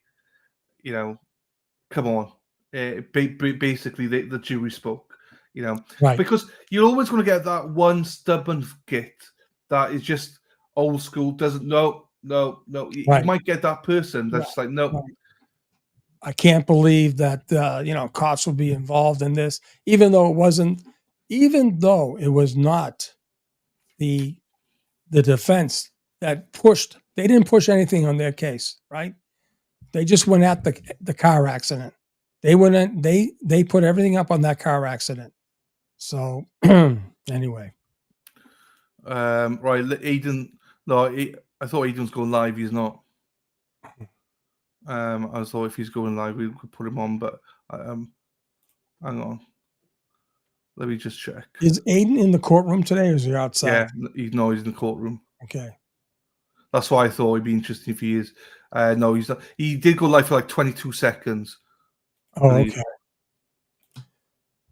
come on." Basically, the jury spoke. Right. Because you're always going to get that one stubborn git that is just old school, doesn't know. No. You might get that person that's like, no. Right. I can't believe that cops will be involved in this, even though it was not the defense that pushed. They didn't push anything on their case, right? They just went at the car accident. They went in, they put everything up on that car accident. So anyway. Right, Aidan. No, I thought Aidan was going live. He's not. I thought if he's going live, we could put him on, but hang on. Let me just check. Is Aidan in the courtroom today, or is he outside? Yeah, he's in the courtroom. Okay. That's why I thought it'd be interesting if he is. No, he's not. He did go live for like 22 seconds. Oh, okay.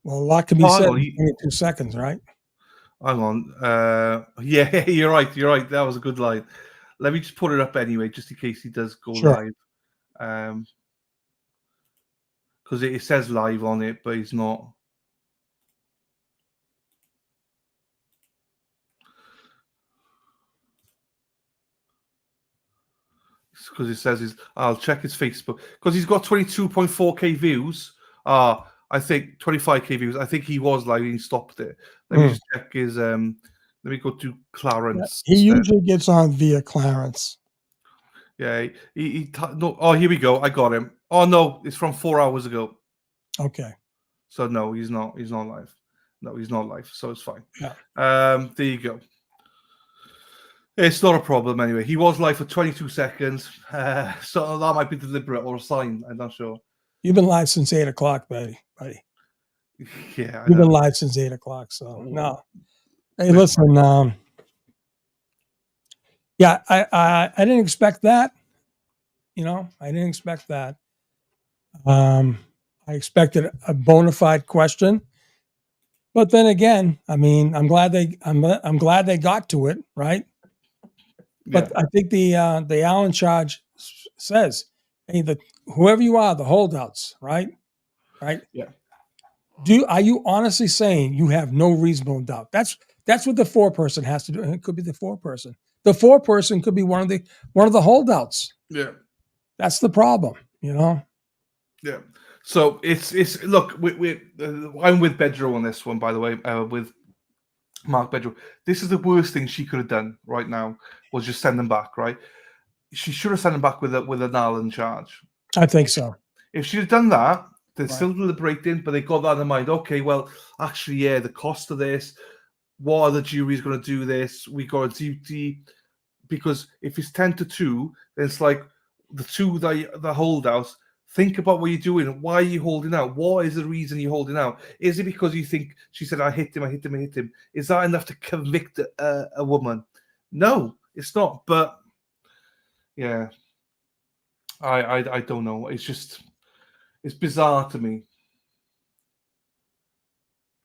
Well, a lot can be said in 22 seconds, right? Hang on. Yeah, you're right. That was a good line. Let me just put it up anyway, just in case he does go live. Because it says live on it, but he's not. Because it says I'll check his Facebook because he's got 22.4k views. I think 25k views. I think he was live and he stopped it. Let me just check his. Let me go to Clarence. He usually gets on via Clarence. Yeah, no. Oh, here we go. I got him. Oh no, it's from 4 hours ago. Okay. So no, he's not. He's not live. No, he's not live. So it's fine. Yeah. There you go. It's not a problem anyway. He was live for 22 seconds. So that might be deliberate or a sign. I'm not sure. You've been live since 8 o'clock, buddy. Yeah. You've been live since 8 o'clock. So no. Hey, listen. Yeah, I didn't expect that. I didn't expect that. I expected a bona fide question, but then again, I mean, I'm glad they got to it, right? But I think the Allen charge says, hey, whoever you are, the holdouts, right? right? Yeah. Are you honestly saying you have no reasonable doubt? That's what the foreperson has to do. And it could be the foreperson. The foreperson could be one of the holdouts. Yeah. That's the problem, you know? Yeah. So it's look, I'm with Bedro on this one, by the way, with Mark Bedro. This is the worst thing she could have done right now, was just send them back, right? She should have sent them back with an Allen charge. I think so. If she'd have done that, they're Right. still deliberating, but they got that in mind. Okay, well, actually, yeah, the cost of this, what are the juries going to do this? We got a duty, because if it's 10-2, then it's like the two the holdouts. Think about what you're doing. Why are you holding out? What is the reason you're holding out? Is it because you think she said, I hit him? Is that enough to convict a woman? No, it's not. But yeah, I don't know. It's bizarre to me.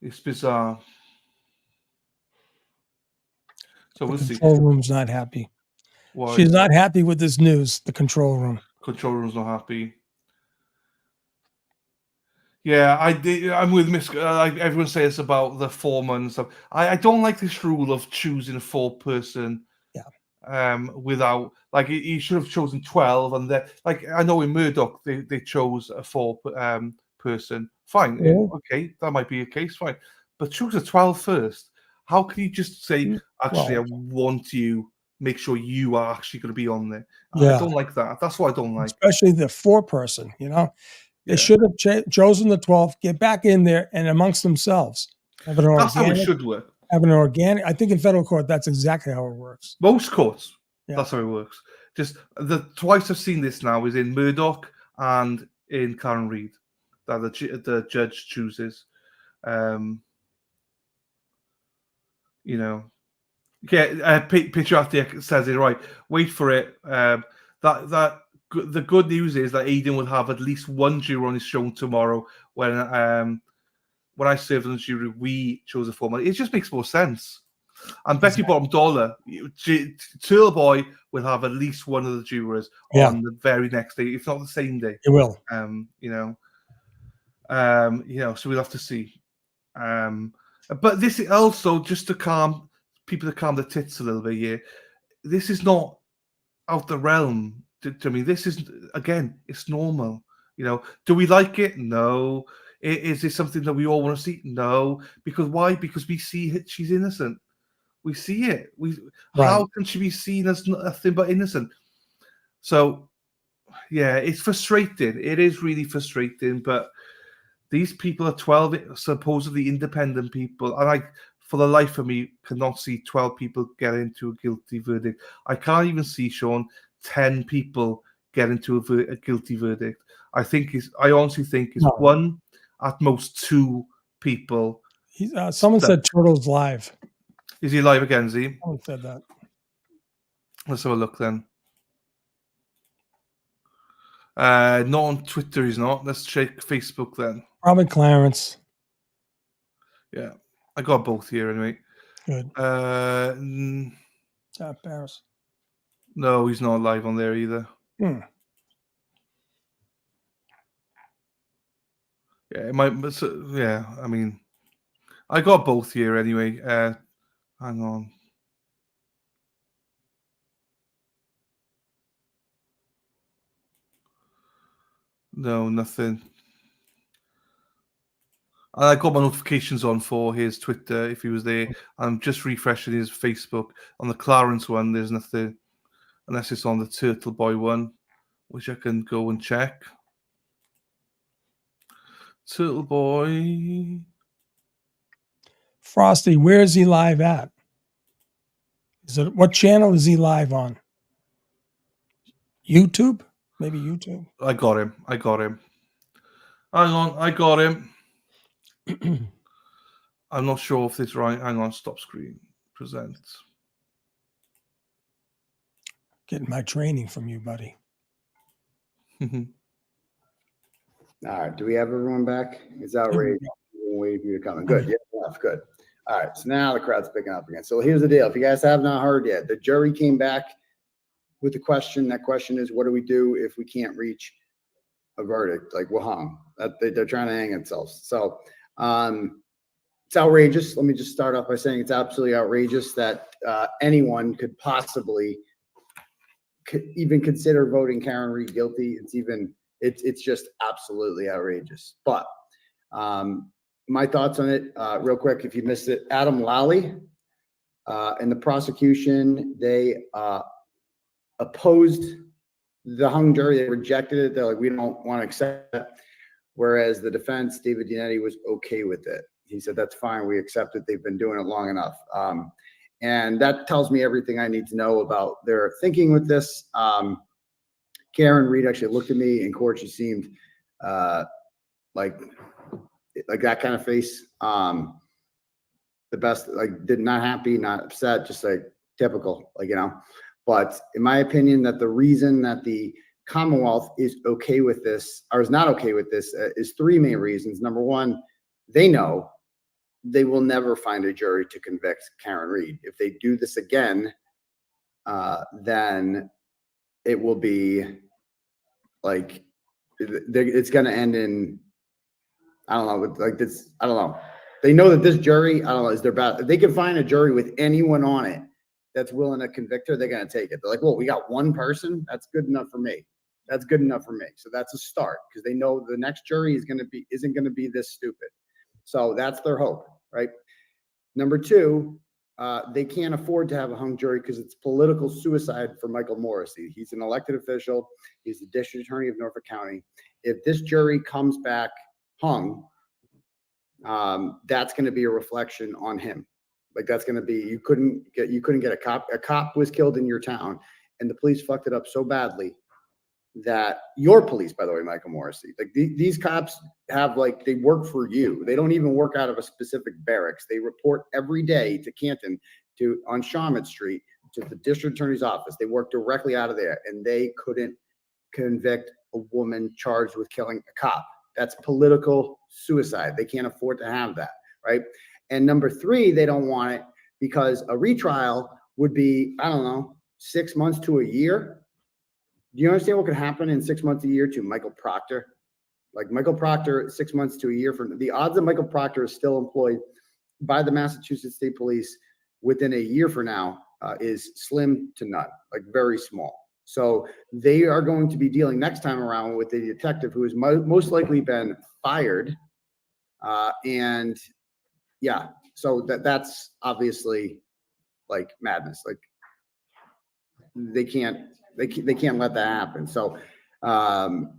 It's bizarre. So we'll The see. control room's not happy. Why? She's not happy with this news, the control room. Control room's not happy. Yeah, I'm with Miss. Like everyone says about the foreman and stuff. I don't like this rule of choosing a foreperson. Yeah. Without, like, he should have chosen 12, and like, I know in Murdoch they chose a person. Fine, Yeah. okay, that might be a case. Fine, but choose a 12 first. How can you just say, actually, I want you? Make sure you are actually going to be on there. Yeah. I don't like that. That's what I don't like. Especially the foreperson, you know? They Yeah. should have chosen the 12th, get back in there and amongst themselves. Have an That's how it organic, should work. have an organic. I think in federal court, that's exactly how it works. Most courts, Yeah. that's how it works. Just the twice I've seen this now is in Murdoch and in Karen Reid, that the judge chooses. You know, yeah. Patriotic says it right. Wait for it. The good news is that Aidan will have at least one juror on his show tomorrow. When I served on the jury, we chose a foreman. It just makes more sense. And Becky Bottom Dollar, Turtle Boy will have at least one of the jurors on the very next day, if not the same day. It will. So we'll have to see. But this is also just to calm people, to calm the tits a little bit here. This is not out the realm. I mean, this is, again, it's normal. Do we like it? No. Is this something that we all want to see? No. Because why? Because we see she's innocent. We see it. How can she be seen as nothing but innocent? So, yeah, it's frustrating. It is really frustrating. But these people are 12 supposedly independent people, and for the life of me, cannot see 12 people get into a guilty verdict. I can't even see, Sean, 10 people get into a guilty verdict. I honestly think it's one, at most 2 people. Someone said Turtle's live. Is he live again, Z? Someone said that. Let's have a look then. Not on Twitter, he's not. Let's check Facebook then. Probably Clarence. Yeah, I got both here anyway. Good. Paris. No, he's not live on there either. Yeah, it might. Yeah, I mean, I got both here anyway. Hang on. No, nothing. I got my notifications on for his Twitter if he was there. I'm just refreshing his Facebook. On the Clarence one, there's nothing, unless it's on the Turtle Boy one, which I can go and check. Turtle Boy. Frosty, where is he live at? What channel is he live on? YouTube? Maybe YouTube. I got him. Hang on, I got him. I'm not sure if this is right. Hang on, stop screen. Present. Getting my training from you, buddy. All right. Do we have everyone back? It's outrageous. We'll wait for you to come in. Good. Yeah, good. All right. So now the crowd's picking up again. So here's the deal. If you guys have not heard yet, the jury came back with the question. That question is, what do we do if we can't reach a verdict, like we're hung. That they're trying to hang themselves. So it's outrageous. Let me just start off by saying it's absolutely outrageous that anyone could possibly even consider voting Karen Reed guilty. It's just absolutely outrageous. But my thoughts on it, real quick, if you missed it, Adam Lally and the prosecution, they opposed the hung jury. They rejected it. They're like, we don't want to accept it. Whereas the defense, David Dinetti, was okay with it. He said, that's fine. We accept it. They've been doing it long enough. And that tells me everything I need to know about their thinking with this. Karen Reed actually looked at me in court. She seemed like that kind of face. The best, like, did not happy, not upset, just like typical, like, you know. But in my opinion, that the reason that the Commonwealth is okay with this, or is not okay with this, is three main reasons. Number one, they know they will never find a jury to convict Karen Reed. If they do this again, then it will be like, it's going to end in, I don't know, like this, I don't know. They know that this jury, I don't know, is their best. If they can find a jury with anyone on it that's willing to convict her, they're going to take it. They're like, well, we got one person. That's good enough for me. That's good enough for me. So that's a start, because they know the next jury isn't going to be this stupid. So that's their hope, right? Number two, they can't afford to have a hung jury because it's political suicide for Michael Morrissey. He's an elected official. He's the district attorney of Norfolk County. If this jury comes back hung, that's going to be a reflection on him. Like, that's going to be, you couldn't get a cop. A cop was killed in your town, and the police fucked it up so badly that your police, by the way, Michael Morrissey, like these cops have, like, they work for you. They don't even work out of a specific barracks. They report every day to Canton, on Shawmut Street, to the district attorney's office. They work directly out of there, and they couldn't convict a woman charged with killing a cop. That's political suicide. They can't afford to have that, right? And number three, they don't want it because a retrial would be, I don't know, 6 months to a year. Do you understand what could happen in 6 months, a year to Michael Proctor? Like, Michael Proctor, 6 months to a year, from the odds that Michael Proctor is still employed by the Massachusetts State Police within a year from now is slim to none, like very small. So they are going to be dealing next time around with a detective who has most likely been fired. And yeah, so that's obviously like madness. Like, they can't let that happen. So on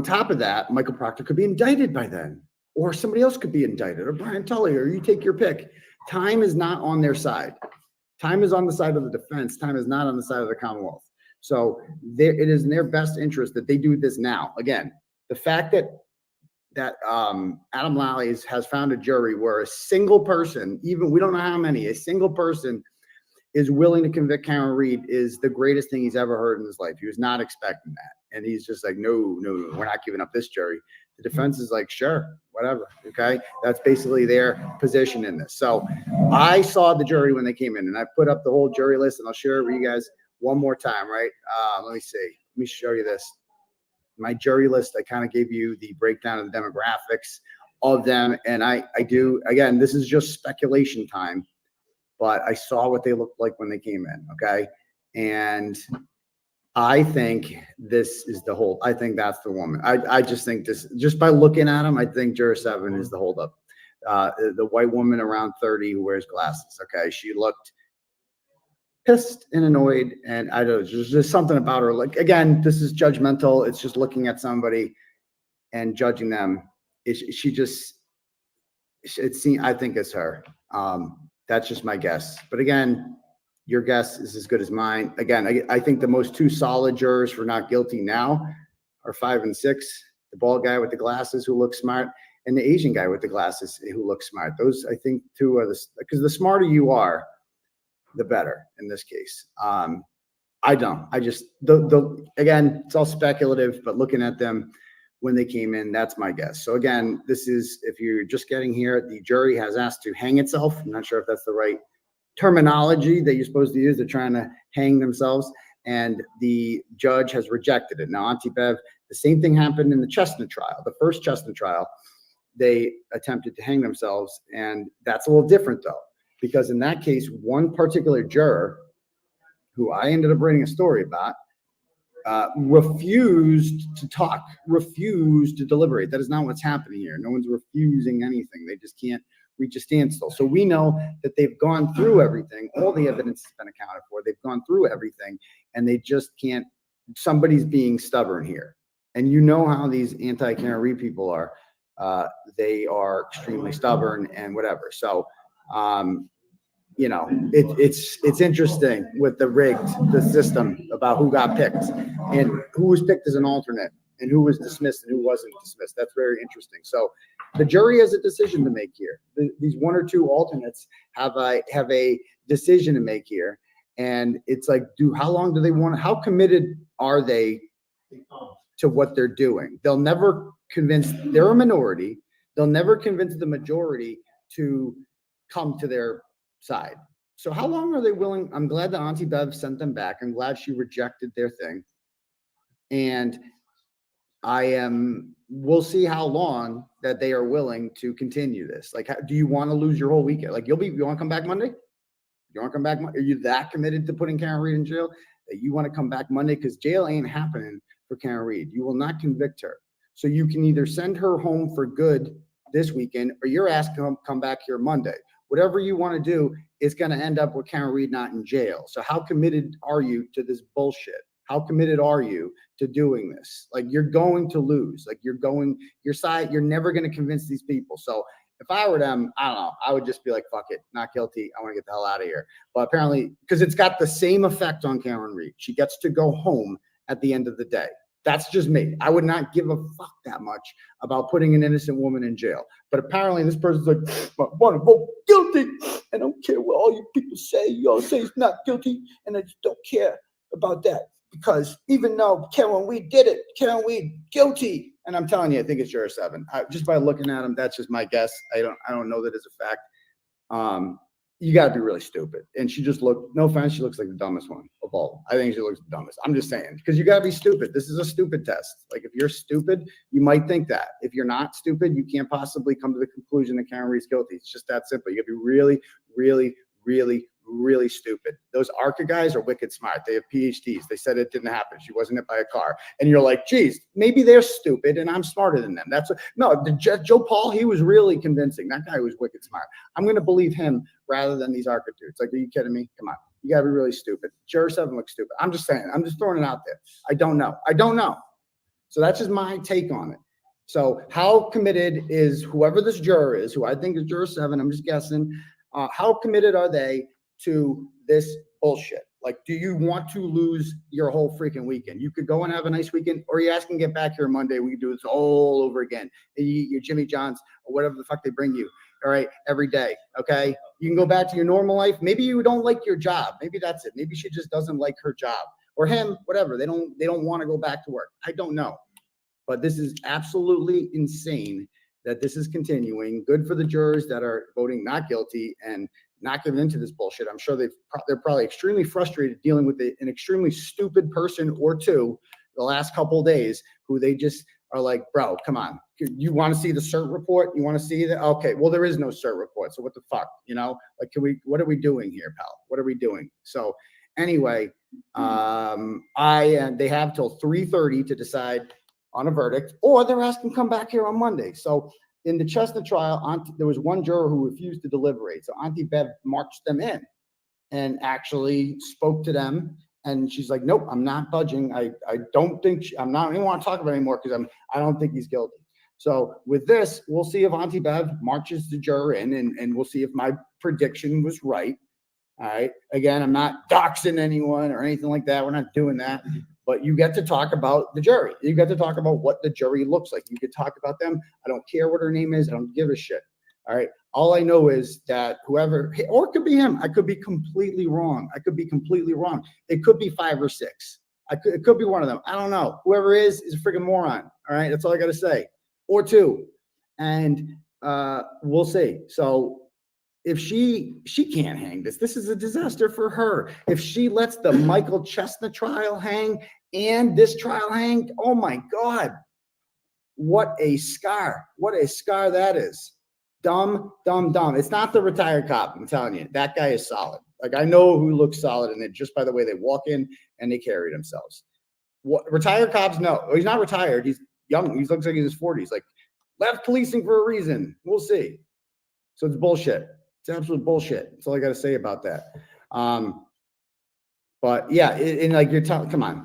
top of that, Michael Proctor could be indicted by then, or somebody else could be indicted, or Brian Tully, or you take your pick. Time is not on their side. Time is on the side of the defense. Time is not on the side of the Commonwealth. So it is in their best interest that they do this now. Again, the fact that Adam Lally has found a jury where a single person, even, we don't know how many, a single person is willing to convict Karen Reed is the greatest thing he's ever heard in his life. He was not expecting that. And he's just like, no, we're not giving up this jury. The defense is like, sure, whatever. Okay. That's basically their position in this. So I saw the jury when they came in, and I put up the whole jury list, and I'll share it with you guys one more time, right? Let me see. Let me show you this. My jury list, I kind of gave you the breakdown of the demographics of them. And I do, again, this is just speculation time, but I saw what they looked like when they came in. Okay. And I think this is the hold. I think that's the woman. I just think this, just by looking at them, I think juror 7 is the holdup. The white woman around 30 who wears glasses. Okay. She looked pissed and annoyed, and I don't know, there's just something about her. Like, again, this is judgmental. It's just looking at somebody and judging them. I think it's her. That's just my guess. But again, your guess is as good as mine. Again, I think the most two solid jurors for not guilty now are 5 and 6. The bald guy with the glasses who looks smart, and the Asian guy with the glasses who looks smart. Those, I think, two are because the smarter you are, the better in this case. Again, it's all speculative, but looking at them when they came in, that's my guess. So again, this is, if you're just getting here, the jury has asked to hang itself. I'm not sure if that's the right terminology that you're supposed to use. They're trying to hang themselves, and the judge has rejected it. Now, Auntie Bev The same thing happened in the Chestnut trial. The first Chestnut trial, they attempted to hang themselves, and that's a little different though, because in that case, one particular juror, who I ended up writing a story about, refused to talk, refused to deliberate. That is not what's happening here. No one's refusing anything. They just can't reach a standstill. So we know that they've gone through everything. All the evidence has been accounted for. They've gone through everything, and they just can't. Somebody's being stubborn here. And you know how these anti-Karen Read people are. They are extremely stubborn and whatever. So, you know, it's interesting with the system about who got picked and who was picked as an alternate and who was dismissed and who wasn't dismissed. That's very interesting. So the jury has a decision to make here. These one or two alternates have a decision to make here. And it's like, how long do they want, how committed are they to what they're doing? They'll never convince, they're a minority. They'll never convince the majority to come to their side. So how long are they willing? I'm glad that Auntie Bev sent them back. I'm glad she rejected their thing. And we'll see how long that they are willing to continue this. Like, do you want to lose your whole weekend? Like, you want to come back Monday? You want to come back? Are you that committed to putting Karen Read in jail that you want to come back Monday? Because jail ain't happening for Karen Read. You will not convict her. So you can either send her home for good this weekend, or you're asked to come back here Monday. Whatever you want to do, it's going to end up with Karen Read not in jail. So how committed are you to this bullshit? How committed are you to doing this? Like, you're going to lose. Like, you're never going to convince these people. So if I were them, I don't know, I would just be like, fuck it, not guilty. I want to get the hell out of here. But apparently, because it's got the same effect on Karen Read. She gets to go home at the end of the day. That's just me. I would not give a fuck that much about putting an innocent woman in jail. But apparently this person's like, I want to vote guilty. I don't care what all you people say. You all say he's not guilty. And I just don't care about that. Because even though Karen Read did it, Karen Read guilty. And I'm telling you, I think it's juror 7. Just by looking at him, that's just my guess. I don't know that it's a fact. You got to be really stupid. And she just looked, no offense, she looks like the dumbest one of all. I think she looks the dumbest. I'm just saying, because you got to be stupid. This is a stupid test. Like, if you're stupid, you might think that. If you're not stupid, you can't possibly come to the conclusion that Karen Read's guilty. It's just that simple. You got to be really, really, really, really stupid. Those ARCA guys are wicked smart. They have PhDs. They said it didn't happen. She wasn't hit by a car. And you're like, geez, maybe they're stupid and I'm smarter than them. Joe Paul, he was really convincing. That guy was wicked smart. I'm going to believe him rather than these ARCA dudes. Like, are you kidding me? Come on. You got to be really stupid. Juror 7 looks stupid. I'm just saying. I'm just throwing it out there. I don't know. So that's just my take on it. So how committed is whoever this juror is, who I think is juror 7, I'm just guessing, how committed are they to this bullshit? Like, do you want to lose your whole freaking weekend? You could go and have a nice weekend, or you ask and get back here Monday. We can do this all over again. And you eat your Jimmy John's or whatever the fuck they bring you. All right, every day. Okay, you can go back to your normal life. Maybe you don't like your job. Maybe that's it. Maybe she just doesn't like her job, or him. Whatever. They don't want to go back to work. I don't know, but this is absolutely insane that this is continuing. Good for the jurors that are voting not guilty and not giving into this bullshit. I'm sure they're probably extremely frustrated dealing with an extremely stupid person or two the last couple of days, who they just are like, bro, come on. You want to see the CERT report? You want to see that? Okay, well, there is no CERT report. So what the fuck, like, what are we doing here, pal? What are we doing? So anyway, they have till 3:30 to decide on a verdict, or they're asking to come back here on Monday. So in the Chestnut trial, there was one juror who refused to deliberate. So Auntie Bev marched them in and actually spoke to them. And she's like, nope, I'm not budging. I don't think, I don't even want to talk about it anymore because I don't think he's guilty. So with this, we'll see if Auntie Bev marches the juror in, and we'll see if my prediction was right. All right. Again, I'm not doxing anyone or anything like that. We're not doing that. But you get to talk about the jury. You get to talk about what the jury looks like. You could talk about them. I don't care what her name is. I don't give a shit. All right. All I know is that whoever, or it could be him. I could be completely wrong. It could be 5 or 6. It could be one of them. I don't know. Whoever is a freaking moron. All right. That's all I got to say. Or 2. And we'll see. So if she can't hang this is a disaster for her. If she lets the Michael Chestnut trial hang, and this trial hanged. Oh my God. What a scar. What a scar that is. Dumb. It's not the retired cop. I'm telling you, that guy is solid. Like, I know who looks solid in it just by the way they walk in and they carry themselves. What retired cops? No, he's not retired. He's young. He looks like he's in his 40s. Like, left policing for a reason. We'll see. So it's bullshit. It's absolute bullshit. That's all I got to say about that. But yeah, and like you're telling, come on.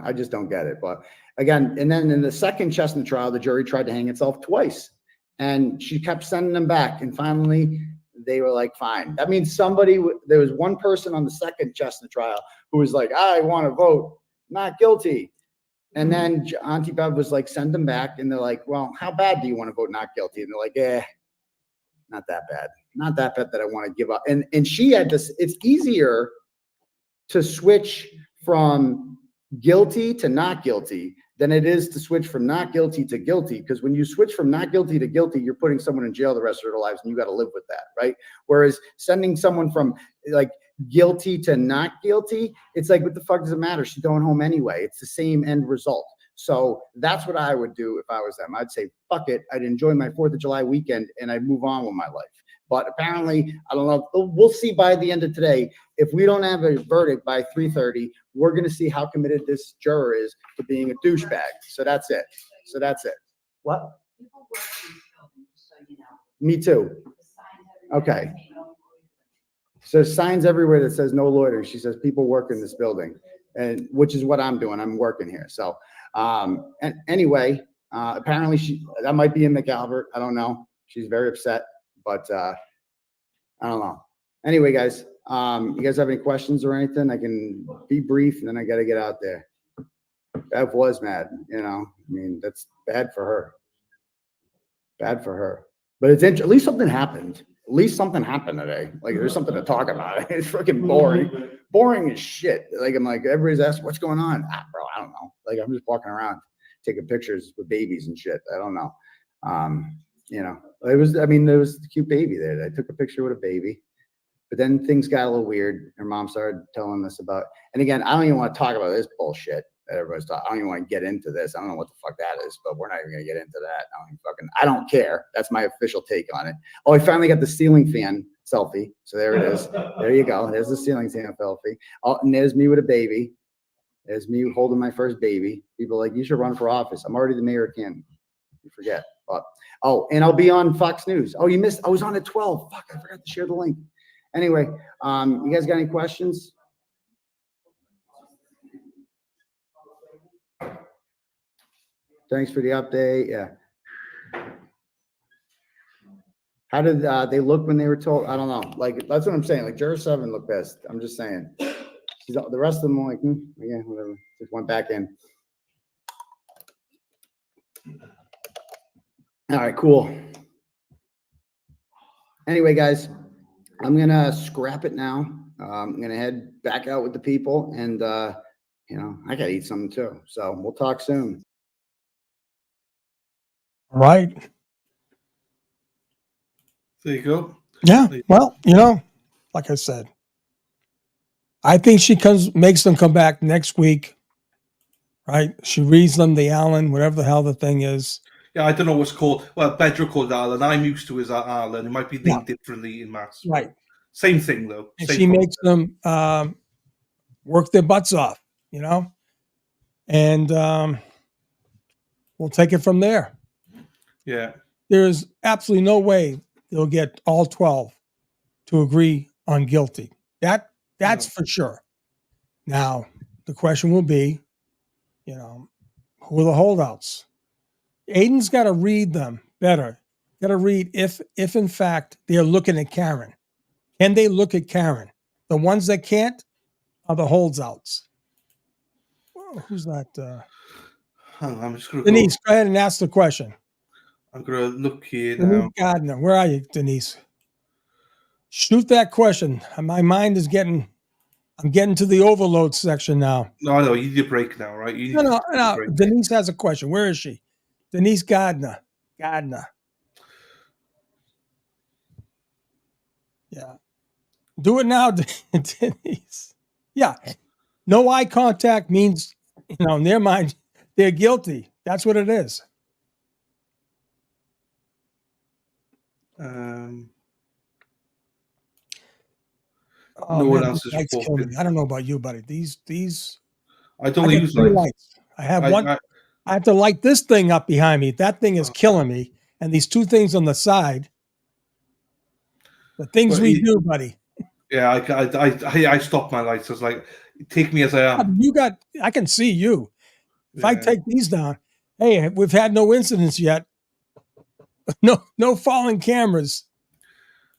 I just don't get it. But again, and then in the second Chestnut trial, the jury tried to hang itself twice, and she kept sending them back. And finally, they were like, fine. That means there was one person on the second Chestnut trial who was like, I want to vote not guilty. And then Auntie Bev was like, send them back. And they're like, well, how bad do you want to vote not guilty? And they're like, not that bad. Not that bad that I want to give up. And she had this, it's easier to switch from guilty to not guilty than it is to switch from not guilty to guilty. Because when you switch from not guilty to guilty, you're putting someone in jail the rest of their lives, and you got to live with that, right? Whereas sending someone from like guilty to not guilty, it's like, what the fuck does it matter? She's going home anyway. It's the same end result. So that's what I would do if I was them. I'd say, fuck it. I'd enjoy my 4th of July weekend and I'd move on with my life. But apparently, I don't know. We'll see by the end of today. If we don't have a verdict by 3:30, we're going to see how committed this juror is to being a douchebag. So that's it. What? Me too. Okay. So signs everywhere that says no loitering. She says people work in this building, and which is what I'm doing. I'm working here. So, and anyway, apparently that might be in McAlbert. I don't know. She's very upset. But I don't know. Anyway, guys, you guys have any questions or anything? I can be brief, and then I got to get out there. Bev was mad, you know. I mean, that's bad for her. But it's at least something happened. At least something happened today. Like, there's something to talk about. It's freaking boring as shit. Like, I'm like, everybody's asking, what's going on? Bro, I don't know. Like, I'm just walking around taking pictures with babies and shit. I don't know. You know, there was a cute baby there. I took a picture with a baby, but then things got a little weird. Her mom started telling us about, and again, I don't even want to talk about this bullshit that everybody's talking. I don't even want to get into this. I don't know what the fuck that is, but we're not even going to get into that. I don't care. That's my official take on it. Oh, I finally got the ceiling fan selfie. So there it is. There you go. There's the ceiling fan selfie. Oh, and there's me with a baby. There's me holding my first baby. People are like, you should run for office. I'm already the mayor of Canton. You forget. But oh, and I'll be on Fox News. Oh, you missed. I was on at 12. Fuck, I forgot to share the link. Anyway, you guys got any questions? Thanks for the update. Yeah. How did they look when they were told? I don't know. Like, that's what I'm saying. Like, Juror 7 looked best. I'm just saying. The rest of them were like, yeah, whatever. Just went back in. All right, cool. Anyway, guys, I'm going to scrap it now. I'm going to head back out with the people, and, you know, I got to eat something too. So we'll talk soon. Right. There you go. Yeah. Well, you know, like I said, I think she makes them come back next week. Right? She reads them the Allen, whatever the hell the thing is. Yeah, I don't know what's called. Well, Bedro called Alan. I'm used to his Alan. It might be named differently in Mass. Right. Same thing, though. And Same she concept. makes them work their butts off, you know? And we'll take it from there. Yeah. There's absolutely no way they'll get all 12 to agree on guilty. That's for sure. Now, the question will be, you know, who are the holdouts? Aiden's got to read them better. Got to read if in fact they're looking at Karen. Can they look at Karen? The ones that can't are the holdouts. Whoa, who's that? I'm just going to Denise, go ahead and ask the question. I'm going to look here Denise now. Gardner, where are you, Denise? Shoot that question. My mind is I'm getting to the overload section now. No, you need a break now, right? You need No. a break. Denise has a question. Where is she? Denise Gardner. Yeah. Do it now, Denise. Yeah. No eye contact means You know, in their mind, they're guilty. That's what it is. Oh, No one man, else these is lights kill me. reporting. I don't know about you, buddy. These. I don't get use three lights. I have I- one. I- I have to light this thing up behind me. That thing is killing me. And these two things on the side. The things But we he- do, buddy. Yeah, I stopped my lights. I was like, take me as I am. I can see you. If I Yeah. take these down, hey, we've had no incidents yet. No falling cameras.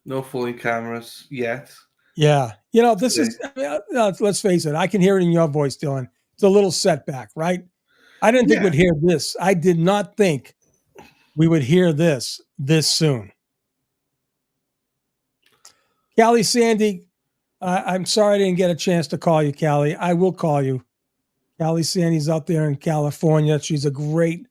No falling cameras yet. Yeah. You know, this is, let's face it. I can hear it in your voice, Dylan. It's a little setback, right? I didn't think Yeah. we'd hear this. I did not think we would hear this soon. Callie Sandy, I'm sorry I didn't get a chance to call you, Callie. I will call you. Callie Sandy's out there in California. She's a great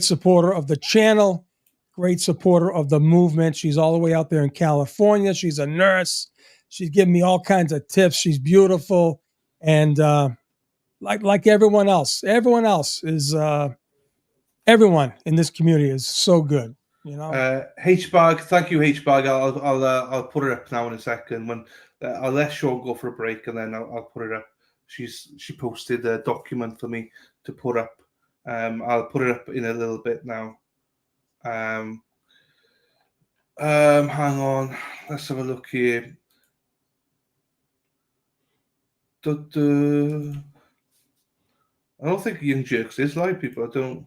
supporter of the channel, great supporter of the movement. She's all the way out there in California. She's a nurse. She's giving me all kinds of tips. She's beautiful. And like everyone else is everyone in this community is so good. You know, H-Bag, thank you, H-Bag. I'll put it up now in a second. When I'll let Sean go for a break, and then I'll put it up. She posted a document for me to put up. I'll put it up in a little bit now. Hang on, let's have a look here. I don't think Young Jerks is live, people. I don't.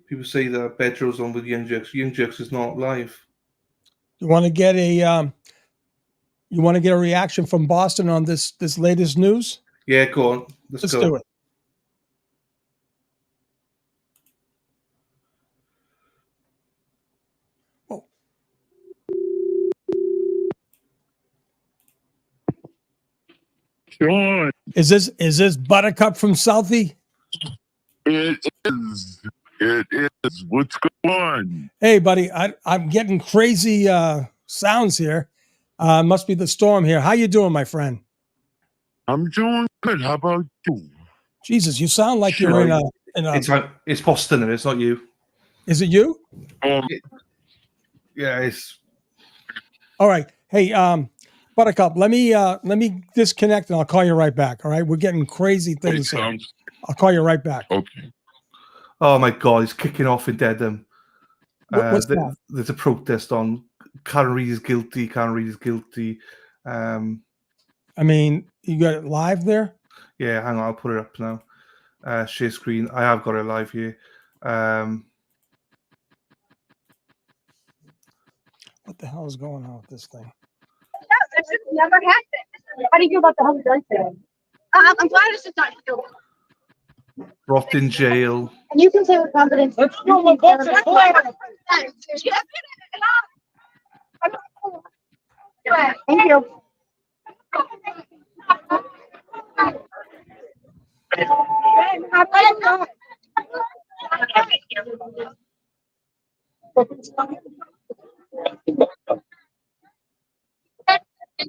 People say that Bedrow's on with Young Jerks. Young Jerks is not live. you want to get a reaction from Boston on this latest news? Yeah, go on. Let's go. Do it. Sean. Is this Buttercup from Southie? It is. It is. What's going on? Hey, buddy, I'm getting crazy sounds here. Must be the storm here. How you doing, my friend? I'm doing good. How about you? Jesus, you sound like you're in a. It's Boston, it's not you. Is it you? Yeah, it's. All right. Hey, Buttercup, let me disconnect and I'll call you right back. All right, we're getting crazy things here. I'll call you right back. Okay. Oh my God, he's kicking off in Dedham. What's that? There's a protest on. Karen Reid is guilty. Karen Reid is guilty. I mean, you got it live there? Yeah, hang on, I'll put it up now. Share screen. I have got it live here. What the hell is going on with this thing? This has never happened. How do you feel about the whole gun thing? I'm glad it's just not you. Rocked in jail. And you can say with confidence. Let's go with books and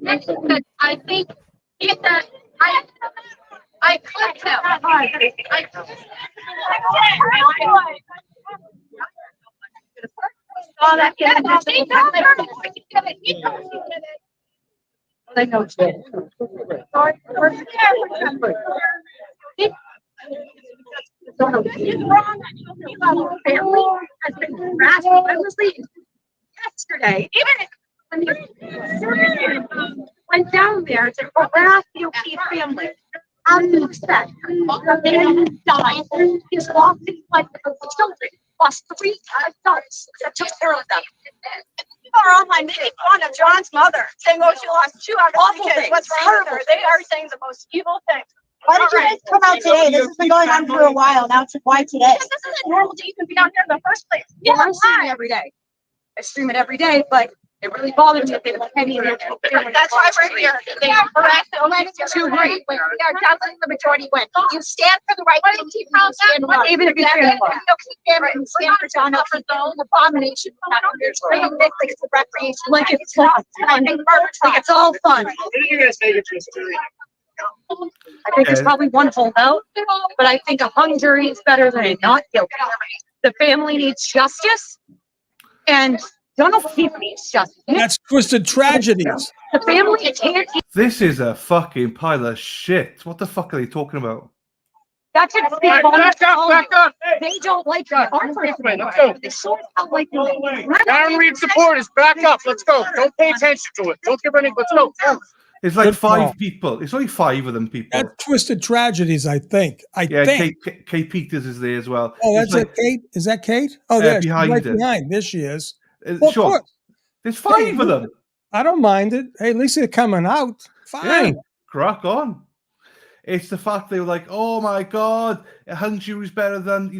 Thank you. I think I clicked him. Family has been harassed relentlessly yesterday. Even went down there to harass the O'Keefe family. On the set, they died. He's lost his life because the children lost 3 adults that took care of them. People are online making fun of John's mother, saying, "Oh, she lost 2 out of 3 kids." What's wrong with her? They are saying the most evil things. Why did you guys come out today? This has been going on for a while. Now it's why today? Because this isn't normal to even be out there in the first place. Yeah, I'm streaming every day. I stream it every day, but it really bothers me that they don't have any. That's why we're here. They harassed the elected to agree. When we are telling the majority win. You stand for the right thing. You stand for even if you stand for stand for John Hufford, an abomination. It's the recreation. Like it's fun. I think it's all fun. Did you guys make it to a story? I think there's probably one holdout, but I think a hung jury is better than a not guilty. The family needs justice, and John O'Keefe needs justice. That's Twisted Tragedies. The family can't. This is a fucking pile of shit. What the fuck are they talking about? That's it. Back up. They don't like that. They sort of like Aaron Reed supporters, back up. Let's go. Don't pay attention to it. Don't give any. Let's go. It's like Good five call. people. It's only 5 of them people. That's Twisted Tragedies, I think. Yeah, think. Kate Peters is there as well. Oh, It's that's like, Kate? Is that Kate? Oh, there. She's behind right it. behind. There she is. Well, of Sure. course. There's 5 Hey, of them. I don't mind it. Hey, at least they're coming out. Fine. Yeah, crack on. It's the fact they were like, oh my God, a hung jury is better than,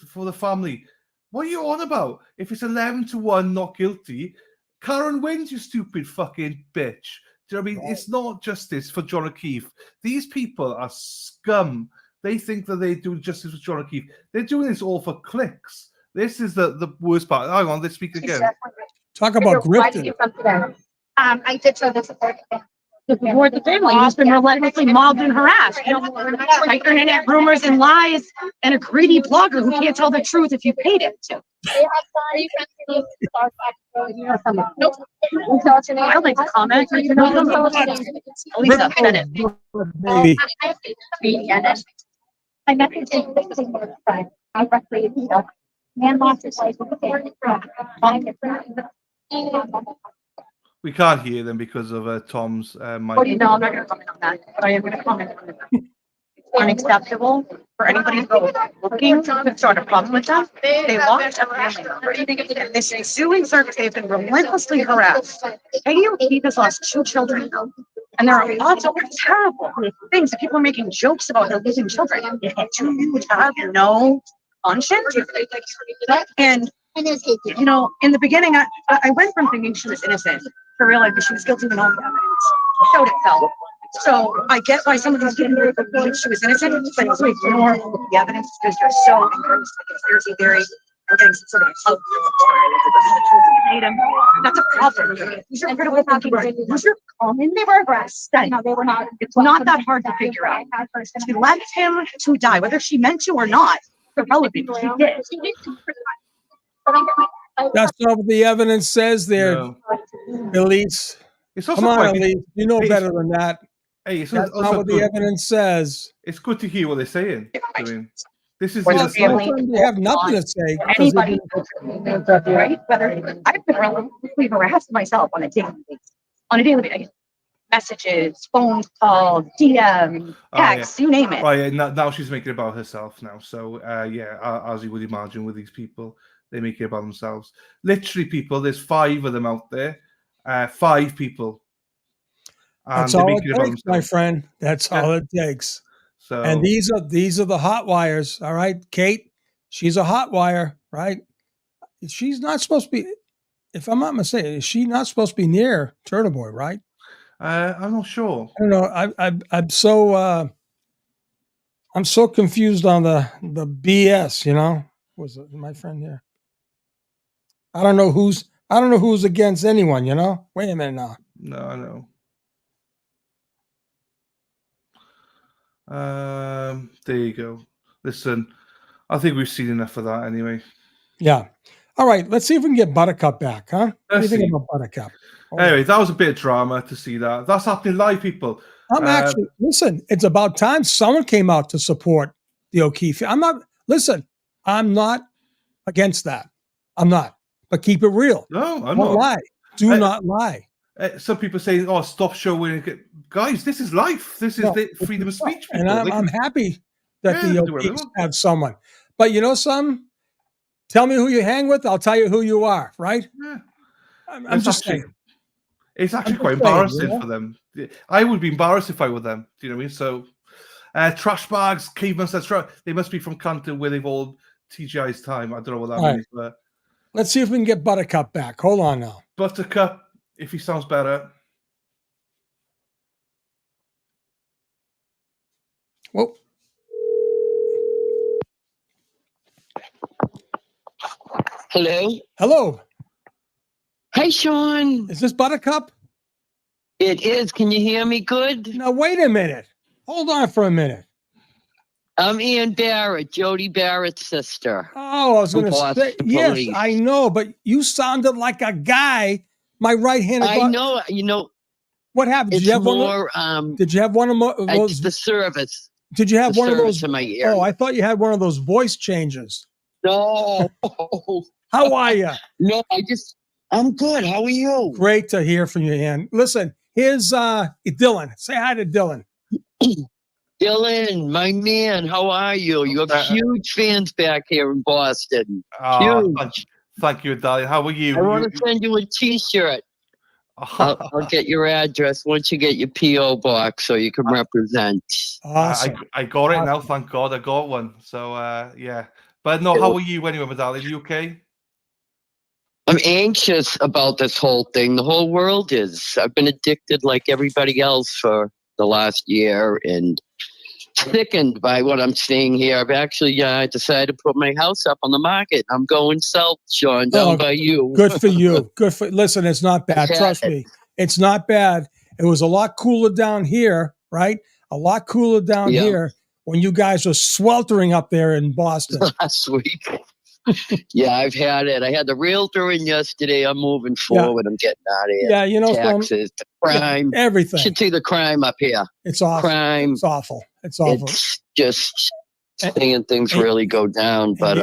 for the family. What are you on about? If it's 11-1 not guilty, Karen wins, you stupid fucking bitch. Do you know what I mean? It's not justice for John O'Keefe. These people are scum. They think that they're doing justice for John O'Keefe. They're doing this all for clicks. This is the worst part. Hang on, let's speak again. Talk about grifting. I did so this support the family who's been relentlessly mobbed and harassed. Like internet rumors and lies, and a greedy blogger who can't tell the truth if you paid him to. I'd like to comment. Lisa, Bennett. Maybe. I met him I roughly, man lost his life with We can't hear them because of Tom's mic. No, I'm not going to comment on that, but I am going to comment on it. It's unacceptable for anybody to go looking to start a problem with them. They lost a family member. In this ensuing search, they've been relentlessly harassed. Katie O'Keefe has lost 2 children, and there are lots of terrible things that people are making jokes about her losing children. Do you have no conscience? And in the beginning, I went from thinking she was innocent to realize that she was guilty when all the evidence showed itself. So I get why some of these people believe she was innocent, but to ignore the evidence because you're so engrossed in the conspiracy theory or getting some sort of clout. That's a problem. These are critical thinking. These are common. They were arrested. No, they were not. It's not that hard to figure out. She left him to die, whether she meant to or not. Irrelevant. She did. That's not what the evidence says there, No. Elise. It's also Come on, quite- Elise. You know better than that. Hey, it's That's also not what good. the evidence says. It's good to hear what they're saying. I mean, this is Well, the sometimes they have nothing to say. because they Anybody, didn't- right? Whether I've been relentlessly harassed myself on a daily basis. Messages, phone calls, DM, texts, you name it. Oh, yeah, now she's making it about herself now. So, as you would imagine with these people, they make it about themselves. Literally, people, there's 5 of them out there. 5 people. And That's they all make it it about takes, my themselves. friend. That's all it takes. So, And these are the hot wires. All right, Kate, she's a hot wire, right? She's not supposed to be, if I'm not mistaken, is she not supposed to be near Turtle Boy, right? I'm not sure. I don't know. I'm so confused on the BS. Was it my friend here? I don't know who's against anyone. Wait a minute now. No, I know. There you go. Listen, I think we've seen enough of that anyway. Yeah. All right. Let's see if we can get Buttercup back, huh? What do you Let's think see. about Buttercup? Anyway, that was a bit of drama to see that. That's happening live, people. Listen, it's about time someone came out to support the O'Keefe. I'm not against that. I'm not. But keep it real. No, I'm Don't not. lie. Do not lie. Some people say, "Oh, stop showing." Guys, this is life. This is the freedom of speech. And people. I'm happy that Yeah, the do whatever they O'Keefes want. have someone. But you know something? Tell me who you hang with. I'll tell you who you are, right? Yeah. I'm just saying. It's actually I'm quite just saying, embarrassing for them. I would be embarrassed if I were them. Do you know what I mean? So, trash bags, cavemen, they must be from Canton where they've all TGI's time. I don't know what that All right. means, but Let's see if we can get Buttercup back. Hold on now. Buttercup, if he sounds better. Whoa. Hello. Hello. Hi, Sean. Is this Buttercup? It is. Can you hear me good? Now, wait a minute. Hold on for a minute. I'm Ian Barrett, Jody Barrett's sister. Oh, I was going to say, yes, Police. I know, but you sounded like a guy. My right-handed. I know. You know. What happened? Did It's you have more. did you have one of those? It's the service. Did you have the one of those? service in my ear. Oh, I thought you had one of those voice changes. No. How are you? No, I'm good. How are you? Great to hear from you, Ian. Listen, here's Dylan. Say hi to Dylan. Dylan, my man, how are you? You have huge fans back here in Boston. Huge. Thank you, darling. How are you? I want to send you a T-shirt. I'll get your address once you get your P.O. box so you can represent. Awesome. I got it now, thank God. I got one. So, yeah. But no, how are you anyway, my darling? Are you okay? I'm anxious about this whole thing. The whole world is. I've been addicted like everybody else for the last year and sickened by what I'm seeing here. I've actually decided to put my house up on the market. I'm going south, Sean, down by you. Good for you. Listen, it's not bad. Trust me. It's not bad. It was a lot cooler down here, right? A lot cooler down here when you guys were sweltering up there in Boston. Last week. Yeah, I've had it. I had the realtor in yesterday. I'm moving forward. I'm getting out of here. Yeah, you know, taxes, the crime, everything. You should see the crime up here. It's awful. Crime. It's awful. It's awful. It's just seeing things really go down. But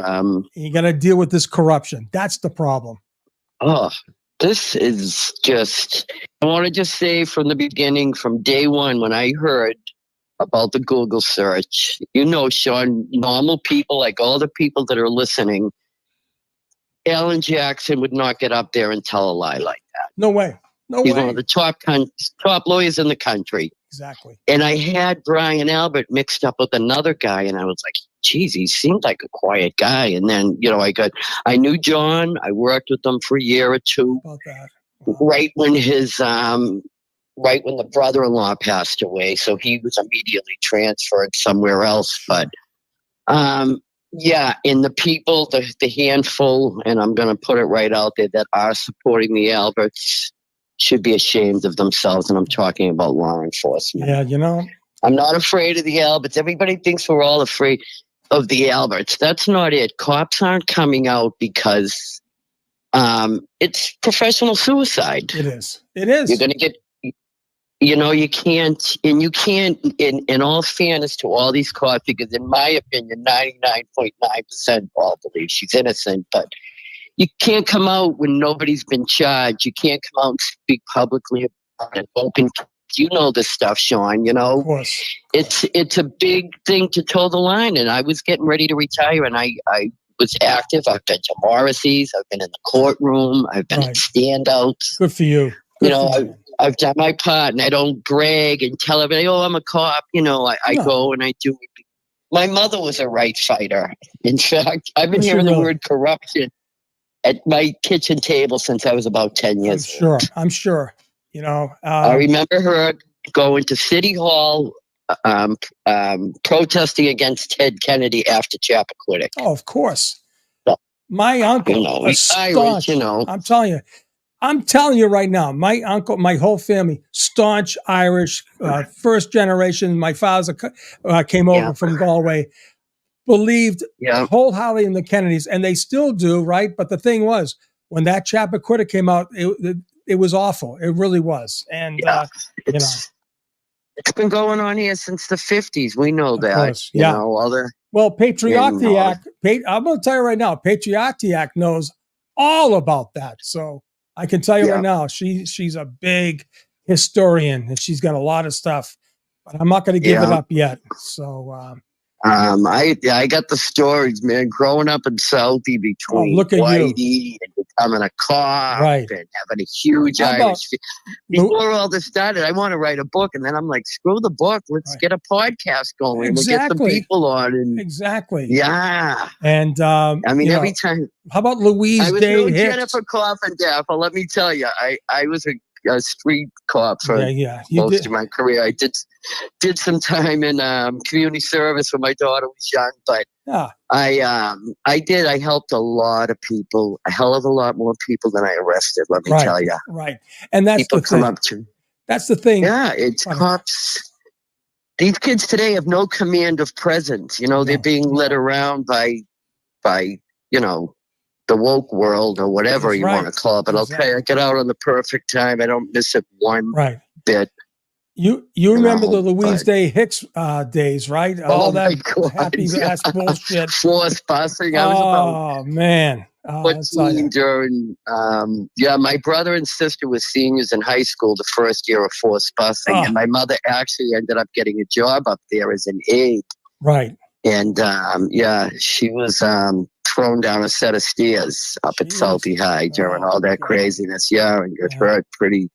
you got to deal with this corruption. That's the problem. Oh, this is just. I want to just say from the beginning, from day one, when I heard about the Google search, you know, Sean, normal people like all the people that are listening, Alan Jackson would not get up there and tell a lie like that. No way. He's one of the top lawyers in the country. Exactly. And I had Brian Albert mixed up with another guy, and I was like, geez, he seemed like a quiet guy. And then, you know, I knew John. I worked with him for a year or two. About that. Right when right when the brother-in-law passed away, so he was immediately transferred somewhere else. But yeah, in the people, the handful, and I'm going to put it right out there, that are supporting the Alberts should be ashamed of themselves, and I'm talking about law enforcement. Yeah, you know. I'm not afraid of the Alberts. Everybody thinks we're all afraid of the Alberts. That's not it. Cops aren't coming out because it's professional suicide. It is. It is. You're going to get, you know, you can't, in all fairness to all these cops, because in my opinion, 99.9% all believe she's innocent, but you can't come out when nobody's been charged. You can't come out and speak publicly about it. You know this stuff, Sean, you know. Of course. It's a big thing to toe the line, and I was getting ready to retire, and I was active. I've been to Morrissey's. I've been in the courtroom. I've been at standouts. Good for you. You know, I've done my part, and I don't brag and tell everybody, oh, I'm a cop. You know, I go and I do it. My mother was a rights fighter. In fact, I've been hearing the word corruption at my kitchen table since I was about 10 years old. I'm sure. You know, I remember her going to City Hall protesting against Ted Kennedy after Chappaquiddick. Oh, of course. My uncle, you know, staunch, you know. I'm telling you right now, my uncle, my whole family, staunch Irish, first generation. My father came over from Galway, believed wholeheartedly in the Kennedys, and they still do, right? But the thing was, when that Chappaquiddick came out, it was awful. It really was. And, you know. It's been going on here since the 50s. We know that. Course, you know, well, Patriotic Act, I'm going to tell you right now, Patriotic Act knows all about that. So I can tell you right now, she's a big historian, and she's got a lot of stuff. But I'm not going to give it up yet. So I got the stories, man. Growing up in Southie between Whitey and becoming a cop and having a huge Irish. Before all this started, I want to write a book, and then I'm like, screw the book. Let's get a podcast going. Exactly. We'll get some people on. And, exactly. Yeah. And I mean, every time. How about Louise Day Hicks? Jennifer Coffindale. Let me tell you, I was a street cop for most of my career. I did some time in community service when my daughter was young, but I helped a lot of people, a hell of a lot more people than I arrested, let me tell you. Right. And that's people the thing. Come up to. That's the thing. Yeah, it's cops. these kids today have no command of presence. You know, they're being led around by, you know, the woke world or whatever That's you right. want to call it. But I'll tell you, I get out on the perfect time. I don't miss it one bit. You remember the know, Louise but- Day Hicks days, right? Oh All my that God, happy ass bullshit. Force busing. I was about Oh man. I'll tell 14 you. during, my brother and sister were seniors in high school the first year of force busing. And my mother actually ended up getting a job up there as an aide. Right. And she was thrown down a set of stairs up at Salty High during all that craziness. Yeah, and got hurt pretty.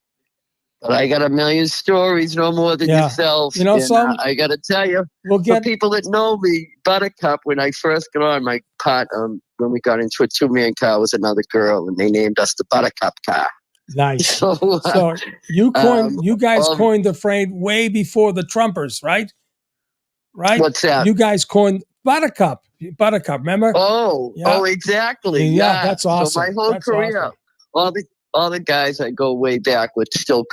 But I got a million stories, no more than yourself. You know, and, some I got to tell you, for people that know me, Buttercup, when I first got on my partner, when we got into a 2-man car, was another girl, and they named us the Buttercup car. Nice. So, you guys coined the phrase way before the Trumpers, right? Right? What's that? You guys coined Buttercup. Buttercup, remember? Oh, exactly. Yeah, that's awesome. So my whole That's career, awesome. all the guys I go way back would still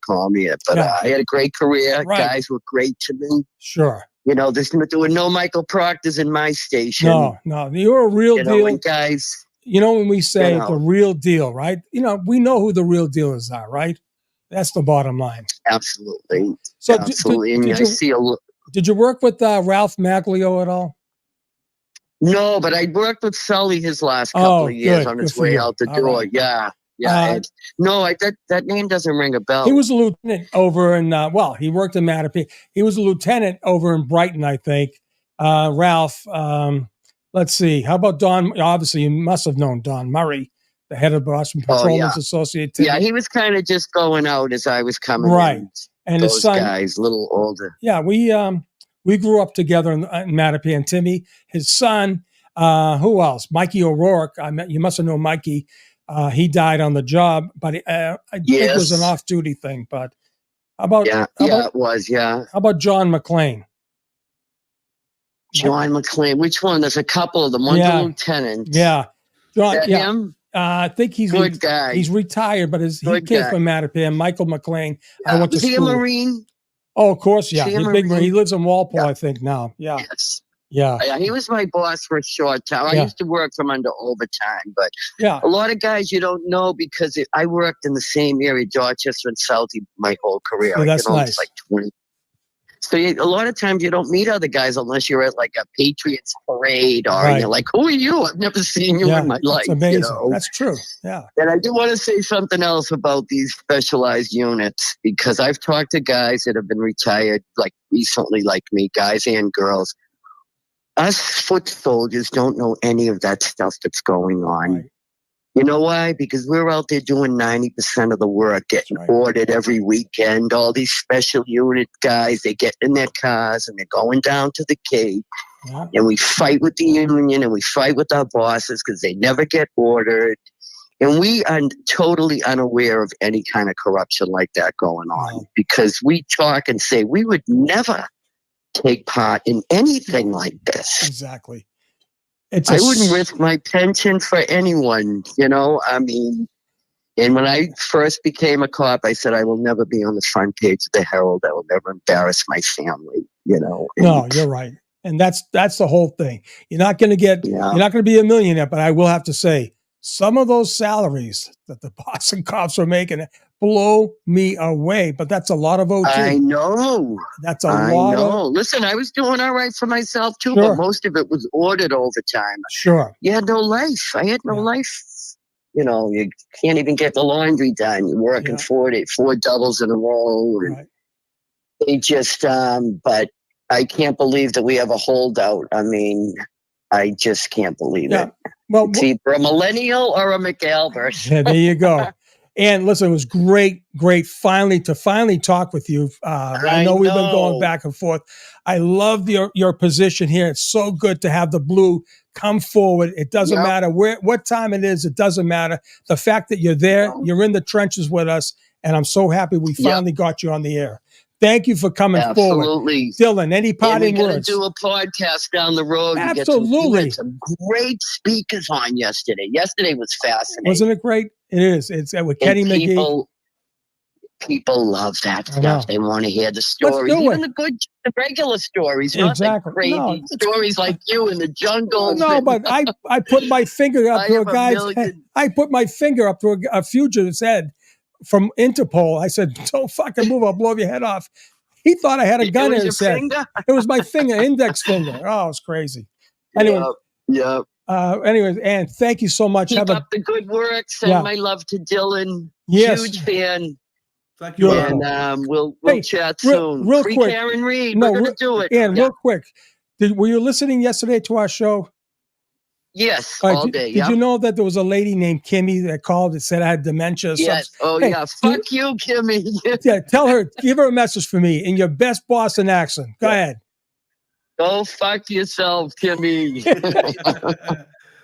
call me it. But I had a great career. Right. Guys were great to me. Sure. You know, there were no Michael Proctors in my station. No, you're a real deal. And guys, you know, when we say the real deal, right? You know, we know who the real dealers are, right? That's the bottom line. Absolutely. So absolutely. did you work with Ralph Maglio at all? No, but I worked with Sully his last couple of years on his way out the door. Right. Yeah. That name doesn't ring a bell. He was a lieutenant over in, he worked in Mattapi. He was a lieutenant over in Brighton, I think. Ralph, let's see. How about Don? Obviously, you must have known Don Murray, the head of Boston Patrolmen's Associate. Yeah, he was kind of just going out as I was coming in. And those his son, guys, a little older. Yeah, we grew up together in Mattapi. And Timmy, his son, who else? Mikey O'Rourke. You must have known Mikey. He died on the job, but I think it was an off-duty thing. But how about it was. Yeah. How about John McClain? John McClain. Which one? There's a couple of them. One's a lieutenant. Yeah. John. Is that him? I think he's good guy. He's retired, but he came from Mattapan. Michael McClain. I went to Was he a school. Marine? Oh, of course, yeah. Was he He's a a big Marine. Marine? He lives in Walpole, I think now. Yeah. Yes. Yeah. He was my boss for a short time. I used to work from under overtime, but a lot of guys you don't know because I worked in the same area, Dorchester and Southie, my whole career. Yeah, that's nice. Like 20. So a lot of times you don't meet other guys unless you're at like a Patriots parade or you're like, who are you? I've never seen you in my life. That's amazing. You know? That's true. Yeah. And I do want to say something else about these specialized units because I've talked to guys that have been retired like recently, like me, guys and girls. Us foot soldiers don't know any of that stuff that's going on. Right. You know why? Because we're out there doing 90% of the work, getting ordered every weekend. All these special unit guys, they get in their cars and they're going down to the Cape. Yeah. And we fight with the union and we fight with our bosses because they never get ordered. And we are totally unaware of any kind of corruption like that going on because we talk and say we would never take part in anything like this. Exactly. I wouldn't risk my pension for anyone, you know? I mean, and when I first became a cop, I said, I will never be on the front page of the Herald. I will never embarrass my family, you know? No, you're right. And that's the whole thing. You're not going to be a millionaire, but I will have to say, some of those salaries that the Boston cops are making blow me away, but that's a lot of OT. I know. That's a lot. Listen, I was doing all right for myself too, but most of it was ordered overtime. Sure. You had no life. I had no life. You know, you can't even get the laundry done. You're working 4 doubles in a row. And they just, but I can't believe that we have a holdout. I mean, I just can't believe it. Well, it's either a millennial or a McAlbert. Yeah, there you go. And listen, it was great finally talk with you. I know we've been going back and forth. I love your position here. It's so good to have the blue come forward. It doesn't matter what time it is. It doesn't matter. The fact that you're there, you're in the trenches with us, and I'm so happy we finally got you on the air. Thank you for coming forward. Dylan, any parting words? We're going to do a podcast down the road. Absolutely. We had some great speakers on yesterday. Yesterday was fascinating. Wasn't it great? It is. It's with Kenny McGee. People love that I know. stuff. They want to hear the Let's stories, do even it. the regular stories, not the Exactly. crazy No, stories like you in the jungles. no, and- but I put my finger up I to a have a guy's million- head. I put my finger up to a fugitive's head from Interpol. I said, "Don't fucking move! I'll blow your head off." He thought I had a gun it was in your his head. finger? It was my finger, index finger. Oh, it's crazy. Anyway, Yeah. anyways, Ann, thank you so much. Keep up the good work. Send Yeah. my love to Dylan. Yes. Huge fan. Thank you. Beautiful. And we'll Hey, chat real soon. Free quick. Karen Reed. No, We're gonna do it. Ann, Yeah. real quick. Were you listening yesterday to our show? Yes, All right, all did, day. Did you know that there was a lady named Kimmy that called and said I had dementia? Or Yes. something? Oh Hey, yeah. Fuck you, Kimmy. Yeah, tell her, give her a message for me in your best Boston accent. Go ahead. Go fuck yourself, Kimmy.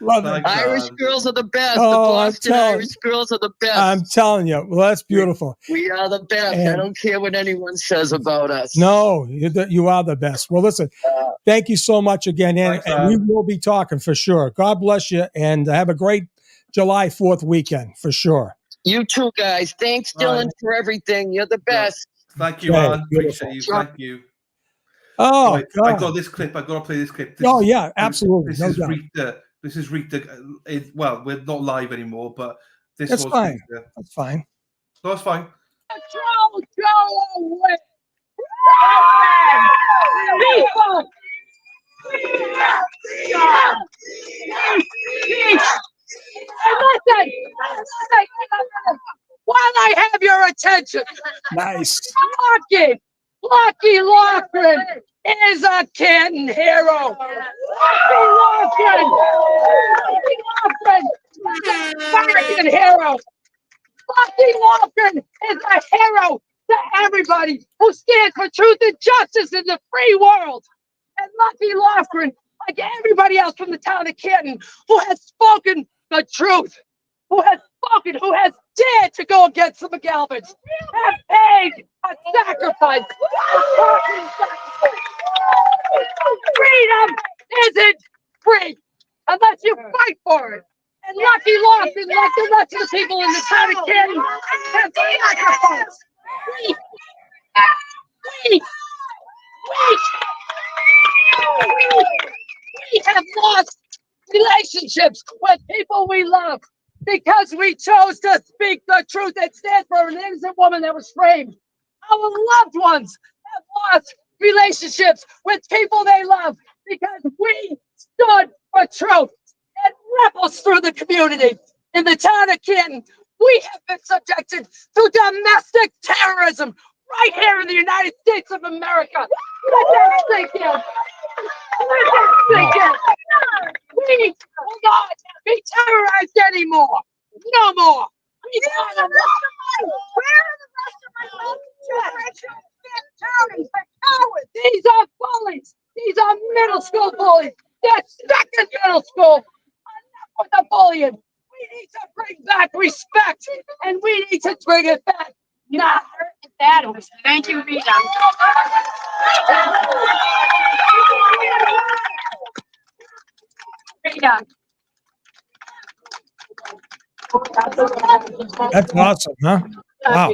Love it. Irish girls are the best. Oh, the I'm Boston telling- Irish girls are the best. I'm telling you. Well, that's beautiful. We are the best. I And- don't care what anyone says about us. No, you are the best. Well, listen, thank you so much again, Ann, and we will be talking for sure. God bless you, and have a great July 4th weekend for sure. You too, guys. Thanks, Dylan, for everything. You're the best. Thank you, Okay, Ann. beautiful. Appreciate you. Thank you. Oh, Right, God. I got this clip. I got to play this clip. Oh, yeah, absolutely. This No is doubt. Rita. This is Rita. Well, we're not live anymore, but this That's was fine. Rita. That's fine. No, it's fine. While I have your attention, Nice. Lucky Lachlan is a Canton hero. Lucky Lachlan is an American hero. Lucky Lachlan is a hero to everybody who stands for truth and justice in the free world. And Lucky Lachlan, like everybody else from the town of Canton, who has spoken the truth, who has dared to go against the McGalvins, have paid a sacrifice. Freedom isn't free unless you fight for it. And Lucky Lachlan, like the rest of the people in the town of Canton, have sacrificed. We have lost relationships with people we love because we chose to speak the truth and stand for an innocent woman that was framed. Our loved ones have lost relationships with people they love because we stood for truth. It ripples through the community. In the town of Canton, we have been subjected to domestic terrorism right here in the United States of America. Let that sink in. Let that sink in. We will not be terrorized anymore. No more. Where are the rest of my cowards? These are bullies. These are middle school bullies. They're stuck in middle school. Enough with the bullying. We need to bring back respect, and we need to bring it back. Not battles. Thank you, Rita. Rita. That's awesome, huh? Wow.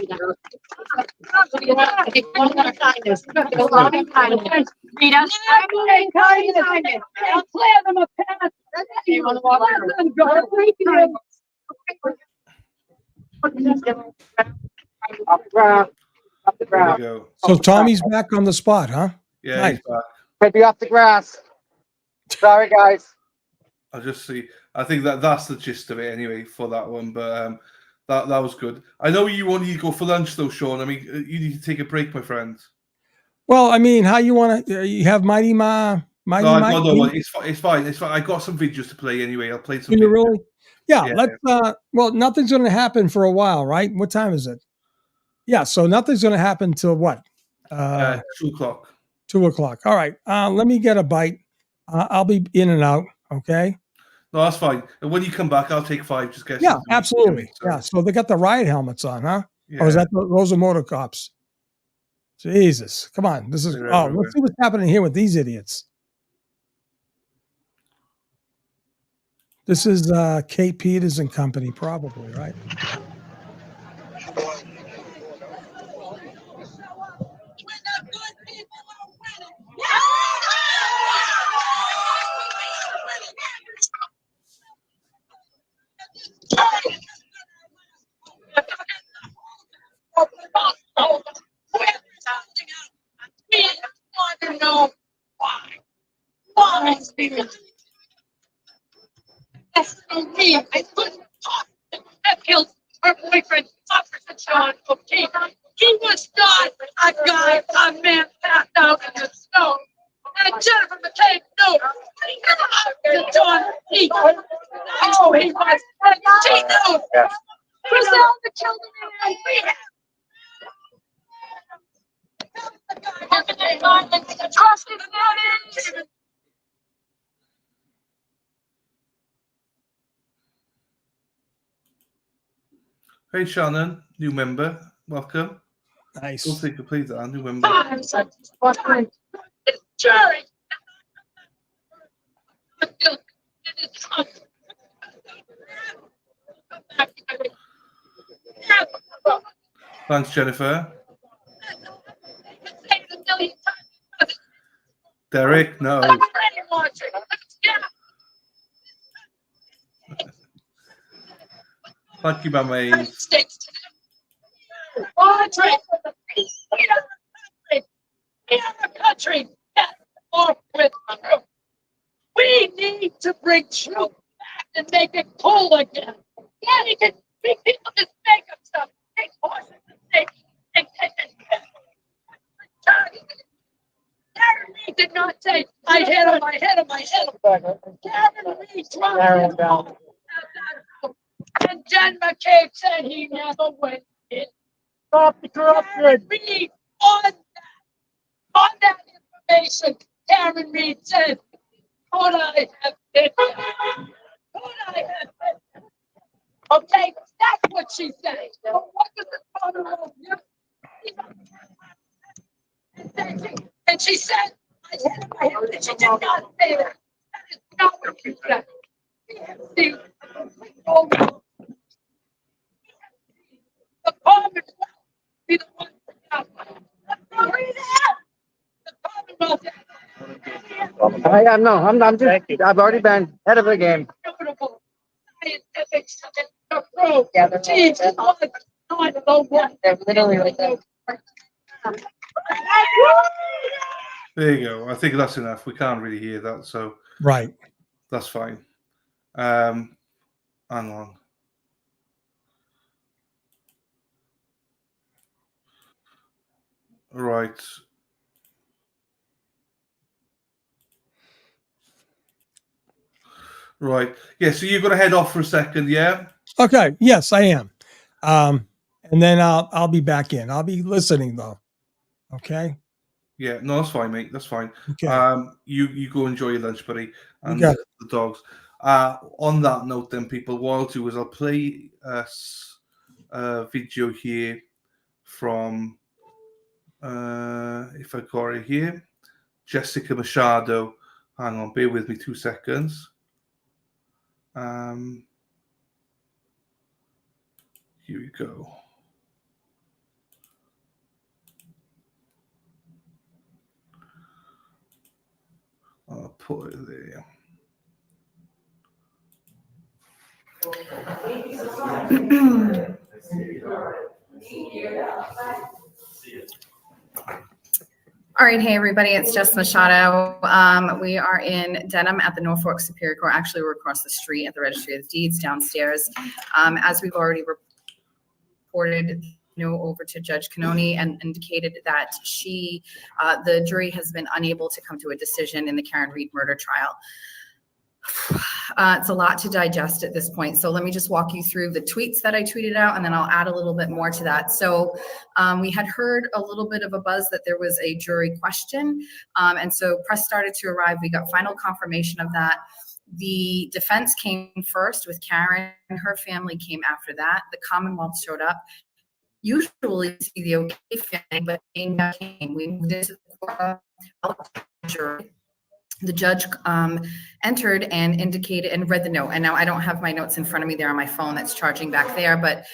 There we go. So Tommy's back on the spot, huh? Yeah, Nice. he's back. Take me off the grass. Sorry, guys. I'll just see. I think that's the gist of it anyway for that one. But that was good. I know you wanted to go for lunch though, Sean. I mean, you need to take a break, my friend. Well, I mean, how you want to? You have Mighty No, Mike. it's fine. It's fine. I got some videos to play anyway. I'll play some. Can you videos. really? Yeah. Yeah. Let's. Well, nothing's going to happen for a while, right? What time is it? Yeah. So nothing's going to happen till what? 2 o'clock. 2 o'clock. All right. Let me get a bite. I'll be in and out. Okay. No, that's fine. And when you come back, I'll take 5. Just guess. Yeah, absolutely. Yeah. So they got the riot helmets on, huh? Or is that those are motor cops? Jesus, come on! This is let's see what's happening here with these idiots. This is Kate Peters and company, probably, right? We want to know why. Why? That's me. I couldn't talk. That killed her boyfriend, Officer John O'Keefe. He was not a guy, a man passed out in the snow. And Jennifer McCabe knew. Officer John O'Keefe. Oh, he was. She knew. Grizel the children in rehab. Trust in the body. Hey Shannon, new member, welcome. Nice. Don't take a please, new member. Jerry. Thanks, Jennifer. Derek, no. Thank you, my mate. Country that off with truth. We need to bring truth back and make it cool again. Yeah, we can make people just make up stuff. Take horses and take Karen Reed did not say, I hit him, I hit him, I hit him. Karen Reed dropped him. And Jen McCabe said he never went in. Stop the corruption. Karen Reed on that information, Karen Reed said, could I have been there? Could I have been there? Okay, that's what she said. But what was the photo of you? And she said, I hit him, I hit him. And she did not say that. That is not what she said. See, the Commonwealth be the one that I'm just, I've already been head of the game. They're literally like that. There you go. I think that's enough. We can't really hear that, so right. That's fine. Hang on. Right. Right. Yeah, so you're going to head off for a second, yeah? Okay. Yes, I am. And then I'll be back in. I'll be listening though. Okay. Yeah, no, that's fine, mate. That's fine. Okay. You go enjoy your lunch, buddy, and got the dogs. On that note, then, people, what I'll do is I'll play a video here from, if I got it here, Jessica Machado. Hang on, bear with me 2 seconds. Here we go. I'll put it there. All right, hey everybody, it's Jess Machado. We are in Denham at the Norfolk Superior Court. Actually, we're across the street at the Registry of Deeds downstairs. As we've already reported, over to Judge Cannoni and indicated that the jury has been unable to come to a decision in the Karen Reed murder trial. It's a lot to digest at this point. So let me just walk you through the tweets that I tweeted out, and then I'll add a little bit more to that. So we had heard a little bit of a buzz that there was a jury question. And so press started to arrive. We got final confirmation of that. The defense came first with Karen. Her family came after that. The Commonwealth showed up. Usually see the okay family, but came. We moved into the jury. The judge entered and indicated and read the note. And now I don't have my notes in front of me there on my phone that's charging back there, but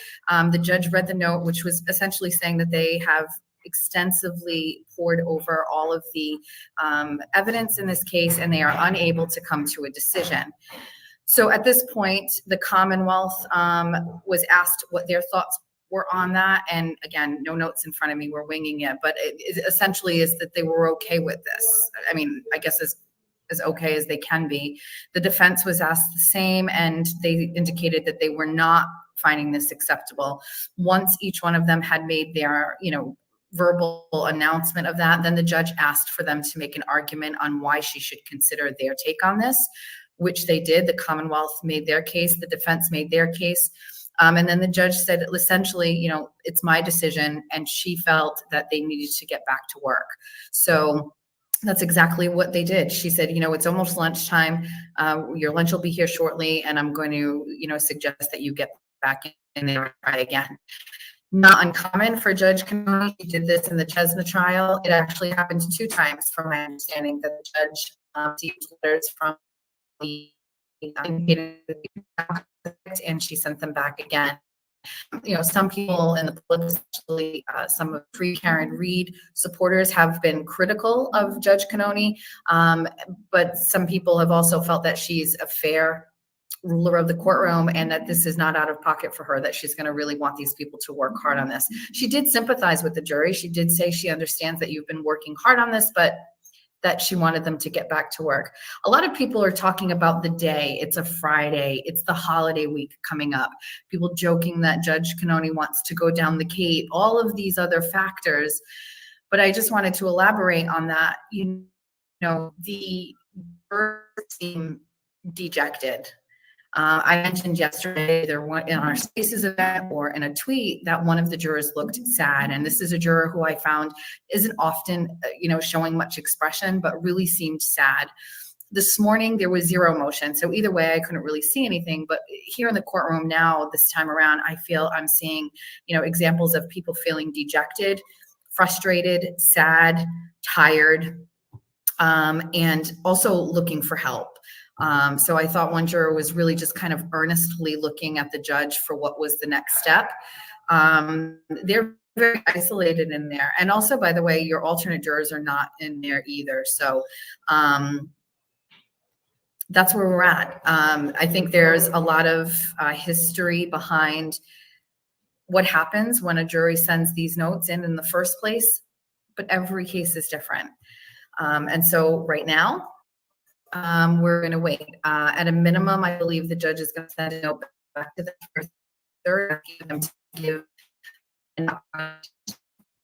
the judge read the note, which was essentially saying that they have extensively poured over all of the evidence in this case, and they are unable to come to a decision. So at this point, the Commonwealth was asked what their thoughts were on that. And again, no notes in front of me, we're winging it, but it essentially is that they were okay with this. I mean, I guess as okay as they can be. The defense was asked the same, and they indicated that they were not finding this acceptable. Once each one of them had made their, verbal announcement of that, then the judge asked for them to make an argument on why she should consider their take on this, which they did. The Commonwealth made their case, the defense made their case. And then the judge said, essentially, it's my decision, and she felt that they needed to get back to work. So that's exactly what they did. She said, it's almost lunchtime. Your lunch will be here shortly, and I'm going to, suggest that you get back in there and try again. Not uncommon for Judge Cannoni. She did this in the Chesna trial. It actually happened 2 times, from my understanding, that the judge received letters from the and she sent them back again. Some people in the public, especially some of Karen Reed supporters, have been critical of Judge Cannoni, but some people have also felt that she's a fair ruler of the courtroom and that this is not out of pocket for her, that she's going to really want these people to work hard on this. She did sympathize with the jury. She did say she understands that you've been working hard on this, but that she wanted them to get back to work. A lot of people are talking about the day. It's a Friday. It's the holiday week coming up. People joking that Judge Cannoni wants to go down the Cape, all of these other factors. But I just wanted to elaborate on that. The jurors seem dejected. I mentioned yesterday, either in our Spaces event or in a tweet, that one of the jurors looked sad. And this is a juror who I found isn't often, showing much expression, but really seemed sad. This morning, there was zero emotion. So either way, I couldn't really see anything. But here in the courtroom now, this time around, I feel I'm seeing, examples of people feeling dejected, frustrated, sad, tired, and also looking for help. So I thought one juror was really just kind of earnestly looking at the judge for what was the next step. They're very isolated in there. And also, by the way, your alternate jurors are not in there either. So that's where we're at. I think there's a lot of history behind what happens when a jury sends these notes in the first place, but every case is different. And so right now, we're going to wait. At a minimum, I believe the judge is going to send a note back to the third, asking them to give an opportunity,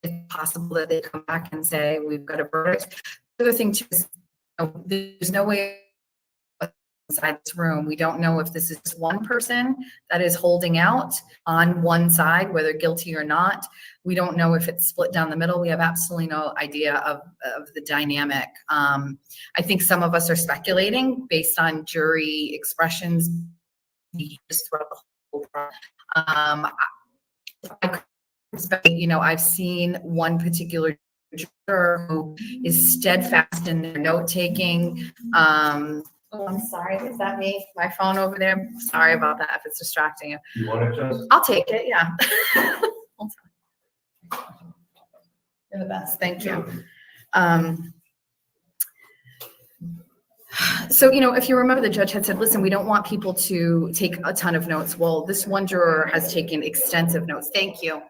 if possible, that they come back and say, we've got a verdict. The other thing too is, there's no way inside this room. We don't know if this is just one person that is holding out on one side, whether guilty or not. We don't know if it's split down the middle. We have absolutely no idea of the dynamic. I think some of us are speculating based on jury expressions throughout the whole process. I've seen one particular juror who is steadfast in their note-taking. Oh, I'm sorry. Is that me? My phone over there? Sorry about that if it's distracting you. You want it, Jess? I'll take it, yeah. You're the best. Thank you. So, if you remember, the judge had said, listen, we don't want people to take a ton of notes. Well, this one juror has taken extensive notes. Thank you.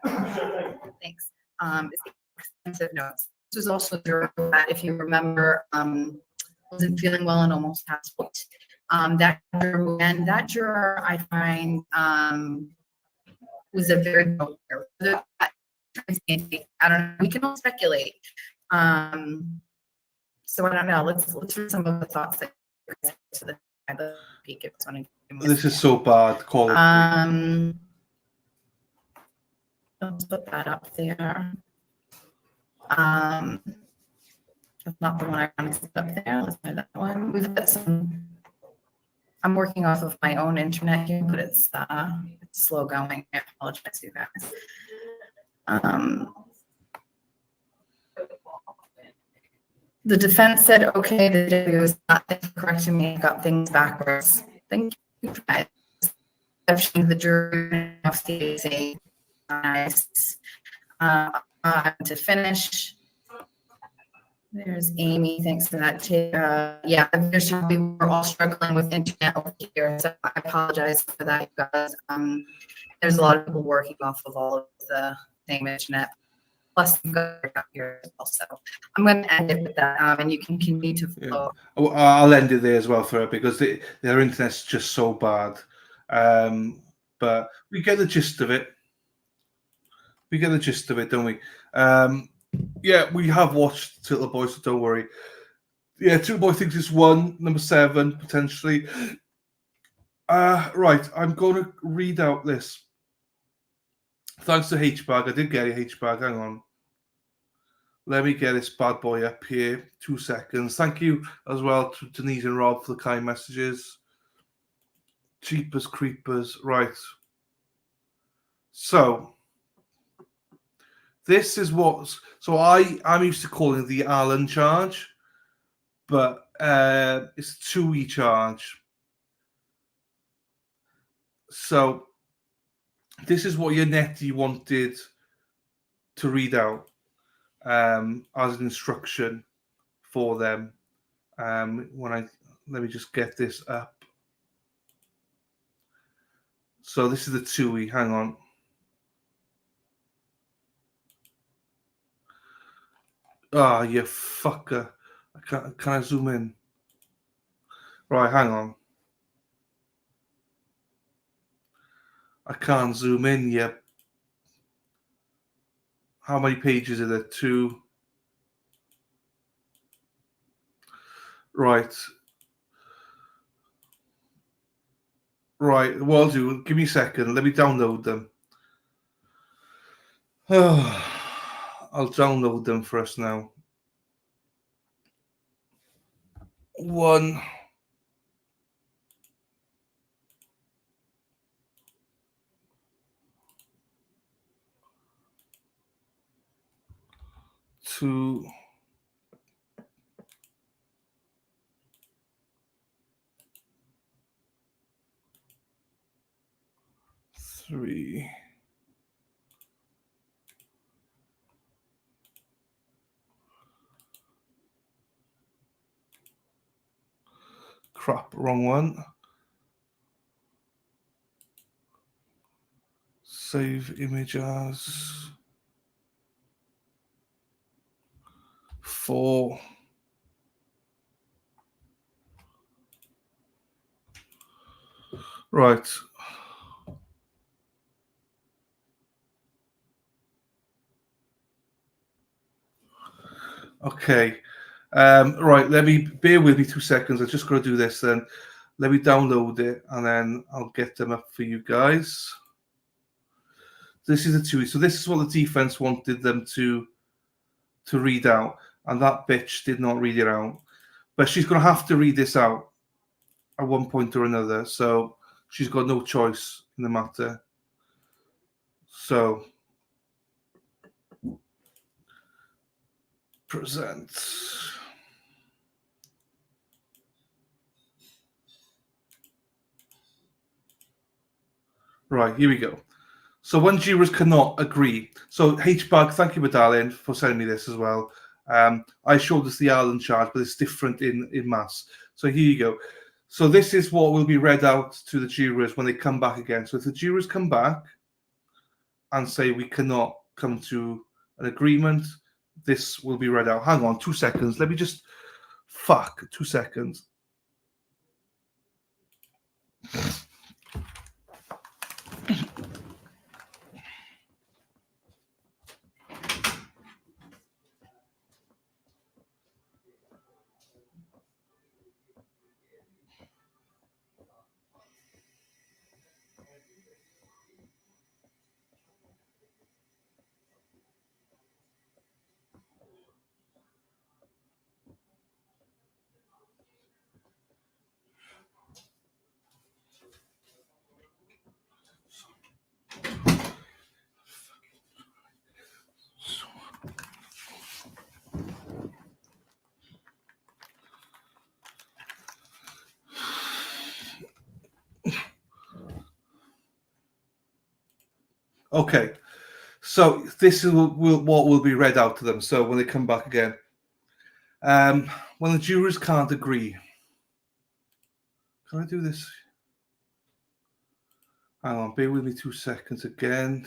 Thanks. Extensive notes. This was also a juror that, if you remember, wasn't feeling well and almost passed out. That juror, I find, was a very I don't know. We can all speculate. So I don't know. Let's read some of the thoughts that to the peak. This is so bad. Call it. Let's put that up there. That's not the one I want to put up there. Let's try that one. We've got some. I'm working off of my own internet here, but it's slow going. I apologize, you guys. The defense said, okay, the jury was not correcting me, got things backwards. Thank you. I've shown the jury nice. To finish. There's Amy, thanks for that. Yeah, we were all struggling with internet over here, so I apologize for that, you guys. There's a lot of people working off of all of the same internet, plus the guys out here as well. So I'm going to end it with that, and you can continue to follow. I'll end it there as well for her because their internet's just so bad. But we get the gist of it. We get the gist of it, don't we? Yeah, we have watched Little Boy, so don't worry. Yeah, Two Boy thinks it's 1, number 7, potentially. Right, I'm going to read out this. Thanks to H-Bag. I did get a H-Bag. Hang on. Let me get this bad boy up here. 2 seconds. Thank you as well to Denise and Rob for the kind messages. Jeepers creepers. Right. So, this is what... So, I'm used to calling it the Allen charge, but it's a 2E charge. So, this is what Yannetti wanted to read out as an instruction for them. Let me just get this up. So this is the 2E. Hang on. Ah, you fucker. Can I zoom in? Right, hang on. I can't zoom in yet. How many pages are there? 2. Right. Right. Well, do give me a second. Let me download them. I'll download them for us now. 1. 2. 3. 'Crap, wrong one. Save image as 4. Right. Okay. Right. Bear with me 2 seconds. I just got to do this then. Let me download it and then I'll get them up for you guys. This is a 2E. So this is what the defense wanted them to read out. And that bitch did not read it out. But she's going to have to read this out at one point or another. So she's got no choice in the matter. So, present. Right, here we go. So when jurors cannot agree. So H-Bag, thank you, Madalyn, for sending me this as well. I showed us the Allen charge, but it's different in mass. So here you go. So this is what will be read out to the jurors when they come back again. So if the jurors come back and say we cannot come to an agreement, this will be read out. Hang on 2 seconds. Let me just... 2 seconds. Okay, so this is what will be read out to them. So when they come back again, When the jurors can't agree. Can I do this? Hang on, bear with me 2 seconds again.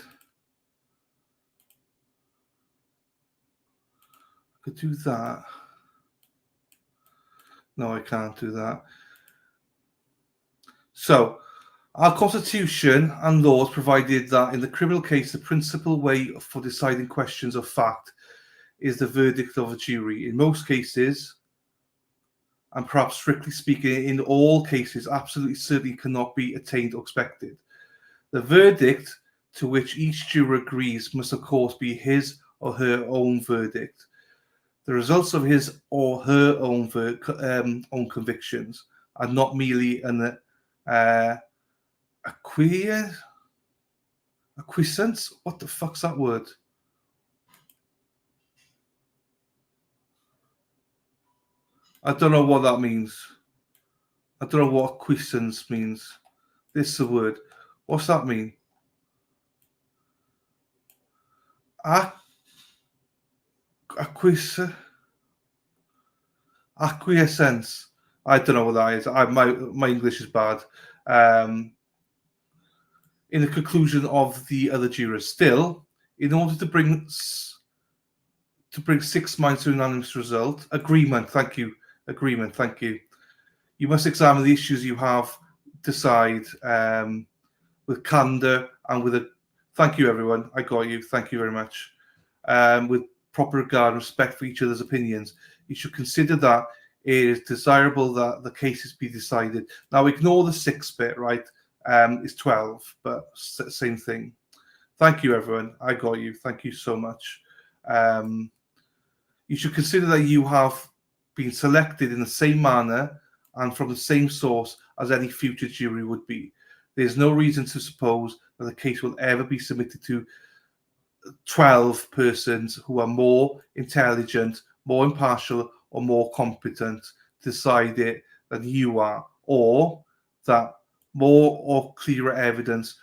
I could do that. No, I can't do that. So, our Constitution and laws provided that in the criminal case, the principal way for deciding questions of fact is the verdict of a jury. In most cases, and perhaps strictly speaking, in all cases, absolutely certainly cannot be attained or expected. The verdict to which each juror agrees must, of course, be his or her own verdict. The results of his or her own own convictions are not merely an acquiescence. What the fuck's that word? I don't know what that means. I don't know what acquiescence means. This is the word. What's that mean? Acquiescence. I don't know what that is. My English is bad. In the conclusion of the other jurors, still, in order to bring 6 minds to an unanimous result, agreement. Thank you. Agreement. Thank you. You must examine the issues you have, decide with candor and with a. Thank you, everyone. I got you. Thank you very much. With proper regard and respect for each other's opinions, you should consider that it is desirable that the cases be decided. Now, ignore the 6 bit, right? It's 12, but same thing. Thank you, everyone. I got you. Thank you so much. You should consider that you have been selected in the same manner and from the same source as any future jury would be. There's no reason to suppose that the case will ever be submitted to 12 persons who are more intelligent, more impartial, or more competent to decide it than you are, or that more or clearer evidence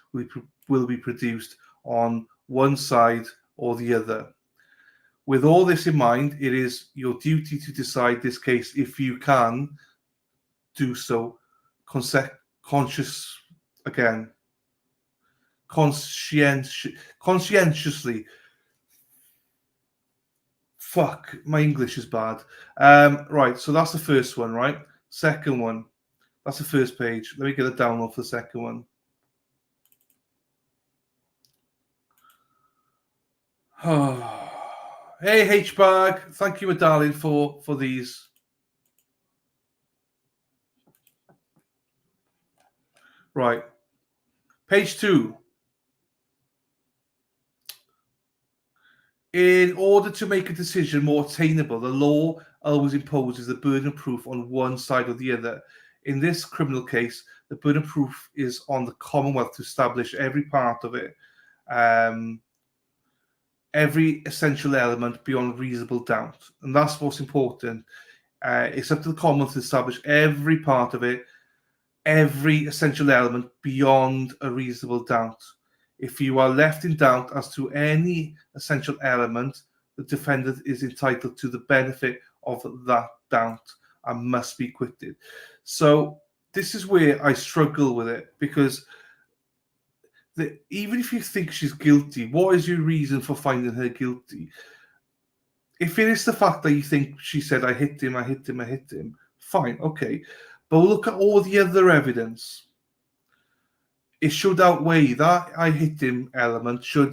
will be produced on one side or the other. With all this in mind, it is your duty to decide this case if you can do so conscientiously. Fuck, my English is bad. Right, so that's the first one, right? Second one. That's the first page. Let me get a download for the second one. Hey, H-Bag. Thank you, my darling, for these. Right. Page 2. In order to make a decision more attainable, the law always imposes the burden of proof on one side or the other. In this criminal case, the burden of proof is on the Commonwealth to establish every part of it, every essential element beyond reasonable doubt. And that's what's important. It's up to the Commonwealth to establish every part of it, every essential element beyond a reasonable doubt. If you are left in doubt as to any essential element, the defendant is entitled to the benefit of that doubt and must be acquitted. So this is where I struggle with it, because even if you think she's guilty, what is your reason for finding her guilty? If it is the fact that you think she said, I hit him, fine, okay. But look at all the other evidence. It should outweigh that I hit him element. You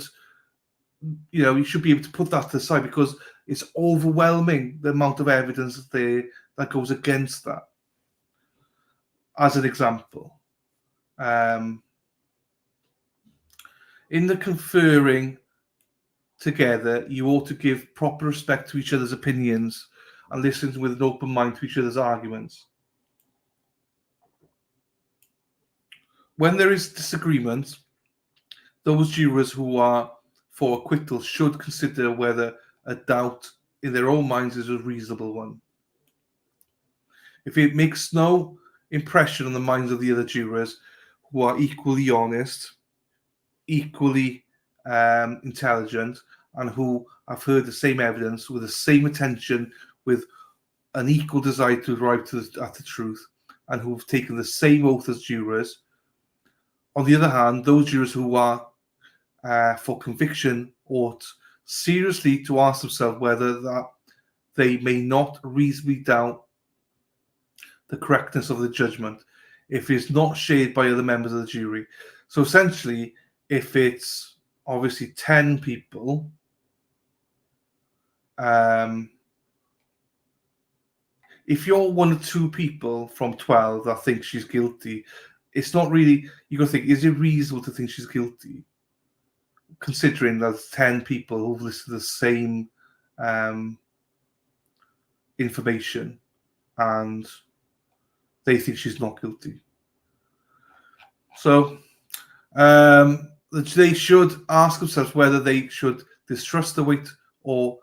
should be able to put that to the side, because it's overwhelming the amount of evidence there that goes against that. As an example, in the conferring together, you ought to give proper respect to each other's opinions and listen with an open mind to each other's arguments. When there is disagreement, those jurors who are for acquittal should consider whether a doubt in their own minds is a reasonable one. If it makes no impression on the minds of the other jurors, who are equally honest, equally intelligent, and who have heard the same evidence with the same attention, with an equal desire to arrive at the truth and who have taken the same oath as jurors. On the other hand, those jurors who are for conviction ought seriously to ask themselves whether that they may not reasonably doubt the correctness of the judgment if it is not shared by other members of the jury. So essentially, if it's obviously 10 people, if you're one or two people from 12 that think she's guilty, it's not really, you got to think, is it reasonable to think she's guilty? Considering there's 10 people who've listed the same information and they think she's not guilty. So they should ask themselves whether they should distrust the weight or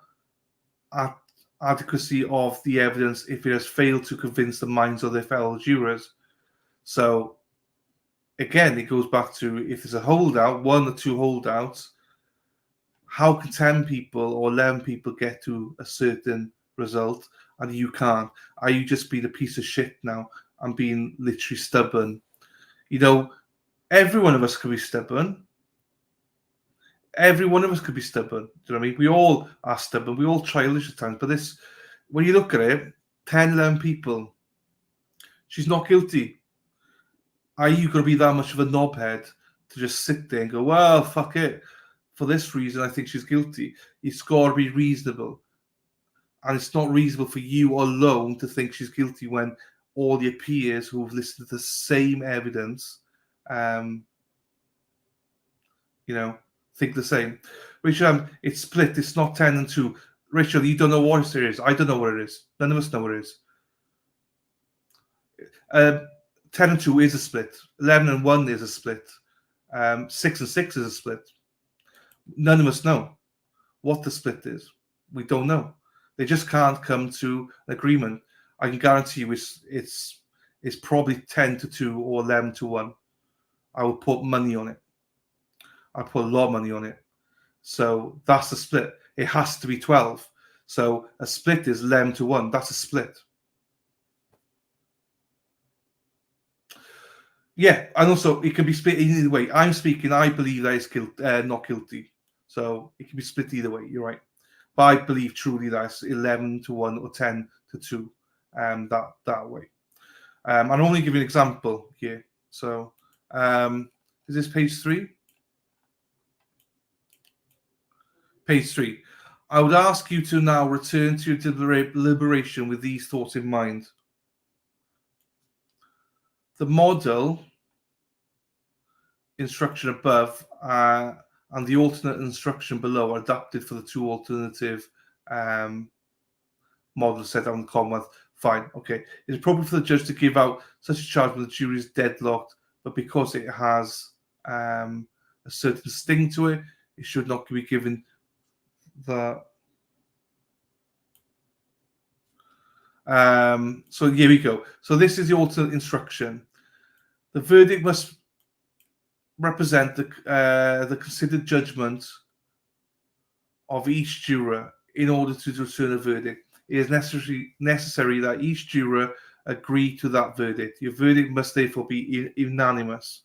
adequacy of the evidence if it has failed to convince the minds of their fellow jurors. So again, it goes back to if there's a holdout, one or two holdouts, how can 10 people or 11 people get to a certain result and you can't? Are you just being a piece of shit now and being literally stubborn? You know, every one of us could be stubborn. Every one of us could be stubborn. Do you know what I mean? We all are stubborn. We all childish at times. But this, when you look at it, 10, 11 people, she's not guilty. Are you going to be that much of a knobhead to just sit there and go, well, fuck it. For this reason, I think she's guilty. It's got to be reasonable. And it's not reasonable for you alone to think she's guilty when all your peers who have listened to the same evidence, think the same. Rachel, it's split. It's not 10 and 2. Rachel, you don't know what it is. I don't know what it is. None of us know what it is. 10 and 2 is a split. 11 and 1 is a split. 6 and 6 is a split. None of us know what the split is. We don't know. They just can't come to an agreement. I can guarantee you it's probably 10 to 2 or 11 to 1. I will put money on it. I put a lot of money on it. So that's a split. It has to be 12. So a split is 11 to 1. That's a split. Yeah, and also it can be split either way. I'm speaking, I believe that it's not guilty. So it can be split either way. You're right. But I believe truly that it's 11 to 1 or 10 to 2 that way. I'm only giving an example here. So is this page 3? Page 3. I would ask you to now return to your deliberation with these thoughts in mind. The model instruction above and the alternate instruction below are adapted for the two alternative models set out in the Commonwealth. Fine, okay. It's appropriate for the judge to give out such a charge when the jury is deadlocked, but because it has a certain sting to it, it should not be given the. So here we go. So this is the alternate instruction. The verdict must represent the considered judgment of each juror in order to return a verdict. It is necessary that each juror agree to that verdict. Your verdict must therefore be unanimous.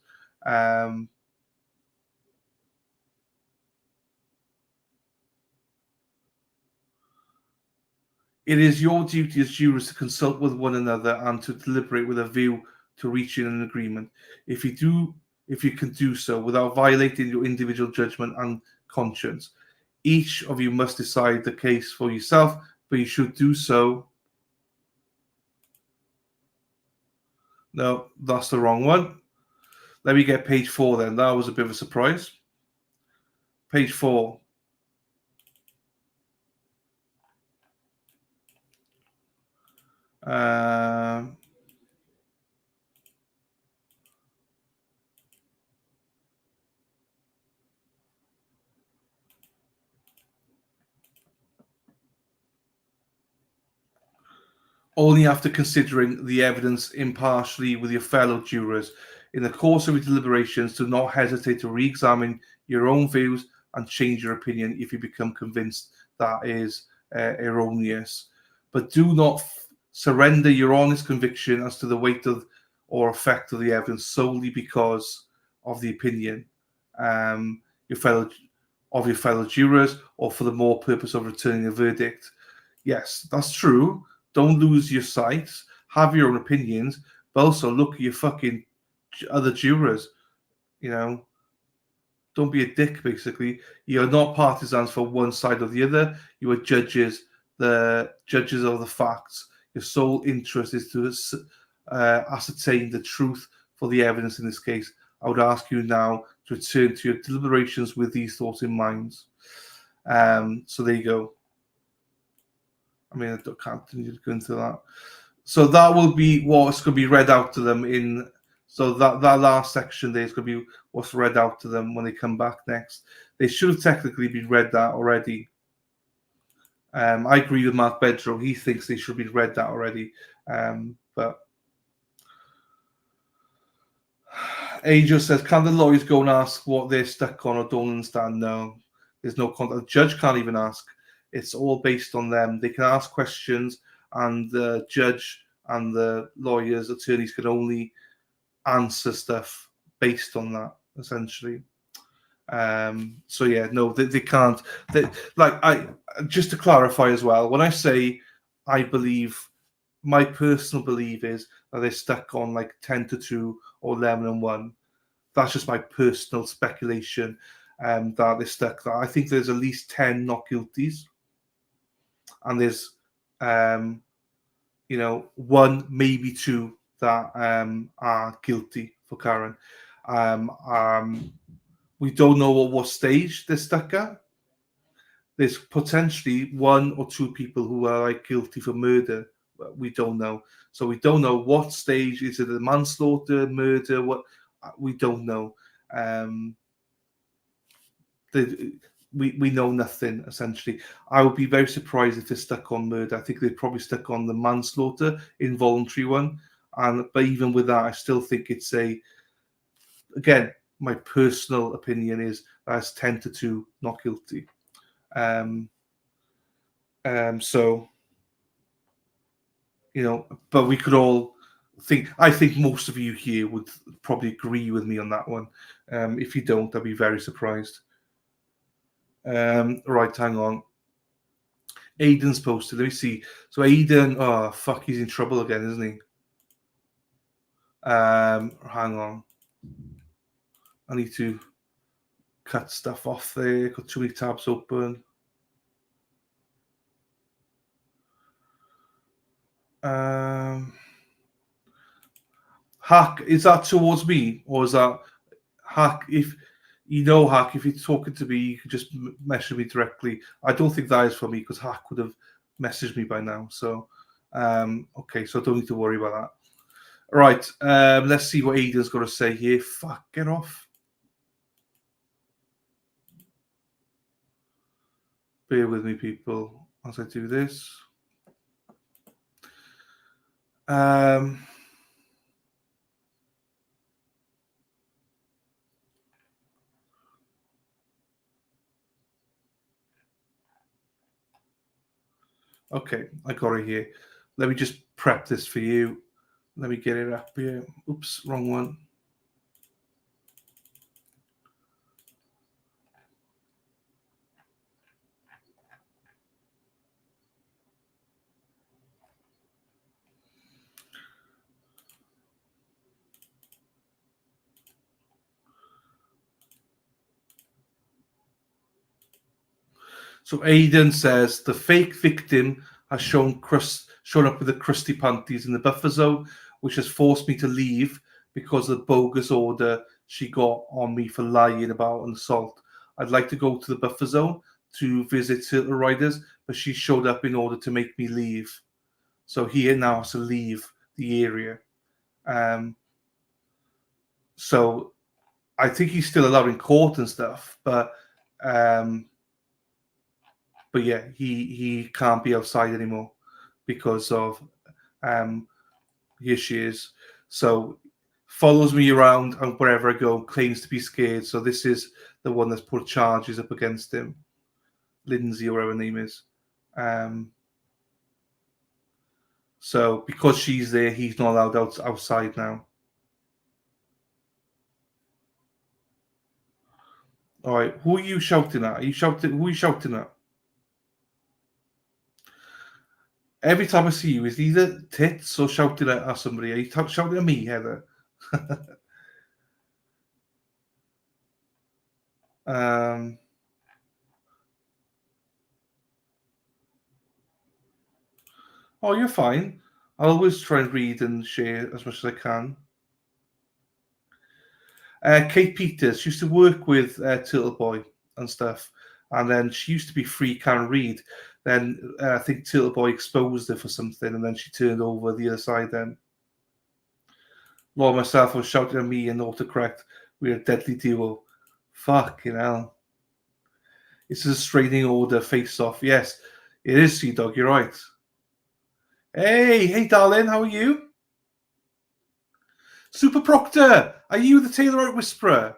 It is your duty as jurors to consult with one another and to deliberate with a view to reaching an agreement. If you can do so without violating your individual judgment and conscience, each of you must decide the case for yourself, but you should do so. No, that's the wrong one. Let me get page 4 then. That was a bit of a surprise. Page 4. Only after considering the evidence impartially with your fellow jurors. In the course of your deliberations, do not hesitate to re-examine your own views and change your opinion if you become convinced that is erroneous. But do not surrender your honest conviction as to the weight of or effect of the evidence solely because of the opinion your fellow jurors, or for the more purpose of returning a verdict. Yes, that's true. Don't lose your sight. Have your own opinions, but also look at your fucking other jurors. You know, don't be a dick. Basically, you're not partisans for one side or the other. You are judges, the judges of the facts. Your sole interest is to ascertain the truth for the evidence in this case. I would ask you now to return to your deliberations with these thoughts in mind. So there you go. I mean, I can't continue to go into that. So that will be what's going to be read out to them in. So that last section there is going to be what's read out to them when they come back next. They should have technically been read that already. I agree with Mark Bedrow. He thinks they should be read that already. But Angel says, can the lawyers go and ask what they're stuck on or don't understand? No, there's no contact. The judge can't even ask. It's all based on them. They can ask questions, and the judge and the lawyers, attorneys can only answer stuff based on that, essentially. So yeah, no, they can't. Just to clarify as well, when I say I believe, my personal belief is that they're stuck on like 10-2 or 11-1. That's just my personal speculation. That they're stuck. I think there's at least 10 not guilties, and there's one, maybe two that are guilty for Karen. We don't know what stage they're stuck at. There's potentially one or two people who are like guilty for murder. We don't know. So we don't know what stage. Is it a manslaughter, murder? What? We don't know. We know nothing, essentially. I would be very surprised if they're stuck on murder. I think they're probably stuck on the manslaughter, involuntary one. But even with that, I still think it's again, my personal opinion is that's 10-2 not guilty. So, but we could all think, I think most of you here would probably agree with me on that one. If you don't, I'd be very surprised. Right, hang on. Aiden's posted. Let me see. So Aiden, oh fuck, he's in trouble again, isn't he? Hang on. I need to cut stuff off there. Got too many tabs open. Hack, is that towards me, or is that Hack? If Hack, if you're talking to me, you could just message me directly. I don't think that is for me because Hack would have messaged me by now. So, okay, so I don't need to worry about that. Right, let's see what Aiden's got to say here. Fuck, get off. Bear with me, people, as I do this. Okay, I got it here. Let me just prep this for you. Let me get it up here. Oops, wrong one. So Aiden says the fake victim has shown up with the crusty panties in the buffer zone, which has forced me to leave because of the bogus order she got on me for lying about an assault. I'd like to go to the buffer zone to visit Turtle Riders, but she showed up in order to make me leave. So he now has to leave the area. So I think he's still allowed in court and stuff, but yeah, he can't be outside anymore because of here she is. So follows me around and wherever I go, claims to be scared. So this is the one that's put charges up against him, Lindsay or whatever her name is. So because she's there, he's not allowed outside now. All right, who are you shouting at? Are you shouting? Who are you shouting at? Every time I see you, is either tits or shouting at somebody. Are you shouting at me, Heather? Oh, you're fine. I'll always try and read and share as much as I can. Kate Peters, she used to work with Turtle Boy and stuff, and then she used to be free, can't read. Then I think Turtle Boy exposed her for something, and then she turned over the other side. Then Laura myself was shouting at me and autocorrect. We're a deadly duo. Fucking hell! It's a restraining order face off. Yes, it is, Sea Dog. You're right. Hey, darling, how are you? Super Proctor, are you the Taylorite Whisperer?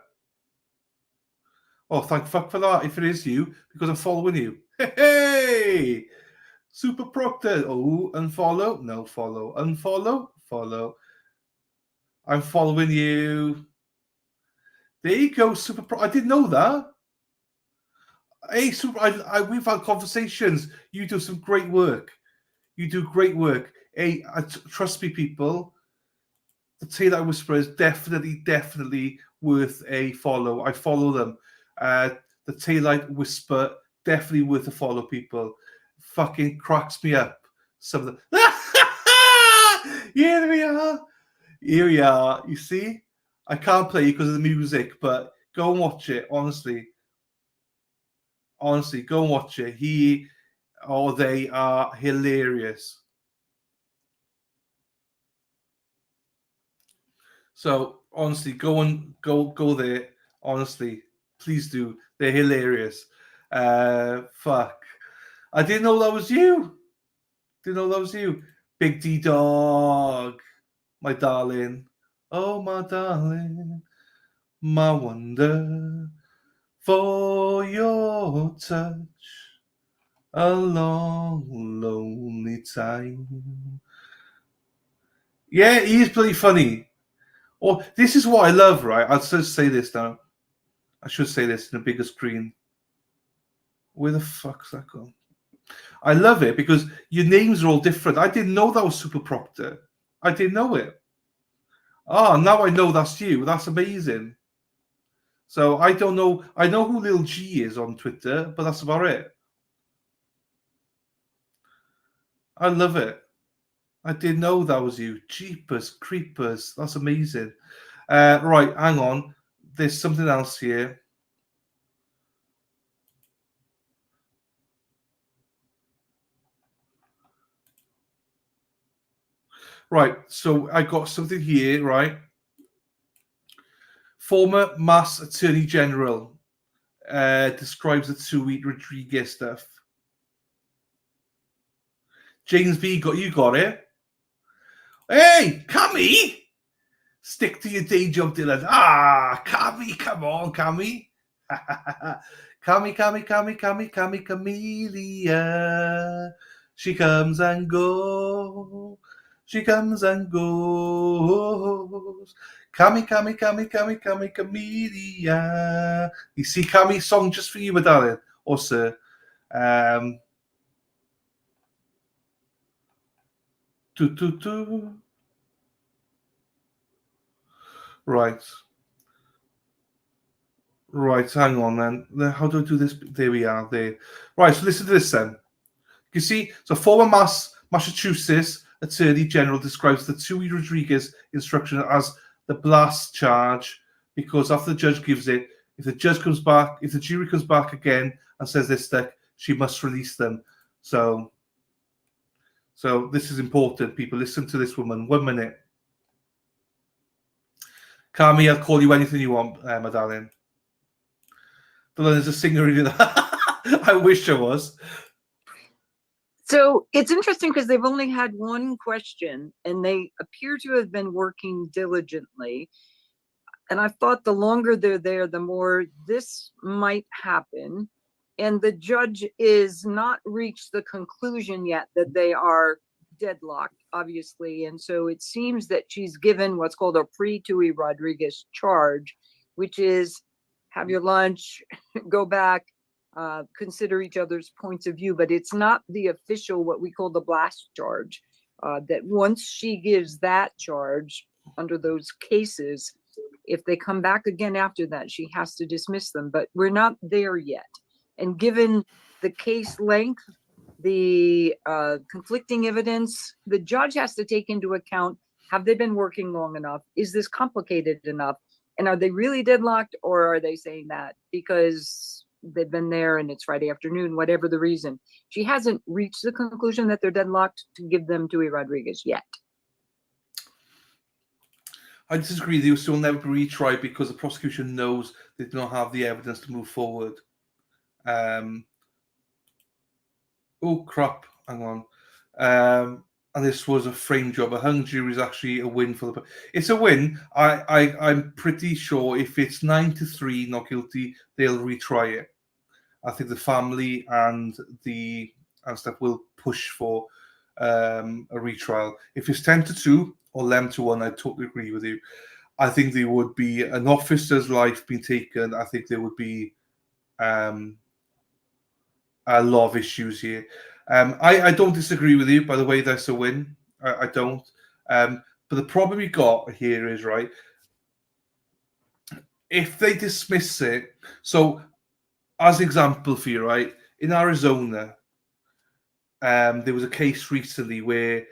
Oh, thank fuck for that, if it is you, because I'm following you. Hey! Super Proctor. Oh, unfollow. No, follow. Unfollow. Follow. I'm following you. There you go, Super Proctor. I didn't know that. Hey, Super, we've had conversations. You do some great work. You do great work. Hey, trust me, people. The Taylor Whisperer is definitely worth a follow. I follow them. The Taillight Whisper, definitely worth a follow, people. Fucking cracks me up. Some of the here we are. Here we are. You see? I can't play because of the music, but go and watch it, honestly. Honestly, go and watch it. They are hilarious. So honestly, go there. Honestly, please do. They're hilarious. Fuck. I didn't know that was you. Didn't know that was you. Big D Dog. My darling. Oh, my darling. My wonder for your touch. A long, lonely time. Yeah, he is pretty funny. Oh, this is what I love, right? I'll just say this now. I should say this in a bigger screen. Where the fuck's that gone? I love it because your names are all different. I didn't know that was Super Proctor. I didn't know it. Oh, now I know that's you. That's amazing. So I don't know. I know who Lil G is on Twitter, but that's about it. I love it. I didn't know that was you. Jeepers creepers. That's amazing. Right, hang on. There's something else here. Right, so I got something here, right? Former Mass Attorney General describes the Tui Rodriguez stuff. James B, you got it. Hey, Cammy! Stick to your day job, Dylan. Ah, Cammy, come on, Cammy. Cammy, Camellia. She comes and goes. She comes and goes. Cammy, Camellia. You see, Cammy, song just for you, my darling. Or sir. Right. Right, hang on then. How do I do this? There we are. There. Right, so listen to this then. You see, so former Massachusetts Attorney General describes the Tui Rodriguez instruction as the blast charge because after the judge gives it, if the jury comes back again and says they're stuck, she must release them. So this is important, people. Listen to this woman. 1 minute. Carmi, I'll call you anything you want, my darling. There's a singer in it. I wish I was. So it's interesting because they've only had one question and they appear to have been working diligently. And I thought the longer they're there, the more this might happen. And the judge is not reached the conclusion yet that they are deadlocked, obviously. And so it seems that she's given what's called a pre-Tui Rodriguez charge, which is have your lunch, go back, consider each other's points of view. But it's not the official, what we call the blast charge, that once she gives that charge under those cases, if they come back again after that, she has to dismiss them. But we're not there yet. And given the case length, the conflicting evidence, the judge has to take into account, have they been working long enough? Is this complicated enough? And are they really deadlocked, or are they saying that because they've been there and it's Friday afternoon, whatever the reason? She hasn't reached the conclusion that they're deadlocked to give them to Rodriguez yet. I disagree. They will still never be retried because the prosecution knows they do not have the evidence to move forward. Oh, crap. Hang on. And this was a frame job. A hung jury is actually a win for the... It's a win. I'm pretty sure if it's 9-3 not guilty, they'll retry it. I think the family and stuff will push for a retrial. If it's 10-2 or 11-1, I totally agree with you. I think there would be an officer's life being taken. I think there would be a lot of issues here. I don't disagree with you, by the way, that's a win. I don't. But the problem we got here is, right, if they dismiss it, so as an example for you, right, in Arizona, there was a case recently where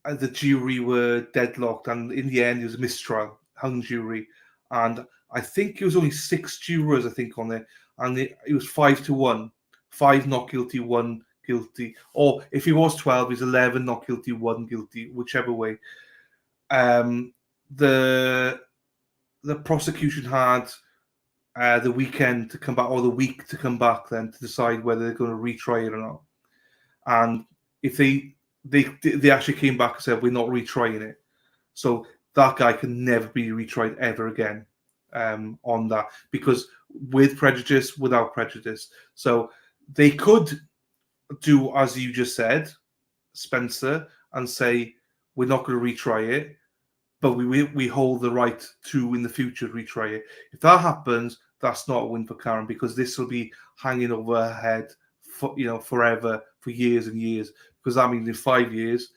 the jury were deadlocked, and in the end, it was a mistrial, hung jury. And I think it was only 6 jurors, I think, on there, and it was 5-1. 5 not guilty, 1 guilty. Or if he was 12, he's 11 not guilty, 1 guilty, whichever way. The prosecution had the weekend to come back, or the week to come back then to decide whether they're going to retry it or not. And if they actually came back and said, we're not retrying it. So that guy can never be retried ever again on that, because with prejudice, without prejudice. So they could do as you just said, Spencer, and say, we're not going to retry it, but we hold the right to, in the future, retry it. If that happens, that's not a win for Karen, because this will be hanging over her head for, forever, for years and years, because that means in 5 years,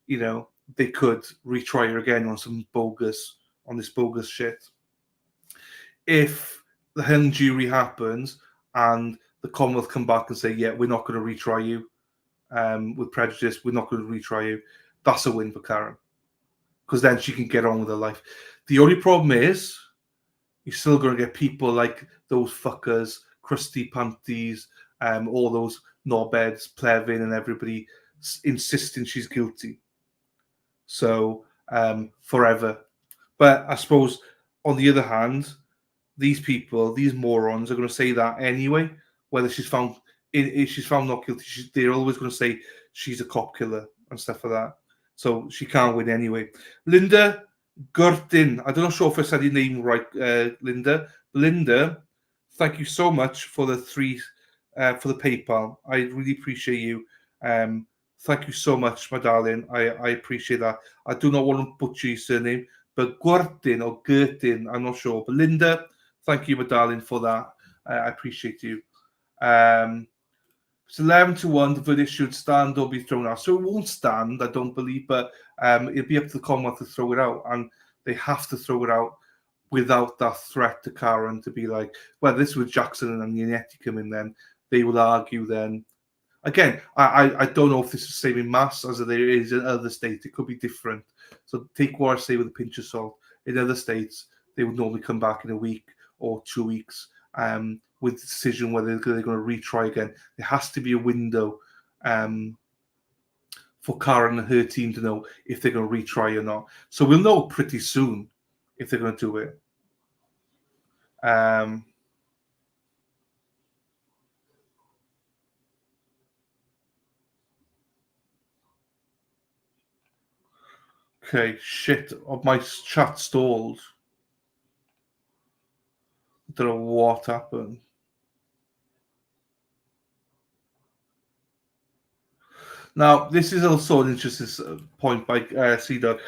they could retry her again on this bogus shit. If the hung jury happens and the Commonwealth come back and say, yeah, we're not going to retry you with prejudice, we're not going to retry you, that's a win for Karen, because then she can get on with her life. The only problem is you're still going to get people like those fuckers, Krusty Panties, all those knobheads, Plevin and everybody insisting she's guilty. So forever. But I suppose on the other hand, these people, these morons, are going to say that anyway. Whether she's found not guilty, they're always going to say she's a cop killer and stuff like that. So she can't win anyway. Linda Gurtin, I'm not sure if I said your name right, Linda. Linda, thank you so much for the for the PayPal. I really appreciate you. Thank you so much, my darling. I appreciate that. I do not want to butcher your surname, but Gurtin or Gertin, I'm not sure. But Linda, thank you, my darling, for that. I appreciate you. It's 11-1. The verdict should stand or be thrown out. So it won't stand, I don't believe, but it'll be up to the Commonwealth to throw it out, and they have to throw it out without that threat to Karen to be like, well, this was Jackson and Yannetti come in. Then they will argue. Then again, I don't know if this is the same in Mass as there is in other states. It could be different. So take what I say with a pinch of salt. In other states, they would normally come back in a week or 2 weeks. With the decision whether they're going to retry again. There has to be a window for Karen and her team to know if they're going to retry or not. So we'll know pretty soon if they're going to do it. Okay, shit. My chat stalled. I don't know what happened. Now, this is also an interesting point by C-Dog.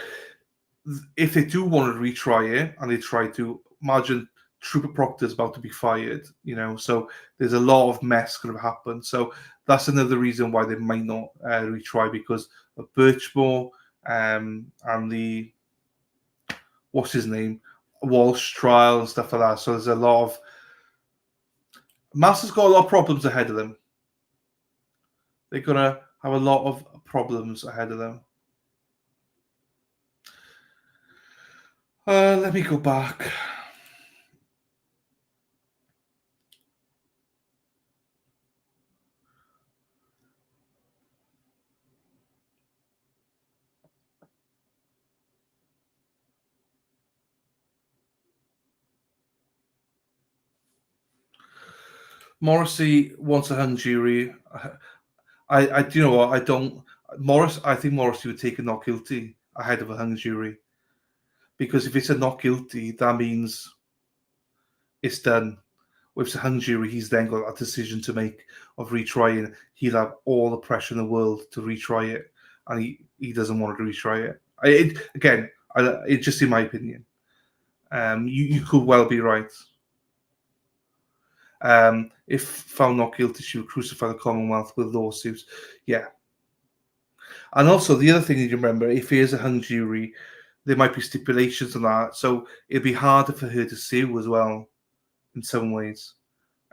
If they do want to retry it and they try to, imagine Trooper Proctor's about to be fired, so there's a lot of mess going to happen. So that's another reason why they might not retry, because of Birchmore and the, what's his name, Walsh trial and stuff like that. So there's a lot of, Master's got a lot of problems ahead of them. They're going to have a lot of problems ahead of them. Let me go back. Morrissey wants a hung jury. I do you know what? I think Morrissey would take a not guilty ahead of a hung jury. Because if it's a not guilty, that means it's done. With the hung jury, he's then got a decision to make of retrying. He'll have all the pressure in the world to retry it, and he doesn't want to retry it. It's just in my opinion. You could well be right. If found not guilty, she would crucify the Commonwealth with lawsuits. Yeah. And also, the other thing you remember, if he is a hung jury, there might be stipulations on that. So it'd be harder for her to sue as well, in some ways,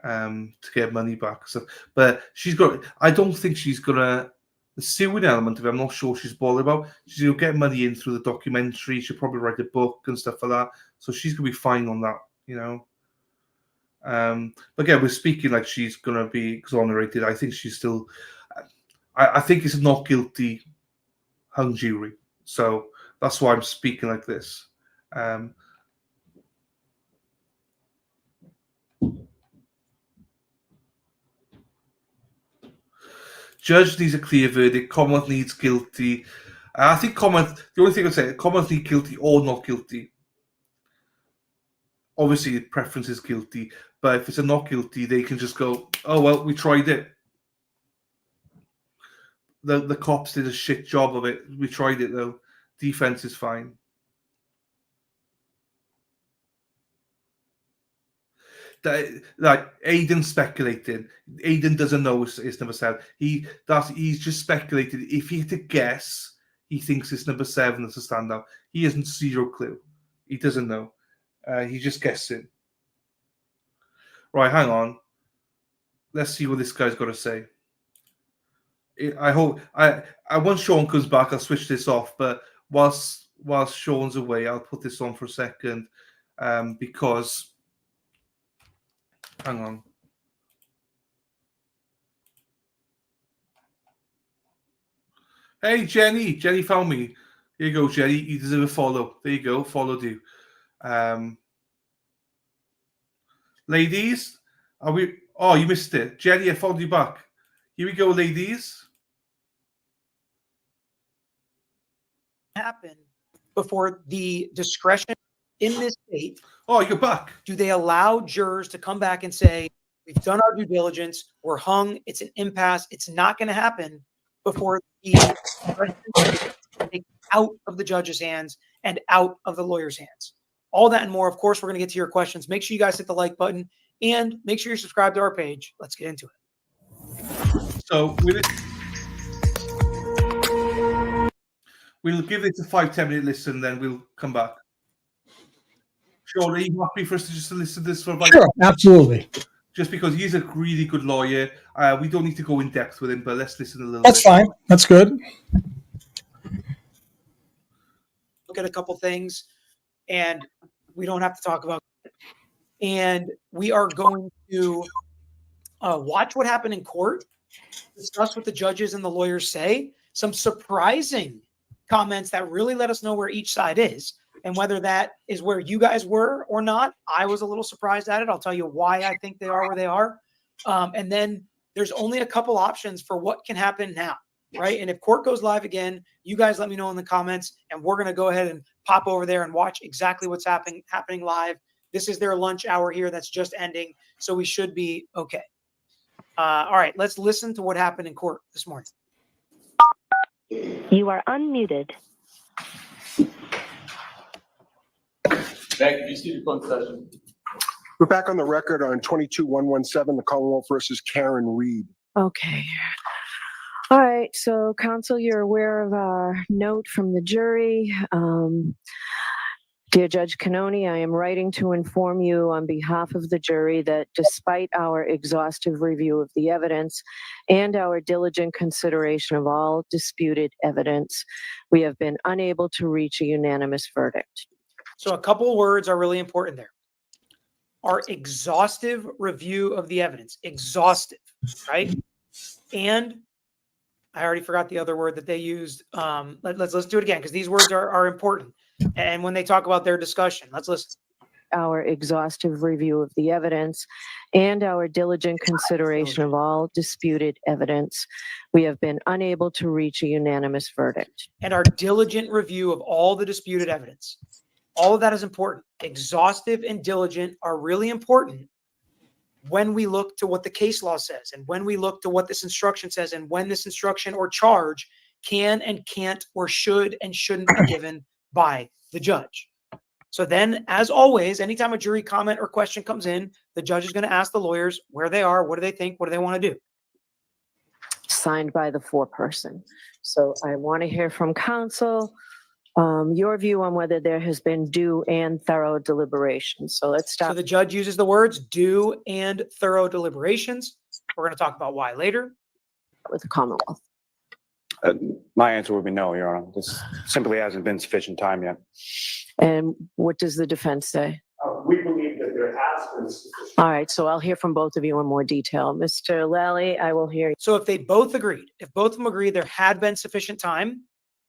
to get money back. So, but I don't think she's going to, the suing element of it, I'm not sure she's bothered about. She'll get money in through the documentary. She'll probably write a book and stuff like that. So she's going to be fine on that, But again, we're speaking like she's going to be exonerated. I think she's still, I think it's a not guilty hung jury. So that's why I'm speaking like this. Judge needs a clear verdict. Commonwealth needs guilty. I think Commonwealth, the only thing I'd say, Commonwealth need guilty or not guilty. Obviously, the preference is guilty, but if it's a not guilty, they can just go, oh, well, we tried it. The cops did a shit job of it. We tried it, though. Defense is fine. Like Aidan speculating. Aidan doesn't know it's number 7. He's just speculated. If he had to guess, he thinks it's number 7 that's a standout. He hasn't zero clue. He doesn't know. He's just guessing. Right, hang on. Let's see what this guy's got to say. I hope once Sean comes back, I'll switch this off. But whilst Sean's away, I'll put this on for a second because. Hang on. Hey, Jenny. Jenny found me. Here you go, Jenny. You deserve a follow. There you go. Followed you. Ladies, are we? Oh, you missed it. Jenny, I followed you back. Here we go, ladies. Happen before the discretion in this state. Oh, you're back. Do they allow jurors to come back and say, we've done our due diligence, we're hung, it's an impasse, it's not going to happen before the out of the judge's hands and out of the lawyer's hands? All that and more. Of course, we're going to get to your questions. Make sure you guys hit the like button and make sure you're subscribed to our page. Let's get into it. So we'll give it a 5-10 minute listen, then we'll come back. Sean, are you happy for us to just listen to this for about? Sure, absolutely. Just because he's a really good lawyer. We don't need to go in depth with him, but let's listen a little That's bit. fine. That's good. Look at a couple things, and we don't have to talk about it. And we are going to watch what happened in court, discuss what the judges and the lawyers say, some surprising comments that really let us know where each side is. And whether that is where you guys were or not, I was a little surprised at it. I'll tell you why I think they are where they are. And then there's only a couple options for what can happen now, right? And if court goes live again, you guys let me know in the comments, and we're going to go ahead and pop over there and watch exactly what's happening live. This is their lunch hour here that's just ending, so we should be okay. All right, let's listen to what happened in court this morning. You are unmuted. Thank you. You see the closed session. We're back on the record on 22-117, the Commonwealth versus Karen Reed. Okay. All right, so counsel, you're aware of our note from the jury. Dear Judge Cannoni, I am writing to inform you on behalf of the jury that despite our exhaustive review of the evidence and our diligent consideration of all disputed evidence, we have been unable to reach a unanimous verdict. So a couple words are really important there. Our exhaustive review of the evidence, exhaustive, right? And I already forgot the other word that they used. Let's do it again because these words are important. And when they talk about their discussion, let's listen. Our exhaustive review of the evidence and our diligent consideration of all disputed evidence, we have been unable to reach a unanimous verdict. And our diligent review of all the disputed evidence. All of that is important. Exhaustive and diligent are really important when we look to what the case law says and when we look to what this instruction says and when this instruction or charge can and can't or should and shouldn't be given by the judge. So then, as always, anytime a jury comment or question comes in, the judge is going to ask the lawyers where they are, what do they think, what do they want to do? Signed by the foreperson. So I want to hear from counsel your view on whether there has been due and thorough deliberation. So let's start. So the judge uses the words due and thorough deliberations. We're going to talk about why later. With the Commonwealth. My answer would be no, Your Honor. This simply hasn't been sufficient time yet. And what does the defense say? We believe that there has been sufficient. All right, so I'll hear from both of you in more detail. Mr. Lally, I will hear you. So if they both agreed, if both of them agree there had been sufficient time,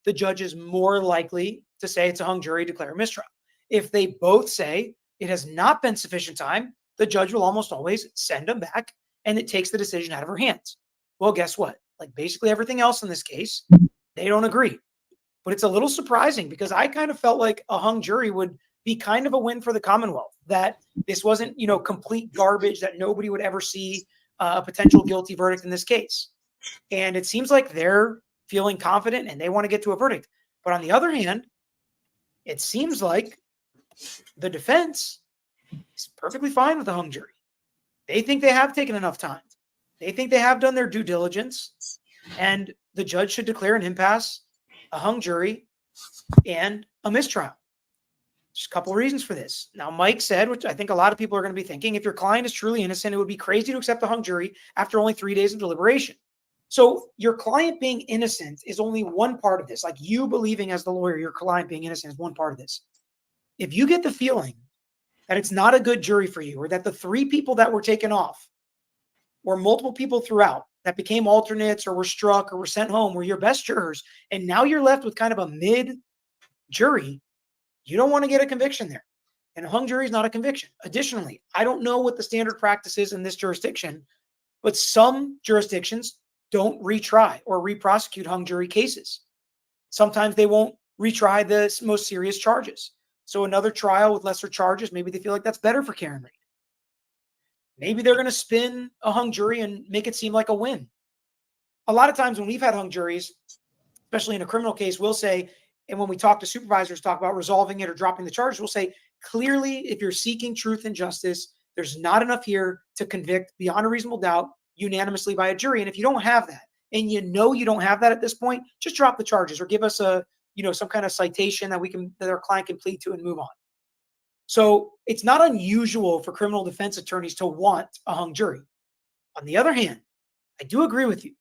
the judge is more likely to say it's a hung jury, declare a mistrial. If they both say it has not been sufficient time, the judge will almost always send them back and it takes the decision out of her hands. Well, guess what? Like basically everything else in this case, they don't agree. But it's a little surprising because I kind of felt like a hung jury would be kind of a win for the Commonwealth, that this wasn't, complete garbage, that nobody would ever see a potential guilty verdict in this case. And it seems like they're feeling confident and they want to get to a verdict. But on the other hand, it seems like the defense is perfectly fine with the hung jury. They think they have taken enough time. They think they have done their due diligence, and the judge should declare an impasse, a hung jury, and a mistrial. Just a couple of reasons for this. Now, Mike said, which I think a lot of people are going to be thinking, if your client is truly innocent, it would be crazy to accept a hung jury after only 3 days of deliberation. So your client being innocent is only one part of this. Like you believing as the lawyer, your client being innocent is one part of this. If you get the feeling that it's not a good jury for you, or that the 3 people that were taken off or multiple people throughout that became alternates or were struck or were sent home were your best jurors, and now you're left with kind of a mid jury, you don't want to get a conviction there. And a hung jury is not a conviction. Additionally, I don't know what the standard practice is in this jurisdiction, but some jurisdictions don't retry or re-prosecute hung jury cases. Sometimes they won't retry the most serious charges. So another trial with lesser charges, maybe they feel like that's better for Karen Reed. Maybe they're going to spin a hung jury and make it seem like a win. A lot of times when we've had hung juries, especially in a criminal case, we'll say, and when we talk to supervisors, talk about resolving it or dropping the charges, we'll say, clearly, if you're seeking truth and justice, there's not enough here to convict beyond a reasonable doubt unanimously by a jury. And if you don't have that, and you don't have that at this point, just drop the charges or give us a, some kind of citation that our client can plead to and move on. So it's not unusual for criminal defense attorneys to want a hung jury. On the other hand, I do agree with you.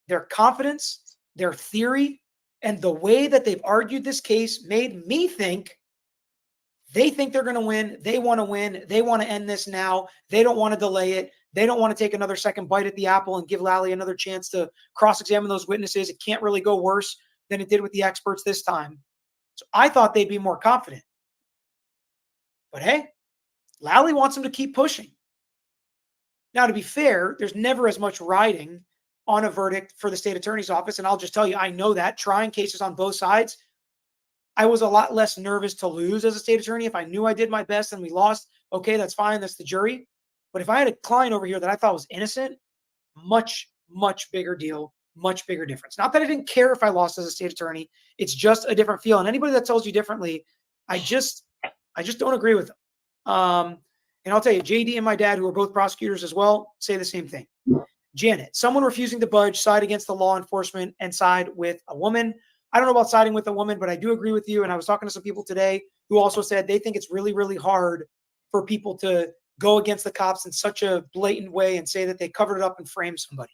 Their confidence, their theory, and the way that they've argued this case made me think they think they're going to win. They want to win. They want to end this now. They don't want to delay it. They don't want to take another second bite at the apple and give Lally another chance to cross-examine those witnesses. It can't really go worse than it did with the experts this time. So I thought they'd be more confident. But hey, Lally wants them to keep pushing. Now, to be fair, there's never as much riding on a verdict for the state attorney's office. And I'll just tell you, I know that trying cases on both sides, I was a lot less nervous to lose as a state attorney. If I knew I did my best and we lost, okay, that's fine. That's the jury. But if I had a client over here that I thought was innocent, much, much bigger deal much bigger difference. Not that I didn't care if I lost as a state attorney. It's just a different feel. And anybody that tells you differently, I just don't agree with them. And I'll tell you, JD and my dad, who are both prosecutors as well, say the same thing. Janet, someone refusing to budge, side against the law enforcement and side with a woman. I don't know about siding with a woman, but I do agree with you. And I was talking to some people today who also said they think it's really, really hard for people to go against the cops in such a blatant way and say that they covered it up and framed somebody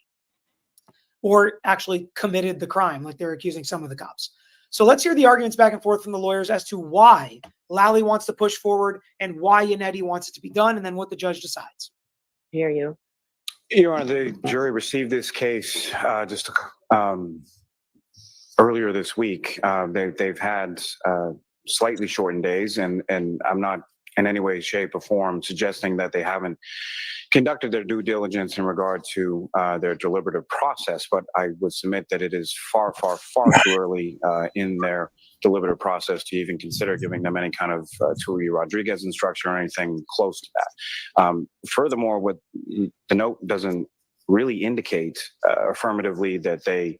or actually committed the crime like they're accusing some of the cops. So let's hear the arguments back and forth from the lawyers as to why Lally wants to push forward and why Yannetti wants it to be done, and then what the judge decides. Hear you. Your Honor, the jury received this case just earlier this week. They've had slightly shortened days, and I'm not in any way, shape, or form suggesting that they haven't conducted their due diligence in regard to their deliberative process, but I would submit that it is far, far, far too early in their deliberative process to even consider giving them any kind of Tui Rodriguez instruction or anything close to that. Furthermore, what the note doesn't really indicate affirmatively that they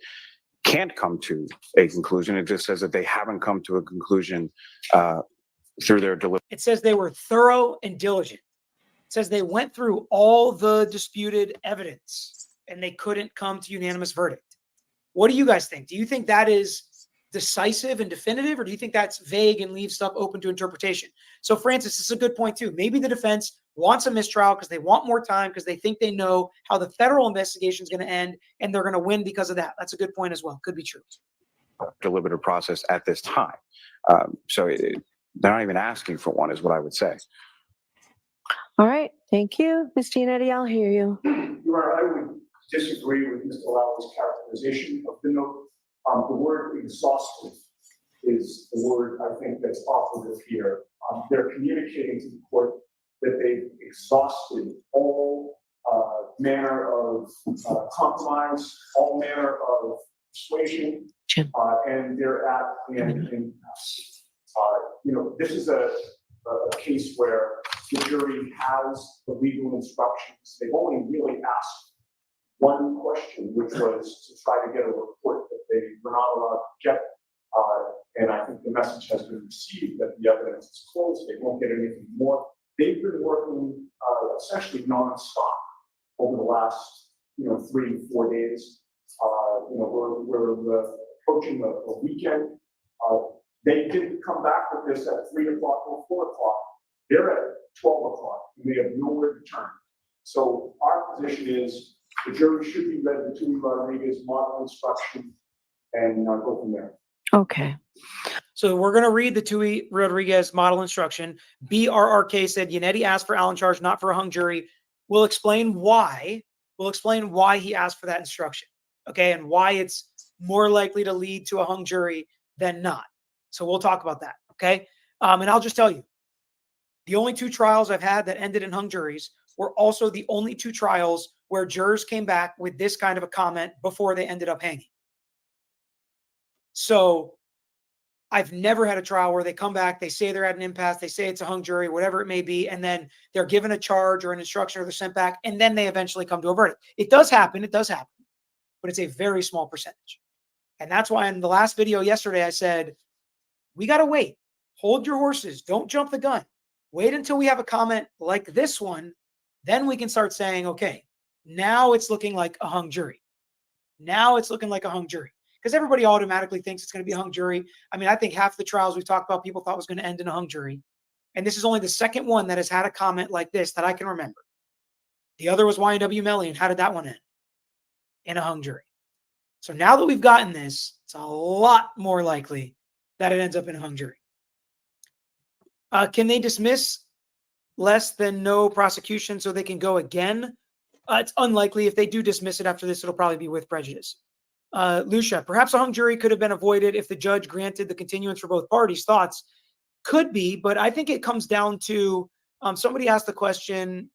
can't come to a conclusion. It just says that they haven't come to a conclusion through their delivery. It says they were thorough and diligent. It says they went through all the disputed evidence and they couldn't come to unanimous verdict. What do you guys think? Do you think that is decisive and definitive, or do you think that's vague and leaves stuff open to interpretation? So Francis, this is a good point too. Maybe the defense wants a mistrial because they want more time, because they think they know how the federal investigation is going to end and they're going to win because of that. That's a good point as well. Could be true. Deliberative process at this time. They're not even asking for one, is what I would say. All right. Thank you. Ms. Giannetti, I'll hear you. Your Honor, I would disagree with Mr. Lowell's characterization of the note. The word exhaustive is the word I think that's operative here. They're communicating to the court that they've exhausted all manner of compromise, all manner of persuasion, and they're at the end. This is a case where the jury has the legal instructions. They've only really asked one question, which was to try to get a report that they were not allowed to get. And I think the message has been received that the evidence is closed. They won't get anything more. They've been working essentially nonstop over the last 3-4 days. We're approaching a weekend. They didn't come back with this at 3 o'clock or 4 o'clock. They're at 12 o'clock and they have nowhere to turn. So our position is the jury should be read the Tui Rodriguez model instruction and go from there. Okay. So we're going to read the Tui Rodriguez model instruction. BRRK said Yannetti asked for Allen charge, not for a hung jury. We'll explain why. We'll explain why he asked for that instruction. Okay. And why it's more likely to lead to a hung jury than not. So we'll talk about that. Okay. And I'll just tell you, the only 2 trials I've had that ended in hung juries were also the only 2 trials where jurors came back with this kind of a comment before they ended up hanging. So I've never had a trial where they come back, they say they're at an impasse, they say it's a hung jury, whatever it may be, and then they're given a charge or an instruction or they're sent back, and then they eventually come to a verdict. It does happen, but it's a very small percentage. And that's why in the last video yesterday, I said, we got to wait. Hold your horses. Don't jump the gun. Wait until we have a comment like this one. Then we can start saying, okay, now it's looking like a hung jury. Now it's looking like a hung jury. Because everybody automatically thinks it's going to be a hung jury. I mean, I think half the trials we've talked about, people thought was going to end in a hung jury. And this is only the second one that has had a comment like this that I can remember. The other was YNW Melly. And how did that one end? In a hung jury. So now that we've gotten this, it's a lot more likely that it ends up in a hung jury. Can they dismiss less than no prosecution so they can go again? It's unlikely. If they do dismiss it after this, it'll probably be with prejudice. Lucia, perhaps a hung jury could have been avoided if the judge granted the continuance for both parties. Thoughts? Could be, but I think it comes down to somebody asked the question,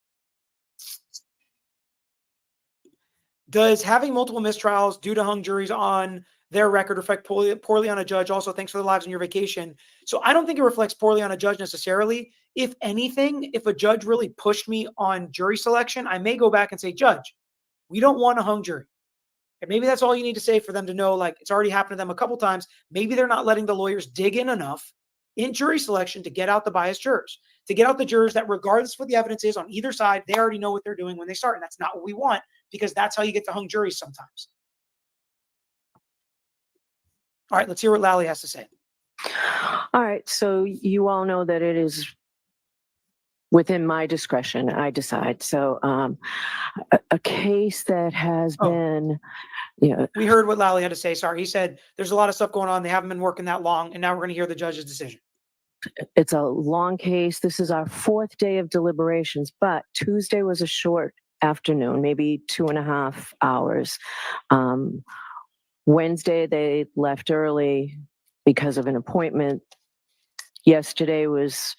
does having multiple mistrials due to hung juries on their record reflect poorly on a judge? Also, thanks for the lives on your vacation. So I don't think it reflects poorly on a judge necessarily. If anything, if a judge really pushed me on jury selection, I may go back and say, Judge, we don't want a hung jury. And maybe that's all you need to say for them to know, like, it's already happened to them a couple times. Maybe they're not letting the lawyers dig in enough in jury selection to get out the biased jurors, to get out the jurors that regardless of what the evidence is on either side, they already know what they're doing when they start. And that's not what we want, because that's how you get to hung juries sometimes. All right, let's hear what Lally has to say. All right, so you all know that it is within my discretion, I decide. So a case that has been, We heard what Lally had to say. Sorry, he said there's a lot of stuff going on. They haven't been working that long, and now we're going to hear the judge's decision. it's a long case. This is our 4th day of deliberations, but Tuesday was a short afternoon, maybe 2.5 hours. Wednesday, they left early because of an appointment. Yesterday was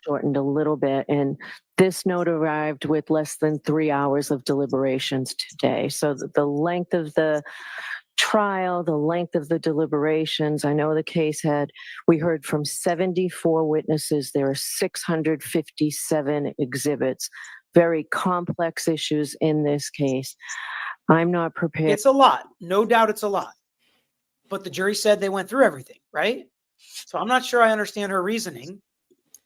shortened a little bit, and this note arrived with less than 3 hours of deliberations today. So the length of the trial, the length of the deliberations, I know the case we heard from 74 witnesses. There are 657 exhibits, very complex issues in this case. I'm not prepared. It's a lot. No doubt it's a lot. But the jury said they went through everything, right? So I'm not sure I understand her reasoning,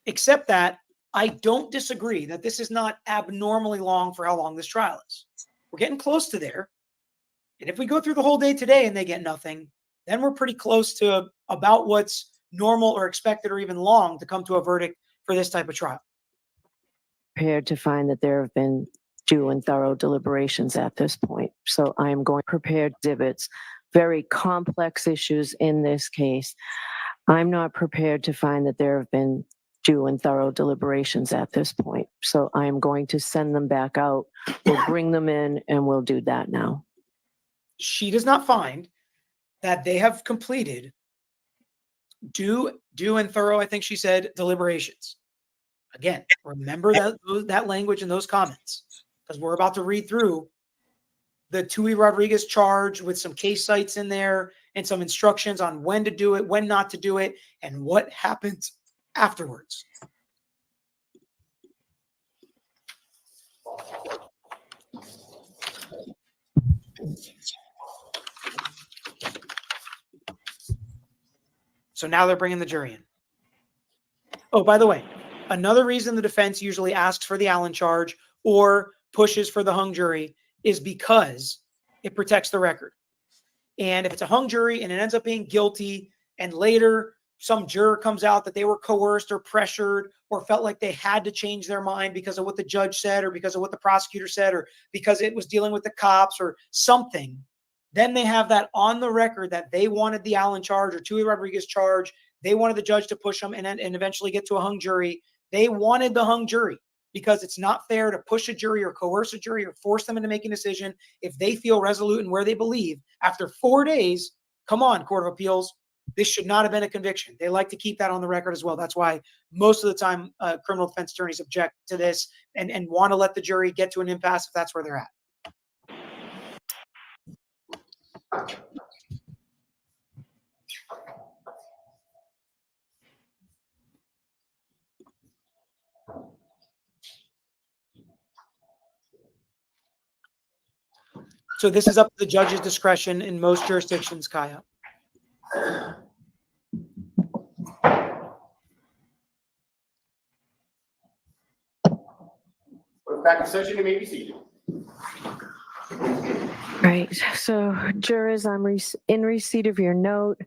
except that I don't disagree that this is not abnormally long for how long this trial is. We're getting close to there. And if we go through the whole day today and they get nothing, then we're pretty close to about what's normal or expected or even long to come to a verdict for this type of trial. Prepared to find that there have been due and thorough deliberations at this point. So I am going prepared exhibits, very complex issues in this case. I'm not prepared to find that there have been due and thorough deliberations at this point. So I am going to send them back out. We'll bring them in and we'll do that now. She does not find that they have completed due and thorough, I think she said, deliberations. Again, remember that language in those comments, because we're about to read through the Tui Rodriguez charge with some case sites in there and some instructions on when to do it, when not to do it, and what happens afterwards. So now they're bringing the jury in. Oh, by the way, another reason the defense usually asks for the Allen charge or pushes for the hung jury is because it protects the record. And if it's a hung jury and it ends up being guilty, and later some juror comes out that they were coerced or pressured or felt like they had to change their mind because of what the judge said or because of what the prosecutor said or because it was dealing with the cops or something, then they have that on the record that they wanted the Allen charge or Tui Rodriguez charge. They wanted the judge to push them and eventually get to a hung jury. They wanted the hung jury because it's not fair to push a jury or coerce a jury or force them into making a decision if they feel resolute in where they believe. After 4 days, come on, Court of Appeals, this should not have been a conviction. They like to keep that on the record as well. That's why most of the time criminal defense attorneys object to this and want to let the jury get to an impasse if that's where they're at. So this is up to the judge's discretion in most jurisdictions, Kaya. We're back in session. You may be seated. Right. So, jurors, I'm in receipt of your note.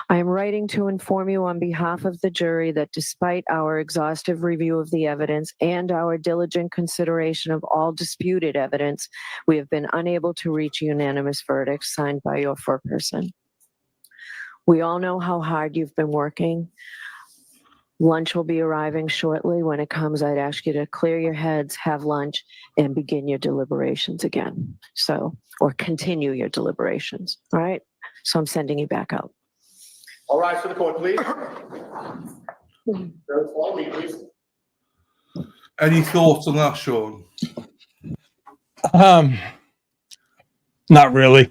I am writing to inform you on behalf of the jury that despite our exhaustive review of the evidence and our diligent consideration of all disputed evidence, we have been unable to reach a unanimous verdict signed by your foreperson. We all know how hard you've been working. Lunch will be arriving shortly. When it comes, I'd ask you to clear your heads, have lunch, and begin your deliberations again. So, or continue your deliberations. All right. So I'm sending you back out. All rise for the court, please. Follow me, please. Any thoughts on that, Sean? Not really.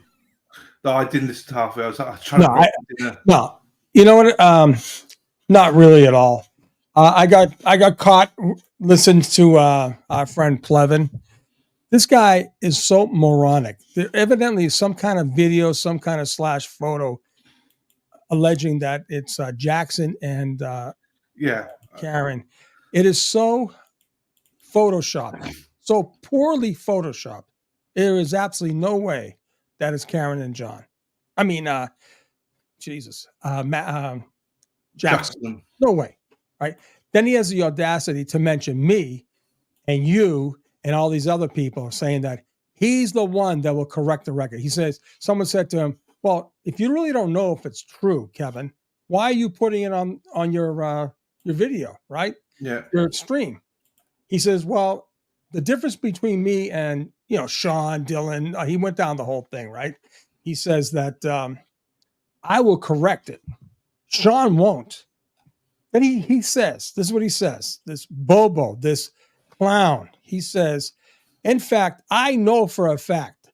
No, I didn't listen to half of it. I was trying to dinner. No. You know what? Not really at all. I got caught listening to our friend Plevin. This guy is so moronic. There evidently is some kind of video, some kind of slash photo alleging that it's Jackson and Karen. It is so photoshopped, so poorly photoshopped. There is absolutely no way that is Karen and John. I mean, Jesus, Jackson. No way, right? Then he has the audacity to mention me and you and all these other people, saying that he's the one that will correct the record. He says, someone said to him, well, if you really don't know if it's true, Kevin, why are you putting it on your video, right? Yeah. Your stream. He says, well, the difference between me and, Sean, Dylan, he went down the whole thing, right? He says that I will correct it. Sean won't. Then he says, this is what he says, this Bobo, this clown, he says, in fact, I know for a fact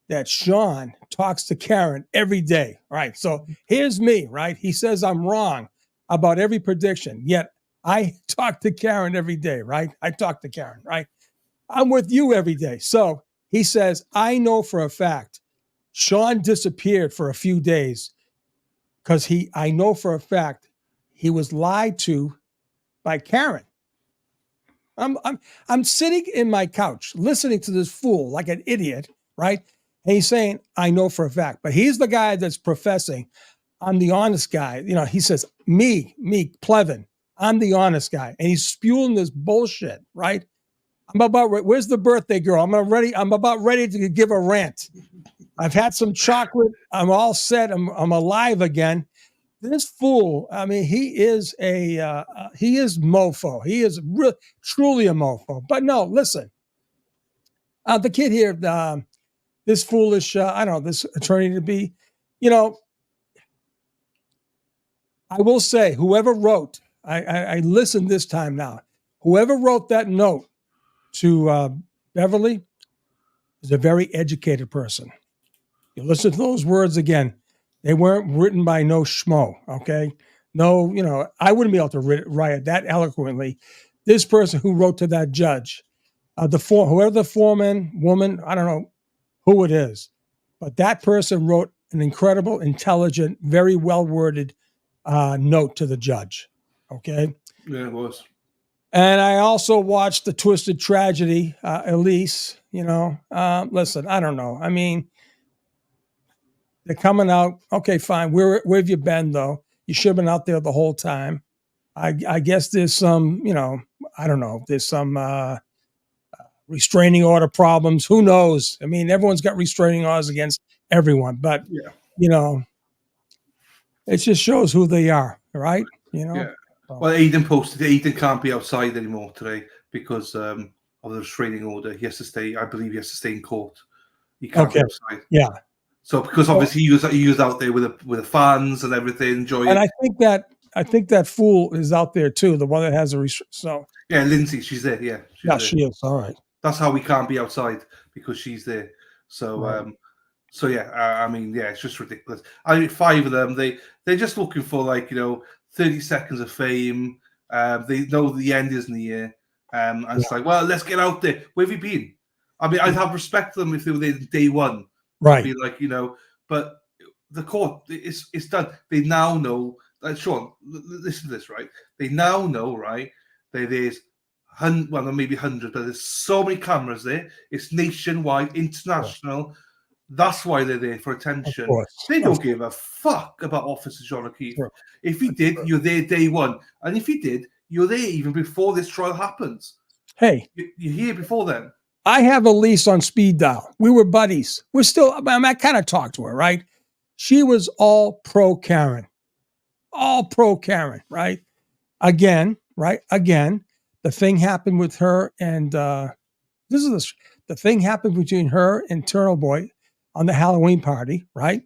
that Sean talks to Karen every day. All right. So here's me, right? He says I'm wrong about every prediction, yet I talk to Karen every day, right? I talk to Karen, right? I'm with you every day. So he says, I know for a fact Sean disappeared for a few days because I know for a fact he was lied to by Karen. I'm sitting in my couch listening to this fool like an idiot, right? And he's saying, I know for a fact, but he's the guy that's professing, I'm the honest guy. He says, me, Plevin, I'm the honest guy. And he's spewing this bullshit, right? Where's the birthday girl? I'm about ready to give a rant. I've had some chocolate. I'm all set. I'm alive again. This fool, I mean, he is mofo. He is truly a mofo. But no, listen, the kid here, this foolish, this attorney to be, I will say, whoever wrote, I listened this time now, whoever wrote that note to Beverly is a very educated person. You listen to those words again. They weren't written by no schmo, okay? No, I wouldn't be able to write it that eloquently. This person who wrote to that judge, whoever the foreman, woman, I don't know who it is, but that person wrote an incredible, intelligent, very well-worded note to the judge, okay? Yeah, it was. And I also watched The Twisted Tragedy, Elise, listen, I don't know. I mean, they're coming out. Okay, fine. Where have you been, though? You should have been out there the whole time. I guess there's some, I don't know. There's some restraining order problems. Who knows? I mean, everyone's got restraining orders against everyone. But, it just shows who they are, right? Yeah. Well, Aiden posted Aiden can't be outside anymore today because of the restraining order. He has to stay. I believe he has to stay in court. He can't be outside. Yeah. So because obviously he was out there with the fans and everything, enjoying. And I think that fool is out there too, the one that has a so. Yeah, Lindsay, she's there. Yeah, she is. All right. That's how we can't be outside because she's there. So Right. So yeah, I mean, yeah, it's just ridiculous. I mean, 5 of them, they're just looking for 30 seconds of fame. They know the end is near. And it's like, well, let's get out there. Where have you been? I mean, I'd have respect for them if they were there day one. Right. Be like, but the court, it's done. They now know. Sean, listen to this, right? They now know, right? There's maybe 100, but there's so many cameras there. It's nationwide, international. That's why they're there for attention. They don't give a fuck about Officer John O'Keefe. Sure. If he did, you're there day one. And if he did, you're there even before this trial happens. Hey. You're here before then. I have Elise on speed dial. We were buddies. We're still, I kind of talked to her, right? She was all pro Karen. All pro Karen, right? Again, the thing happened with her and the thing happened between her and Turtle Boy on the Halloween party, right?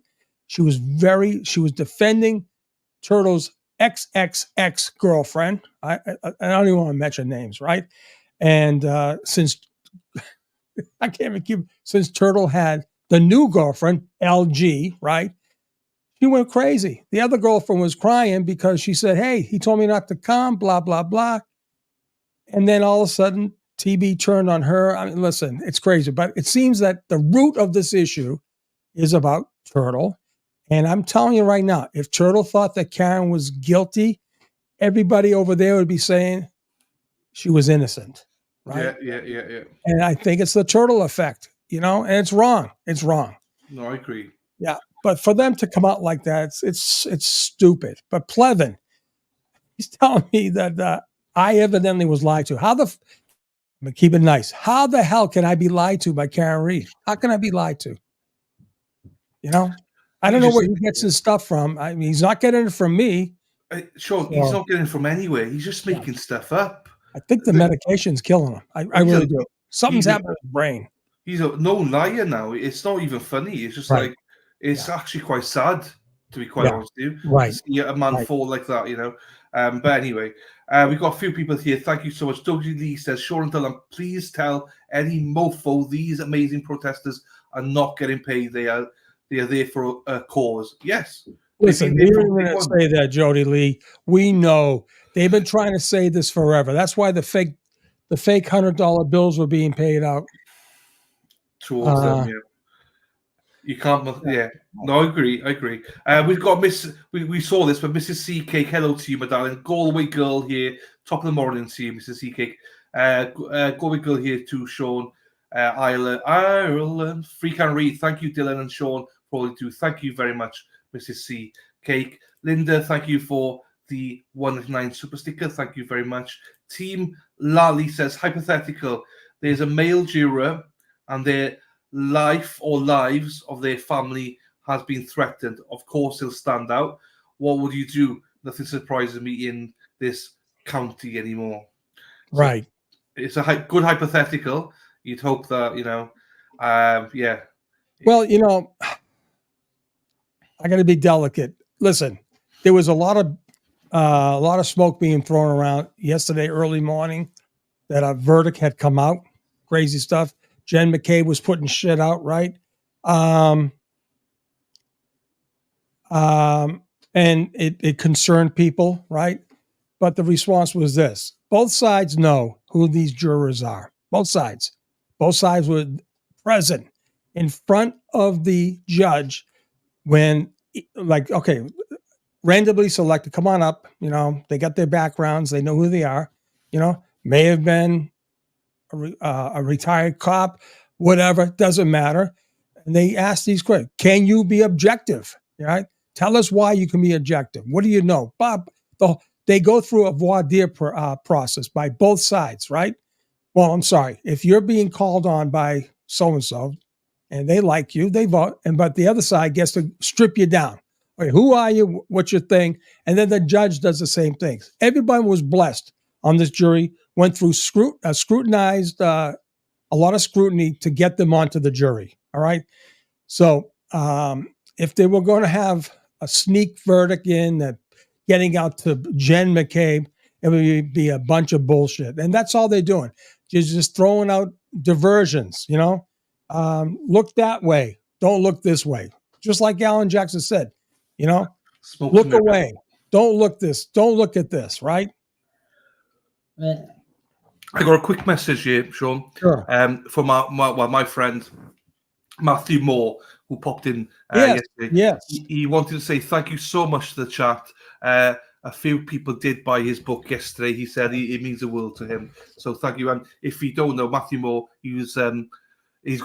She was defending Turtle's ex girlfriend. I don't even want to mention names, right? And since Turtle had the new girlfriend, LG, right? She went crazy. The other girlfriend was crying because she said, hey, he told me not to come, blah, blah, blah. And then all of a sudden, TB turned on her. I mean, listen, it's crazy, but it seems that the root of this issue is about Turtle. And I'm telling you right now, if Turtle thought that Karen was guilty, everybody over there would be saying she was innocent, right? Yeah. And I think it's the Turtle effect, and it's wrong. It's wrong. No, I agree. Yeah, but for them to come out like that, it's stupid. But Plevin, he's telling me that I evidently was lied to. I'm gonna keep it nice. How the hell can I be lied to by Karen Reed? How can I be lied to? I don't know where he gets his stuff from. I mean, he's not getting it from me. Sean, he's not getting it from anywhere. He's just making stuff up. I think the medication's killing him. I really do. Something's happened to his brain. He's a known liar now. It's not even funny. It's just like, it's actually quite sad, to be quite honest with you. Right. To see a man fall like that, But anyway, we've got a few people here. Thank you so much. W. Lee says, Sean and Dylan, please tell any mofo these amazing protesters are not getting paid. They are there for a cause. Yes. Listen, we were going to say that, Jody Lee. We know they've been trying to say this forever. That's why the fake $100 bills were being paid out towards them. Yeah, you can't. Yeah, no, I agree. We've got we saw this, but Mrs. C Cake. Hello to you, my darling. Galway girl here. Top of the morning to you, Mrs. C Cake. Galway girl here too, Sean. Ireland. Free can read. Thank you, Dylan and Sean, for all you do. Thank you very much, Mrs. C Cake. Linda, thank you for the 199 super sticker. Thank you very much. Team Lally says, hypothetical. There's a male juror and their life or lives of their family has been threatened. Of course, he'll stand out. What would you do? Nothing surprises me in this county anymore. Right. So it's a good hypothetical. You'd hope that, yeah. Well, I got to be delicate. Listen, there was a lot of smoke being thrown around yesterday early morning that a verdict had come out. Crazy stuff. Jen McCabe was putting shit out, right? And it concerned people, right? But the response was this. Both sides know who these jurors are. Both sides. Both sides were present in front of the judge when, okay, randomly selected, come on up, they got their backgrounds, they know who they are, may have been a retired cop, whatever, doesn't matter. And they ask these questions. Can you be objective? Right? Tell us why you can be objective. What do you know? Bob, they go through a voir dire process by both sides, right? Well, I'm sorry. If you're being called on by so-and-so and they like you, they vote, but the other side gets to strip you down. Okay, who are you? What's your thing? And then the judge does the same things. Everybody was blessed on this jury, went through scrutinized a lot of scrutiny to get them onto the jury. All right. So if they were going to have a sneak verdict in that getting out to Jen McCabe, it would be a bunch of bullshit. And that's all they're doing. Just throwing out diversions, look that way. Don't look this way. Just like Alan Jackson said, look away. Don't look at this, right? I got a quick message here, Sean. Sure. From my friend Matthew Moore, who popped in yesterday. Yes. He wanted to say thank you so much to the chat. A few people did buy his book yesterday. He said it means the world to him. So thank you. And if you don't know, Matthew Moore, he's got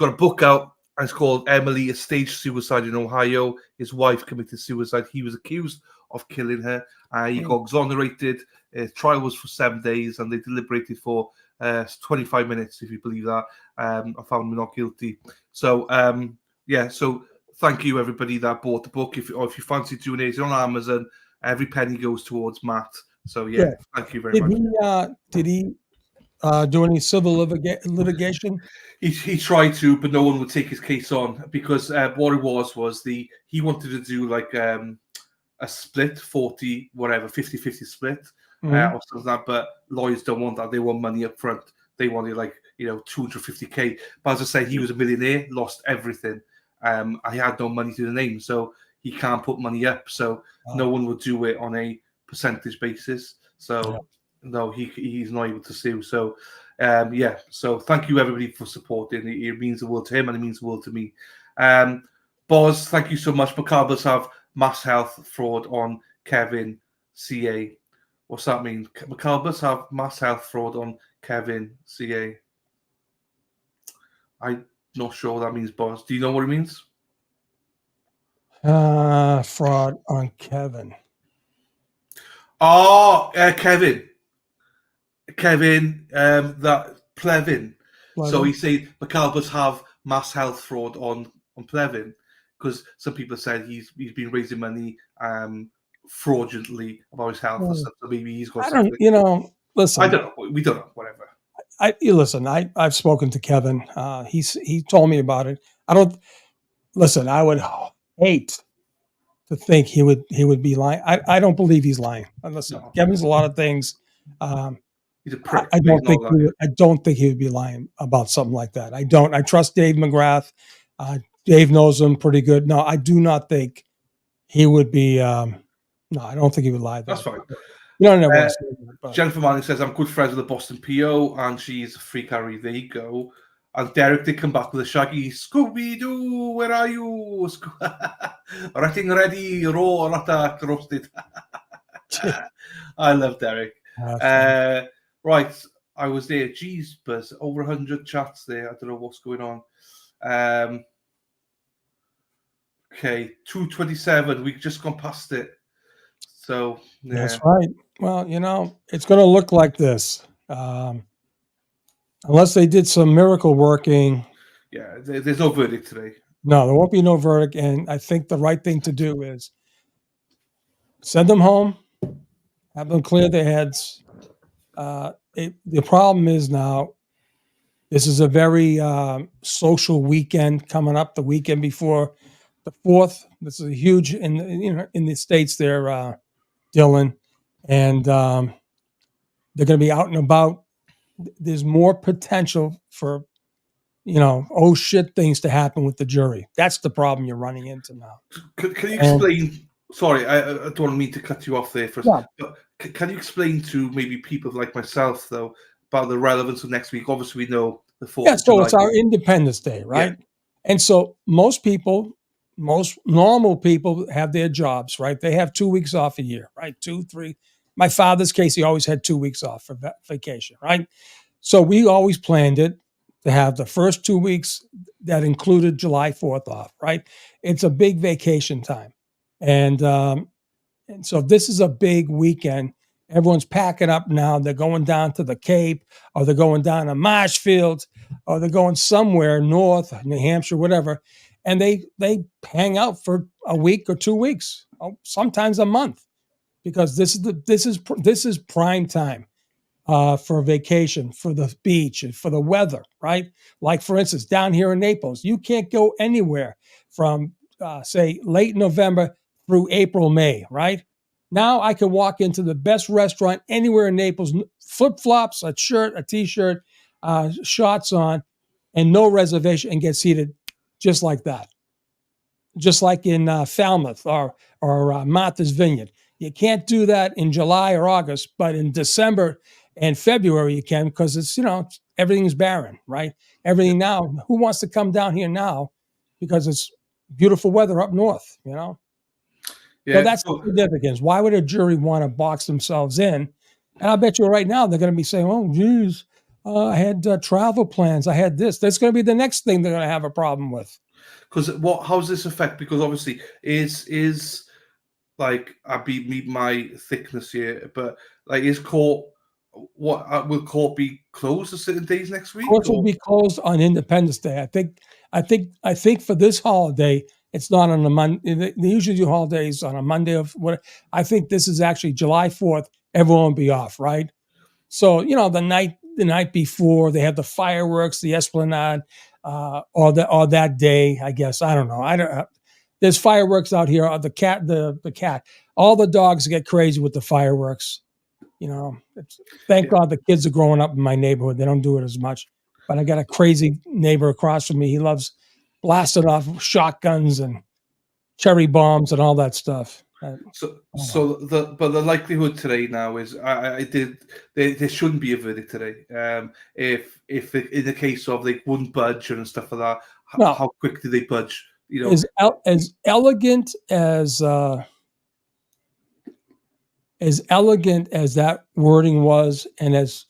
a book out. And it's called Emily, a staged suicide in Ohio. His wife committed suicide. He was accused of killing her. He got exonerated. His trial was for 7 days, and they deliberated for 25 minutes, if you believe that. I found him not guilty. So, so thank you, everybody that bought the book. If you fancy doing it, it's on Amazon. Every penny goes towards Matt. So, thank you very much. Did he do any civil litigation? He tried to, but no one would take his case on because what it was he wanted to do like a split, 50-50 split or something like that. But lawyers don't want that. They want money up front. They wanted like, $250K. But as I say, he was a millionaire, lost everything. I had no money to the name, so he can't put money up. So no one would do it on a percentage basis. So No, he's not able to sue. So, yeah. So thank you everybody for supporting. It means the world to him, and it means the world to me. Boz, thank you so much. Macabres have mass health fraud on Kevin CA. What's that mean? Macabres have mass health fraud on Kevin CA. I'm not sure what that means, Boz. Do you know what it means? Fraud on Kevin. Oh, Kevin, that Plevin. So he said Macalbers have mass health fraud on Plevin because some people said he's been raising money fraudulently about his health or stuff. So maybe he's got something. Listen. I don't know. We don't know. Whatever. I've spoken to Kevin. He told me about it. I would hate to think he would be lying. I don't believe he's lying. Listen, Kevin's a lot of things. He's a prick. I don't think he would be lying about something like that. I don't. I trust Dave McGrath. Dave knows him pretty good. No, I do not think he would be. No, I don't think he would lie. That's fine. You don't know what Jennifer Manning says, I'm good friends with the Boston PO, and she's a free carry. There you go. And Derek did come back with a shaggy Scooby-Doo, where are you? Writing ready, raw, not roasted. I love Derek. Right, I was there. Jeez, but over 100 chats there. I don't know what's going on. Okay, 2:27. We've just gone past it. So yeah. That's right. Well, it's going to look like this. Unless they did some miracle working. Yeah, there's no verdict today. No, there won't be no verdict. And I think the right thing to do is send them home, have them clear their heads. The problem is now, this is a very social weekend coming up, the weekend before the 4th. This is a huge, in the States there, Dylan. And they're going to be out and about. There's more potential for, oh shit things to happen with the jury. That's the problem you're running into now. Can you explain? Sorry, I don't mean to cut you off there for a second. But can you explain to maybe people like myself, though, about the relevance of next week? Obviously, we know the 4th. Yeah, so it's our Independence Day, right? Yeah. And so most normal people have their jobs, right? They have 2 weeks off a year, right? 2, 3. My father's case, he always had 2 weeks off for vacation, right? So we always planned it to have the first 2 weeks that included July 4th off, right? It's a big vacation time. And so this is a big weekend. Everyone's packing up now. They're going down to the Cape, or they're going down to Marshfield, or they're going somewhere north, New Hampshire, whatever. And they hang out for a week or 2 weeks, sometimes a month, because this is prime time for vacation, for the beach, and for the weather, right? Like, for instance, down here in Naples, you can't go anywhere from say late November through April, May, right? Now I can walk into the best restaurant anywhere in Naples, flip-flops, a shirt, a t-shirt, shorts on, and no reservation, and get seated just like that. Just like in Falmouth or Martha's Vineyard. You can't do that in July or August, but in December and February you can, because it's, everything's barren, right? Everything now, who wants to come down here now because it's beautiful weather up north, Yeah, so that's the significance. Why would a jury want to box themselves in? And I bet you right now they're going to be saying, oh, geez, I had travel plans. I had this. That's going to be the next thing they're going to have a problem with. Because how does this affect? Because obviously is like, I meet my thickness here, but like, is court, will court be closed for certain days next week? Courts will be closed on Independence Day. I think for this holiday, it's not on a Monday. They usually do holidays on a Monday of what. I think this is actually July 4th. Everyone will be off, right? So the night before, they have the fireworks, the Esplanade, or that day. I guess, I don't know. There's fireworks out here. The cat. All the dogs get crazy with the fireworks. Thank God the kids are growing up in my neighborhood. They don't do it as much. But I got a crazy neighbor across from me. He loves blasting off shotguns and cherry bombs and all that stuff. But the likelihood today now is there shouldn't be a verdict today. If in the case of they wouldn't budge and stuff like that, No. how quick do they budge? You know, As elegant as that wording was, and as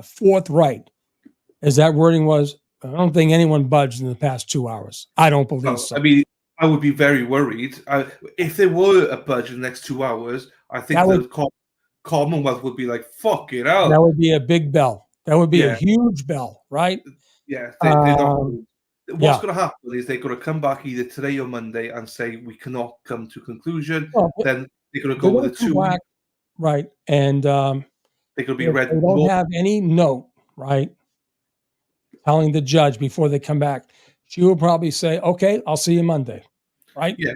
forthright as that wording was, I don't think anyone budged in the past 2 hours. I don't believe so. I mean, I would be very worried if there were a budge in the next 2 hours. I think the Commonwealth would be like, "Fuck it out." That would be a big bell. That would be a huge bell, right? Yeah, they're not. What's yeah. going to happen is they're going to come back either today or Monday and say we cannot come to conclusion. Then they're going to go with a 2 week. Right, and they're going to be read. They don't have any note, right, telling the judge before they come back. She will probably say, "Okay, I'll see you Monday," right? Yeah.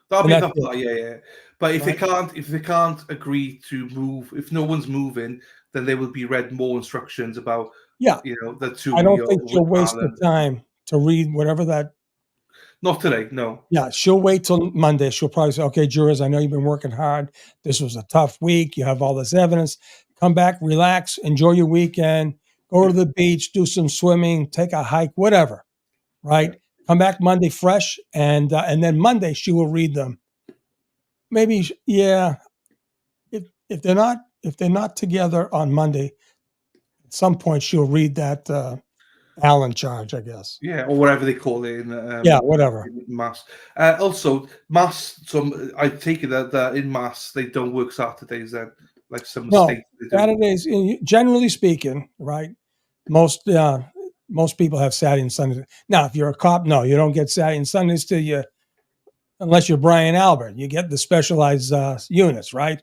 That'll be that. Yeah. But if they can't agree to move, if no one's moving, then they will be read more instructions about. The 2. I don't think she'll waste the time to read whatever that. Not today, no. Yeah, she'll wait till Monday. She'll probably say, "Okay, jurors, I know you've been working hard. This was a tough week. You have all this evidence. Come back, relax, enjoy your weekend, go to the beach, do some swimming, take a hike, whatever." Right? Come back Monday fresh, and then Monday she will read them. Maybe, yeah. If they're not together on Monday, at some point she'll read that Allen charge, I guess. Yeah, or whatever they call it in whatever. In mass. Also, mass. I take it that in mass they don't work Saturdays then, like some states. Saturdays. Generally speaking, right? Most people have Saturday and Sunday. Now, if you're a cop, no, you don't get Saturday and Sundays unless you're Brian Albert. You get the specialized units, right?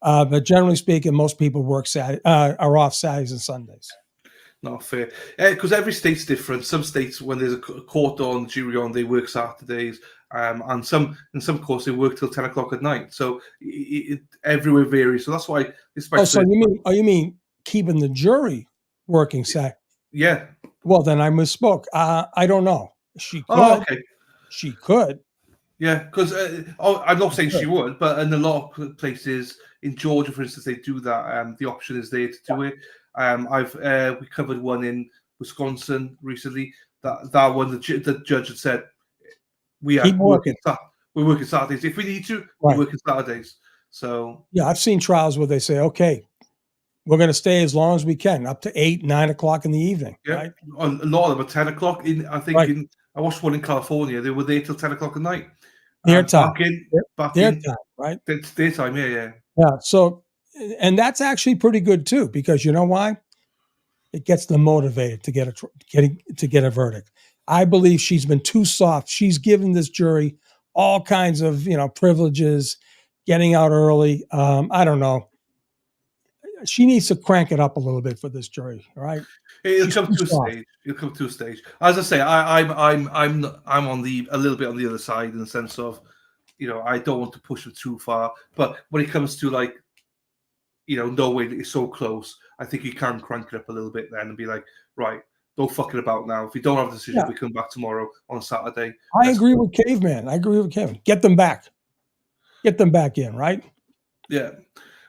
But generally speaking, most people work are off Saturdays and Sundays. Not fair, because every state's different. Some states, when there's a court on, jury on, they work Saturdays, and in some courts they work till 10 o'clock at night. So it everywhere varies. So that's why. So you mean keeping the jury working Saturday? Yeah. Well, then I misspoke. I don't know. She could. Oh, okay. She could. Yeah, because I'm not saying she would, but in a lot of places, in Georgia, for instance, they do that. The option is there to do it. We covered one in Wisconsin recently. That one, the judge had said, we're working Saturdays. If we need to, we're working Saturdays. So yeah, I've seen trials where they say, "Okay, we're going to stay as long as we can, up to 8, 9 o'clock in the evening." Yeah, right? A lot of them are 10 o'clock. I watched one in California. They were there till 10 o'clock at night. Their time. Their time, right? It's their time, yeah. Yeah. So, and that's actually pretty good too, because you know why? It gets them motivated to get a verdict. I believe she's been too soft. She's given this jury all kinds of privileges, getting out early. I don't know. She needs to crank it up a little bit for this jury, right? It'll come to a stage. As I say, I'm on a little bit on the other side in the sense of, I don't want to push it too far. But when it comes to knowing it's so close, I think you can crank it up a little bit then and be like, right, don't fuck it about now. If you don't have a decision, we come back tomorrow on Saturday. I agree with Caveman. Get them back. Get them back in, right? Yeah.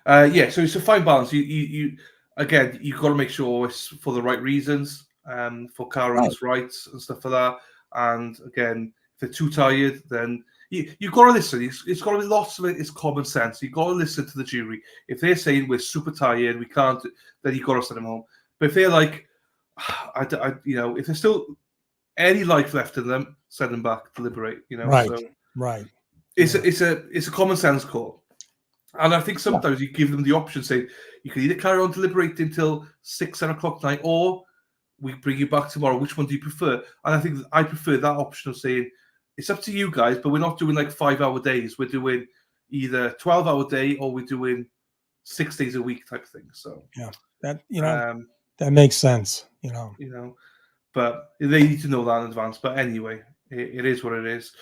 So it's a fine balance. You again, you've got to make sure it's for the right reasons, for Karen's rights and stuff like that. And again, if they're too tired, then you've got to listen. It's got to be lots of it is common sense. You've got to listen to the jury. If they're saying we're super tired, we can't, then you've got to send them home. But if they're like, if there's still any life left in them, send them back, deliberate. Right. So right. It's a common sense call. And I think sometimes you give them the option, say, you can either carry on deliberating until 6, 7 o'clock tonight, or we bring you back tomorrow. Which one do you prefer? And I think I prefer that option of saying, it's up to you guys, but we're not doing like 5-hour days. We're doing either 12-hour day or we're doing 6 days a week type thing. So yeah, that that makes sense. But they need to know that in advance. But anyway, it is what it is.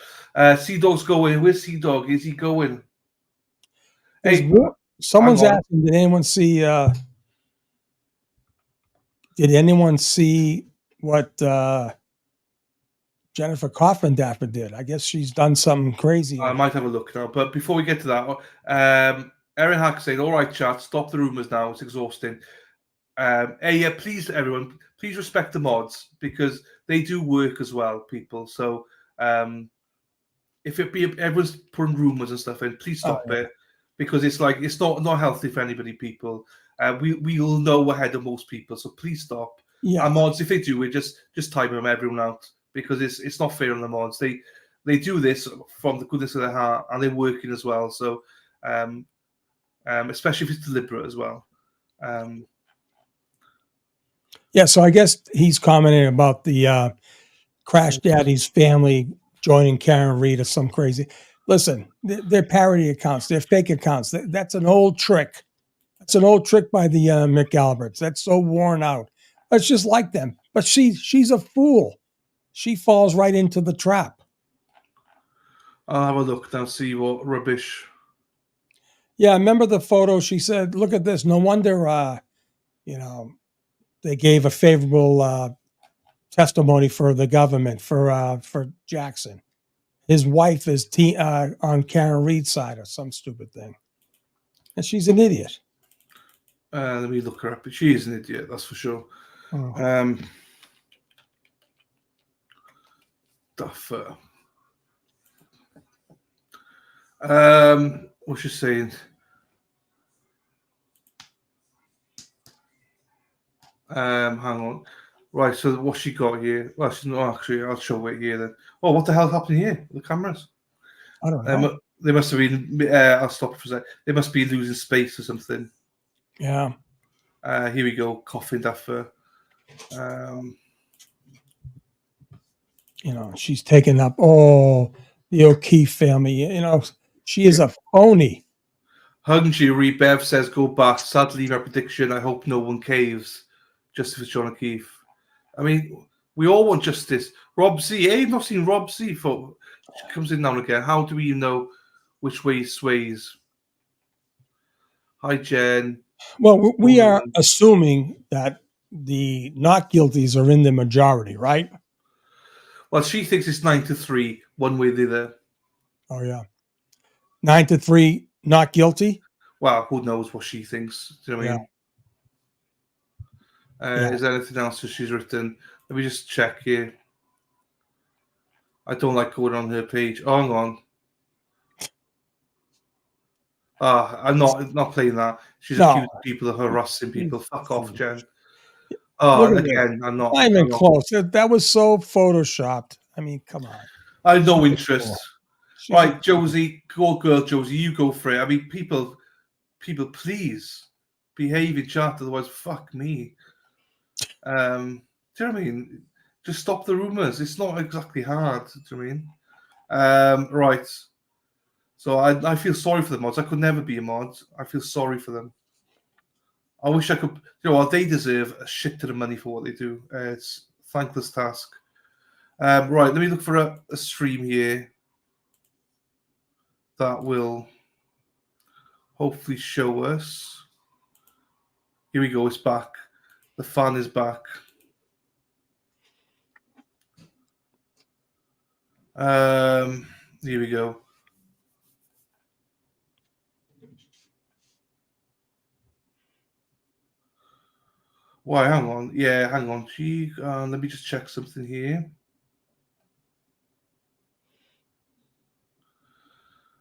Sea Dog's going. Where's Sea Dog? Is he going? Hey, someone's asking, did anyone see what Jennifer Coffin-Dapper did. I guess she's done something crazy. I might have a look now. But before we get to that, Erin Hack saying, all right, chat, stop the rumors now. It's exhausting. Hey, yeah, please, everyone, please respect the mods because they do work as well, people. So if everyone's putting rumors and stuff in, please stop it because it's not healthy for anybody, people. We'll know ahead of most people, so please stop. Yeah. And mods, if they do it, just time them everyone out because it's not fair on the mods. They do this from the goodness of their heart and they're working as well. So especially if it's deliberate as well. Yeah, so I guess he's commenting about the Crash Daddy's family joining Karen Reed or some crazy. Listen, they're parody accounts. They're fake accounts. That's an old trick. That's an old trick by the McAlberts. That's so worn out. It's just like them. But she's a fool. She falls right into the trap. I'll have a look now, see what rubbish. Yeah, I remember the photo. She said, look at this. No wonder, they gave a favorable testimony for the government for Jackson. His wife is on Karen Reed's side or some stupid thing. And she's an idiot. Let me look her up. She is an idiot, that's for sure. Oh. Duffer. What's she saying? Hang on. Right, so what's she got here? Well, she's not actually. I'll show it here then. Oh, what the hell's happening here? The cameras. I don't know. They must have been. I'll stop for a sec. They must be losing space or something. Yeah. Here we go. Coffin Duffer. She's taken up. Oh, the O'Keefe family. She is a phony. Hungry Bev says, "Go back." Sadly, my prediction. I hope no one caves. Justice for John O'Keefe. I mean, we all want justice. Rob Z. I've not seen Rob Z. For comes in now and again. How do we know which way he sways? Hi, Jen. Well, we are assuming that the not guilties are in the majority, right? Well, she thinks it's 9-3, one way or the other. Oh, yeah. 9-3, not guilty? Well, who knows what she thinks? Do you know what I mean? Is there anything else that she's written? Let me just check here. I don't like going on her page. Oh, hang on. I'm not playing that. She's accused people of harassing people. Fuck off, Jen. Oh, again, I'm not. Not even close. That was so photoshopped. I mean, come on. I have no interest. Right, Josie, go girl, Josie, you go for it. I mean, people, please behave in chat, otherwise, fuck me. Do you know what I mean? Just stop the rumors. It's not exactly hard. Do you know what I mean? Right. So I feel sorry for the mods. I could never be a mod. I feel sorry for them. I wish I could. You know what? They deserve a shit ton of money for what they do. It's a thankless task. Right. Let me look for a stream here that will hopefully show us. Here we go. It's back. The fan is back. Here we go. Why? Hang on. Yeah, hang on. Let me just check something here.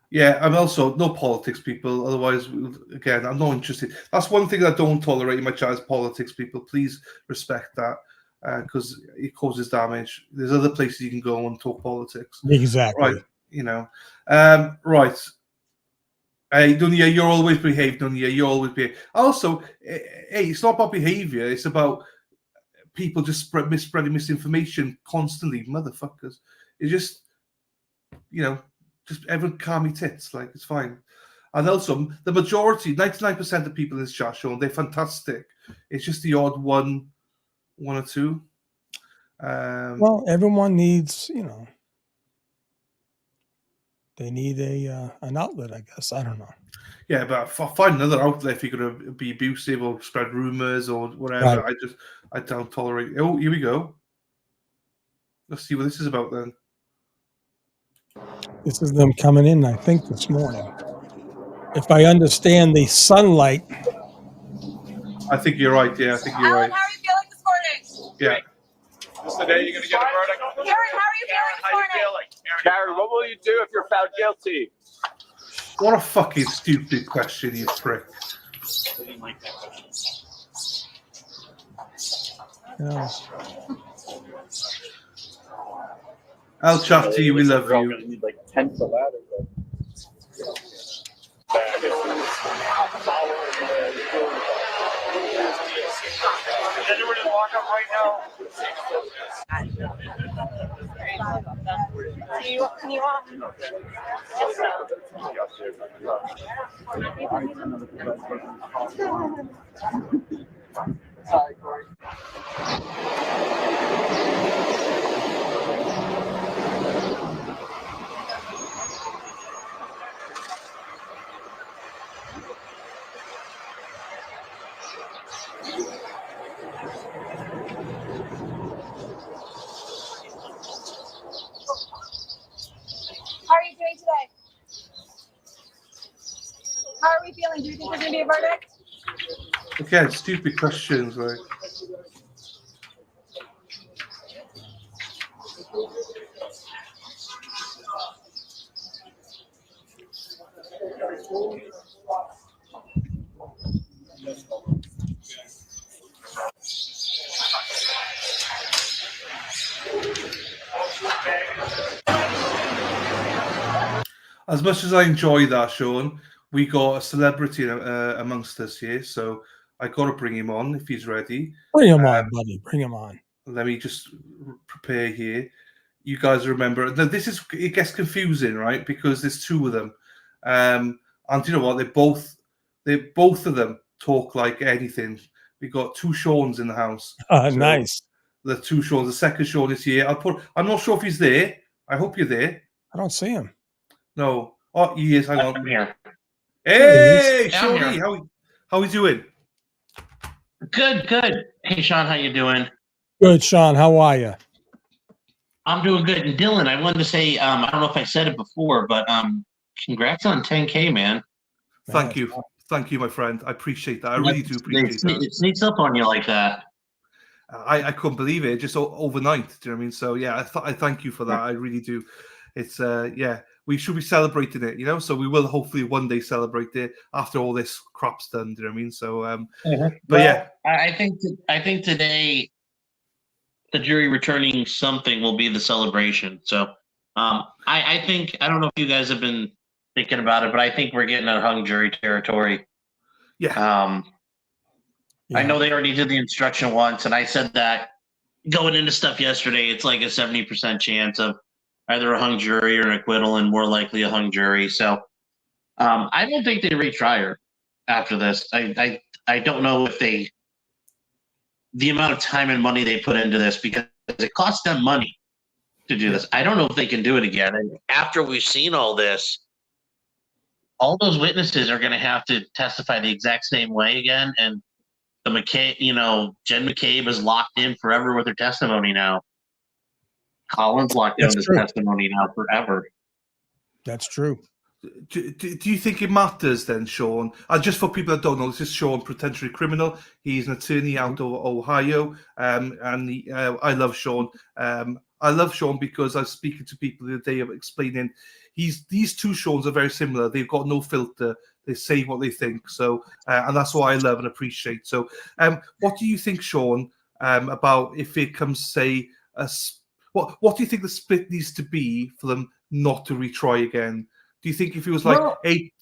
Yeah, I'm also no politics, people. Otherwise, again, I'm not interested. That's one thing I don't tolerate in my chat is politics, people. Please respect that because it causes damage. There's other places you can go and talk politics. Exactly. Right. Right. Hey, Dunya, you're always behaved, Dunya. You always behave. Also, hey, it's not about behavior. It's about people just spreading misinformation constantly. Motherfuckers. It's just, just everyone calm your tits. Like, it's fine. And also, the majority, 99% of people in this chat show, they're fantastic. It's just the odd one or two. Well, everyone needs, they need an outlet, I guess. I don't know. Yeah, but find another outlet if you're going to be abusive or spread rumors or whatever. Right. I don't tolerate. Oh, here we go. Let's see what this is about then. This is them coming in, I think, this morning. If I understand the sunlight. I think you're right. Yeah, I think you're right. How are you feeling this morning? Yeah. This the day you're gonna get a verdict? Karen, how are you feeling this morning? Karen, what will you do if you're found guilty? What a fucking stupid question, you prick. I didn't like that question. Yeah. I'll chat to you. We love We're all you. gonna need like 10 to ladder. Anyone just walk up right now? Can you walk? Sorry, Corey. How are you doing today? How are we feeling? Do you think there's gonna be a verdict? Again, stupid questions, right? As much as I enjoy that, Sean, we got a celebrity amongst us here, so I got to bring him on if he's ready. Bring him on, buddy. Bring him on. Let me just prepare here. You guys remember that it gets confusing, right? Because there's two of them, and you know what? They both of them talk like anything. We got two Seans in the house. Nice. The two Seans. The second Sean is here. I'm not sure if he's there. I hope you're there. I don't see him. No. Oh, he is. Hang on. I'm here. Hey, Yeah, I'm Shawnee, here. how we doing? Good. Hey, Sean, how you doing? Good, Sean. How are you? I'm doing good. And Dylan, I wanted to say, I don't know if I said it before, but congrats on 10K, man. Thank you, my friend. I appreciate that. I really do appreciate that. It sneaks up on you like that. I couldn't believe it. Just overnight. Do you know what I mean? So yeah, I thank you for that. I really do. It's we should be celebrating it, you know. So we will hopefully one day celebrate it after all this crap's done. Do you know what I mean? So but yeah, I think today the jury returning something will be the celebration. So I think, I don't know if you guys have been thinking about it, but I think we're getting a hung jury territory. Yeah. I know they already did the instruction once, and I said that going into stuff yesterday, it's like a 70% chance of either a hung jury or an acquittal, and more likely a hung jury. So I don't think they retry her after this. I don't know if the amount of time and money they put into this, because it costs them money to do this. I don't know if they can do it again. And after we've seen all this, all those witnesses are going to have to testify the exact same way again. And the Jen McCabe is locked in forever with her testimony now. Colin's locked in his testimony now forever. That's true. Do you think it matters then, Sean? Just for people that don't know, this is Sean, potentially criminal. He's an attorney out of Ohio, and I love Sean. I love Sean because I was speaking to people the other day of explaining these two Seans are very similar. They've got no filter. They say what they think. So, and that's what I love and appreciate. So, what do you think, Sean, about if it comes, say, what do you think the split needs to be for them not to retry again? Do you think if it was like 8?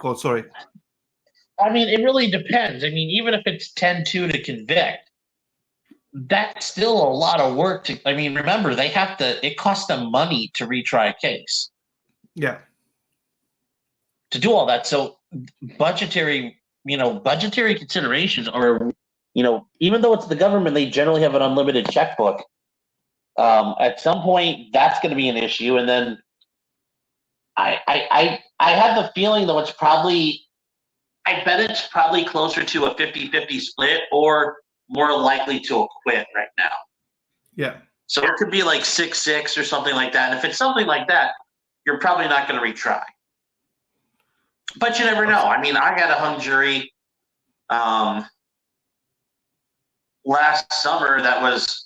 God, sorry. I mean, it really depends. I mean, even if it's 10-2 to convict, that's still a lot of work to. I mean, remember, they have to. It costs them money to retry a case. Yeah. To do all that, so budgetary considerations are, even though it's the government, they generally have an unlimited checkbook. At some point, that's going to be an issue, and then I have the feeling though I bet it's probably closer to a 50-50 split or more likely to acquit right now. Yeah. So it could be like 6-6 or something like that. And if it's something like that, you're probably not going to retry. But you never know. I mean, I had a hung jury last summer that was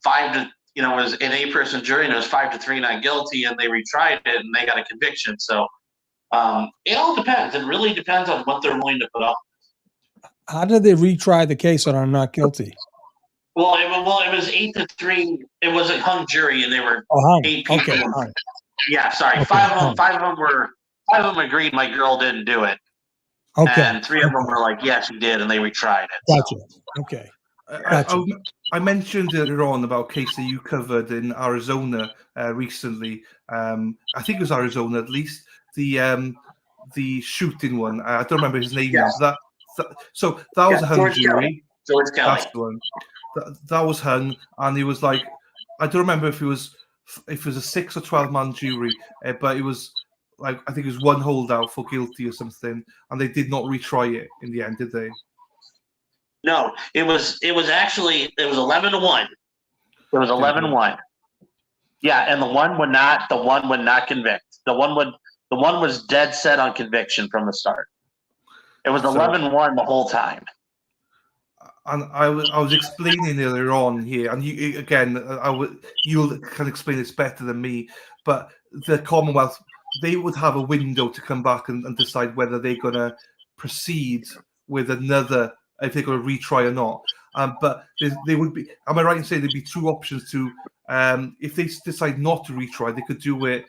was an 8-person jury, and it was 5-3 not guilty, and they retried it and they got a conviction. So it all depends. It really depends on what they're willing to put up. How did they retry the case that are not guilty? Well, it was 8-3. It was a hung jury, and they were hung. 8 people. Okay, hung. Yeah, sorry. Okay, five hung. of them agreed my girl didn't do it. Okay. And 3 of them were like, yes, she did, and they retried it. Gotcha. Okay. Gotcha. I mentioned earlier on about a case that you covered in Arizona recently. I think it was Arizona, at least the shooting one. I don't remember his name. Yes. So that was a hung George jury. Kelly. That's the one. That was hung, and it was like, I don't remember if it was a 6 or 12-man jury, but it was like, I think it was one holdout for guilty or something, and they did not retry it in the end, did they? No, it was 11-1. It was 11-1. Yeah, and the one would not convict. The one was dead set on conviction from the start. It was 11-1 the whole time. And I was explaining earlier on here, and you again, you'll can explain this better than me. But the Commonwealth, they would have a window to come back and decide whether they're going to proceed with another, if they're going to retry or not. But they would be. Am I right in saying there'd be 2 options to, if they decide not to retry, they could do it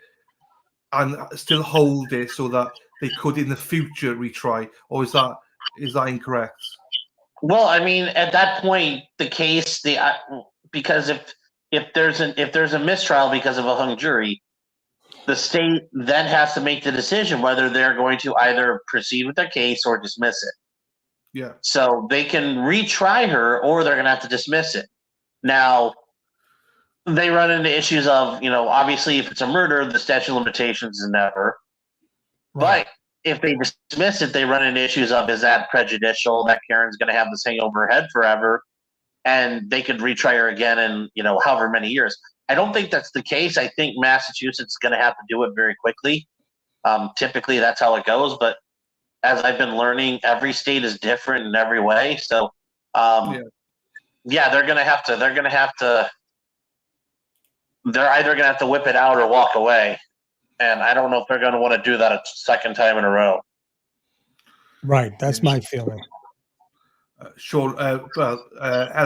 and still hold it so that they could in the future retry, or is that incorrect? Well, I mean, at that point, the case, because if there's a mistrial because of a hung jury, the state then has to make the decision whether they're going to either proceed with their case or dismiss it. Yeah. So they can retry her, or they're going to have to dismiss it. Now, they run into issues of, obviously, if it's a murder, the statute of limitations is never. Right. But if they dismiss it, they run into issues of, is that prejudicial? That Karen's going to have this hang over her head forever, and they could retry her again in, however many years. I don't think that's the case. I think Massachusetts is going to have to do it very quickly. Typically, that's how it goes. But as I've been learning, every state is different in every way. So, they're going to have to. They're either going to have to whip it out or walk away. And I don't know if they're going to want to do that a second time in a row. Right. That's my feeling. Sean, El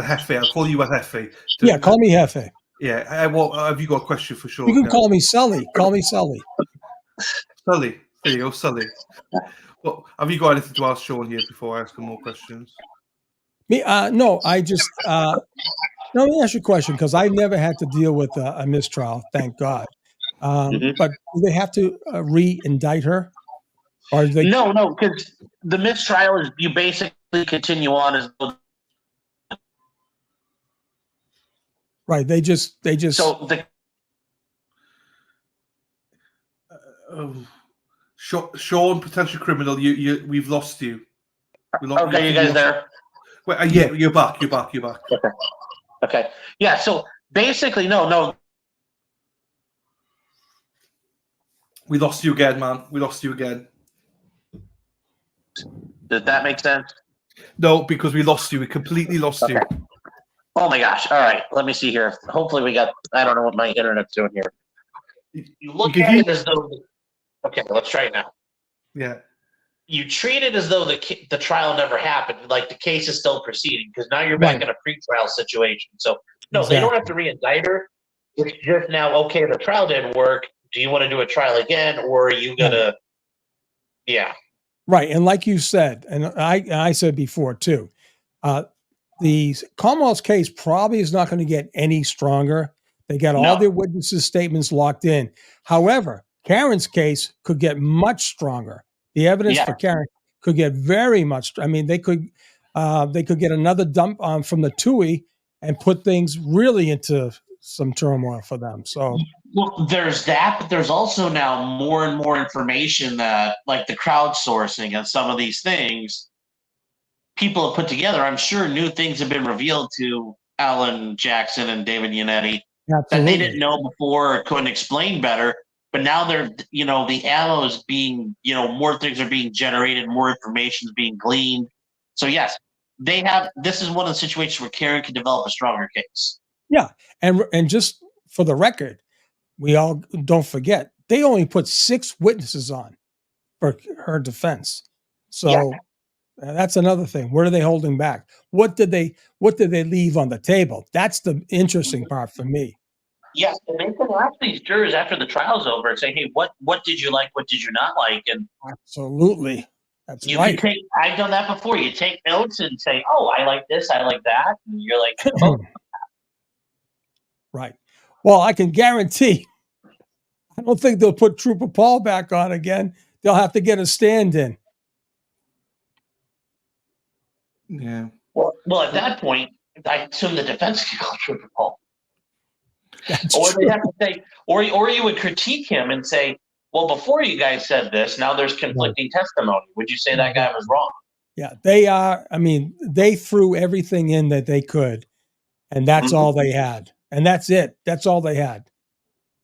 Jefe, I'll call you El Jefe. Yeah, call me Jefe. Yeah. Have you got a question for Sean? You can call me Sully. Call me Sully. Sully. There you go, Sully. Well, have you got anything to ask Sean here before I ask him more questions? Me? No, I just let me ask you a question, because I never had to deal with a mistrial, thank God. But do they have to re-indict her? Or they... No, because the mistrial is you basically continue on as right. They just so the Sean, potential criminal. We've lost you. Okay, you guys there? Well, yeah, you're back. Okay. Yeah. So basically, no. We lost you again, man. We lost you again. Does that make sense? No, because we lost you. We completely lost you. Oh my gosh. All right. Let me see here. Hopefully we got, I don't know what my internet's doing here. You look at it as though, okay, let's try it now. Yeah. You treat it as though the trial never happened. Like the case is still proceeding, because now you're back in a pretrial situation. So no, they don't have to re-indict her. It's just now, okay, the trial didn't work. Do you want to do a trial again, or are you gonna? Yeah. Right, and like you said, and I said before too, the Commonwealth's case probably is not going to get any stronger. They got all their witnesses' statements locked in. However, Karen's case could get much stronger. The evidence for Karen could get very much. I mean, they could get another dump from the TUI and put things really into some turmoil for them. So. Well, there's that, but there's also now more and more information that, like the crowdsourcing and some of these things, people have put together. I'm sure new things have been revealed to Alan Jackson and David Yannetti that they Absolutely. didn't know before or couldn't explain better. But now they're, the ammo is being, more things are being generated, more information is being gleaned. So yes, this is one of the situations where Karen can develop a stronger case. Yeah, and just for the record, we all don't forget they only put 6 witnesses on for her defense. So that's another thing. What are they holding back? What did they leave on the table? That's the interesting part for me. Yes, and they can ask these jurors after the trial's over and say, "Hey, what did you like? What did you not like?" And absolutely, that's you right. can take. I've done that before. You take notes and say, "Oh, I like this. I like that." And you're like, "Oh, right." Well, I can guarantee. I don't think they'll put Trooper Paul back on again. They'll have to get a stand-in. Yeah. Well, at that point, I assume the defense can call Trooper Paul. That's or true. they have to say, or you would critique him and say, "Well, before you guys said this, now there's conflicting testimony. Would you say that guy was wrong?" Yeah, they are. I mean, they threw everything in that they could, and that's all they had. And that's it. That's all they had.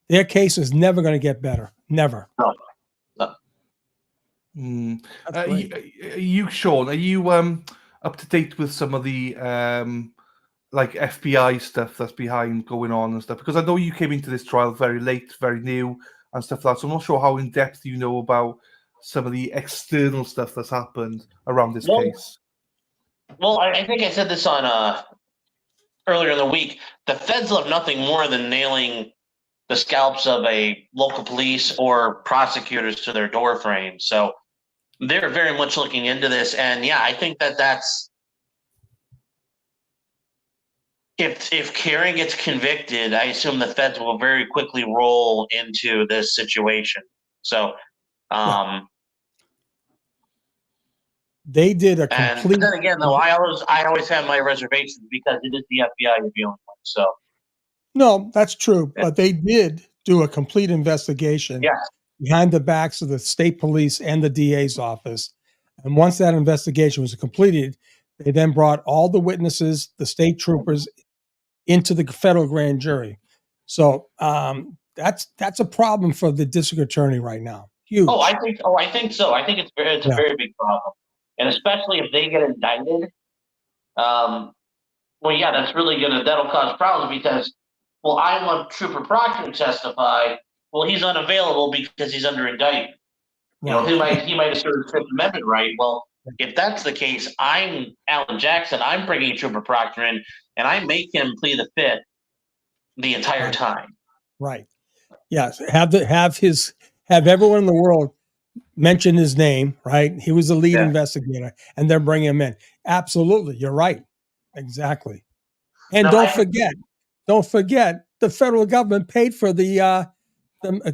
Their case is never going to get better. Never. No. You, Sean, are you up to date with some of the like FBI stuff that's behind going on and stuff? Because I know you came into this trial very late, very new and stuff like that. So I'm not sure how in depth you know about some of the external stuff that's happened around this case. Well, I think I said this on earlier in the week. The feds love nothing more than nailing the scalps of a local police or prosecutors to their door frame. So they're very much looking into this. And yeah, I think that's if Karen gets convicted, I assume the feds will very quickly roll into this situation. So they did a complete. And then again, though, I always have my reservations because it is the FBI you're dealing with. So No, that's true. But they did do a complete investigation behind the backs of the state police and the DA's office. And once that investigation was completed, they then brought all the witnesses, the state troopers, into the federal grand jury. So that's a problem for the district attorney right now. Huge. I think so. I think it's a very big problem. And especially if they get indicted, well, yeah, that'll cause problems because, well, I want Trooper Proctor to testify. Well, he's unavailable because he's under indictment. Right. He might assert his Fifth Amendment right. Well, if that's the case, I'm Alan Jackson. I'm bringing Trooper Proctor in, and I make him plead the Fifth the entire time. Right. Yes. Have everyone in the world mention his name. Right. He was the lead investigator, and then bring him in. Absolutely, you're right. Exactly. And don't forget, the federal government paid for the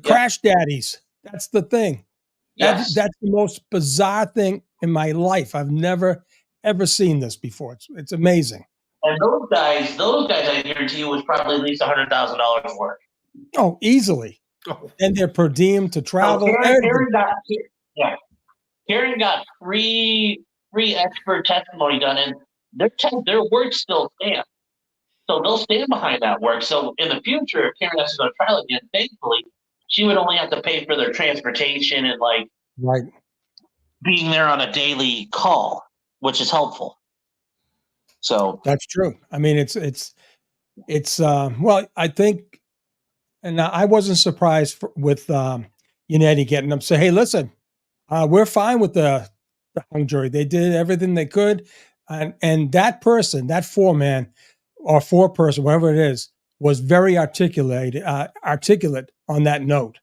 crash daddies. That's the thing. That's the most bizarre thing in my life. I've never ever seen this before. It's amazing. And those guys, I guarantee you, was probably at least $100,000 worth. Oh, easily. And their per diem to travel. Karen got free expert testimony done, and their work still stands. So they'll stand behind that work. So in the future, if Karen has to go to trial again, thankfully, she would only have to pay for their transportation and being there on a daily call, which is helpful. So that's true. I mean, it's well, I think, and I wasn't surprised with Yannetti getting them. Say, hey, listen, we're fine with the hung jury. They did everything they could, and that person, that four-man or four-person, whatever it is, was very articulate on that note,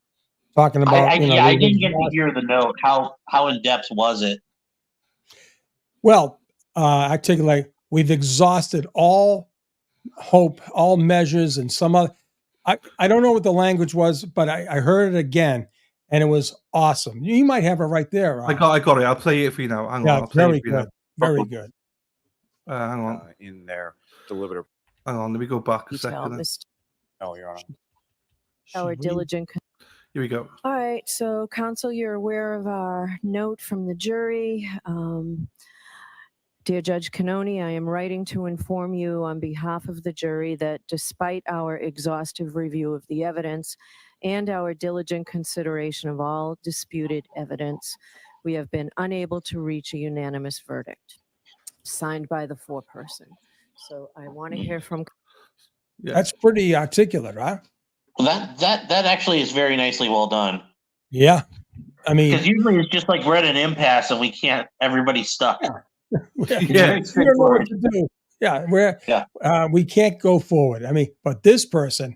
talking about. I didn't get to hear the note. How in depth was it? Well, articulate. We've exhausted all hope, all measures, and some other. I don't know what the language was, but I heard it again, and it was awesome. You might have it right there. I got it. I'll play it for you now. Hang on. I'll play Very it for you good. now. Very good. Hang on. In their deliberative. Hang on. Let me go back a second. Oh, you're on. Our diligent. Here we go. All right. So, counsel, you're aware of our note from the jury. Dear Judge Cannoni, I am writing to inform you on behalf of the jury that despite our exhaustive review of the evidence and our diligent consideration of all disputed evidence, we have been unable to reach a unanimous verdict. Signed by the foreperson. So I want to hear from. That's pretty articulate, huh? Well, that actually is very nicely well done. Yeah. I mean, because usually it's just like we're at an impasse and we can't. Everybody's stuck. Yeah. It's We very don't know what straightforward. to do. Yeah, we can't go forward. I mean, but this person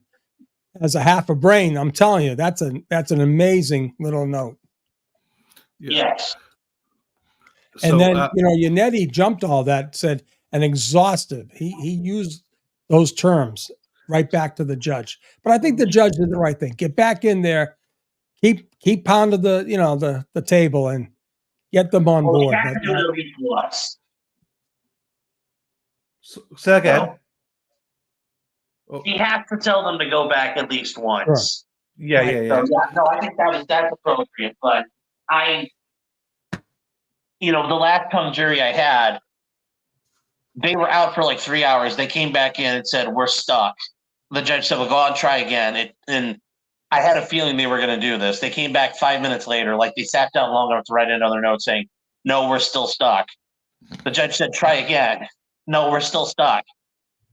has a half a brain. I'm telling you, that's an amazing little note. Yes. And So, then Yannetti jumped all that, said an exhaustive. He used those terms right back to the judge. But I think the judge did the right thing. Get back in there, keep pounding the table and get them on board. We have to do it at least once. Say again. He has to tell them to go back at least once. Yeah. So, no, I think that's appropriate. But the last hung jury I had, they were out for like 3 hours. They came back in and said, "We're stuck." The judge said, "Well, go on, try again." And I had a feeling they were going to do this. They came back 5 minutes later, like they sat down long enough to write another note saying, "No, we're still stuck." The judge said, "Try again." "No, we're still stuck."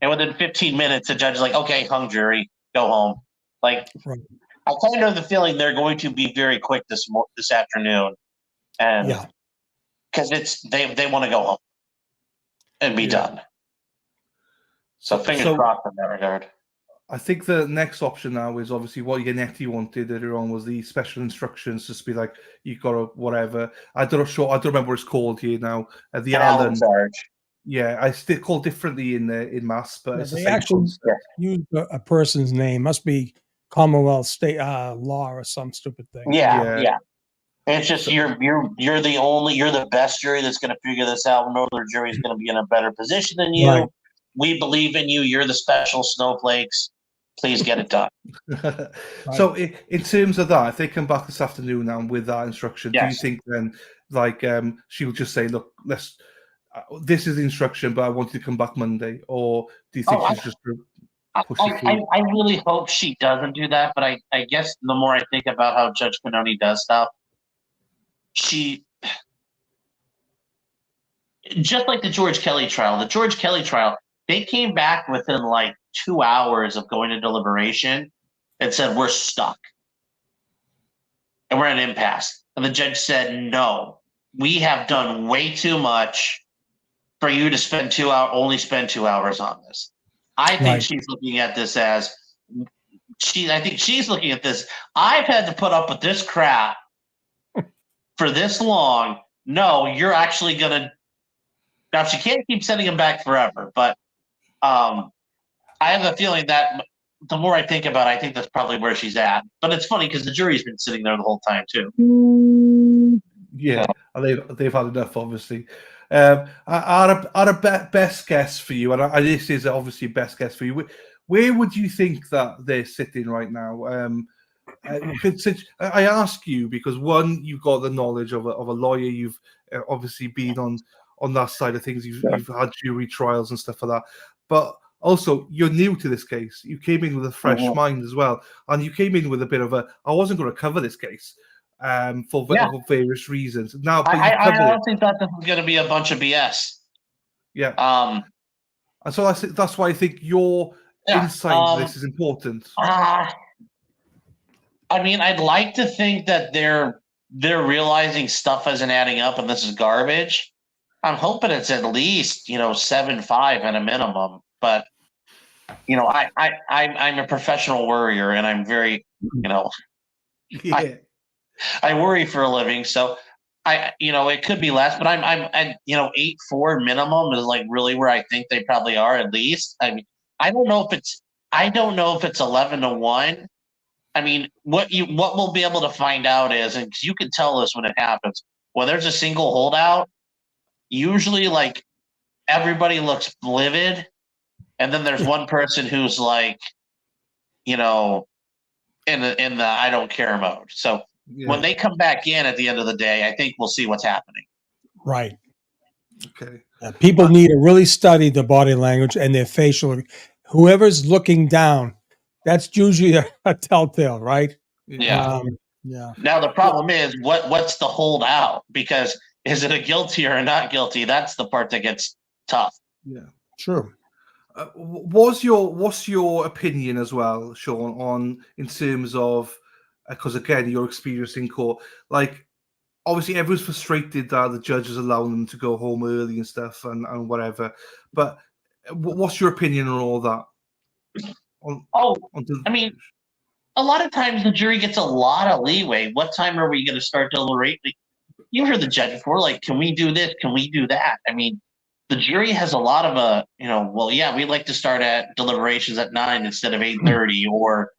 And within 15 minutes, the judge is like, "Okay, hung jury, go home." Like, right. I kind of have the feeling they're going to be very quick this afternoon, and because they want to go home and be done. So fingers crossed in that regard. I think the next option now is obviously what Yannetti wanted earlier on was the special instructions, just be like, you got to whatever. I don't remember what it's called here now. The Allen charge. Yeah, I still call differently in Mass, but it's the they same actually concept. use a person's name. Must be Commonwealth state law or some stupid thing. Yeah. It's just you're the best jury that's going to figure this out. No other jury is going to be in a better position than you. Right. We believe in you. You're the special snowflakes. Please get it done. So in terms of that, if they come back this afternoon now with that instruction, do you think then she will just say, "Look, this is the instruction, but I want you to come back Monday," or do you think she's just push it through? I really hope she doesn't do that, but I guess the more I think about how Judge Cannoni does stuff, she just like the George Kelly trial. The George Kelly trial, they came back within like 2 hours of going to deliberation and said, "We're stuck and we're in an impasse." And the judge said, "No, we have done way too much for you to only spend 2 hours on this." I think she's looking at this as I think she's looking at this. I've had to put up with this crap for this long. No, you're actually gonna. Now she can't keep sending him back forever, but I have a feeling that the more I think about it, I think that's probably where she's at. But it's funny because the jury's been sitting there the whole time too. Yeah, they've had enough, obviously. Our best guess for you, and this is obviously best guess for you. Where would you think that they're sitting right now? I ask you because one, you've got the knowledge of a lawyer. You've obviously been on that side of things. You've had jury trials and stuff like that, but also you're new to this case. You came in with a fresh mind as well, and you came in with a bit of I wasn't going to cover this case. For various reasons. Now, but I honestly thought this was going to be a bunch of BS. Yeah. And so that's why I think your insight into this is important. I mean, I'd like to think that they're realizing stuff isn't adding up and this is garbage. I'm hoping it's at least 7.5 at a minimum. But I'm a professional worrier, and I'm very I worry for a living, so it could be less, but I'm 8.4 minimum is like really where I think they probably are at least. I mean, I don't know if it's 11-1. I mean, what we'll be able to find out is, and you can tell this when it happens, when there's a single holdout, usually like everybody looks livid, and then there's one person who's like, in the I don't care mode. So. Yeah. When they come back in at the end of the day, I think we'll see what's happening. Right. Okay. People need to really study the body language and their facial. Whoever's looking down, that's usually a telltale, right? Yeah. Yeah. Now the problem is what's the holdout? Because is it a guilty or a not guilty? That's the part that gets tough. Yeah. True. What's your opinion as well, Sean, on in terms of because again your experience in court, like obviously everyone's frustrated that the judge is allowing them to go home early and stuff and whatever, but what's your opinion on all that? I mean, a lot of times the jury gets a lot of leeway. What time are we going to start deliberating? You heard the judge before, like, can we do this? Can we do that? I mean, the jury has a lot of well, yeah, we'd like to start at deliberations at 9 instead of 8:30, or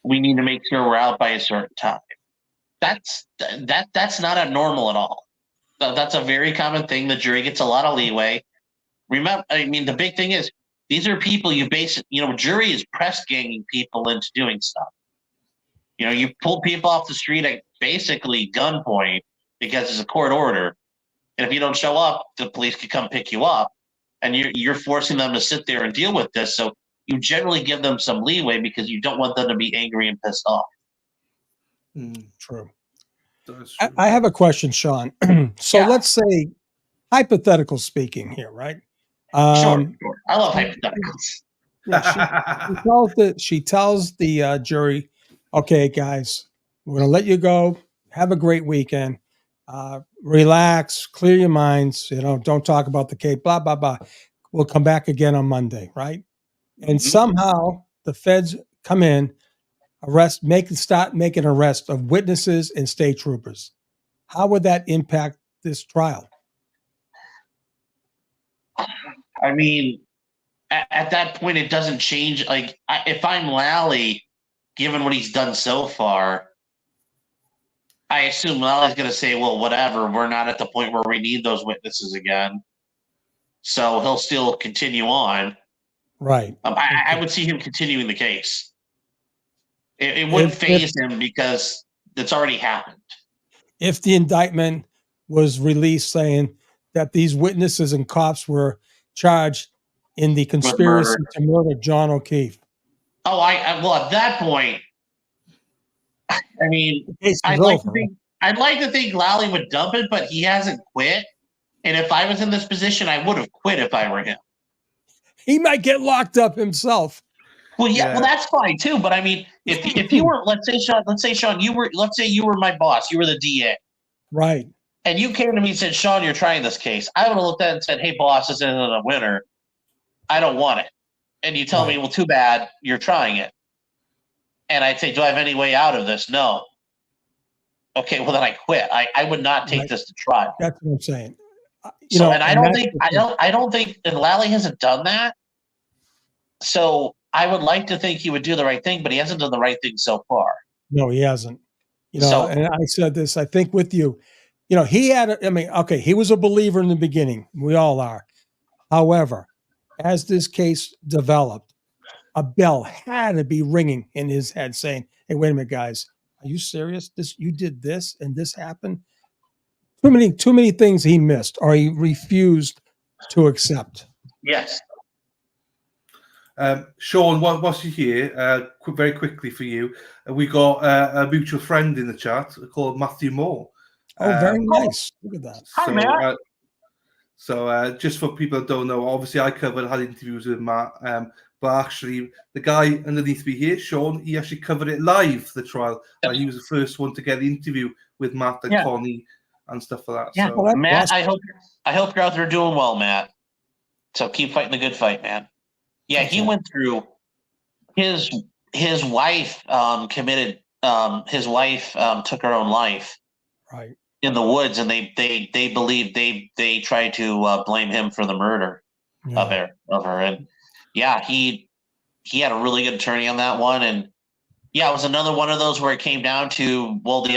we need to make sure we're out by a certain time. That's not abnormal at all. That's a very common thing. The jury gets a lot of leeway. Remember, I mean, the big thing is these are people jury is press ganging people into doing stuff. You pull people off the street at basically gunpoint because it's a court order. And if you don't show up, the police could come pick you up, and you're forcing them to sit there and deal with this. So you generally give them some leeway because you don't want them to be angry and pissed off. True. I have a question, Sean. Let's say, hypothetical speaking here, right? Sure. I love hypotheticals. She tells the jury, okay, guys, we're going to let you go. Have a great weekend. Relax, clear your minds. Don't talk about the case, blah, blah, blah. We'll come back again on Monday, right? And somehow the feds come in, start making arrests of witnesses and state troopers. How would that impact this trial? I mean, at that point, it doesn't change. Like, if I'm Lally, given what he's done so far, I assume Lally's going to say, well, whatever, we're not at the point where we need those witnesses again. So he'll still continue on. Right. I would see him continuing the case. It wouldn't faze him because it's already happened. If the indictment was released saying that these witnesses and cops were charged in the conspiracy to murder John O'Keefe. Oh, well, at that point, I mean, I'd like to think Lally would dump it, but he hasn't quit. And if I was in this position, I would have quit if I were him. He might get locked up himself. Well, yeah, well, that's fine too. But I mean, if you were, let's say Sean, let's say you were my boss, you were the DA, right? And you came to me and said, Sean, you're trying this case. I would have looked at it and said, hey, boss, this isn't a winner. I don't want it. And you tell me, well, too bad, you're trying it. And I'd say, do I have any way out of this? No. Okay, well then I quit. I would not take this to trial. That's what I'm saying. I don't think, and Lally hasn't done that. So I would like to think he would do the right thing, but he hasn't done the right thing so far. No, he hasn't. And I said this, I think with you, he had, he was a believer in the beginning. We all are. However, as this case developed, a bell had to be ringing in his head saying, hey, wait a minute, guys, are you serious? You did this and this happened? Too many things he missed or he refused to accept. Yes. Sean, whilst you're here, very quickly for you, we got a mutual friend in the chat called Matthew Moore. Oh, very nice. Look at that. Hi, Matt. So just for people that don't know, obviously I had interviews with Matt, but actually the guy underneath me here, Sean, he actually covered it live, the trial. And he was the first one to get the interview with Matt and Connie and stuff like that. Yeah, so, Matt, I hope you're out there doing well, Matt. So keep fighting the good fight, man. Yeah, he went through his wife committed his wife took her own life. Right. In the woods, and they believe they tried to blame him for the murder of her. And yeah, he had a really good attorney on that one. And yeah, it was another one of those where it came down to, well, they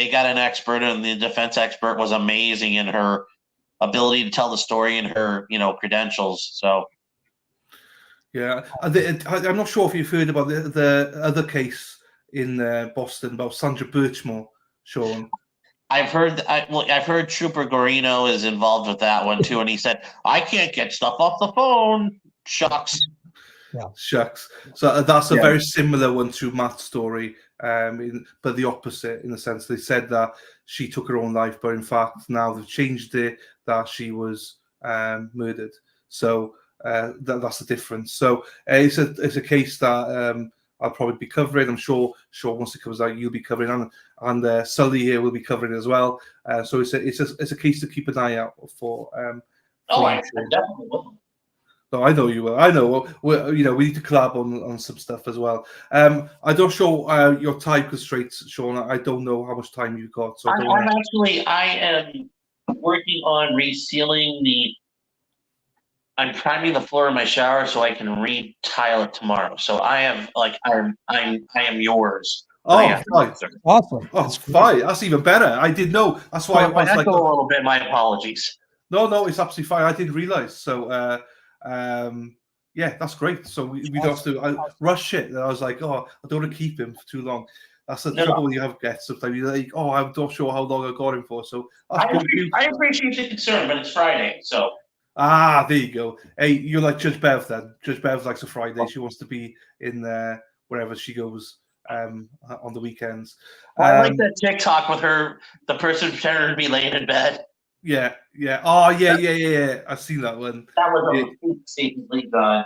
got an expert, and the defense expert was amazing in her ability to tell the story and her, credentials. So yeah, I'm not sure if you've heard about the other case in Boston about Sandra Birchmore, Sean. I've heard Trooper Gorino is involved with that one too, and he said, "I can't get stuff off the phone." Shucks. Yeah. Shucks. So that's a very similar one to Matt's story, but the opposite in the sense they said that she took her own life, but in fact now they've changed it that she was murdered. So that's the difference. So it's a case that I'll probably be covering. I'm sure once it comes out, you'll be covering, and Sully here will be covering as well. So it's a case to keep an eye out for. I definitely will. No, I know you will. I know. We need to collab on some stuff as well. I don't show your time constraints, Sean. I don't know how much time you've got. So I am working on resealing I'm priming the floor in my shower so I can re-tile it tomorrow. So I am yours. Oh, fine. Awesome. Oh, fine. That's even better. I didn't know. That's why I was like a little bit. My apologies. No, it's absolutely fine. I didn't realize. So, yeah, that's great. So we don't have to rush it. And I was like, oh, I don't want to keep him for too long. That's the trouble you have guests. Sometimes you're like, oh, I'm not sure how long I got him for. So I appreciate the concern, but it's Friday, so. There you go. Hey, you're like Judge Bev then. Judge Bev likes a Friday. She wants to be in wherever she goes on the weekends. I like that TikTok with the person pretending to be laying in bed. Yeah. Oh, yeah. I've seen that one. That was a god.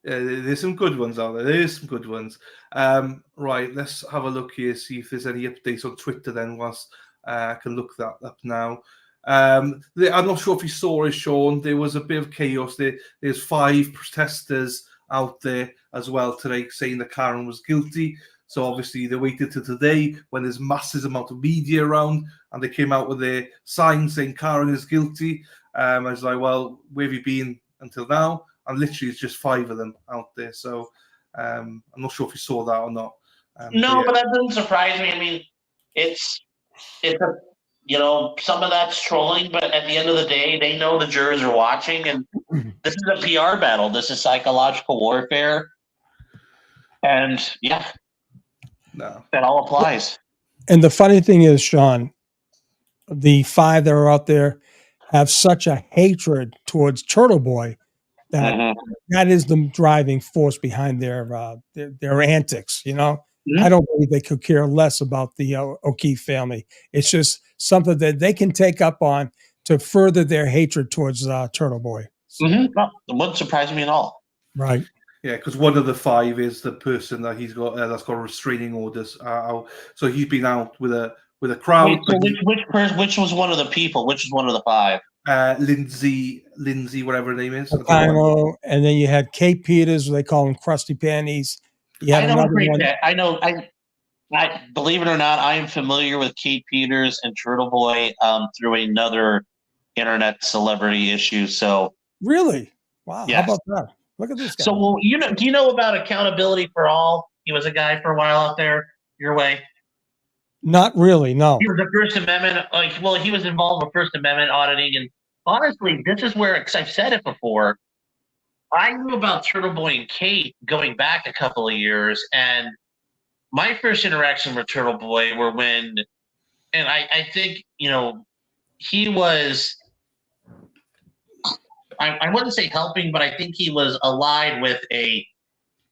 There's some good ones out there. There's some good ones. Right, let's have a look here, see if there's any updates on Twitter then whilst I can look that up now. I'm not sure if you saw it, Sean. There was a bit of chaos. There's 5 protesters out there as well today saying that Karen was guilty. So obviously they waited till today when there's massive amount of media around, and they came out with their sign saying Karen is guilty. I was like, well, where have you been until now? And literally it's just 5 of them out there. So I'm not sure if you saw that or not. But that doesn't surprise me. I mean, it's some of that's trolling, but at the end of the day, they know the jurors are watching, and this is a PR battle. This is psychological warfare. And that all applies. And the funny thing is, Sean, the 5 that are out there have such a hatred towards Turtle Boy that that is the driving force behind their antics. I don't believe they could care less about the O'Keefe family. It's just something that they can take up on to further their hatred towards Turtle Boy. So, it wouldn't surprise me at all. Right. Yeah, because one of the 5 is the person that he's got that's got restraining orders. So he's been out with a crowd. Wait, which was one of the people? Which is one of the 5? Lindsay, whatever her name is. I know. And then you had Kate Peters. They call him Krusty Panties. I know. I believe it or not, I am familiar with Kate Peters and Turtle Boy through another internet celebrity issue. So really, wow, yes. How about that? Look at this guy. So, do you know about Accountability for All? He was a guy for a while out there your way. Not really, no. He was a First Amendment, he was involved with First Amendment auditing, and honestly, this is where, because I've said it before, I knew about Turtle Boy and Kate going back a couple of years, and my first interaction with Turtle Boy were when, and I think, he was, I wouldn't say helping, but I think he was allied with a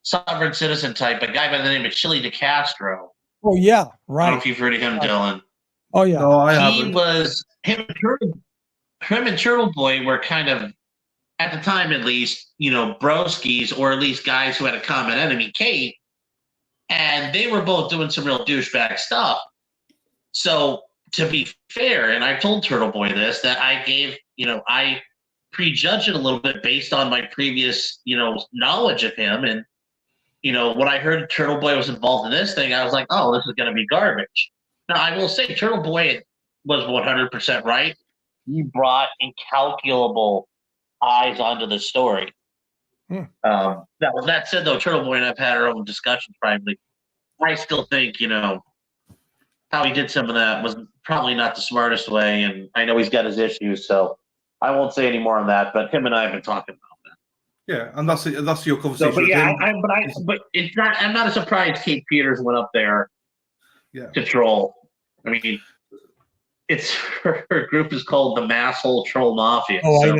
sovereign citizen type, a guy by the name of Chili DeCastro. Oh, yeah, right. I don't know if you've heard of him, Dylan. Oh, yeah. No, I haven't. Him and Turtle Boy were kind of, at the time at least, broskies, or at least guys who had a common enemy, Kate, and they were both doing some real douchebag stuff. So, to be fair, and I told Turtle Boy this, that I gave, I prejudged it a little bit based on my previous, knowledge of him. And, when I heard Turtle Boy was involved in this thing, I was like, oh, this is going to be garbage. Now, I will say Turtle Boy was 100% right. He brought incalculable eyes onto the story. That said, though, Turtle Boy and I've had our own discussions privately. I still think, how he did some of that was probably not the smartest way, and I know he's got his issues, so I won't say any more on that, but him and I have been talking about that. Yeah, and that's your conversation. So, but yeah, but it's not. I'm not surprised Kate Peters went up there to troll. I mean, it's her group is called the Masshole Troll Mafia. Oh, so,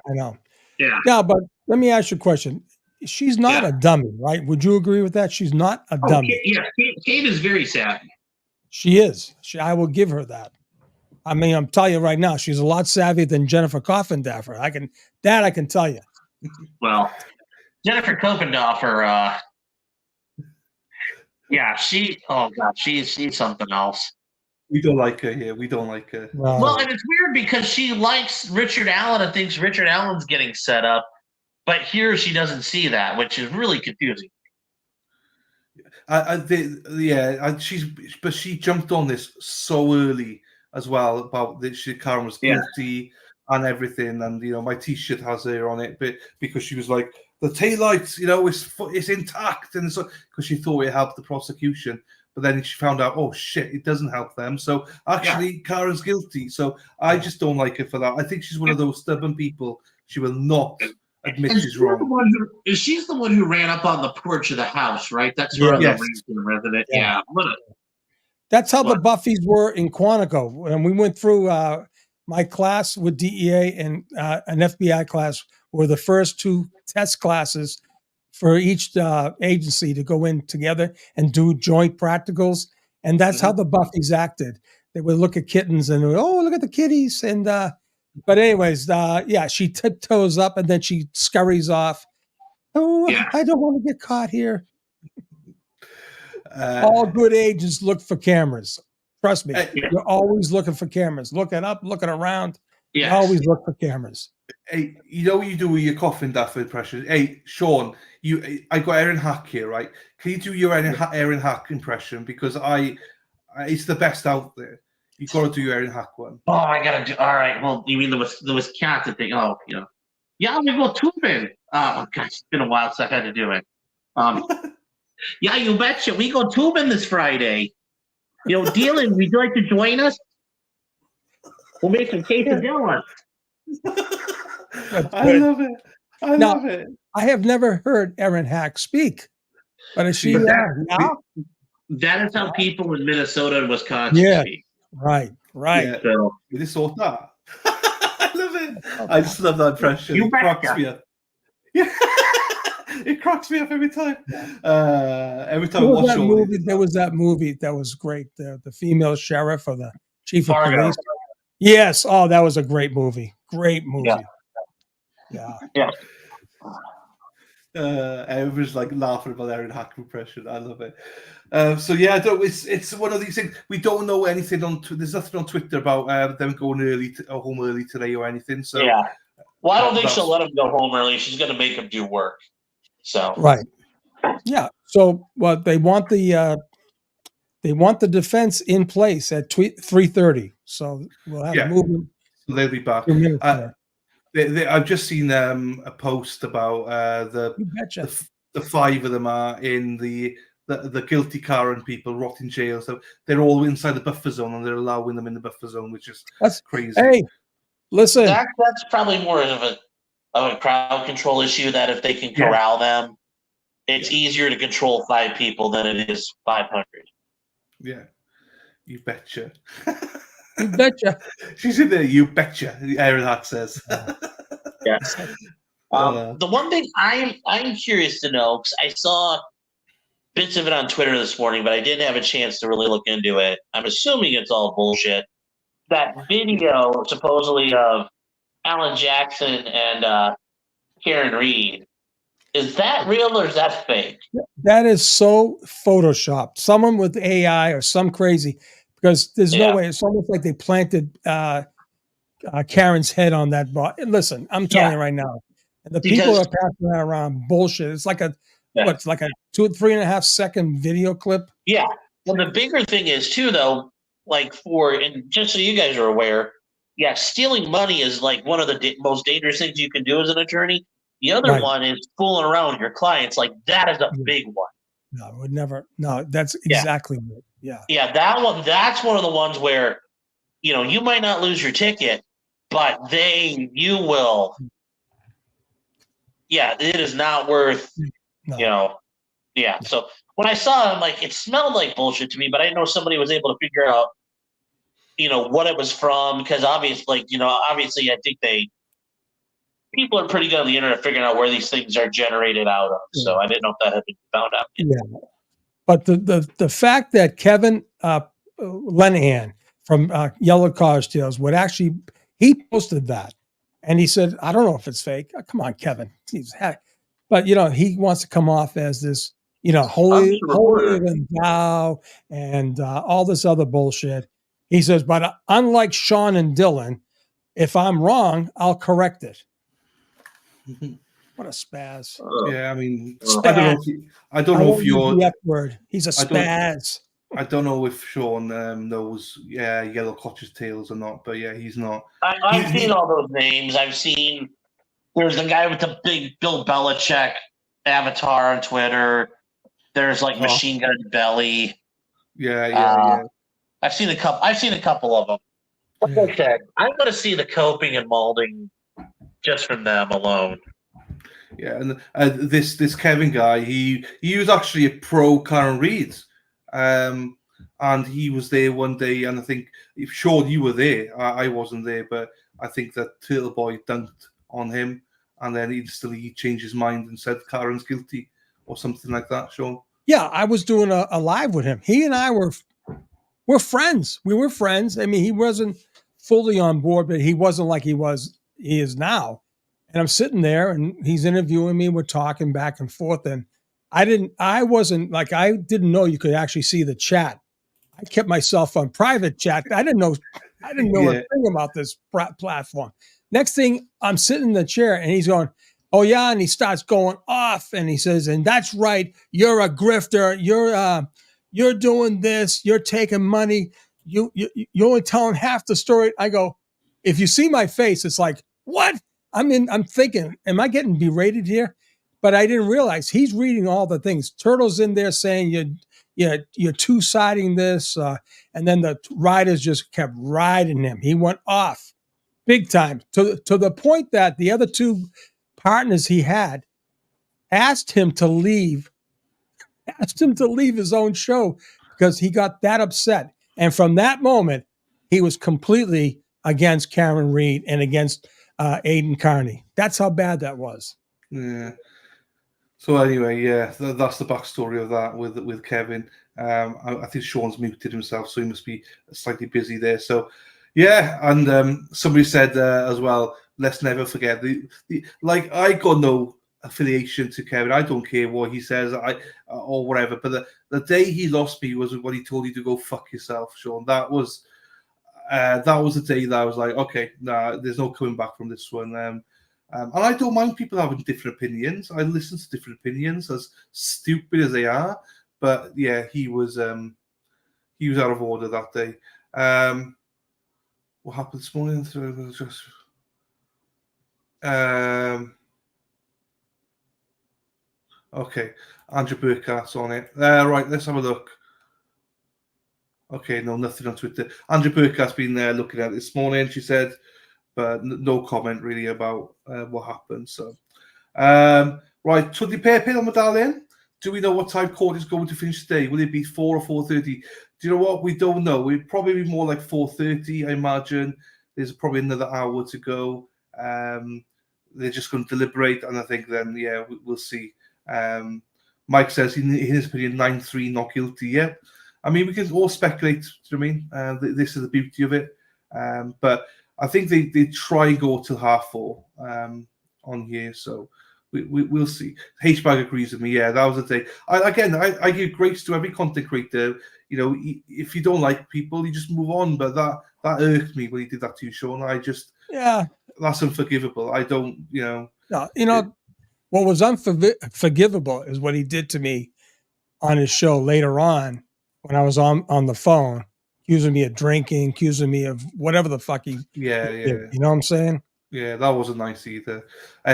I know. Yeah. Now, but let me ask you a question. She's not a dummy, right? Would you agree with that? She's not a dummy. Kate is very savvy. She is. I will give her that. I mean, I'm telling you right now, she's a lot savvier than Jennifer Coffindaffer. I can tell you. Well, Jennifer Coffindaffer, she's something else. We don't like her here. We don't like her. No. Well, and it's weird because she likes Richard Allen and thinks Richard Allen's getting set up, but here she doesn't see that, which is really confusing. She jumped on this so early as well about that Karen was guilty and everything, and my T-shirt has her on it, but because she was like the taillights, it's intact, and so because she thought it helped the prosecution. But then she found out, oh shit, it doesn't help them. So actually, Karen's guilty. So I just don't like her for that. I think she's one of those stubborn people. She will not admit she's wrong. She's the one who ran up on the porch of the house, right? That's her other resident. Yeah. That's how the Buffys were in Quantico. And we went through my class with DEA and an FBI class were the first two test classes for each agency to go in together and do joint practicals. And that's how the Buffys acted. They would look at kittens and, oh, look at the kitties. And, but anyways, she tiptoes up and then she scurries off. Oh, I don't want to get caught here. All good agents look for cameras. Trust me. You're always looking for cameras. Looking up, looking around. Yes. You always look for cameras. Hey, what you do with your Coffindaffer impression? Hey, Sean, I got Erin Hack here, right? Can you do your Erin Hack impression? Because it's the best out there. You got to do your Erin Hack one. Oh, I gotta do. All right. Well, you mean there was cats that think, yeah, we go tubing. Oh gosh, it's been a while since I had to do it. Yeah, you betcha. We go tubing this Friday. Dylan, would you like to join us? We'll make some quesadillas. I love it. I love it. I have never heard Erin Hack speak, but is she now? That is how people in Minnesota and Wisconsin speak. Right. Yeah. So, Minnesota. I love it. I just love that impression. You It cracks me up. Yeah. It cracks me up every time. Every time I watch it. There was that movie that was great. The female sheriff or the chief of Fargo. police. Yes. Oh, that was a great movie. Great movie. Yeah. Everyone's like laughing about Erin Hack impression. I love it. It's one of these things. We don't know anything there's nothing on Twitter about them going home early today or anything. So well, I don't think she'll let him go home early. She's going to make him do work. So right. Yeah. So they want the defense in place at 3:30. So we'll have a movement. So they'll be back. I've just seen a post about the five of them are in the guilty Karen people rot in jail. So they're all inside the buffer zone and they're allowing them in the buffer zone, which is crazy. Hey, listen. That's probably more of a crowd control issue, that if they can corral them, it's easier to control 5 people than it is 500. Yeah. You betcha. You betcha. She's in there. You betcha. Erin Hack says. Yes. The one thing I'm curious to know, because I saw bits of it on Twitter this morning, but I didn't have a chance to really look into it. I'm assuming it's all bullshit. That video supposedly of Alan Jackson and Karen Reed, is that real or is that fake? That is so photoshopped. Someone with AI or some crazy. Because there's no way. It's almost like they planted Karen's head on that bar. And listen, I'm telling you right now, and the people are passing that around bullshit. It's like a 2-3.5 second video clip. Yeah. Well, the bigger thing is too, though, and just so you guys are aware, stealing money is like one of the most dangerous things you can do as an attorney. The other one is fooling around with your clients. Like, that is a big one. No, it would never. No, that's exactly it. Yeah. Yeah, that one. That's one of the ones where, you might not lose your ticket, but you will. Yeah, it is not worth. No. Yeah. So when I saw it, I'm like, it smelled like bullshit to me, but I didn't know somebody was able to figure out what it was from, because obviously, obviously I think people are pretty good on the internet figuring out where these things are generated out of. So I didn't know if that had been found out yet. Yeah. But the fact that Kevin Lenahan from Yellow College Tales would actually, he posted that. And he said, I don't know if it's fake. Oh, come on, Kevin. But, he wants to come off as this, holier than thou and all this other bullshit. He says, but unlike Sean and Dylan, if I'm wrong, I'll correct it. What a spaz. Yeah, I mean, Spaz. I don't know if you're the F word. He's a spaz. I don't know if Sean knows Yellow College Tales or not, but yeah, he's not. I've seen all those names. I've seen there's the guy with the big Bill Belichick avatar on Twitter. There's like Machine Gun Belly. Yeah. I've seen a couple of them. Like I said, I want to see the coping and molding just from them alone. Yeah, and this Kevin guy, he was actually a pro Karen Reed, and he was there one day, and I think, Sean, you were there. I wasn't there, but I think that Turtle Boy dunked on him, and then instantly he changed his mind and said Karen's guilty or something like that. Sean? Yeah, I was doing a live with him. He and I we're friends. We were friends. I mean, he wasn't fully on board, but he wasn't like he is now. And I'm sitting there and he's interviewing me. We're talking back and forth. And I didn't know you could actually see the chat. I kept myself on private chat. I didn't know a thing about this platform. Next thing, I'm sitting in the chair and he's going, oh yeah. And he starts going off and he says, and that's right. You're a grifter. You're doing this. You're taking money. You're only telling half the story. I go, if you see my face, it's like, what? I'm thinking, am I getting berated here? But I didn't realize he's reading all the things. Turtle's in there saying you're two-siding this, and then the riders just kept riding him. He went off big time to the point that the other two partners he had asked him to leave his own show because he got that upset. And from that moment, he was completely against Karen Reed and against Aiden Carney. That's how bad that was. Yeah. So anyway, that's the backstory of that with Kevin. I think Sean's muted himself, so he must be slightly busy there. So yeah, and somebody said as well, let's never forget I got no affiliation to Kevin. I don't care what he says, or whatever. But the day he lost me was when he told you to go fuck yourself, Sean. That was the day that I was like, okay, nah, there's no coming back from this one. And I don't mind people having different opinions. I listen to different opinions, as stupid as they are. But yeah, he was out of order that day. What happened this morning? Okay, Andrew Burkhart's on it. Right, let's have a look. Okay, no, nothing on Twitter. Andrew Burkhart's been looking at it this morning, she said, but no comment really about what happened. So, right, to the pair pin on medallion. Do we know what time court is going to finish today? Will it be 4 or 4:30? Do you know what? We don't know. It'll probably be more like 4:30, I imagine. There's probably another hour to go. They're just going to deliberate, and I think then, we'll see. Mike says, in his opinion, 9-3 not guilty. Yeah. I mean, we can all speculate. Do you know what I mean? This is the beauty of it. But I think they try and go till 4:30 on here. So we'll see. H-Bag agrees with me. Yeah, that was the day. I give grace to every content creator. You know, if you don't like people, you just move on. But that irked me when he did that to you, Sean. That's unforgivable. I don't, No, what was unforgivable is what he did to me on his show later on when I was on the phone, accusing me of drinking, accusing me of whatever the fuck he did. You know what I'm saying? Yeah, that wasn't nice either.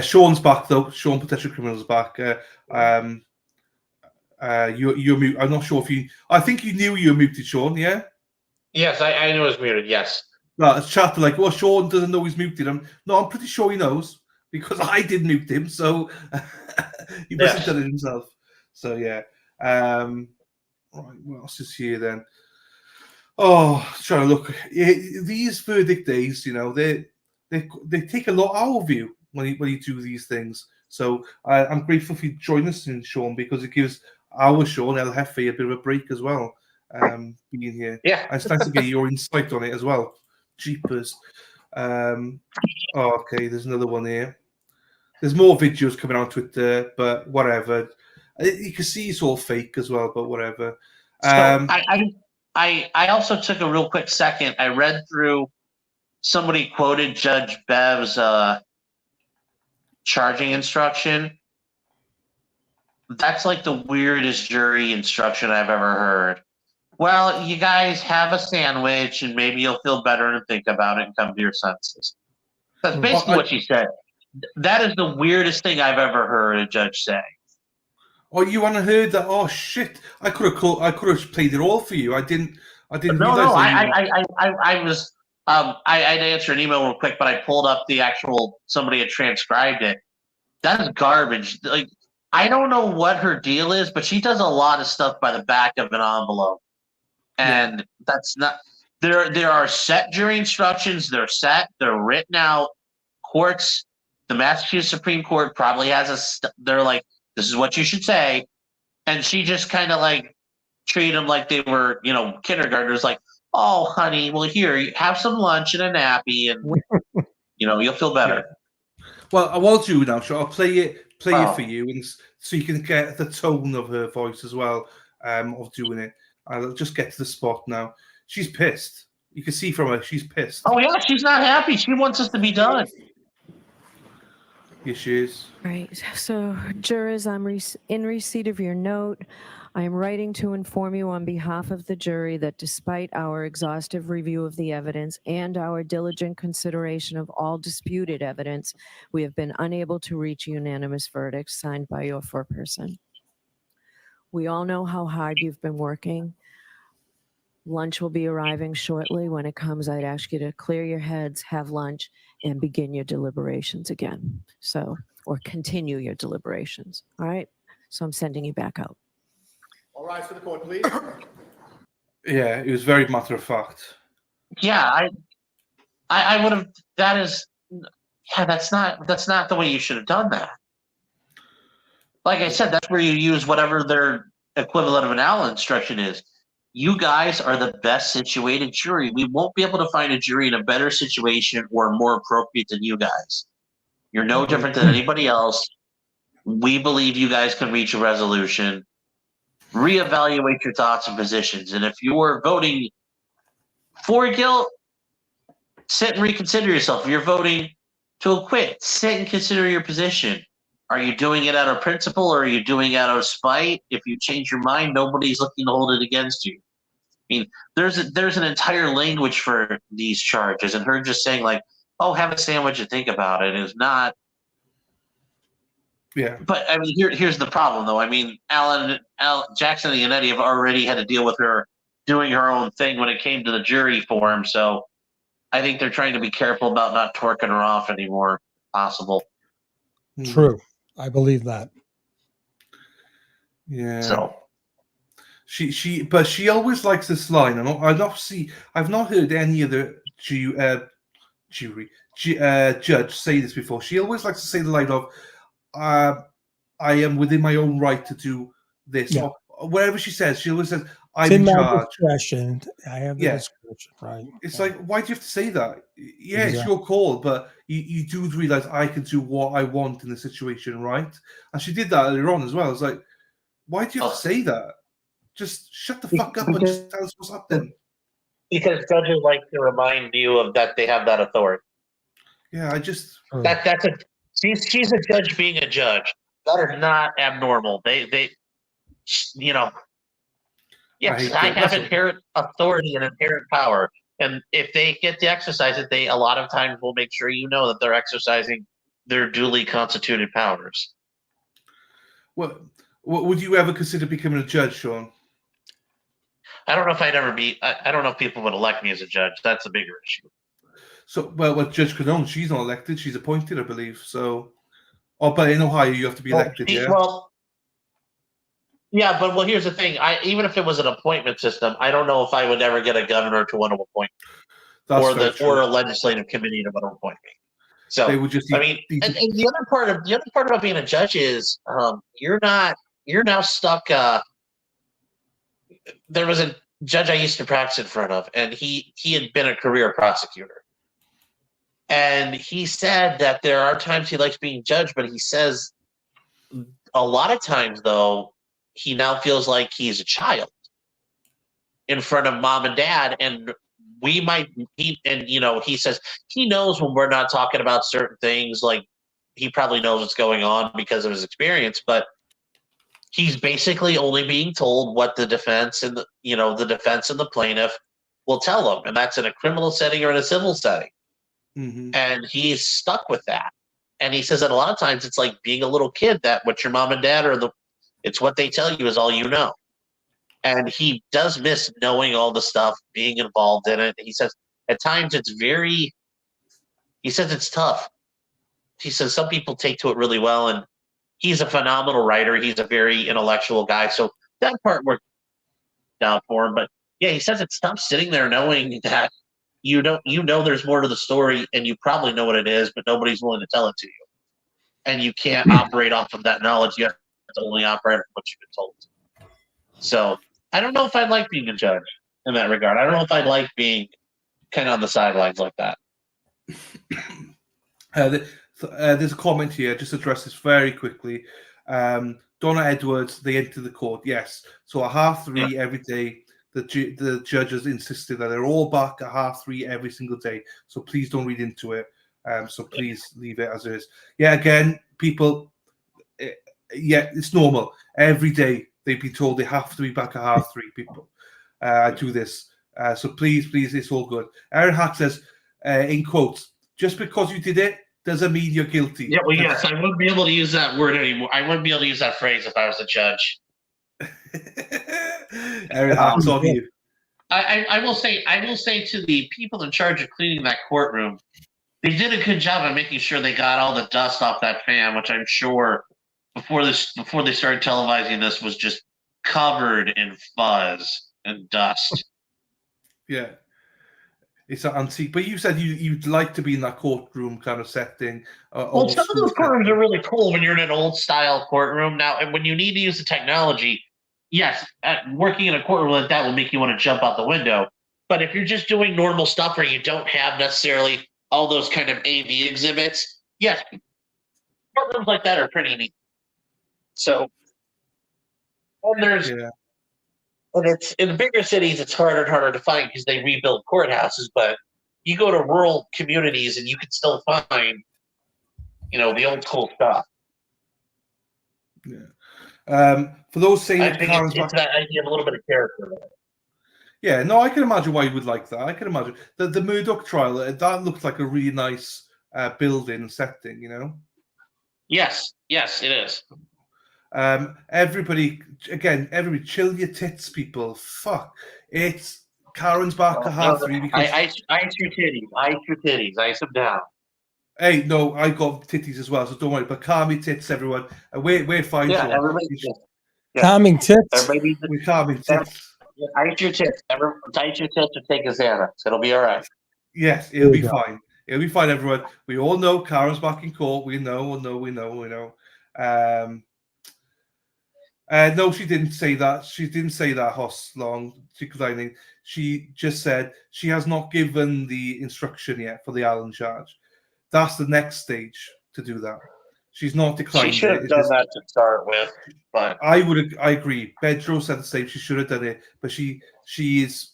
Sean's back though. Sean, Potential Criminal's back. You're mute. I'm not sure if you. I think you knew you were muted, Sean. Yeah. Yes, I knew it was muted. Yes. No, it's chat like, well, Sean doesn't know he's muted. I'm pretty sure he knows because I did mute him, so he must have done it himself. So yeah. Right, what else is here then? Oh, trying to look. These verdict days, they take a lot out of you when you do these things. So I'm grateful for you joining us, Sean, because it gives our Sean El Jefe a bit of a break as well, being here. Yeah. And it's nice to get your insight on it as well. Jeepers. Okay, there's another one here. There's more videos coming on Twitter, but whatever. You can see it's all fake as well, but whatever. So I also took a real quick second. I read through, somebody quoted Judge Bev's charging instruction. That's like the weirdest jury instruction I've ever heard. Well, you guys have a sandwich and maybe you'll feel better and think about it and come to your senses. That's basically what she said. That is the weirdest thing I've ever heard a judge say. Oh, you hadn't heard that? Oh shit! I could have played it all for you. I didn't. No, I was. I'd answer an email real quick, but I pulled up the actual. Somebody had transcribed it. That is garbage. Like, I don't know what her deal is, but she does a lot of stuff by the back of an envelope, and that's not. There are set jury instructions. They're set. They're written out. Courts, the Massachusetts Supreme Court probably has they're like, this is what you should say, and she just kind of like treat them like they were, kindergartners. Like, oh, honey, well, here, have some lunch and a nappy, and you'll feel better. Well, I will do now. So I'll play it for you, and so you can get the tone of her voice as well. Of doing it. I'll just get to the spot now. She's pissed. You can see from her, she's pissed. Oh yeah, she's not happy. She wants us to be done. Yes, she is. Right. So, jurors, I'm in receipt of your note. I am writing to inform you on behalf of the jury that despite our exhaustive review of the evidence and our diligent consideration of all disputed evidence, we have been unable to reach a unanimous verdict signed by your foreperson. We all know how hard you've been working. Lunch will be arriving shortly. When it comes, I'd ask you to clear your heads, have lunch, and begin your deliberations again. Or continue your deliberations. All right? So I'm sending you back out. All rise for the court, please. Yeah, it was very matter of fact. Yeah, I would have. That's not the way you should have done that. Like I said, that's where you use whatever their equivalent of an Allen instruction is. You guys are the best situated jury. We won't be able to find a jury in a better situation or more appropriate than you guys. You're no different than anybody else. We believe you guys can reach a resolution. Reevaluate your thoughts and positions. And if you're voting for guilt, sit and reconsider yourself. If you're voting to acquit, sit and consider your position. Are you doing it out of principle or are you doing it out of spite? If you change your mind, nobody's looking to hold it against you. I mean, there's an entire language for these charges, and her just saying like, "Oh, have a sandwich and think about it," is not. Yeah. But I mean, here's the problem, though. I mean, Jackson and Yannetti have already had to deal with her doing her own thing when it came to the jury form, so I think they're trying to be careful about not torquing her off anymore, if possible. True. I believe that. Yeah. So but she always likes this line. I've not heard any other judge say this before. She always likes to say the line of, "I am within my own right to do this." Yeah. Or whatever she says, she always says, "I'm It's in my charge." discretion. I have the discretion, right? It's like, why do you have to say that? Yeah, Exactly. it's your call, but you do realize I can do what I want in the situation, right? And she did that earlier on as well. It's like, why do you have to say that? Just shut the fuck up and just tell us what's up then. Because judges like to remind you of that they have that authority. Yeah, she's she's a judge being a judge. That is not abnormal. Yes, I have inherent authority and inherent power. And if they get to exercise it, they a lot of times will make sure you know that they're exercising their duly constituted powers. What would you ever consider becoming a judge, Sean? I don't know if I'd ever be. I don't know if people would elect me as a judge. That's a bigger issue. So, well, Judge Canone, she's not elected. She's appointed, I believe. So, but in Ohio, you have to be elected. Yeah. Well, Yeah, but well, here's the thing. Even if it was an appointment system, I don't know if I would ever get a governor to want to appoint me, or a legislative committee to want to appoint me. So they would just. I mean, and the other part about being a judge is you're now stuck. There was a judge I used to practice in front of, and he had been a career prosecutor, and he said that there are times he likes being judged, but he says a lot of times though he now feels like he's a child in front of mom and dad, and he says he knows when we're not talking about certain things, like he probably knows what's going on because of his experience, but he's basically only being told what the defense and the plaintiff will tell him, and that's in a criminal setting or in a civil setting. Mm-hmm. And he's stuck with that. And he says that a lot of times it's like being a little kid, that what your mom and dad it's what they tell you is all you know. And he does miss knowing all the stuff, being involved in it. He says at times it's tough. He says some people take to it really well, and he's a phenomenal writer. He's a very intellectual guy. So that part worked out for him. But yeah, he says it's tough sitting there knowing that you know there's more to the story, and you probably know what it is, but nobody's willing to tell it to you. And you can't operate off of that knowledge. You have to only operate on what you've been told. So I don't know if I'd like being a judge in that regard. I don't know if I'd like being kind of on the sidelines like that. There's a comment here. Just address this very quickly. Donna Edwards, they enter the court. Yes. So at 3:30 every day, the judges insisted that they're all back at 3:30 every single day. So please don't read into it. So please leave it as it is. Yeah, again, people, it's normal. Every day they've been told they have to be back at 3:30, people. I do this. So please, it's all good. Aaron Hack says, in quotes, just because you did it doesn't mean you're guilty. Yeah, well, yes, I wouldn't be able to use that word anymore. I wouldn't be able to use that phrase if I was a judge. Aaron Hack's on you. I will say to the people in charge of cleaning that courtroom, they did a good job of making sure they got all the dust off that fan, which I'm sure before they started televising this was just covered in fuzz and dust. Yeah, it's an antique. But you said you'd like to be in that courtroom kind of setting. Well, some of those courtrooms are really cool when you're in an old style courtroom now, and when you need to use the technology. Yes, working in a courtroom like that will make you want to jump out the window. But if you're just doing normal stuff where you don't have necessarily all those kind of AV exhibits, yes, courtrooms like that are pretty neat. So, and it's in the bigger cities, it's harder and harder to find because they rebuild courthouses. But you go to rural communities and you can still find, the old school stuff. Yeah. For those saying I think it's that idea of a little bit of character. Yeah, no, I can imagine why you would like that. I can imagine the Murdoch trial. That looked like a really nice building setting. Yes, it is. Everybody, chill your tits, people. Fuck, it's Karen's back at 3:30 because ice your titties, ice them down. Hey, no, I got titties as well, so don't worry. But calm your tits, everyone. We're fine. Yeah, everybody. Calming tits. We're calming tits. Ice your tits. Ice your tits or take a Xanax. It'll be all right. Yes, it'll be fine. It'll be fine, everyone. We all know Karen's back in court. We know. No, she didn't say that. She didn't say that, Hoslong. She just said she has not given the instruction yet for the Allen charge. That's the next stage to do that. She's not declined. She should have done that to start with, but I agree. Bedro said the same. She should have done it, but she is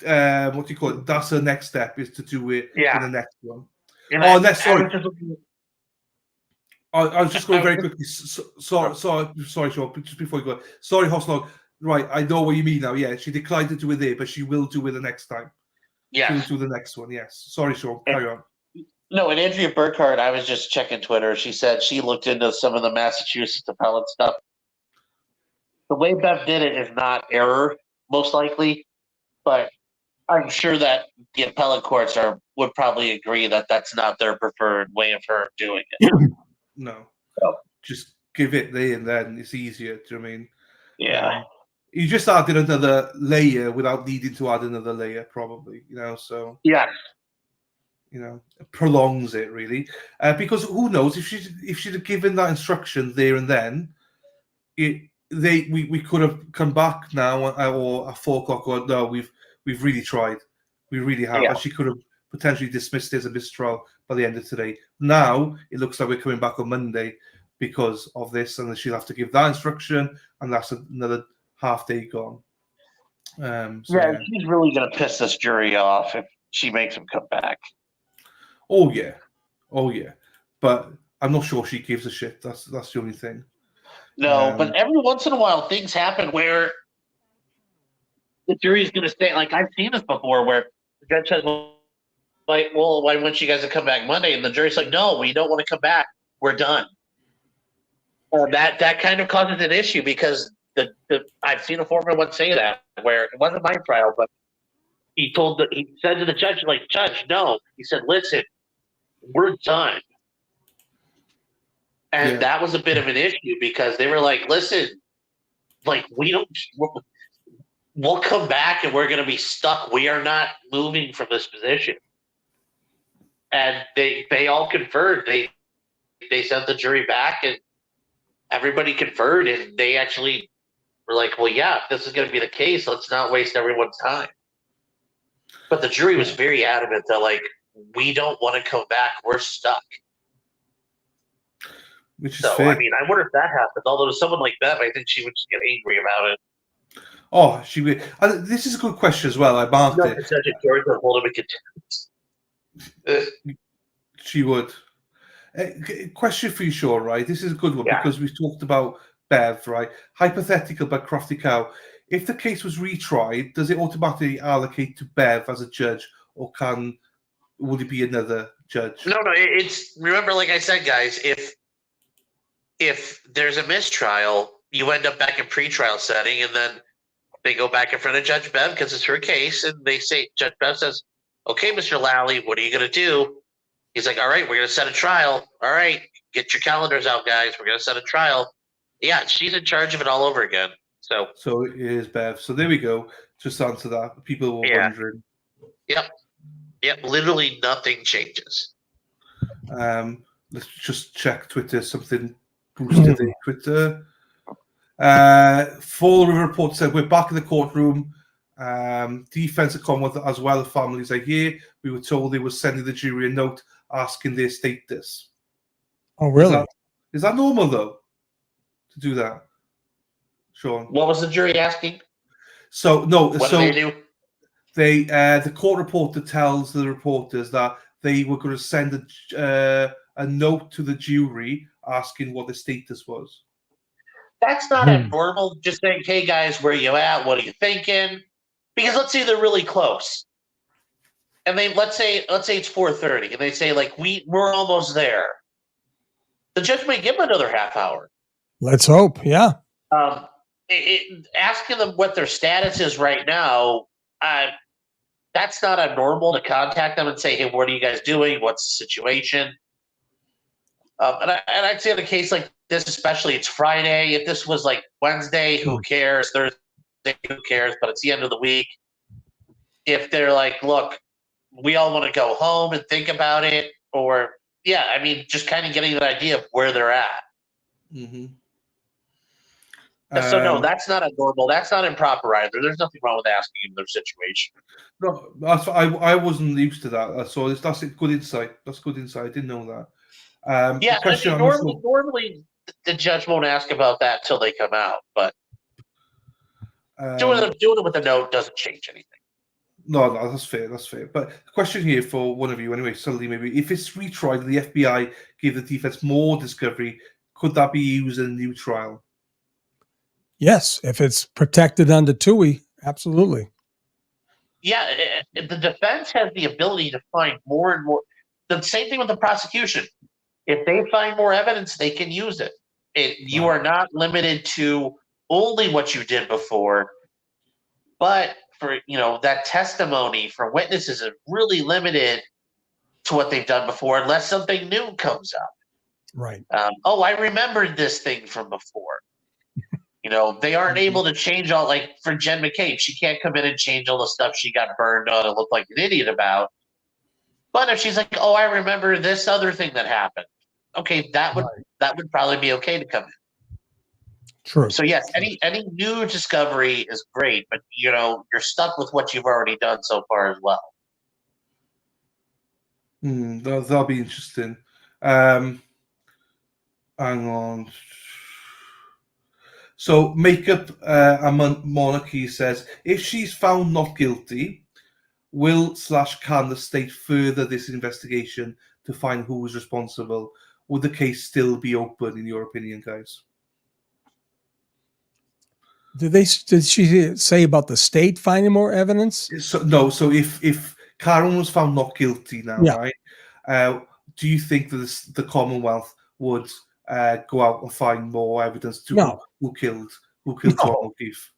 what do you call it? That's her next step, is to do it in the next one. Sorry. I was just going very quickly. Sorry, Sean. Just before you go, sorry, Hoslog. Right, I know what you mean now. Yeah, she declined to do it there, but she will do it the next time. Yeah, she'll do the next one. Yes. Sorry, Sean. Carry on. No, and Andrea Burkhardt, I was just checking Twitter. She said she looked into some of the Massachusetts appellate stuff. The way Bev did it is not error, most likely, but I'm sure that the appellate courts would probably agree that that's not their preferred way of her doing it. No, just give it there and then. It's easier. Do you know what I mean? Yeah. You just added another layer without needing to add another layer, probably. So yeah, it prolongs it really, because who knows if she'd have given that instruction there and then, we could have come back now or at 4 o'clock or no, we've really tried, we really have, and she could have potentially dismissed it as a mistrial by the end of today. Now it looks like we're coming back on Monday because of this, and then she'll have to give that instruction, and that's another half day gone. She's really gonna piss this jury off if she makes him come back. Oh yeah, but I'm not sure she gives a shit. That's the only thing. No, but every once in a while things happen where the jury's gonna say, like I've seen this before, where the judge says, like, well, why wouldn't you guys come back Monday? And the jury's like, no, we don't want to come back. We're done. That kind of causes an issue because I've seen a foreman once say that, where it wasn't my trial, but he said to the judge, like, Judge, no. He said, listen, we're done. And that was a bit of an issue because they were like, listen, like, we'll come back and we're going to be stuck. We are not moving from this position. And they all conferred. They sent the jury back and everybody conferred, and they actually were like, well, yeah, if this is going to be the case, let's not waste everyone's time. But the jury was very adamant that, like, we don't want to come back. We're stuck. Which is fair. I mean, I wonder if that happened. Although to someone like that, I think she would just get angry about it. Oh, she would. This is a good question as well. I marked it. Such a Georgia hold him in contempt. She would. Question for you, Sean, right? This is a good one because we've talked about Bev, right? Hypothetical but crafty cow. If the case was retried, does it automatically allocate to Bev as a judge, or would it be another judge? No. It's, remember, like I said, guys, if there's a mistrial, you end up back in pretrial setting, and then they go back in front of Judge Bev because it's her case, and they say, Judge Bev says, okay, Mr. Lally, what are you going to do? He's like, all right, we're going to set a trial. All right, get your calendars out, guys. We're going to set a trial. Yeah, she's in charge of it all over again. So it is Bev. So there we go. Just answer that. People were wondering. Yep. Literally nothing changes. Let's just check Twitter. Something boosted the Twitter. Fall River Report said we're back in the courtroom. Defense of Commonwealth as well as families are here. We were told they were sending the jury a note asking their status. Oh, really? Is that normal though? To do that, Sean? What was the jury asking? So no. What did they do? The court reporter tells the reporters that they were going to send a note to the jury asking what the status was. That's not abnormal. Just saying, hey guys, where you at? What are you thinking? Because let's say they're really close, and let's say it's 4:30, and they say, like, we're almost there. The judge may give them another half hour. Let's hope. Yeah. Asking them what their status is right now, that's not abnormal to contact them and say, hey, what are you guys doing? What's the situation? And I'd say in a case like this, especially, it's Friday. If this was like Wednesday, who cares? Thursday, who cares? But it's the end of the week. If they're like, look, we all want to go home and think about it, or just kind of getting an idea of where they're at. Mm-hmm. So no, that's not abnormal. That's not improper either. There's nothing wrong with asking them their situation. No, that's I wasn't used to that. So that's a good insight. That's good insight. I didn't know that. Normally the judge won't ask about that till they come out, but doing it with a note doesn't change anything. No, that's fair. That's fair. But the question here for one of you, anyway, Sully, maybe, if it's retried and the FBI gave the defense more discovery, could that be used in a new trial? Yes, if it's protected under TUI, absolutely. Yeah, the defense has the ability to find more and more. The same thing with the prosecution. If they find more evidence, they can use it. You are not limited to only what you did before, but for that testimony for witnesses is really limited to what they've done before, unless something new comes up. Right. I remembered this thing from before. You know, they aren't able to change all, like for Jen McCabe, she can't come in and change all the stuff she got burned on and look like an idiot about. But if she's like, oh, I remember this other thing that happened, okay, that would probably be okay to come in. True. So yes, any new discovery is great, but you know, you're stuck with what you've already done so far as well. That'll be interesting. Hang on. So Makeup Monarchy says, if she's found not guilty, will/can the state further this investigation to find who was responsible? Would the case still be open, in your opinion, guys? Did she say about the state finding more evidence? So, no. So if Karen was found not guilty now, Yeah. right? Do you think that the Commonwealth would go out and find more evidence to who killed John O'Keefe?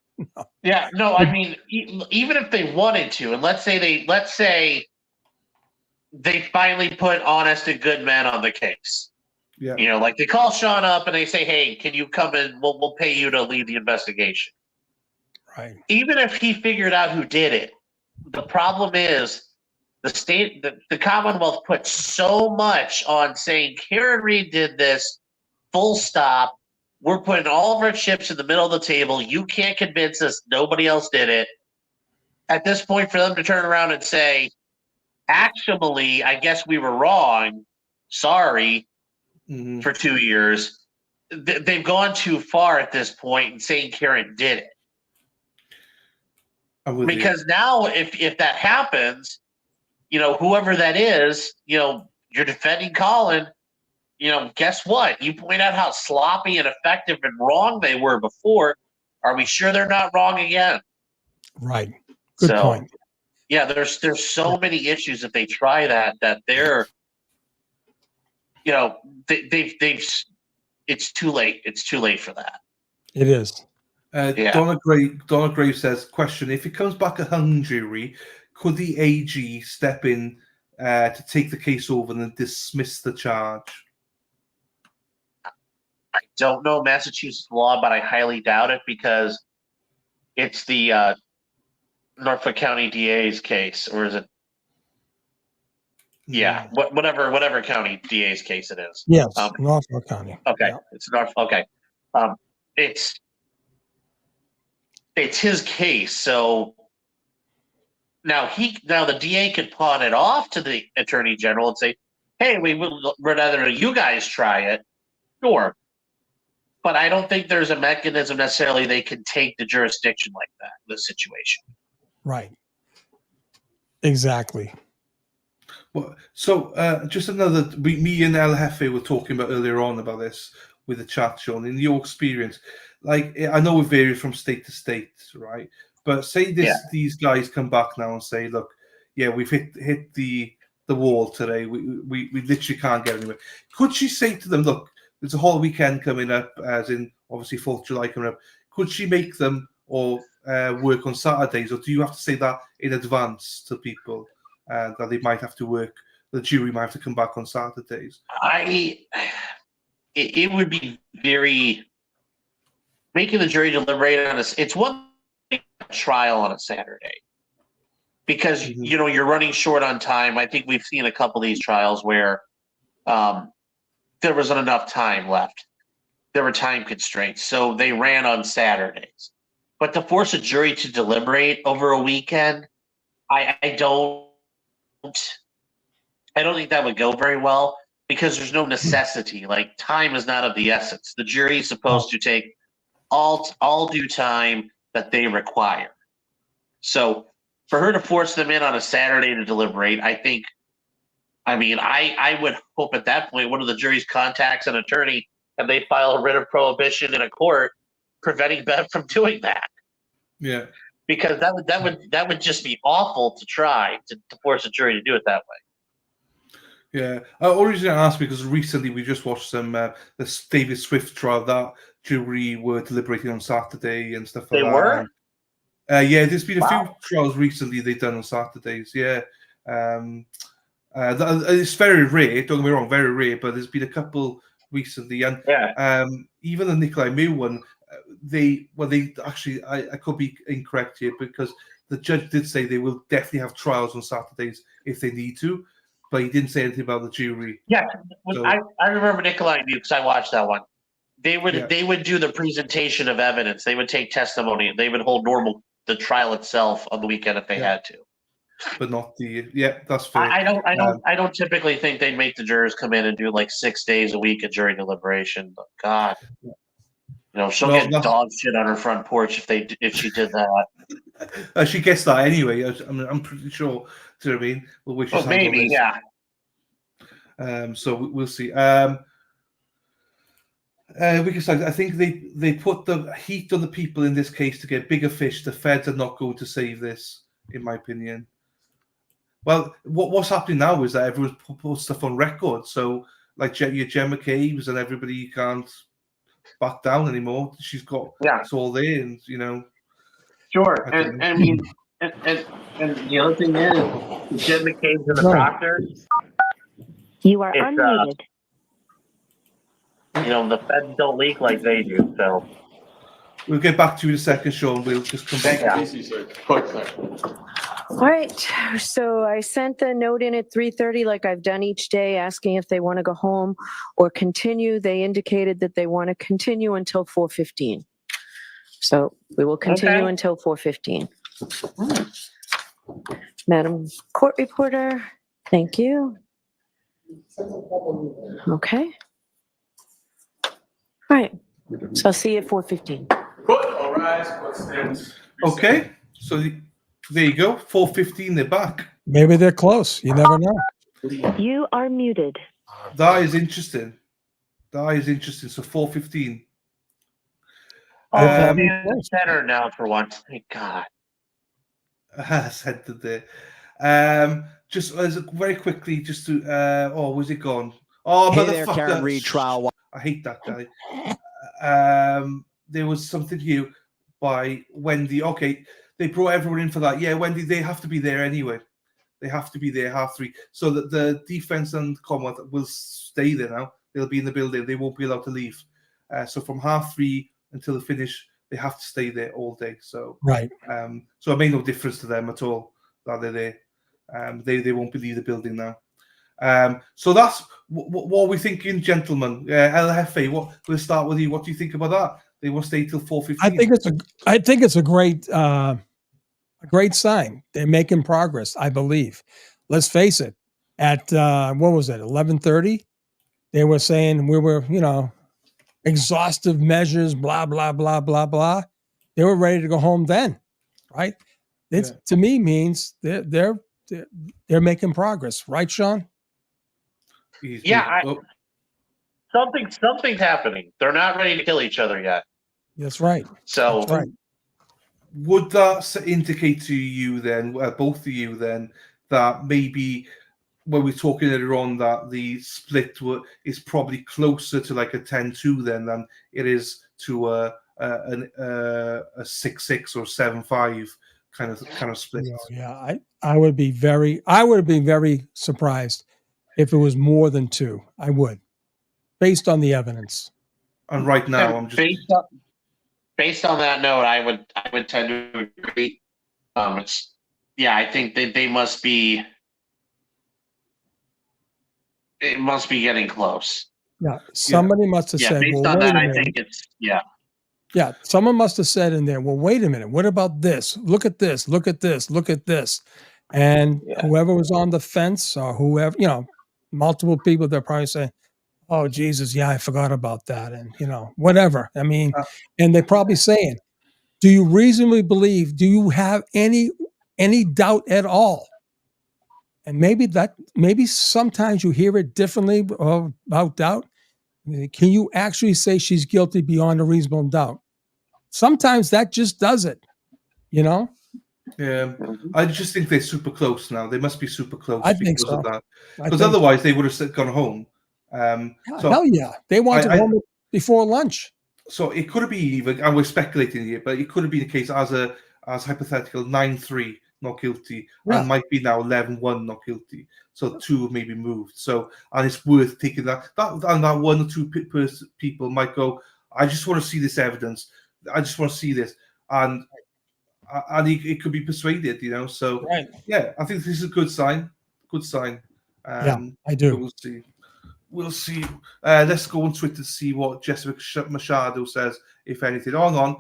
Yeah, no, I mean, even if they wanted to, and let's say they finally put honest and good men on the case. Yeah. You know, like they call Sean up and they say, hey, can you come in? We'll pay you to lead the investigation. Right. Even if he figured out who did it, the problem is the Commonwealth put so much on saying Karen Reed did this, full stop. We're putting all of our chips in the middle of the table. You can't convince us nobody else did it. At this point, for them to turn around and say, actually, I guess we were wrong. Sorry. For 2 years, they've gone too far at this point in saying Karen did it. Because now, if that happens, you know, whoever that is, you know, you're defending Colin. You know, guess what? You point out how sloppy and effective and wrong they were before. Are we sure they're not wrong again? Right. Good point. Yeah, there's so many issues if they try that they're. You know, they've it's too late. It's too late for that. It is. Donna Gray says, question, if it comes back a hung jury, could the AG step in to take the case over and dismiss the charge? I don't know Massachusetts law, but I highly doubt it because it's the Norfolk County DA's case, or is it? Yeah, whatever county DA's case it is. Yes, Norfolk County. Okay, Yeah. it's Norfolk. Okay, it's his case. So now the DA could pawn it off to the Attorney General and say, "Hey, we'd rather you guys try it." Sure, but I don't think there's a mechanism necessarily they can take the jurisdiction like that in this situation. Right. Exactly. Well, so just another, me and El Jefe were talking about earlier on about this with the chat, Sean. In your experience, like I know it varies from state to state, right? But say these guys come back now and say, look, yeah, we've hit the wall today. We literally can't get anywhere. Could she say to them, look, there's a whole weekend coming up, as in obviously 4th of July coming up. Could she make them or work on Saturdays, or do you have to say that in advance to people? That they might have to work, the jury might have to come back on Saturdays. It would be very making the jury deliberate on this. It's one trial on a Saturday because you know you're running short on time. I think we've seen a couple of these trials where there wasn't enough time left. There were time constraints, so they ran on Saturdays. But to force a jury to deliberate over a weekend, I don't think that would go very well because there's no necessity. Like time is not of the essence. The jury is supposed to take all due time that they require. So for her to force them in on a Saturday to deliberate, I would hope at that point one of the jury's contacts an attorney and they file a writ of prohibition in a court preventing Bev from doing that. Yeah. Because that would just be awful to try to force a jury to do it that way. Yeah, I originally asked because recently we just watched some the David Swift trial. That jury were deliberating on Saturday and stuff like that. They were? Yeah, there's been a few trials recently they've done on Saturdays. Yeah, it's very rare. Don't get me wrong, very rare. But there's been a couple recently, and even the Nikolai Mew one. they actually, I could be incorrect here because the judge did say they will definitely have trials on Saturdays if they need to, but he didn't say anything about the jury. Yeah, So- I remember Nikolai knew because I watched that one. They would Yeah. they would do the presentation of evidence. They would take testimony. They would hold the trial itself on the weekend if they had to. But not the that's fair. I don't typically think they'd make the jurors come in and do like 6 days a week of jury deliberation. But God, she'll No, get that's- dog shit on her front porch if she did that. She gets that anyway. I'm pretty sure. Do you know what I mean? We'll wish Well, his hand on maybe, this. yeah. So we'll see. Because I think they put the heat on the people in this case to get bigger fish. The feds are not going to save this, in my opinion. Well, what's happening now is that everyone's put stuff on record. So, like your Gemma Caves and everybody can't back down anymore. She's got it's all there, and Sure, I don't and know. I mean, and the other thing is, Jim McCabe's and the doctor. You are It's, unmuted. The feds don't leak like they do, so. We'll get back to you in a second, Sean. We'll just come back. All right. So I sent the note in at 3:30, like I've done each day, asking if they want to go home or continue. They indicated that they want to continue until 4:15. So we will continue Okay. until 4:15. Madam Court Reporter, thank you. Okay. All right. So I'll see you at 4:15. All rise. Court stands. Okay, so there you go. 4:15. They're back. Maybe they're close. You never know. You are muted. That is interesting. So 4:15. Center now for once. Thank God. Said that there. Just as very quickly, just to was it gone? Oh, Hey there, motherfucker! Karen Reed, trial. I hate that guy. There was something here by Wendy. Okay, they brought everyone in for that. Yeah, Wendy, they have to be there anyway. They have to be there 3:30, so that the defense and Commonwealth will stay there now. They'll be in the building. They won't be allowed to leave. So from 3:30 until the finish, they have to stay there all day. So Right. So it made no difference to them at all that they're there. They won't leave the building now. So that's what are we thinking, gentlemen. LFA, we'll start with you. What do you think about that? They will stay till 4:15. I think it's a great sign. They're making progress, I believe. Let's face it. At what was it, 11:30? They were saying we were, exhaustive measures, blah blah blah blah blah. They were ready to go home then, right? It to me means they're making progress, right, Sean? Yeah, something's happening. They're not ready to kill each other yet. That's right. So That's right. Would that indicate to you then, both of you then, that maybe when we're talking earlier on that the split is probably closer to like a 10-2 then than it is to a 6-6 or 7-5 kind of split? Yeah, I would be very surprised if it was more than 2. I would, based on the evidence. And right now, I'm just based on that note, I would tend to agree. I think they must be. It must be getting close. Yeah, somebody must have said. Based well, on wait that, a I minute. think it's yeah. Yeah, someone must have said in there, well, wait a minute, what about this? Look at this, look at this, look at this. And whoever was on the fence or whoever, multiple people, they're probably saying, oh, Jesus, yeah, I forgot about that. And, whatever. I mean, and they're probably saying, do you reasonably believe, do you have any doubt at all? And maybe sometimes you hear it differently about doubt. Can you actually say she's guilty beyond a reasonable doubt? Sometimes that just does it, Yeah, I just think they're super close now. They must be super close because of that. Because otherwise they would have gone home. Hell yeah, they wanted home before lunch. So it could have been even, and we're speculating here, but it could have been a case as hypothetical 9-3 not guilty, and might be now 11-1 not guilty. So 2 maybe moved. So and it's worth taking that 1 or 2 people might go, I just want to see this evidence. I just want to see this, and he could be persuaded, you know. So Right. yeah, I think this is a good sign. Good sign. Yeah, I do. So we'll see. We'll see. Let's go on Twitter to see what Jessica Machado says, if anything. Hang on.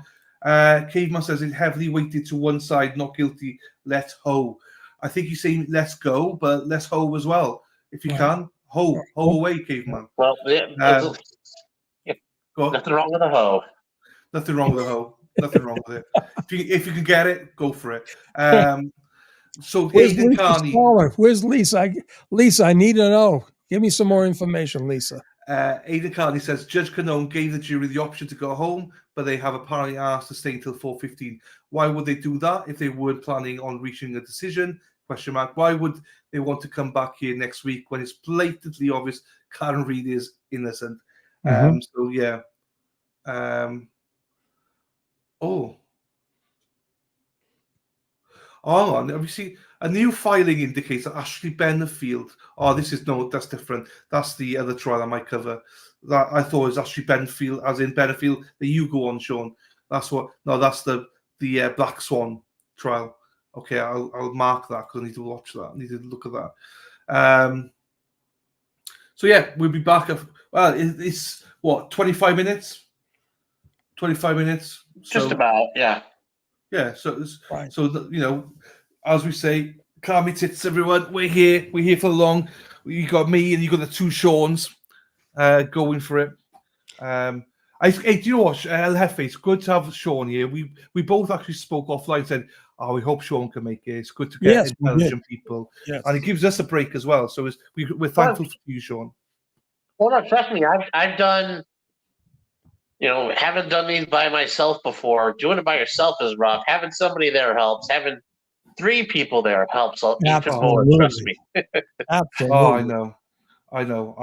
Caveman says it's heavily weighted to one side, not guilty. Let's ho. I think he's saying let's go, but let's ho as well. If you can. Ho away, Caveman. Well, nothing wrong with a hoe. Nothing wrong with a hoe. Nothing wrong with it. If you can get it, go for it. So Where's Aidan Lisa Carney. Smaller? Where's Lisa? Lisa, I need to know. Give me some more information, Lisa. Aidan Carney says Judge Canone gave the jury the option to go home, but they have apparently asked to stay until 4:15. Why would they do that if they weren't planning on reaching a decision? Question mark. Why would they want to come back here next week when it's blatantly obvious Karen Reid is innocent? So yeah. Hold on. Have you seen a new filing indicates that Ashley Benfield? Oh, that's different. That's the other trial I might cover. That I thought was Ashley Benfield, as in Benfield, that you go on, Sean. That's what. No, that's the Black Swan trial. Okay, I'll mark that because I need to watch that. I need to look at that. So yeah, we'll be back. Well, it's what 25 minutes. 25 minutes. Just about, yeah. Yeah, so you know, as we say, calm your tits, everyone. We're here for long. You got me and you got the two Seans going for it. Hey, do you know what, El Jefe? It's good to have Sean here. We both actually spoke offline and said, "Oh, we hope Sean can make it. It's good to get intelligent people, and it gives us a break as well." So we're thankful for you, Sean. Well, no, trust me, I've done. You know, haven't done these by myself before. Doing it by yourself is rough. Having somebody there helps. Having 3 people there helps even more. Trust me. Absolutely. Oh, I know.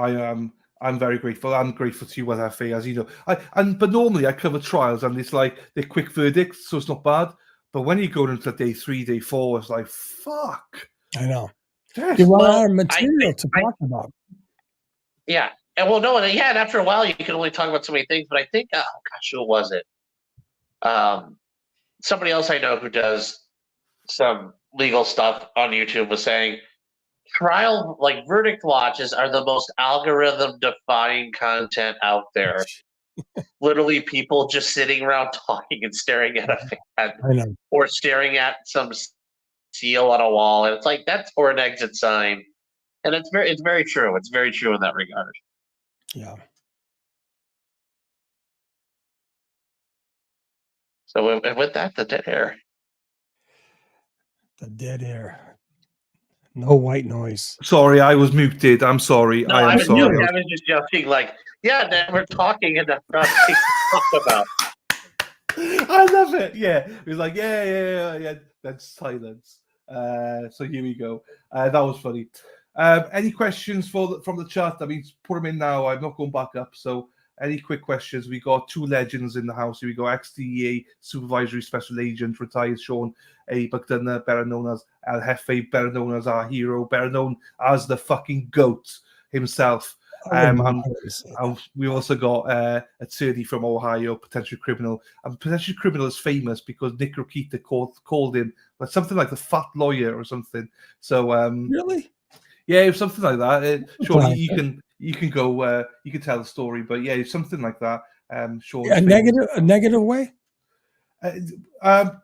I'm very grateful. I'm grateful to you, Jefe, as you know. But normally I cover trials and it's like they're quick verdicts, so it's not bad. But when you go into day 3, day 4, it's like fuck. I know. Yes. You run out of material to talk about. Yeah. And well, no, and after a while, you can only talk about so many things. But I think, oh gosh, who was it? Somebody else I know who does some legal stuff on YouTube was saying, verdict watches are the most algorithm-defying content out there. Literally, people just sitting around talking and staring at a fan, or staring at some seal on a wall, and it's like or an exit sign. And it's very true. It's very true in that regard. Yeah. So with that, the dead air. The dead air. No white noise. Sorry, I was muted. I'm sorry. No, I am sorry. I was just joking. Like, yeah, then we're talking and that's not what we talk about. I love it. Yeah, he was like, yeah. Then silence. So here we go. That was funny. Any questions from the chat? I mean, put them in now. I'm not going back up. So any quick questions? We got 2 legends in the house. Here we go. Ex-DEA Supervisory Special Agent, retired Sean A. McDonough, better known as El Jefe, better known as our hero, better known as the fucking GOAT himself. And we also got attorney from Ohio, potential criminal. And potential criminal is famous because Nick Rokita called him like something like the fat lawyer or something. So really, yeah, it was something like that. Sean, you can go. You can tell the story, but yeah, it's something like that. Sean, a negative way.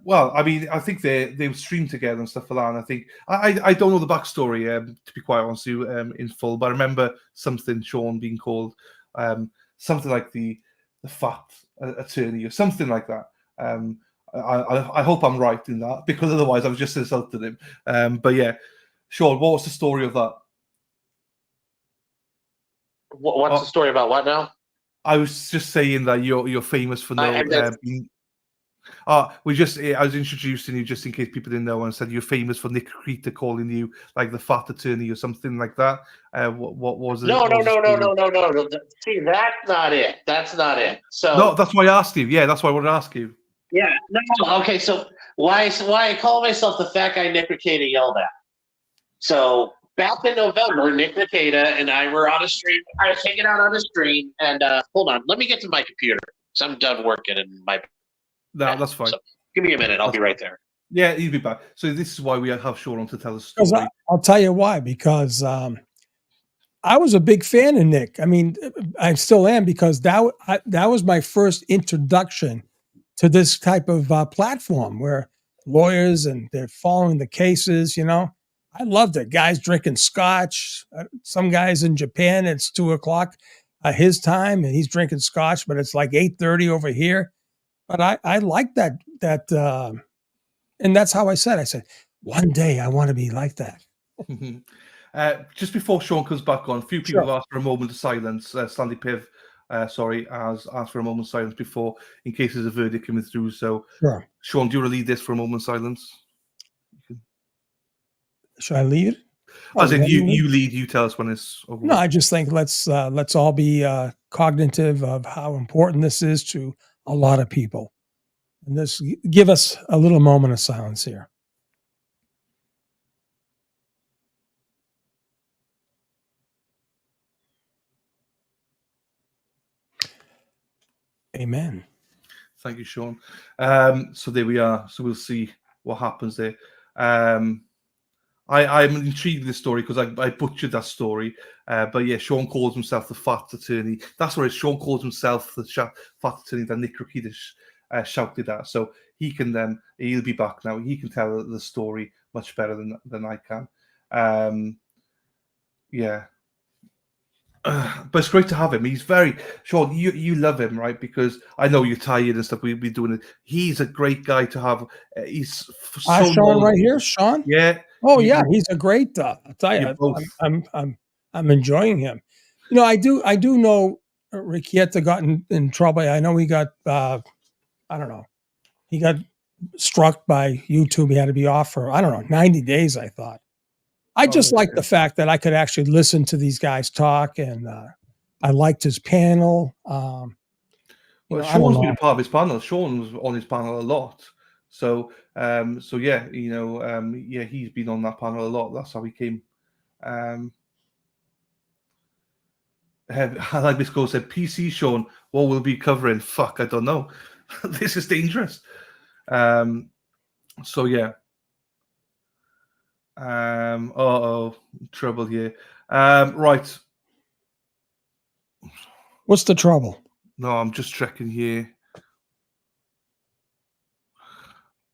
Well, I mean, I think they stream together and stuff like that. And I think I don't know the backstory, to be quite honest with you, in full. But I remember something Sean being called something like the fat attorney or something like that. I hope I'm right in that because otherwise I've just insulted him. But yeah, Sean, what was the story of that? What's the story about? What now? I was just saying that you're famous for I was introducing you just in case people didn't know, and said you're famous for Nick Rokita calling you like the fat attorney or something like that. What was it? No. See, that's not it. That's not it. So no, that's why I asked you. Yeah, that's why I wanted to ask you. Yeah. No. Okay. So why I call myself the fat guy Nick Rokita yelled at? So back in November, Nick Rokita and I were on a stream. I was hanging out on a stream, and hold on, let me get to my computer. So I'm done working in my No, that's fine. So give me a minute. I'll be right there. Yeah, he'll be back. So this is why we have Sean on to tell us Because story. I'll tell you why. Because I was a big fan of Nick. I mean, I still am, because that was my first introduction to this type of platform where lawyers and they're following the cases. I loved it. Guys drinking scotch. Some guys in Japan, it's 2:00 his time, and he's drinking scotch, but it's like 8:30 over here. But I like that. And that's how I said, one day I want to be like that. Just before Sean comes back on, a few people have asked for a moment of silence. Sandy Piv, has asked for a moment of silence before, in case there's a verdict coming through. So, Sure. Sean, do you want to lead this for a moment of silence? Should I lead? As in, you lead. You tell us when it's over. No, I just think let's all be cognitive of how important this is to a lot of people, and this give us a little moment of silence here. Amen. Thank you, Sean. So there we are. So we'll see what happens there. I'm intrigued with this story because I butchered that story. But yeah, Sean calls himself the fat attorney. That's what it is. Sean calls himself the fat attorney that Nick Rakitic shouted at. So he'll be back now. He can tell the story much better than I can. Yeah. But it's great to have him. He's very Sean. You love him, right? Because I know you're tired and stuff. We've been doing it. He's a great guy to have. He's so Sean right here, Sean. Yeah. Oh yeah, he's a great. I'll tell you, I'm enjoying him. I do know Riccietta got in trouble. I know he got. I don't know. He got struck by YouTube. He had to be off for 90 days. I thought. I just like the fact that I could actually listen to these guys talk, and I liked his panel. Sean's been a part of his panel. Sean was on his panel a lot. So yeah, he's been on that panel a lot. That's how he came. I like this girl said, PC Sean, what will be covering? Fuck, I don't know. This is dangerous. So yeah. Trouble here. Right. What's the trouble? No, I'm just checking here.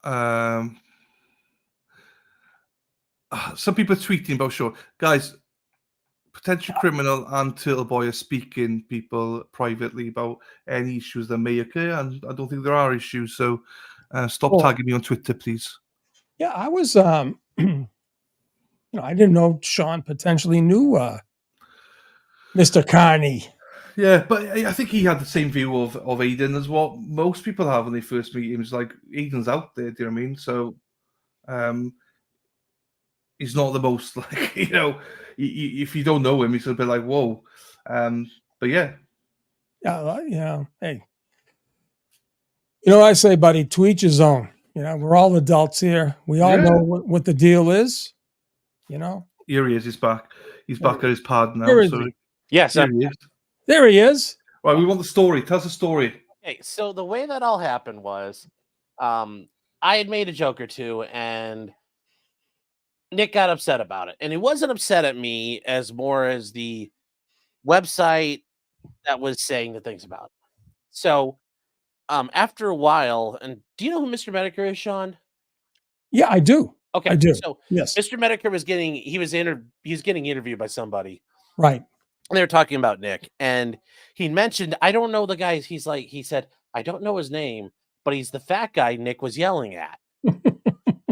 Some people are tweeting about Sean. Guys, potential criminal and Turtle Boy are speaking people privately about any issues that may occur, and I don't think there are issues. So stop tagging me on Twitter, please. Yeah, I was. I didn't know Sean potentially knew Mr. Carney. Yeah, but I think he had the same view of Aiden as what most people have when they first meet him. It's like, Aiden's out there, do you know what I mean? So he's not the most, like, if you don't know him, he's a bit like, whoa. But yeah. Yeah, hey. You know what I say, buddy? To each his own. We're all adults here. We all know what the deal is. Here he is. He's back. He's back at his pad now. Yes. Here he is. There he is. Right, we want the story. Tell us the story. Okay, so the way that all happened was I had made a joke or two, and Nick got upset about it. And he wasn't upset at me as more as the website that was saying the things about it. So after a while, and do you know who Mr. Medicare is, Sean? Yeah, I do. Okay, I do. So yes, Mr. Medicare was getting interviewed by somebody. Right. And they were talking about Nick, and he mentioned, I don't know the guy. He said, I don't know his name, but he's the fat guy Nick was yelling at.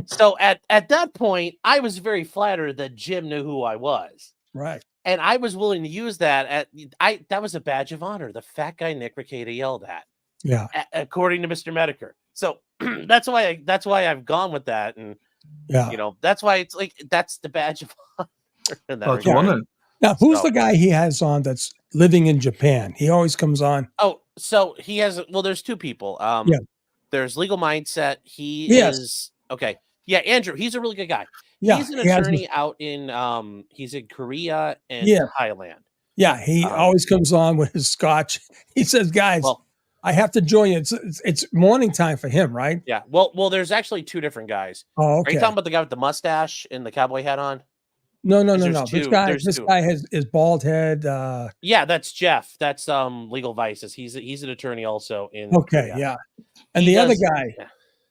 So at that point, I was very flattered that Jim knew who I was. Right. And I was willing to use that. That was a badge of honor. The fat guy Nick Riccietta yelled at. Yeah. According to Mr. Medicare. So that's why I've gone with that. And that's why it's like, that's the badge of honor. Now, who's the guy he has on that's living in Japan? He always comes on. Oh, so he has. Well, there's two people. There's Legal Mindset. He is okay. Yeah, Andrew. He's a really good guy. Yeah, he's an attorney out in. He's in Korea and Thailand. Yeah, he always comes on with his scotch. He says, "Guys, I have to join you. It's morning time for him, right? Yeah. Well, there's actually two different guys. Oh, Are okay. you talking about the guy with the mustache and the cowboy hat on? No. There's This two. guy, There's this two. guy has his bald head. Yeah, that's Jeff. That's Legal Vices. He's an attorney also in. Okay, yeah. And He the other does- guy, yeah.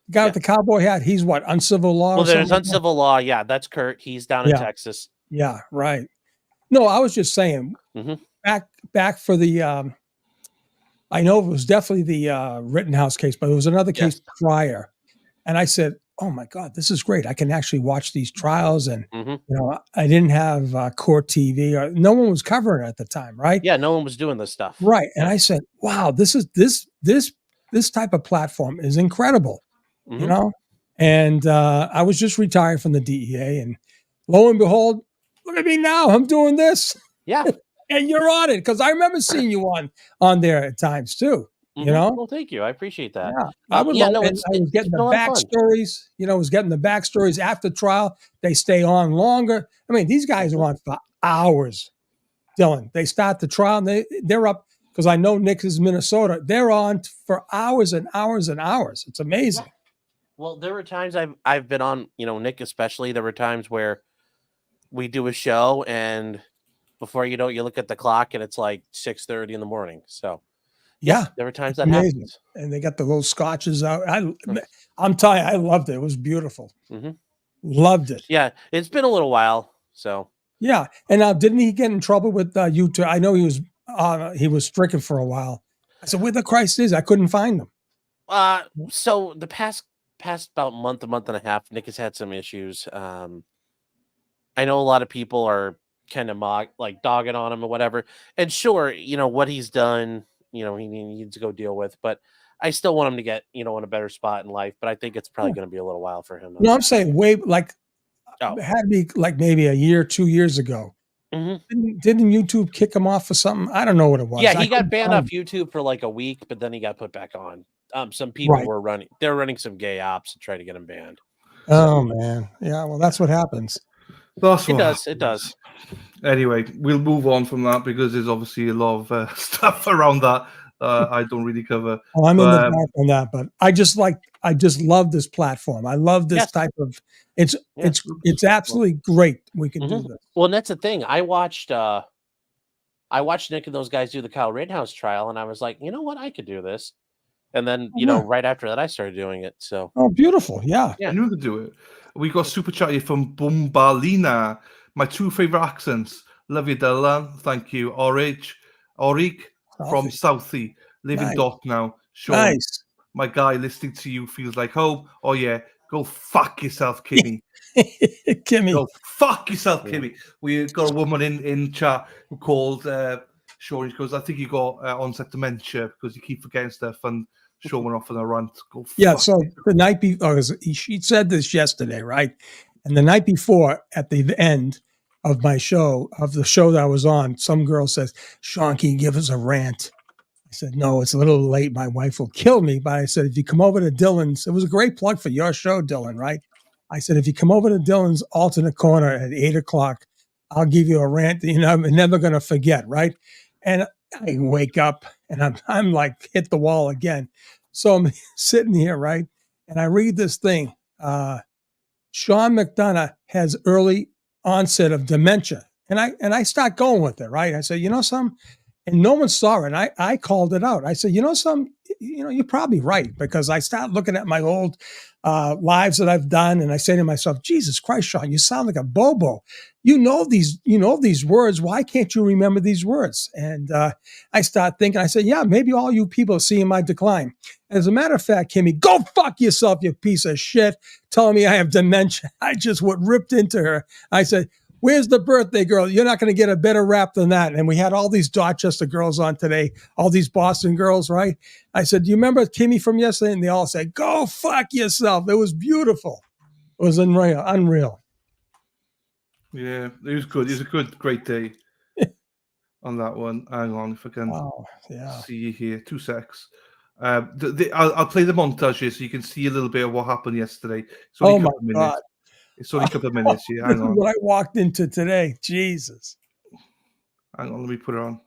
the guy with the cowboy hat, he's what, uncivil law? Well, or there's something like that? uncivil law. Yeah, that's Kurt. He's down in Yeah. Texas. Yeah, right. No, I was just saying, back for the. I know it was definitely the Rittenhouse case, but it was another case prior, and I said, "Oh my God, this is great! I can actually watch these trials." And you know, I didn't have court TV, or no one was covering it at the time, right? Yeah, no one was doing this stuff. Right, and I said, "Wow, this type of platform is incredible," you know. And I was just retired from the DEA, and lo and behold, look at me now! I'm doing this. Yeah. And you're on it because I remember seeing you on there at times too. You know, Well, thank you. I appreciate that. yeah, I was getting the backstories. You know, was getting the backstories after trial. They stay on longer. I mean, these guys are on for hours. Dylan, they start the trial. And they're up because I know Nick is Minnesota. They're on for hours and hours and hours. It's amazing. Well, there were times I've been on. You know, Nick especially. There were times where we do a show and before you know it, you look at the clock and it's like 6:30 in the morning. So yeah, there were times that amazing. happened. And they got the little scotches out. I'm telling you, I loved it. It was beautiful. Loved it. Yeah, it's been a little while. So yeah, and now didn't he get in trouble with YouTube? I know he was stricken for a while. I said, "Where the Christ is?" I couldn't find him. So the past about a month and a half, Nick has had some issues. I know a lot of people are kind of dogging on him or whatever. And sure, you know, what he's done, you know, he needs to go deal with, but I still want him to get, you know, in a better spot in life, but I think it's probably going to be a little while for him. No, I'm saying it had to be like maybe a year, 2 years ago. Didn't YouTube kick him off for something? I don't know what it was. Yeah, he got banned off YouTube for like a week, but then he got put back on. Some people they're running some gay ops to try to get him banned. Oh man. Yeah, well, that's what happens. It does. Anyway, we'll move on from that because there's obviously a lot of stuff around that I don't really cover. Oh, I'm in the dark on that, but I just love this platform. I love this type of. It's absolutely great. We can do this. Well, and that's the thing. I watched Nick and those guys do the Kyle Rittenhouse trial, and I was like, you know what, I could do this. And then you know, right after that, I started doing it. So beautiful, yeah. I knew we could do it. We got super chat here from Bumbalina. My two favorite accents. Love you, Dylan. Thank you. Orig from Southie. Live in Dot now. Sean, nice. My guy listening to you feels like home. Oh yeah, go fuck yourself, Kimmy. Kimmy. Go fuck yourself, Kimmy. We got a woman in chat who called Sean. She goes, I think you got onset dementia because you keep forgetting stuff, and Sean went off on a rant. Go yeah, so the night before, she said this yesterday, right? And the night before, at the end of the show that I was on, some girl says, Sean, can you give us a rant? I said, no, it's a little late. My wife will kill me. But I said, if you come over to Dylan's, it was a great plug for your show, Dylan, right? I said, if you come over to Dylan's alternate corner at 8:00, I'll give you a rant that I'm never going to forget, right? And I wake up and I'm like, hit the wall again. So I'm sitting here, right? And I read this thing. Sean McDonough has early onset of dementia. And I start going with it, right? I said, you know something? And no one saw it. And I called it out. I said, you know something? You're probably right, because I start looking at my old lives that I've done, and I say to myself, Jesus Christ, Sean, you sound like a bobo. You know these words. Why can't you remember these words? And I start thinking, I said, yeah, maybe all you people are seeing my decline. As a matter of fact, Kimmy, go fuck yourself, you piece of shit, telling me I have dementia. I just ripped into her. I said, where's the birthday girl? You're not going to get a better rap than that. And we had all these Dorchester girls on today, all these Boston girls, right? I said, do you remember Kimmy from yesterday? And they all said, go fuck yourself. It was beautiful. It was unreal. Yeah, it was good. It was a great day on that one. Hang on, if I can see you here. 2 secs. I'll play the montage here so you can see a little bit of what happened yesterday. It's only a couple of minutes. It's only a couple of minutes here. Hang on. What I walked into today. Jesus. Hang on, let me put it on.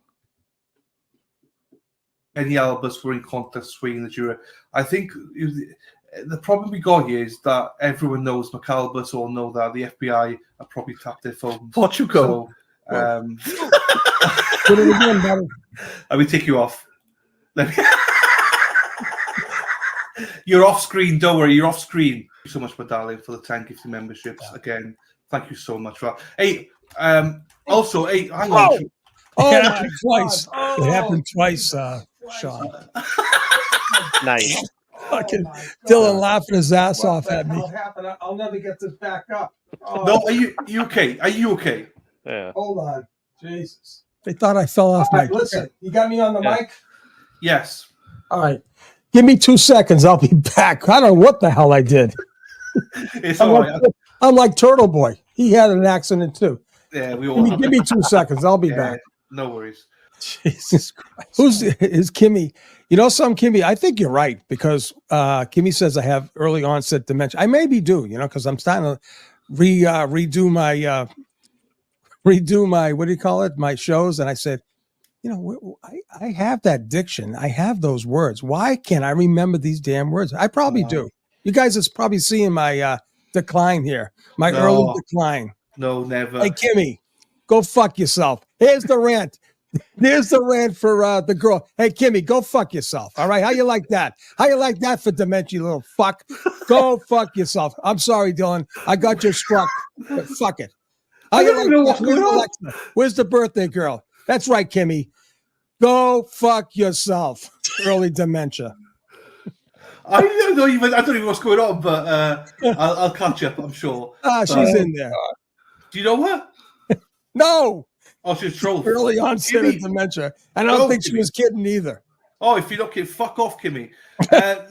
any Albus were in contact swaying the jury. I think the problem we got here is that everyone knows McAlbus all know that the FBI have probably tapped their phones. Watch you go. Put it again, buddy. I will take you off. You're off screen. Don't worry, you're off screen. Thank you so much, Medallion, for the 10 gifted memberships. Again, thank you so much for that. Hey, also, hey, hang on. Oh, Yeah. my twice. It happened twice, Sean. Nice. Fucking Dylan laughing his ass off at me. I'll never get this back up. No, are you okay? Are you okay? Yeah. Hold on. Jesus. They thought I fell off All my right, listen, you got me on the mic? Yes. All right. Give me 2 seconds. I'll be back. I don't know what the hell I did. It's I'm, all like, right. I'm like Turtle Boy. He had an accident too. Yeah, we all Give me 2 seconds. I'll be back. No worries. Jesus Christ. Is Kimmy? You know something, Kimmy? I think you're right because Kimmy says I have early onset dementia. I maybe do, because I'm starting to redo my what do you call it? My shows, and I said, I have that diction. I have those words. Why can't I remember these damn words? I probably do. You guys is probably seeing my decline here, my early decline. No, never. Hey, Kimmy, go fuck yourself. Here's the rant. There's the rant for the girl. Hey, Kimmy, go fuck yourself. All right. How you like that? How you like that for dementia, you little fuck? Go fuck yourself. I'm sorry, Dylan. I got you struck. But fuck it. How you like that? Where's Alexa? Where's the birthday girl? That's right, Kimmy. Go fuck yourself. Early dementia. I don't even know what's going on, but I'll catch up, I'm sure. She's in there. Do you know her? No. Oh, she's trolled. Early onset of dementia. And I don't think she was kidding either. Oh, if you're not kidding, fuck off, Kimmy.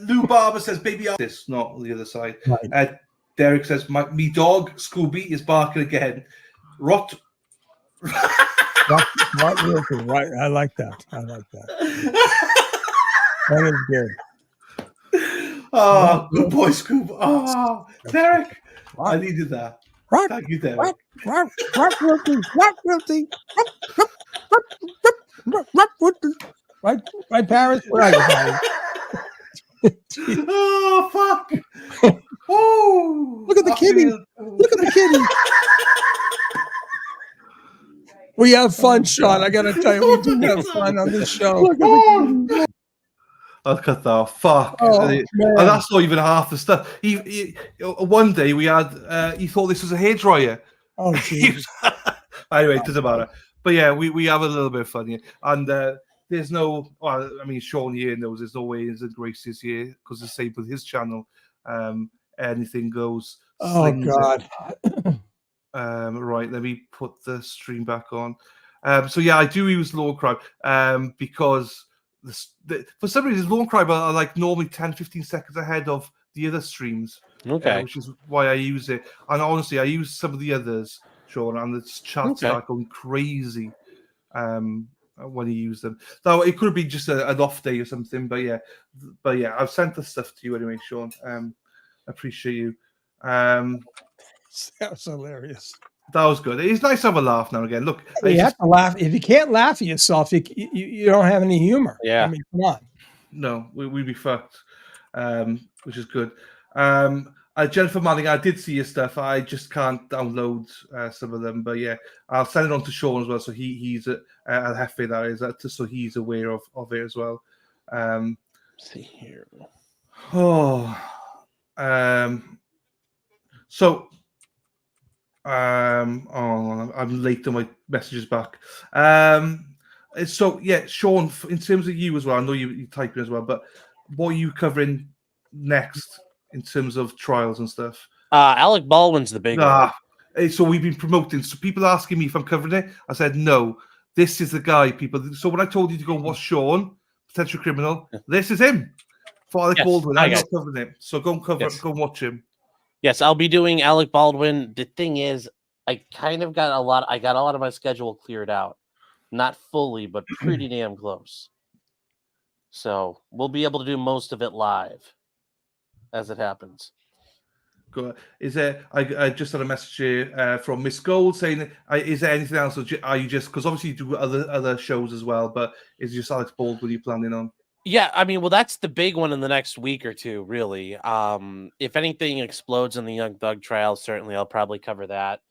Lou Barber says, baby, this, not on the other side. Right. Derek says, me dog, Scooby, is barking again. Rot. Right. I like that. That is good. Oh, good boy, Scoob. Oh, Derek. I needed that. Thank you, Derek. Right, Paris? Where are you, Paris? Oh, fuck. Oh, look at the kitty. Look at the kitty. We have fun, Sean. I got to tell you, we do have fun on this show. Look at that. Fuck. And that's not even half the stuff. One day we had, he thought this was a hairdryer. Oh, jeez. Anyway, it doesn't matter. But yeah, we have a little bit of fun here. And there's no, Sean here knows there's no ways and graces here because the same with his channel. Anything goes. Oh, God. Right, let me put the stream back on. So yeah, I do use Lawn Crime because for some reason Lawn Crime are like normally 10-15 seconds ahead of the other streams. Okay. Which is why I use it. And honestly, I use some of the others, Sean, and the chats are going crazy when you use them. Though it could be just an off day or something, but yeah, I've sent the stuff to you anyway, Sean. Appreciate you. That was hilarious. That was good. It's nice to have a laugh now and again. Look, you have to laugh. If you can't laugh at yourself, you don't have any humor. Yeah. I mean, come on. No, we'd be fucked, which is good. Jennifer Manning, I did see your stuff. I just can't download some of them, but yeah, I'll send it on to Sean as well, so he's Jefe, that is, so he's aware of it as well. See here. I'm late on my messages back. So yeah, Sean, in terms of you as well, I know you typing as well, but what are you covering next in terms of trials and stuff? Alec Baldwin's the big one. So we've been promoting. So people asking me if I'm covering it. I said no. This is the guy. People. So when I told you to go watch Sean, potential criminal, this is him. For Alec Baldwin, I'm not covering it. So go and cover. Go and watch him. Yes, I'll be doing Alec Baldwin. The thing is, I got a lot of my schedule cleared out. Not fully, but pretty damn close. So we'll be able to do most of it live as it happens. Good. Is there? I just had a message here from Miss Gold saying, "Is there anything else? Or are you just because obviously you do other shows as well? But is just Alex Baldwin you planning on?" Yeah, I mean, well, that's the big one in the next week or two, really. If anything explodes in the Young Thug trial, certainly I'll probably cover that.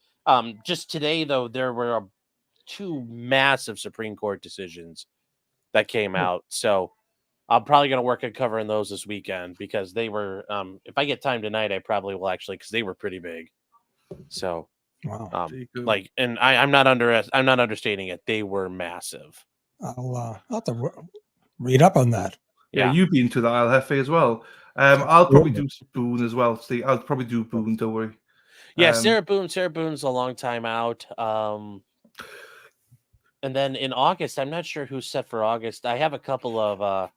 Just today, though, there were two massive Supreme Court decisions that came out, so I'm probably going to work on covering those this weekend because they were. If I get time tonight, I probably will actually because they were pretty big. So, Wow, like, and I'm not understating it. They were massive. I'll have to read up on that. Yeah, you've been to the Isle Hefe as well. I'll probably do Boone as well. See, I'll probably do Boone. Don't worry. Yeah, Sarah Boone's a long time out. And then in August, I'm not sure who's set for August. I have a couple of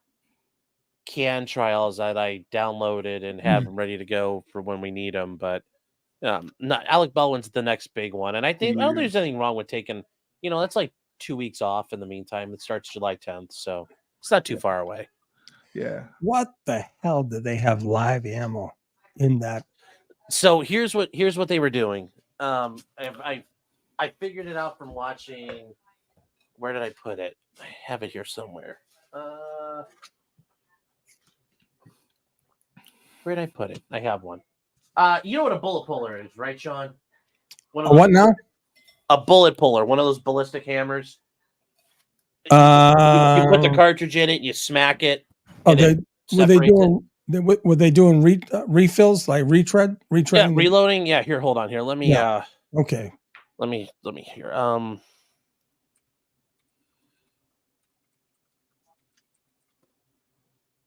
can trials that I downloaded and have them ready to go for when we need them. But not Alec Baldwin's the next big one, and I don't think there's anything wrong with taking. That's like 2 weeks off in the meantime. It starts July 10th, so it's not too far away. Yeah. What the hell did they have live ammo in that? So here's what they were doing. I figured it out from watching. Where did I put it? I have it here somewhere. Where did I put it? I have one. You know what a bullet puller is, right, Sean? What now? A bullet puller, one of those ballistic hammers. You put the cartridge in it, you smack it. Were they doing refills like retreading? Yeah, reloading. Yeah, here, hold on here. Let me. Okay. Let me here.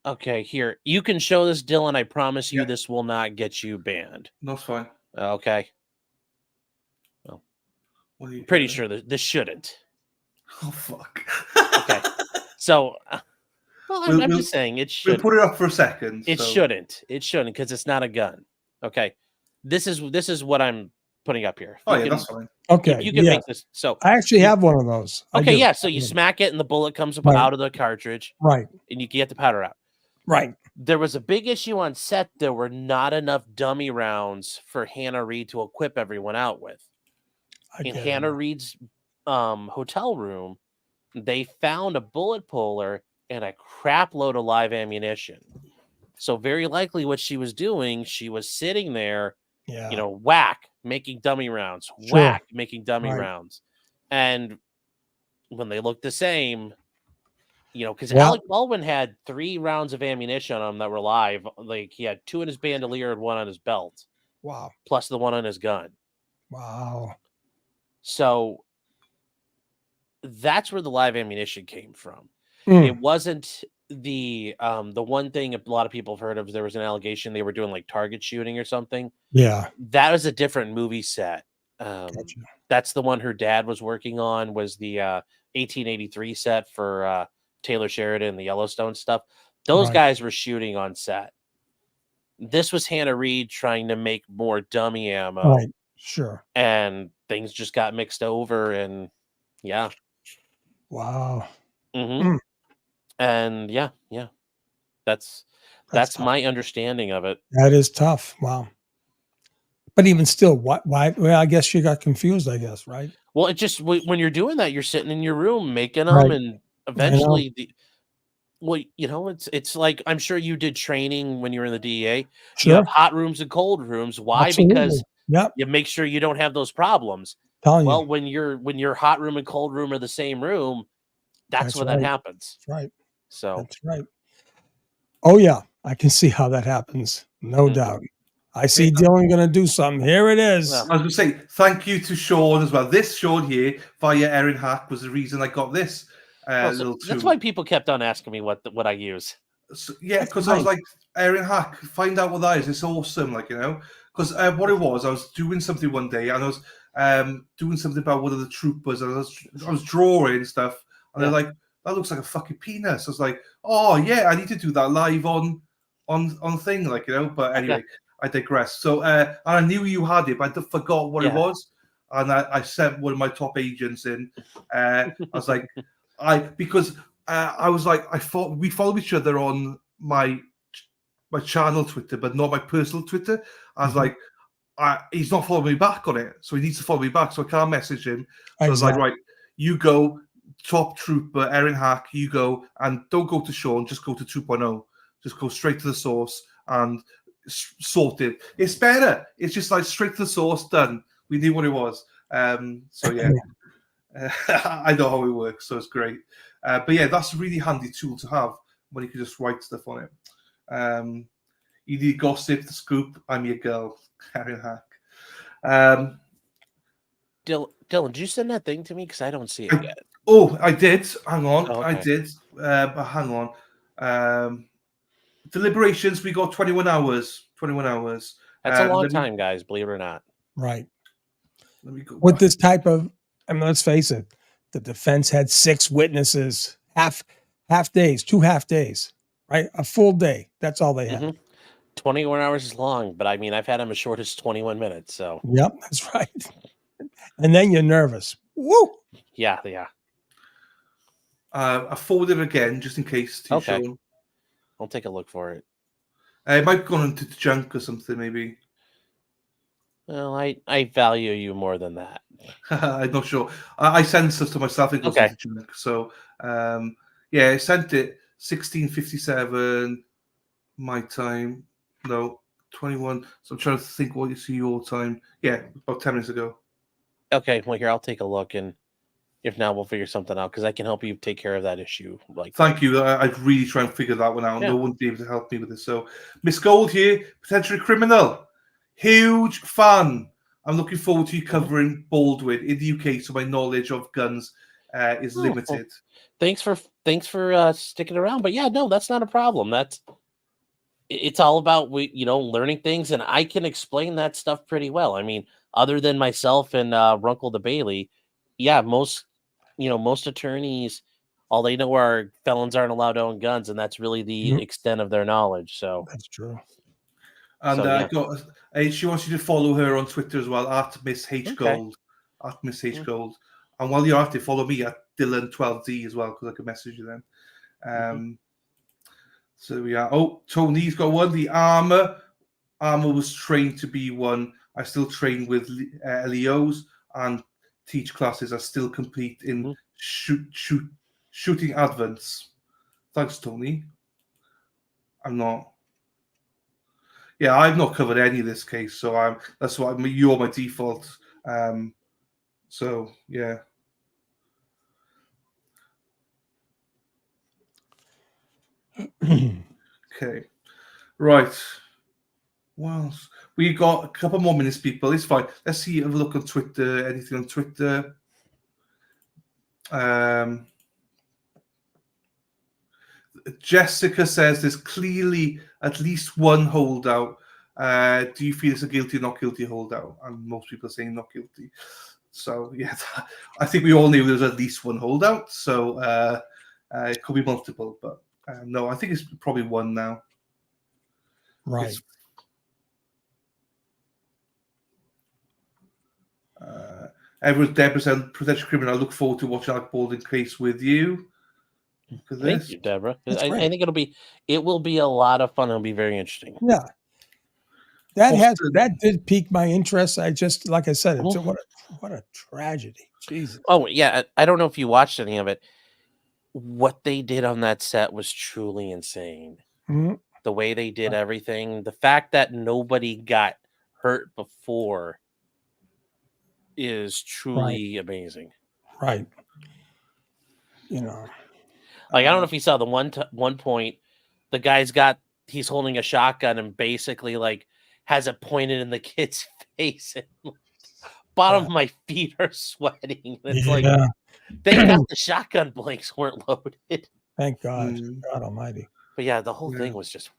Okay, here. You can show this, Dylan. I promise you this will not get you banned. That's fine. Okay. Well, I'm pretty sure that this shouldn't. Oh, fuck. Okay. So, well, I'm just saying it should. We'll put it up for a second. It shouldn't. It shouldn't because it's not a gun. Okay. This is what I'm putting up here. Oh, that's fine. Okay. You can make this. So I actually have one of those. Okay, yeah. So you smack it and the bullet comes up out of the cartridge. Right. And you get the powder out. Right. There was a big issue on set. There were not enough dummy rounds for Hannah Reid to equip everyone out with. In Hannah Reid's hotel room, they found a bullet puller and a crap load of live ammunition. So very likely what she was doing, she was sitting there, whack, making dummy rounds, whack, making dummy rounds. And when they looked the same, because Alec Baldwin had 3 rounds of ammunition on him that were live. Like he had 2 in his bandolier and 1 on his belt. Wow. Plus the 1 on his gun. Wow. So that's where the live ammunition came from. It wasn't the one thing a lot of people have heard of. There was an allegation they were doing like target shooting or something. Yeah. That was a different movie set. That's the one her dad was working on, was the 1883 set for Taylor Sheridan, the Yellowstone stuff. Those guys were shooting on set. This was Hannah Reid trying to make more dummy ammo. Right. Sure. And things just got mixed over, and yeah. Wow. Mm-hmm. And yeah. That's my understanding of it. That is tough. Wow. But even still, why? Well, I guess you got confused, I guess, right? Well, it just, when you're doing that, you're sitting in your room making them, and eventually it's like, I'm sure you did training when you were in the DEA. Sure. You have hot rooms and cold rooms. Why? Absolutely. Because Yep. you make sure you don't have those problems. Well, when your hot room and cold room are the same room, that's when that happens. That's right. So that's right. Oh yeah, I can see how that happens. No doubt. I see Dylan going to do something. Here it is. I was going to say thank you to Sean as well. This Sean here via Erin Hack was the reason I got this. That's why people kept on asking me what I use. So, yeah, because I was like, Erin Hack, find out what that is. It's awesome, because what it was, I was doing something one day, and I was doing something about one of the troopers, and I was drawing stuff, and they're like, that looks like a fucking penis. I was like, oh yeah, I need to do that live on thing, But anyway, I digress. So, and I knew you had it, but I forgot what it was, and I sent one of my top agents in. I was like, I thought we follow each other on my my channel Twitter, but not my personal Twitter. I was like, he's not following me back on it, so he needs to follow me back. So I can't message him. So I was like, right, you go, top trooper, Erin Hack, you go, and don't go to Sean, just go to 2.0. Just go straight to the source and sort it. It's better. It's just like straight to the source, done. We knew what it was. So yeah, I know how it works, so it's great. But yeah, that's a really handy tool to have when you can just write stuff on it. You need gossip, the scoop. I'm your girl, Erin Hack. Dylan, did you send that thing to me? Because I don't see it yet. Oh, I did. Hang on. Oh, I okay. did. But hang on. Deliberations, we got 21 hours. 21 hours. That's a long time, guys, believe it or not. Right. Let me go with this type of, I mean, let's face it, the defense had 6 witnesses, half days, 2 half days, right? A full day. That's all they had. 21 hours is long, but I mean, I've had them as short as 21 minutes. So, yep, that's right. And then you're nervous. Woo! Yeah. I forwarded it again just in case. To Okay. Sean. I'll take a look for it. It might have gone into the junk or something, maybe. Well, I value you more than that. I'm not sure. I send stuff to myself. It goes into junk. So, yeah, I sent it 16:57 my time. No, 21. So I'm trying to think what you see your time. Yeah, about 10 minutes ago. Okay, well, here, I'll take a look, and if not, we'll figure something out, because I can help you take care of that issue. Thank you. I'd really try and figure that one out. Yeah. No one'd be able to help me with this. So, Miss Gold here, potentially criminal. Huge fan. I'm looking forward to you covering Baldwin in the UK, so my knowledge of guns is limited. Well, thanks for sticking around. But yeah, no, that's not a problem. It's all about learning things, and I can explain that stuff pretty well. I mean, other than myself and Runkle the Bailey, yeah, most attorneys, all they know are felons aren't allowed to own guns, and that's really the extent of their knowledge. So that's true. And she wants you to follow her on Twitter as well, at Miss H Gold. At Miss H Gold. And while you're at it, follow me at Dylan12Z as well, because I can message you then. So we are. Oh, Tony's got one. The armor was trained to be one. I still train with LEOs and teach classes. I still compete in shooting advents. Thanks, Tony. I'm not. Yeah, I've not covered any of this case, so that's why you're my default. So yeah. Okay, right. Well, we got a couple more minutes, people. It's fine. Let's see. Have a look on Twitter. Anything on Twitter? Jessica says there's clearly at least one holdout. Do you feel it's a guilty or not guilty holdout? And most people are saying not guilty. So yeah, I think we all knew there was at least one holdout. So it could be multiple, but no, I think it's probably one now. Right. Everyone's Deborah said, potential criminal. I look forward to watching Alec Baldwin case with you. Thank you, Deborah. I think it will be a lot of fun. It'll be very interesting. Yeah. That did pique my interest. I just, like I said, what a tragedy. Jesus. Oh yeah. I don't know if you watched any of it. What they did on that set was truly insane. Mm-hmm. The way they did everything, the fact that nobody got hurt before is truly amazing. Right. Like, I don't know if you saw the one point, the guy's he's holding a shotgun and basically like has it pointed in the kid's face, and bottom of my feet are sweating. It's like, thank God the shotgun blanks weren't loaded. Thank God. God Almighty. But yeah, the whole thing was just.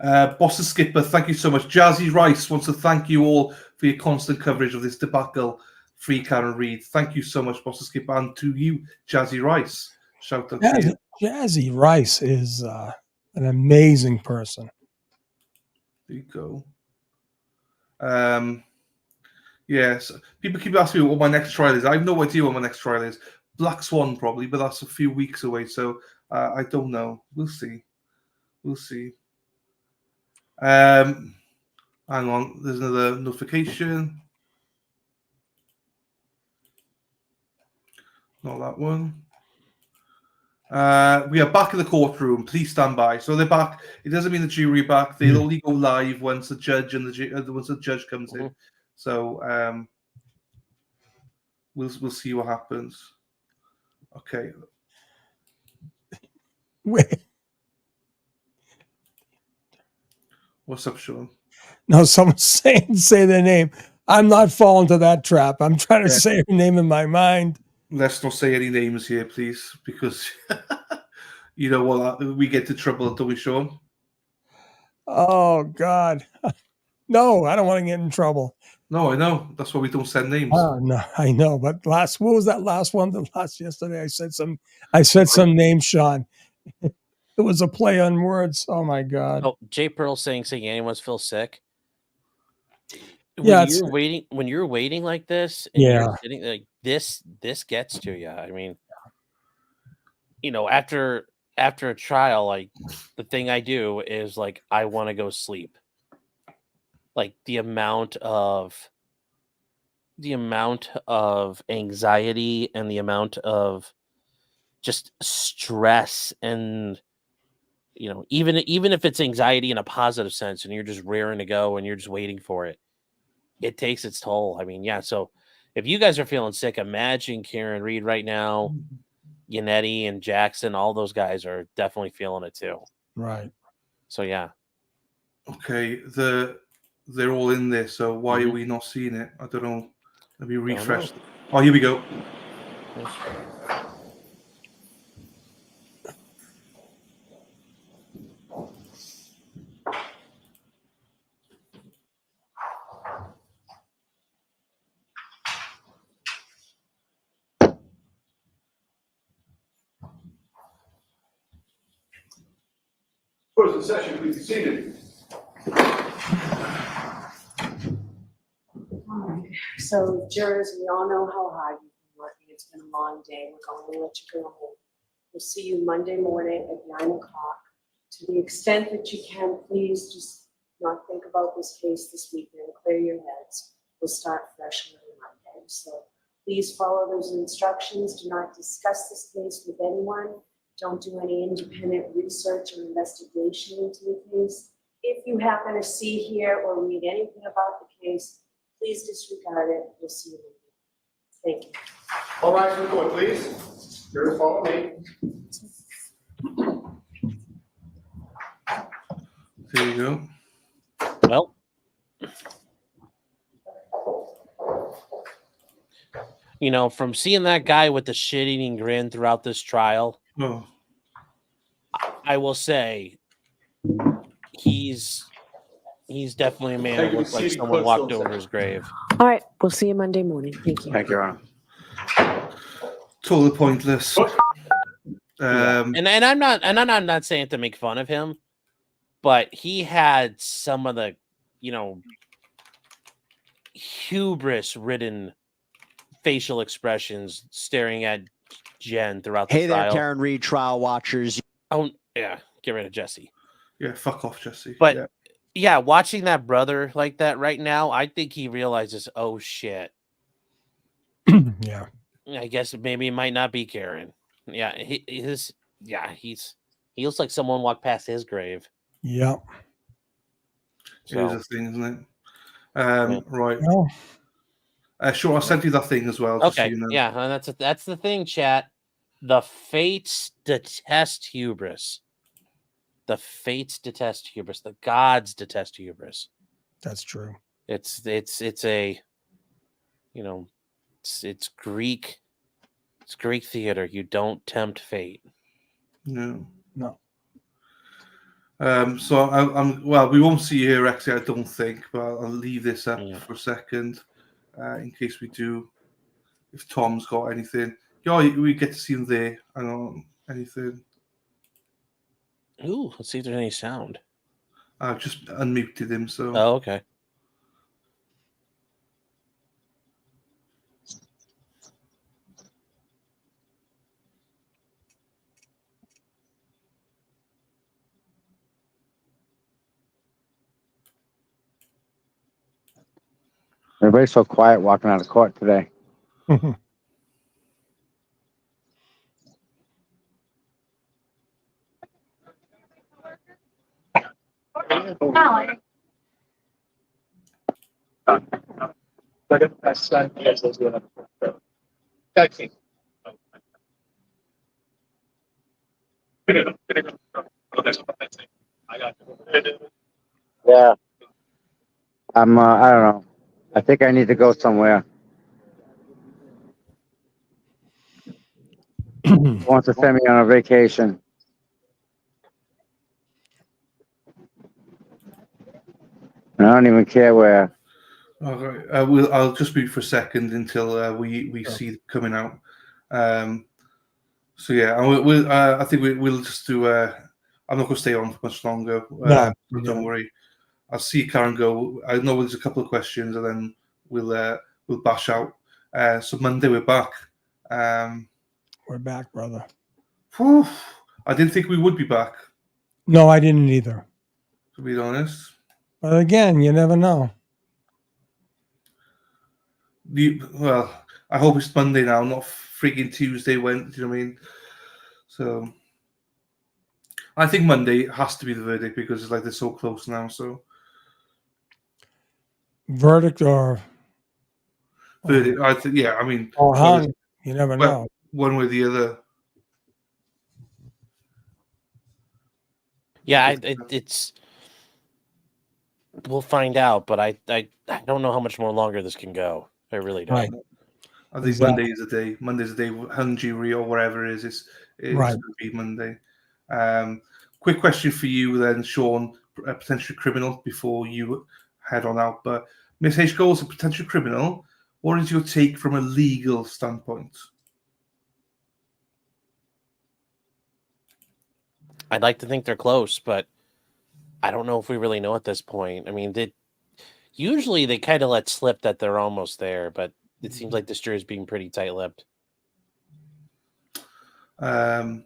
Bossa Skipper, thank you so much. Jazzy Rice wants to thank you all for your constant coverage of this debacle. Free Karen Reed. Thank you so much, Bossa Skipper, and to you, Jazzy Rice. Shout out to you. Jazzy Rice is an amazing person. There you go. Yes, people keep asking me what my next trial is. I have no idea what my next trial is. Black Swan, probably, but that's a few weeks away, so I don't know. We'll see. We'll see. Hang on. There's another notification. Not that one. We are back in the courtroom. Please stand by. So they're back. It doesn't mean the jury are back. They'll only go live once the judge and once the judge comes in. So we'll see what happens. Okay. Wait. What's up, Sean? No, someone's saying say their name. I'm not falling to that trap. I'm trying to Yeah. say her name in my mind. Let's not say any names here, please, because you know what, we get into trouble, don't we, Sean? Oh God. No, I don't want to get in trouble. No, I know. That's why we don't send names. Oh no, I know. But what was that last one? The last yesterday, I said some names, Sean. It was a play on words. Oh my God. Oh, Jay Pearl saying anyone feel sick. Yeah, When you're waiting like this, and Yeah. you're sitting like this gets to you. I mean, after a trial, like the thing I do is like I want to go sleep. Like the amount of anxiety and the amount of just stress, and even if it's anxiety in a positive sense and you're just raring to go and you're just waiting for it, it takes its toll. I mean, yeah. So if you guys are feeling sick, imagine Karen Reed right now, Yannetti and Jackson, all those guys are definitely feeling it too. Right. So yeah. Okay, they're all in there. So why are we not seeing it? I don't know. Let me refresh. Oh, here we go. Close the session, please be seated. All right. So jurors, we all know how hard you've been working. It's been a long day. We're going to let you go home. We'll see you Monday morning at 9 o'clock. To the extent that you can, please just not think about this case this weekend. Clear your heads. We'll start fresh on Monday. So please follow those instructions. Do not discuss this case with anyone. Don't do any independent research or investigation into the case. If you happen to see, hear, or read anything about the case, please disregard it. We'll see you later. Thank you. All rise for the court, please. Jurors, follow me. There you go. Well, from seeing that guy with the shit-eating grin throughout this trial, I will say he's definitely a man who looks like someone walked over his grave. All right. We'll see you Monday morning. Thank you. Thank you, Your Honor. Totally pointless. And I'm not saying it to make fun of him, but he had some of the, hubris-ridden facial expressions staring at Jen throughout the trial. Hey there, Karen Reed trial watchers. Oh yeah, get rid of Jesse. Yeah, fuck off, Jesse. But yeah, watching that brother like that right now, I think he realizes, oh shit. Yeah. I guess maybe it might not be Karen. Yeah, he looks like someone walked past his grave. Yeah. It is a thing, isn't it? Right. Sure, I'll send you that thing as well. Just Okay. so you know. Yeah, and that's the thing, chat. The fates detest hubris. The fates detest hubris. The gods detest hubris. That's true. It's a, it's Greek. It's Greek theater. You don't tempt fate. No. No. So I'm well. We won't see you here, actually. I don't think, but I'll leave this up for a second, in case we do. If Tom's got anything, we get to see him there. I don't anything. Ooh, let's see if there's any sound. I've just unmuted him. So. Oh, okay. Everybody's so quiet walking out of court today. Yeah. I don't know. I think I need to go somewhere. He wants to send me on a vacation. And I don't even care where. All right. I'll just mute for a second until we see it coming out. So yeah, I think we'll just do. I'm not going to stay on for much longer. No, Don't worry. I'll see Karen go. I know there's a couple of questions, and then we'll bash out. So Monday we're back. We're back, brother. Whew, I didn't think we would be back, No, I didn't either. to be honest. But again, you never know. Well, I hope it's Monday now, not freaking Tuesday. Do you know what I mean? So I think Monday has to be the verdict because it's like they're so close now. So Verdict or verdict, I think. Yeah, I mean, or hung. You never know. One way or the other. Yeah, it's. We'll find out, but I don't know how much more longer this can go. I really don't. Right. I think Exactly. Monday is the day. Monday's the day. Hung jury or whatever it is. It's Right. going to be Monday. Quick question for you then, Sean, a potential criminal before you head on out. But Miss H goes a potential criminal. What is your take from a legal standpoint? I'd like to think they're close, but I don't know if we really know at this point. I mean, usually they kind of let slip that they're almost there, but it seems like this jury is being pretty tight-lipped. I'll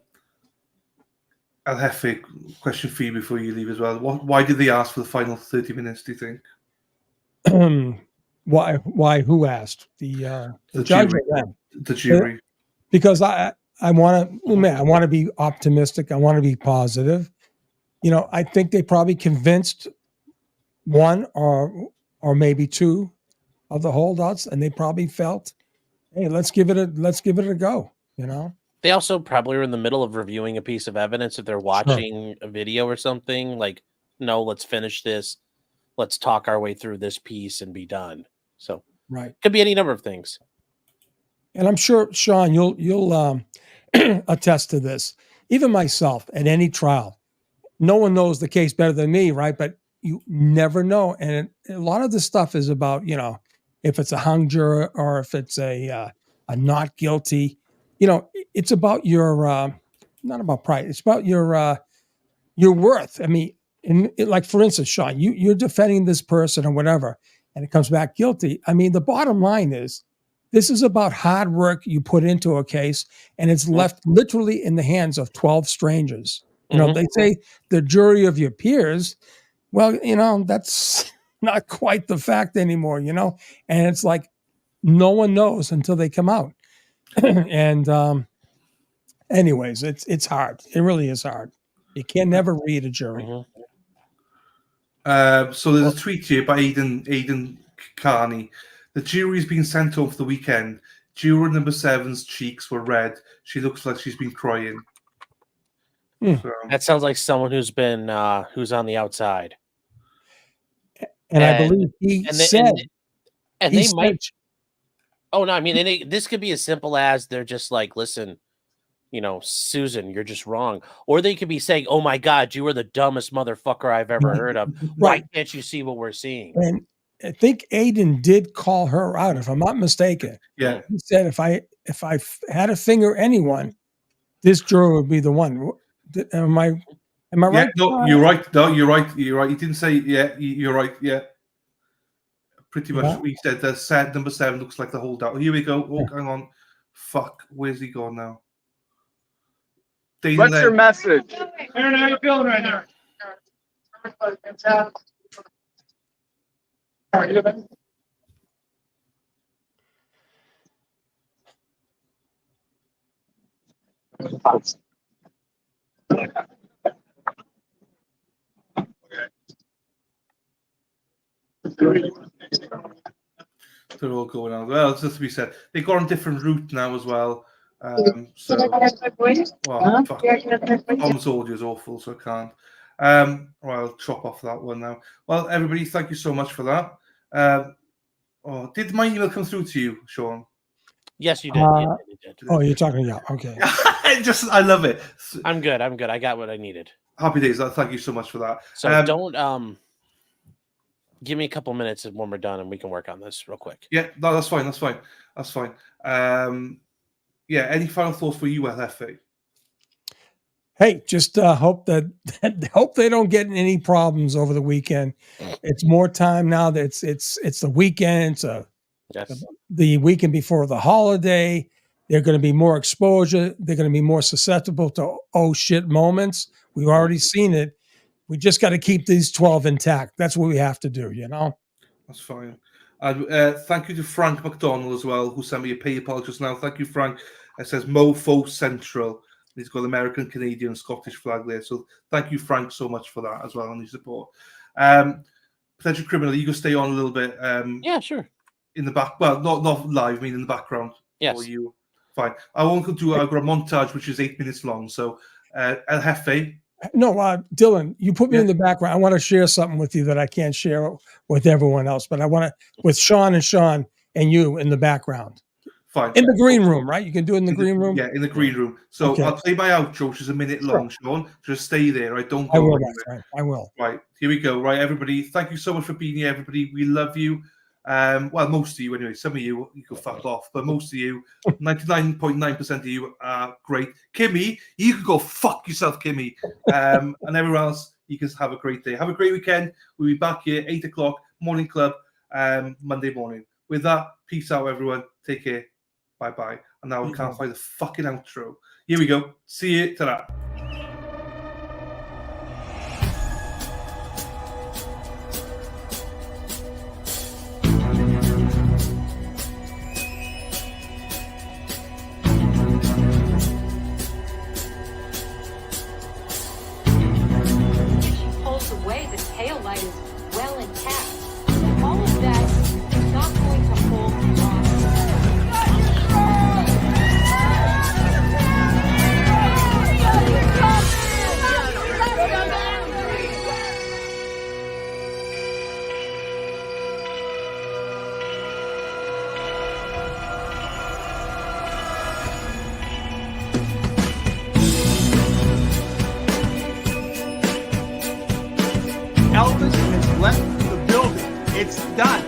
have a question for you before you leave as well. Why did they ask for the final 30 minutes, do you think? Why? Who asked? The judge jury. or them? The jury. Because I want to be optimistic. I want to be positive. You know, I think they probably convinced one or maybe two of the holdouts, and they probably felt, hey, let's give it a go. You know. They also probably were in the middle of reviewing a piece of evidence. If they're watching a video or something, like, no, let's finish this. Let's talk our way through this piece and be done. So, right, could be any number of things. And I'm sure, Sean, you'll attest to this. Even myself, at any trial, no one knows the case better than me, right? But you never know, and a lot of this stuff is about, you know, if it's a hung juror or if it's a not guilty. You know, it's about your not about pride. It's about your worth. I mean, like for instance, Sean, you're defending this person or whatever, and it comes back guilty. I mean, the bottom line is, this is about hard work you put into a case, and it's left literally in the hands of 12 strangers. You know, they say the jury of your peers. Well, you know, that's not quite the fact anymore, you know, and it's like no one knows until they come out. And anyways, it's hard. It really is hard. You can never read a jury. So there's a tweet here by Aidan Carney. The jury's been sent home for the weekend. Juror number 7's cheeks were red. She looks like she's been crying. So, That sounds like someone who's been who's on the outside. And I believe he said, they might. Oh no! I mean, this could be as simple as they're just like, listen, you know, Susan, you're just wrong, or they could be saying, "Oh my God, you are the dumbest motherfucker I've ever heard of. Why can't you see what we're seeing?" And I think Aiden did call her out, if I'm not mistaken. Yeah, he said, if I had to finger anyone, this juror would be the one. Am I right? No, you're right. No, you're right. You're right. He didn't say, yeah, you're right. Yeah. Pretty much. He said that number 7 looks like the holdout. Here we go. Oh, hang on. Fuck. Where's he gone now? What's your message? Aaron, how you feeling right now? They're all going on. Well, it's just to be said, they got on a different route now as well. So, well, fuck. Tom's audio is awful, so I can't. Well, I'll chop off that one now. Well, everybody, thank you so much for that. Did my email come through to you, Sean? Yes, you did. You did. Oh, you're talking about, okay. I love it. I'm good. I got what I needed. Happy days. Thank you so much for that. So don't give me a couple minutes when we're done and we can work on this real quick. Yeah, no, that's fine. That's fine. Yeah, any final thoughts for you, Jefe? Hey, just hope that hope they don't get any problems over the weekend. It's more time now that it's the weekend. It's the weekend before the holiday. They're going to be more exposure. They're going to be more susceptible to oh shit moments. We've already seen it. We just got to keep these 12 intact. That's what we have to do, you know? That's fine. And thank you to Frank McDonough as well, who sent me a PayPal just now. Thank you, Frank. It says Mofo Central. He's got the American, Canadian, and Scottish flag there. So thank you, Frank, so much for that as well and your support. Potential criminal, you can stay on a little bit. Yeah, sure. In the back, well, not live, I mean in the background. Yes. Or you. Fine. I've got a montage which is 8 minutes long. So El Jefe. No, Dylan, you put me in the background. I want to share something with you that I can't share with everyone else, but I want to with Sean and you in the background. Fine. In the green room, right? You can do it in the green room? Yeah, in the green room. So Okay. I'll play my outro, which is a minute long, Sean. Just stay there, right? Don't I go will. anywhere. Right. I will. Right, here we go. Right, everybody, thank you so much for being here, everybody. We love you. Well, most of you anyway. Some of you can fuck off, but most of you, 99.9% of you are great. Kimmy, you can go fuck yourself, Kimmy. And everyone else, you can have a great day. Have a great weekend. We'll be back here 8 o'clock morning club Monday morning. With that, peace out, everyone. Take care. Bye. And now I can't find the fucking outro. Here we go. See you. Ta-da. Pulls away, the tail light is well intact. All of that is not going to hold long. Elvis has left the building. It's done.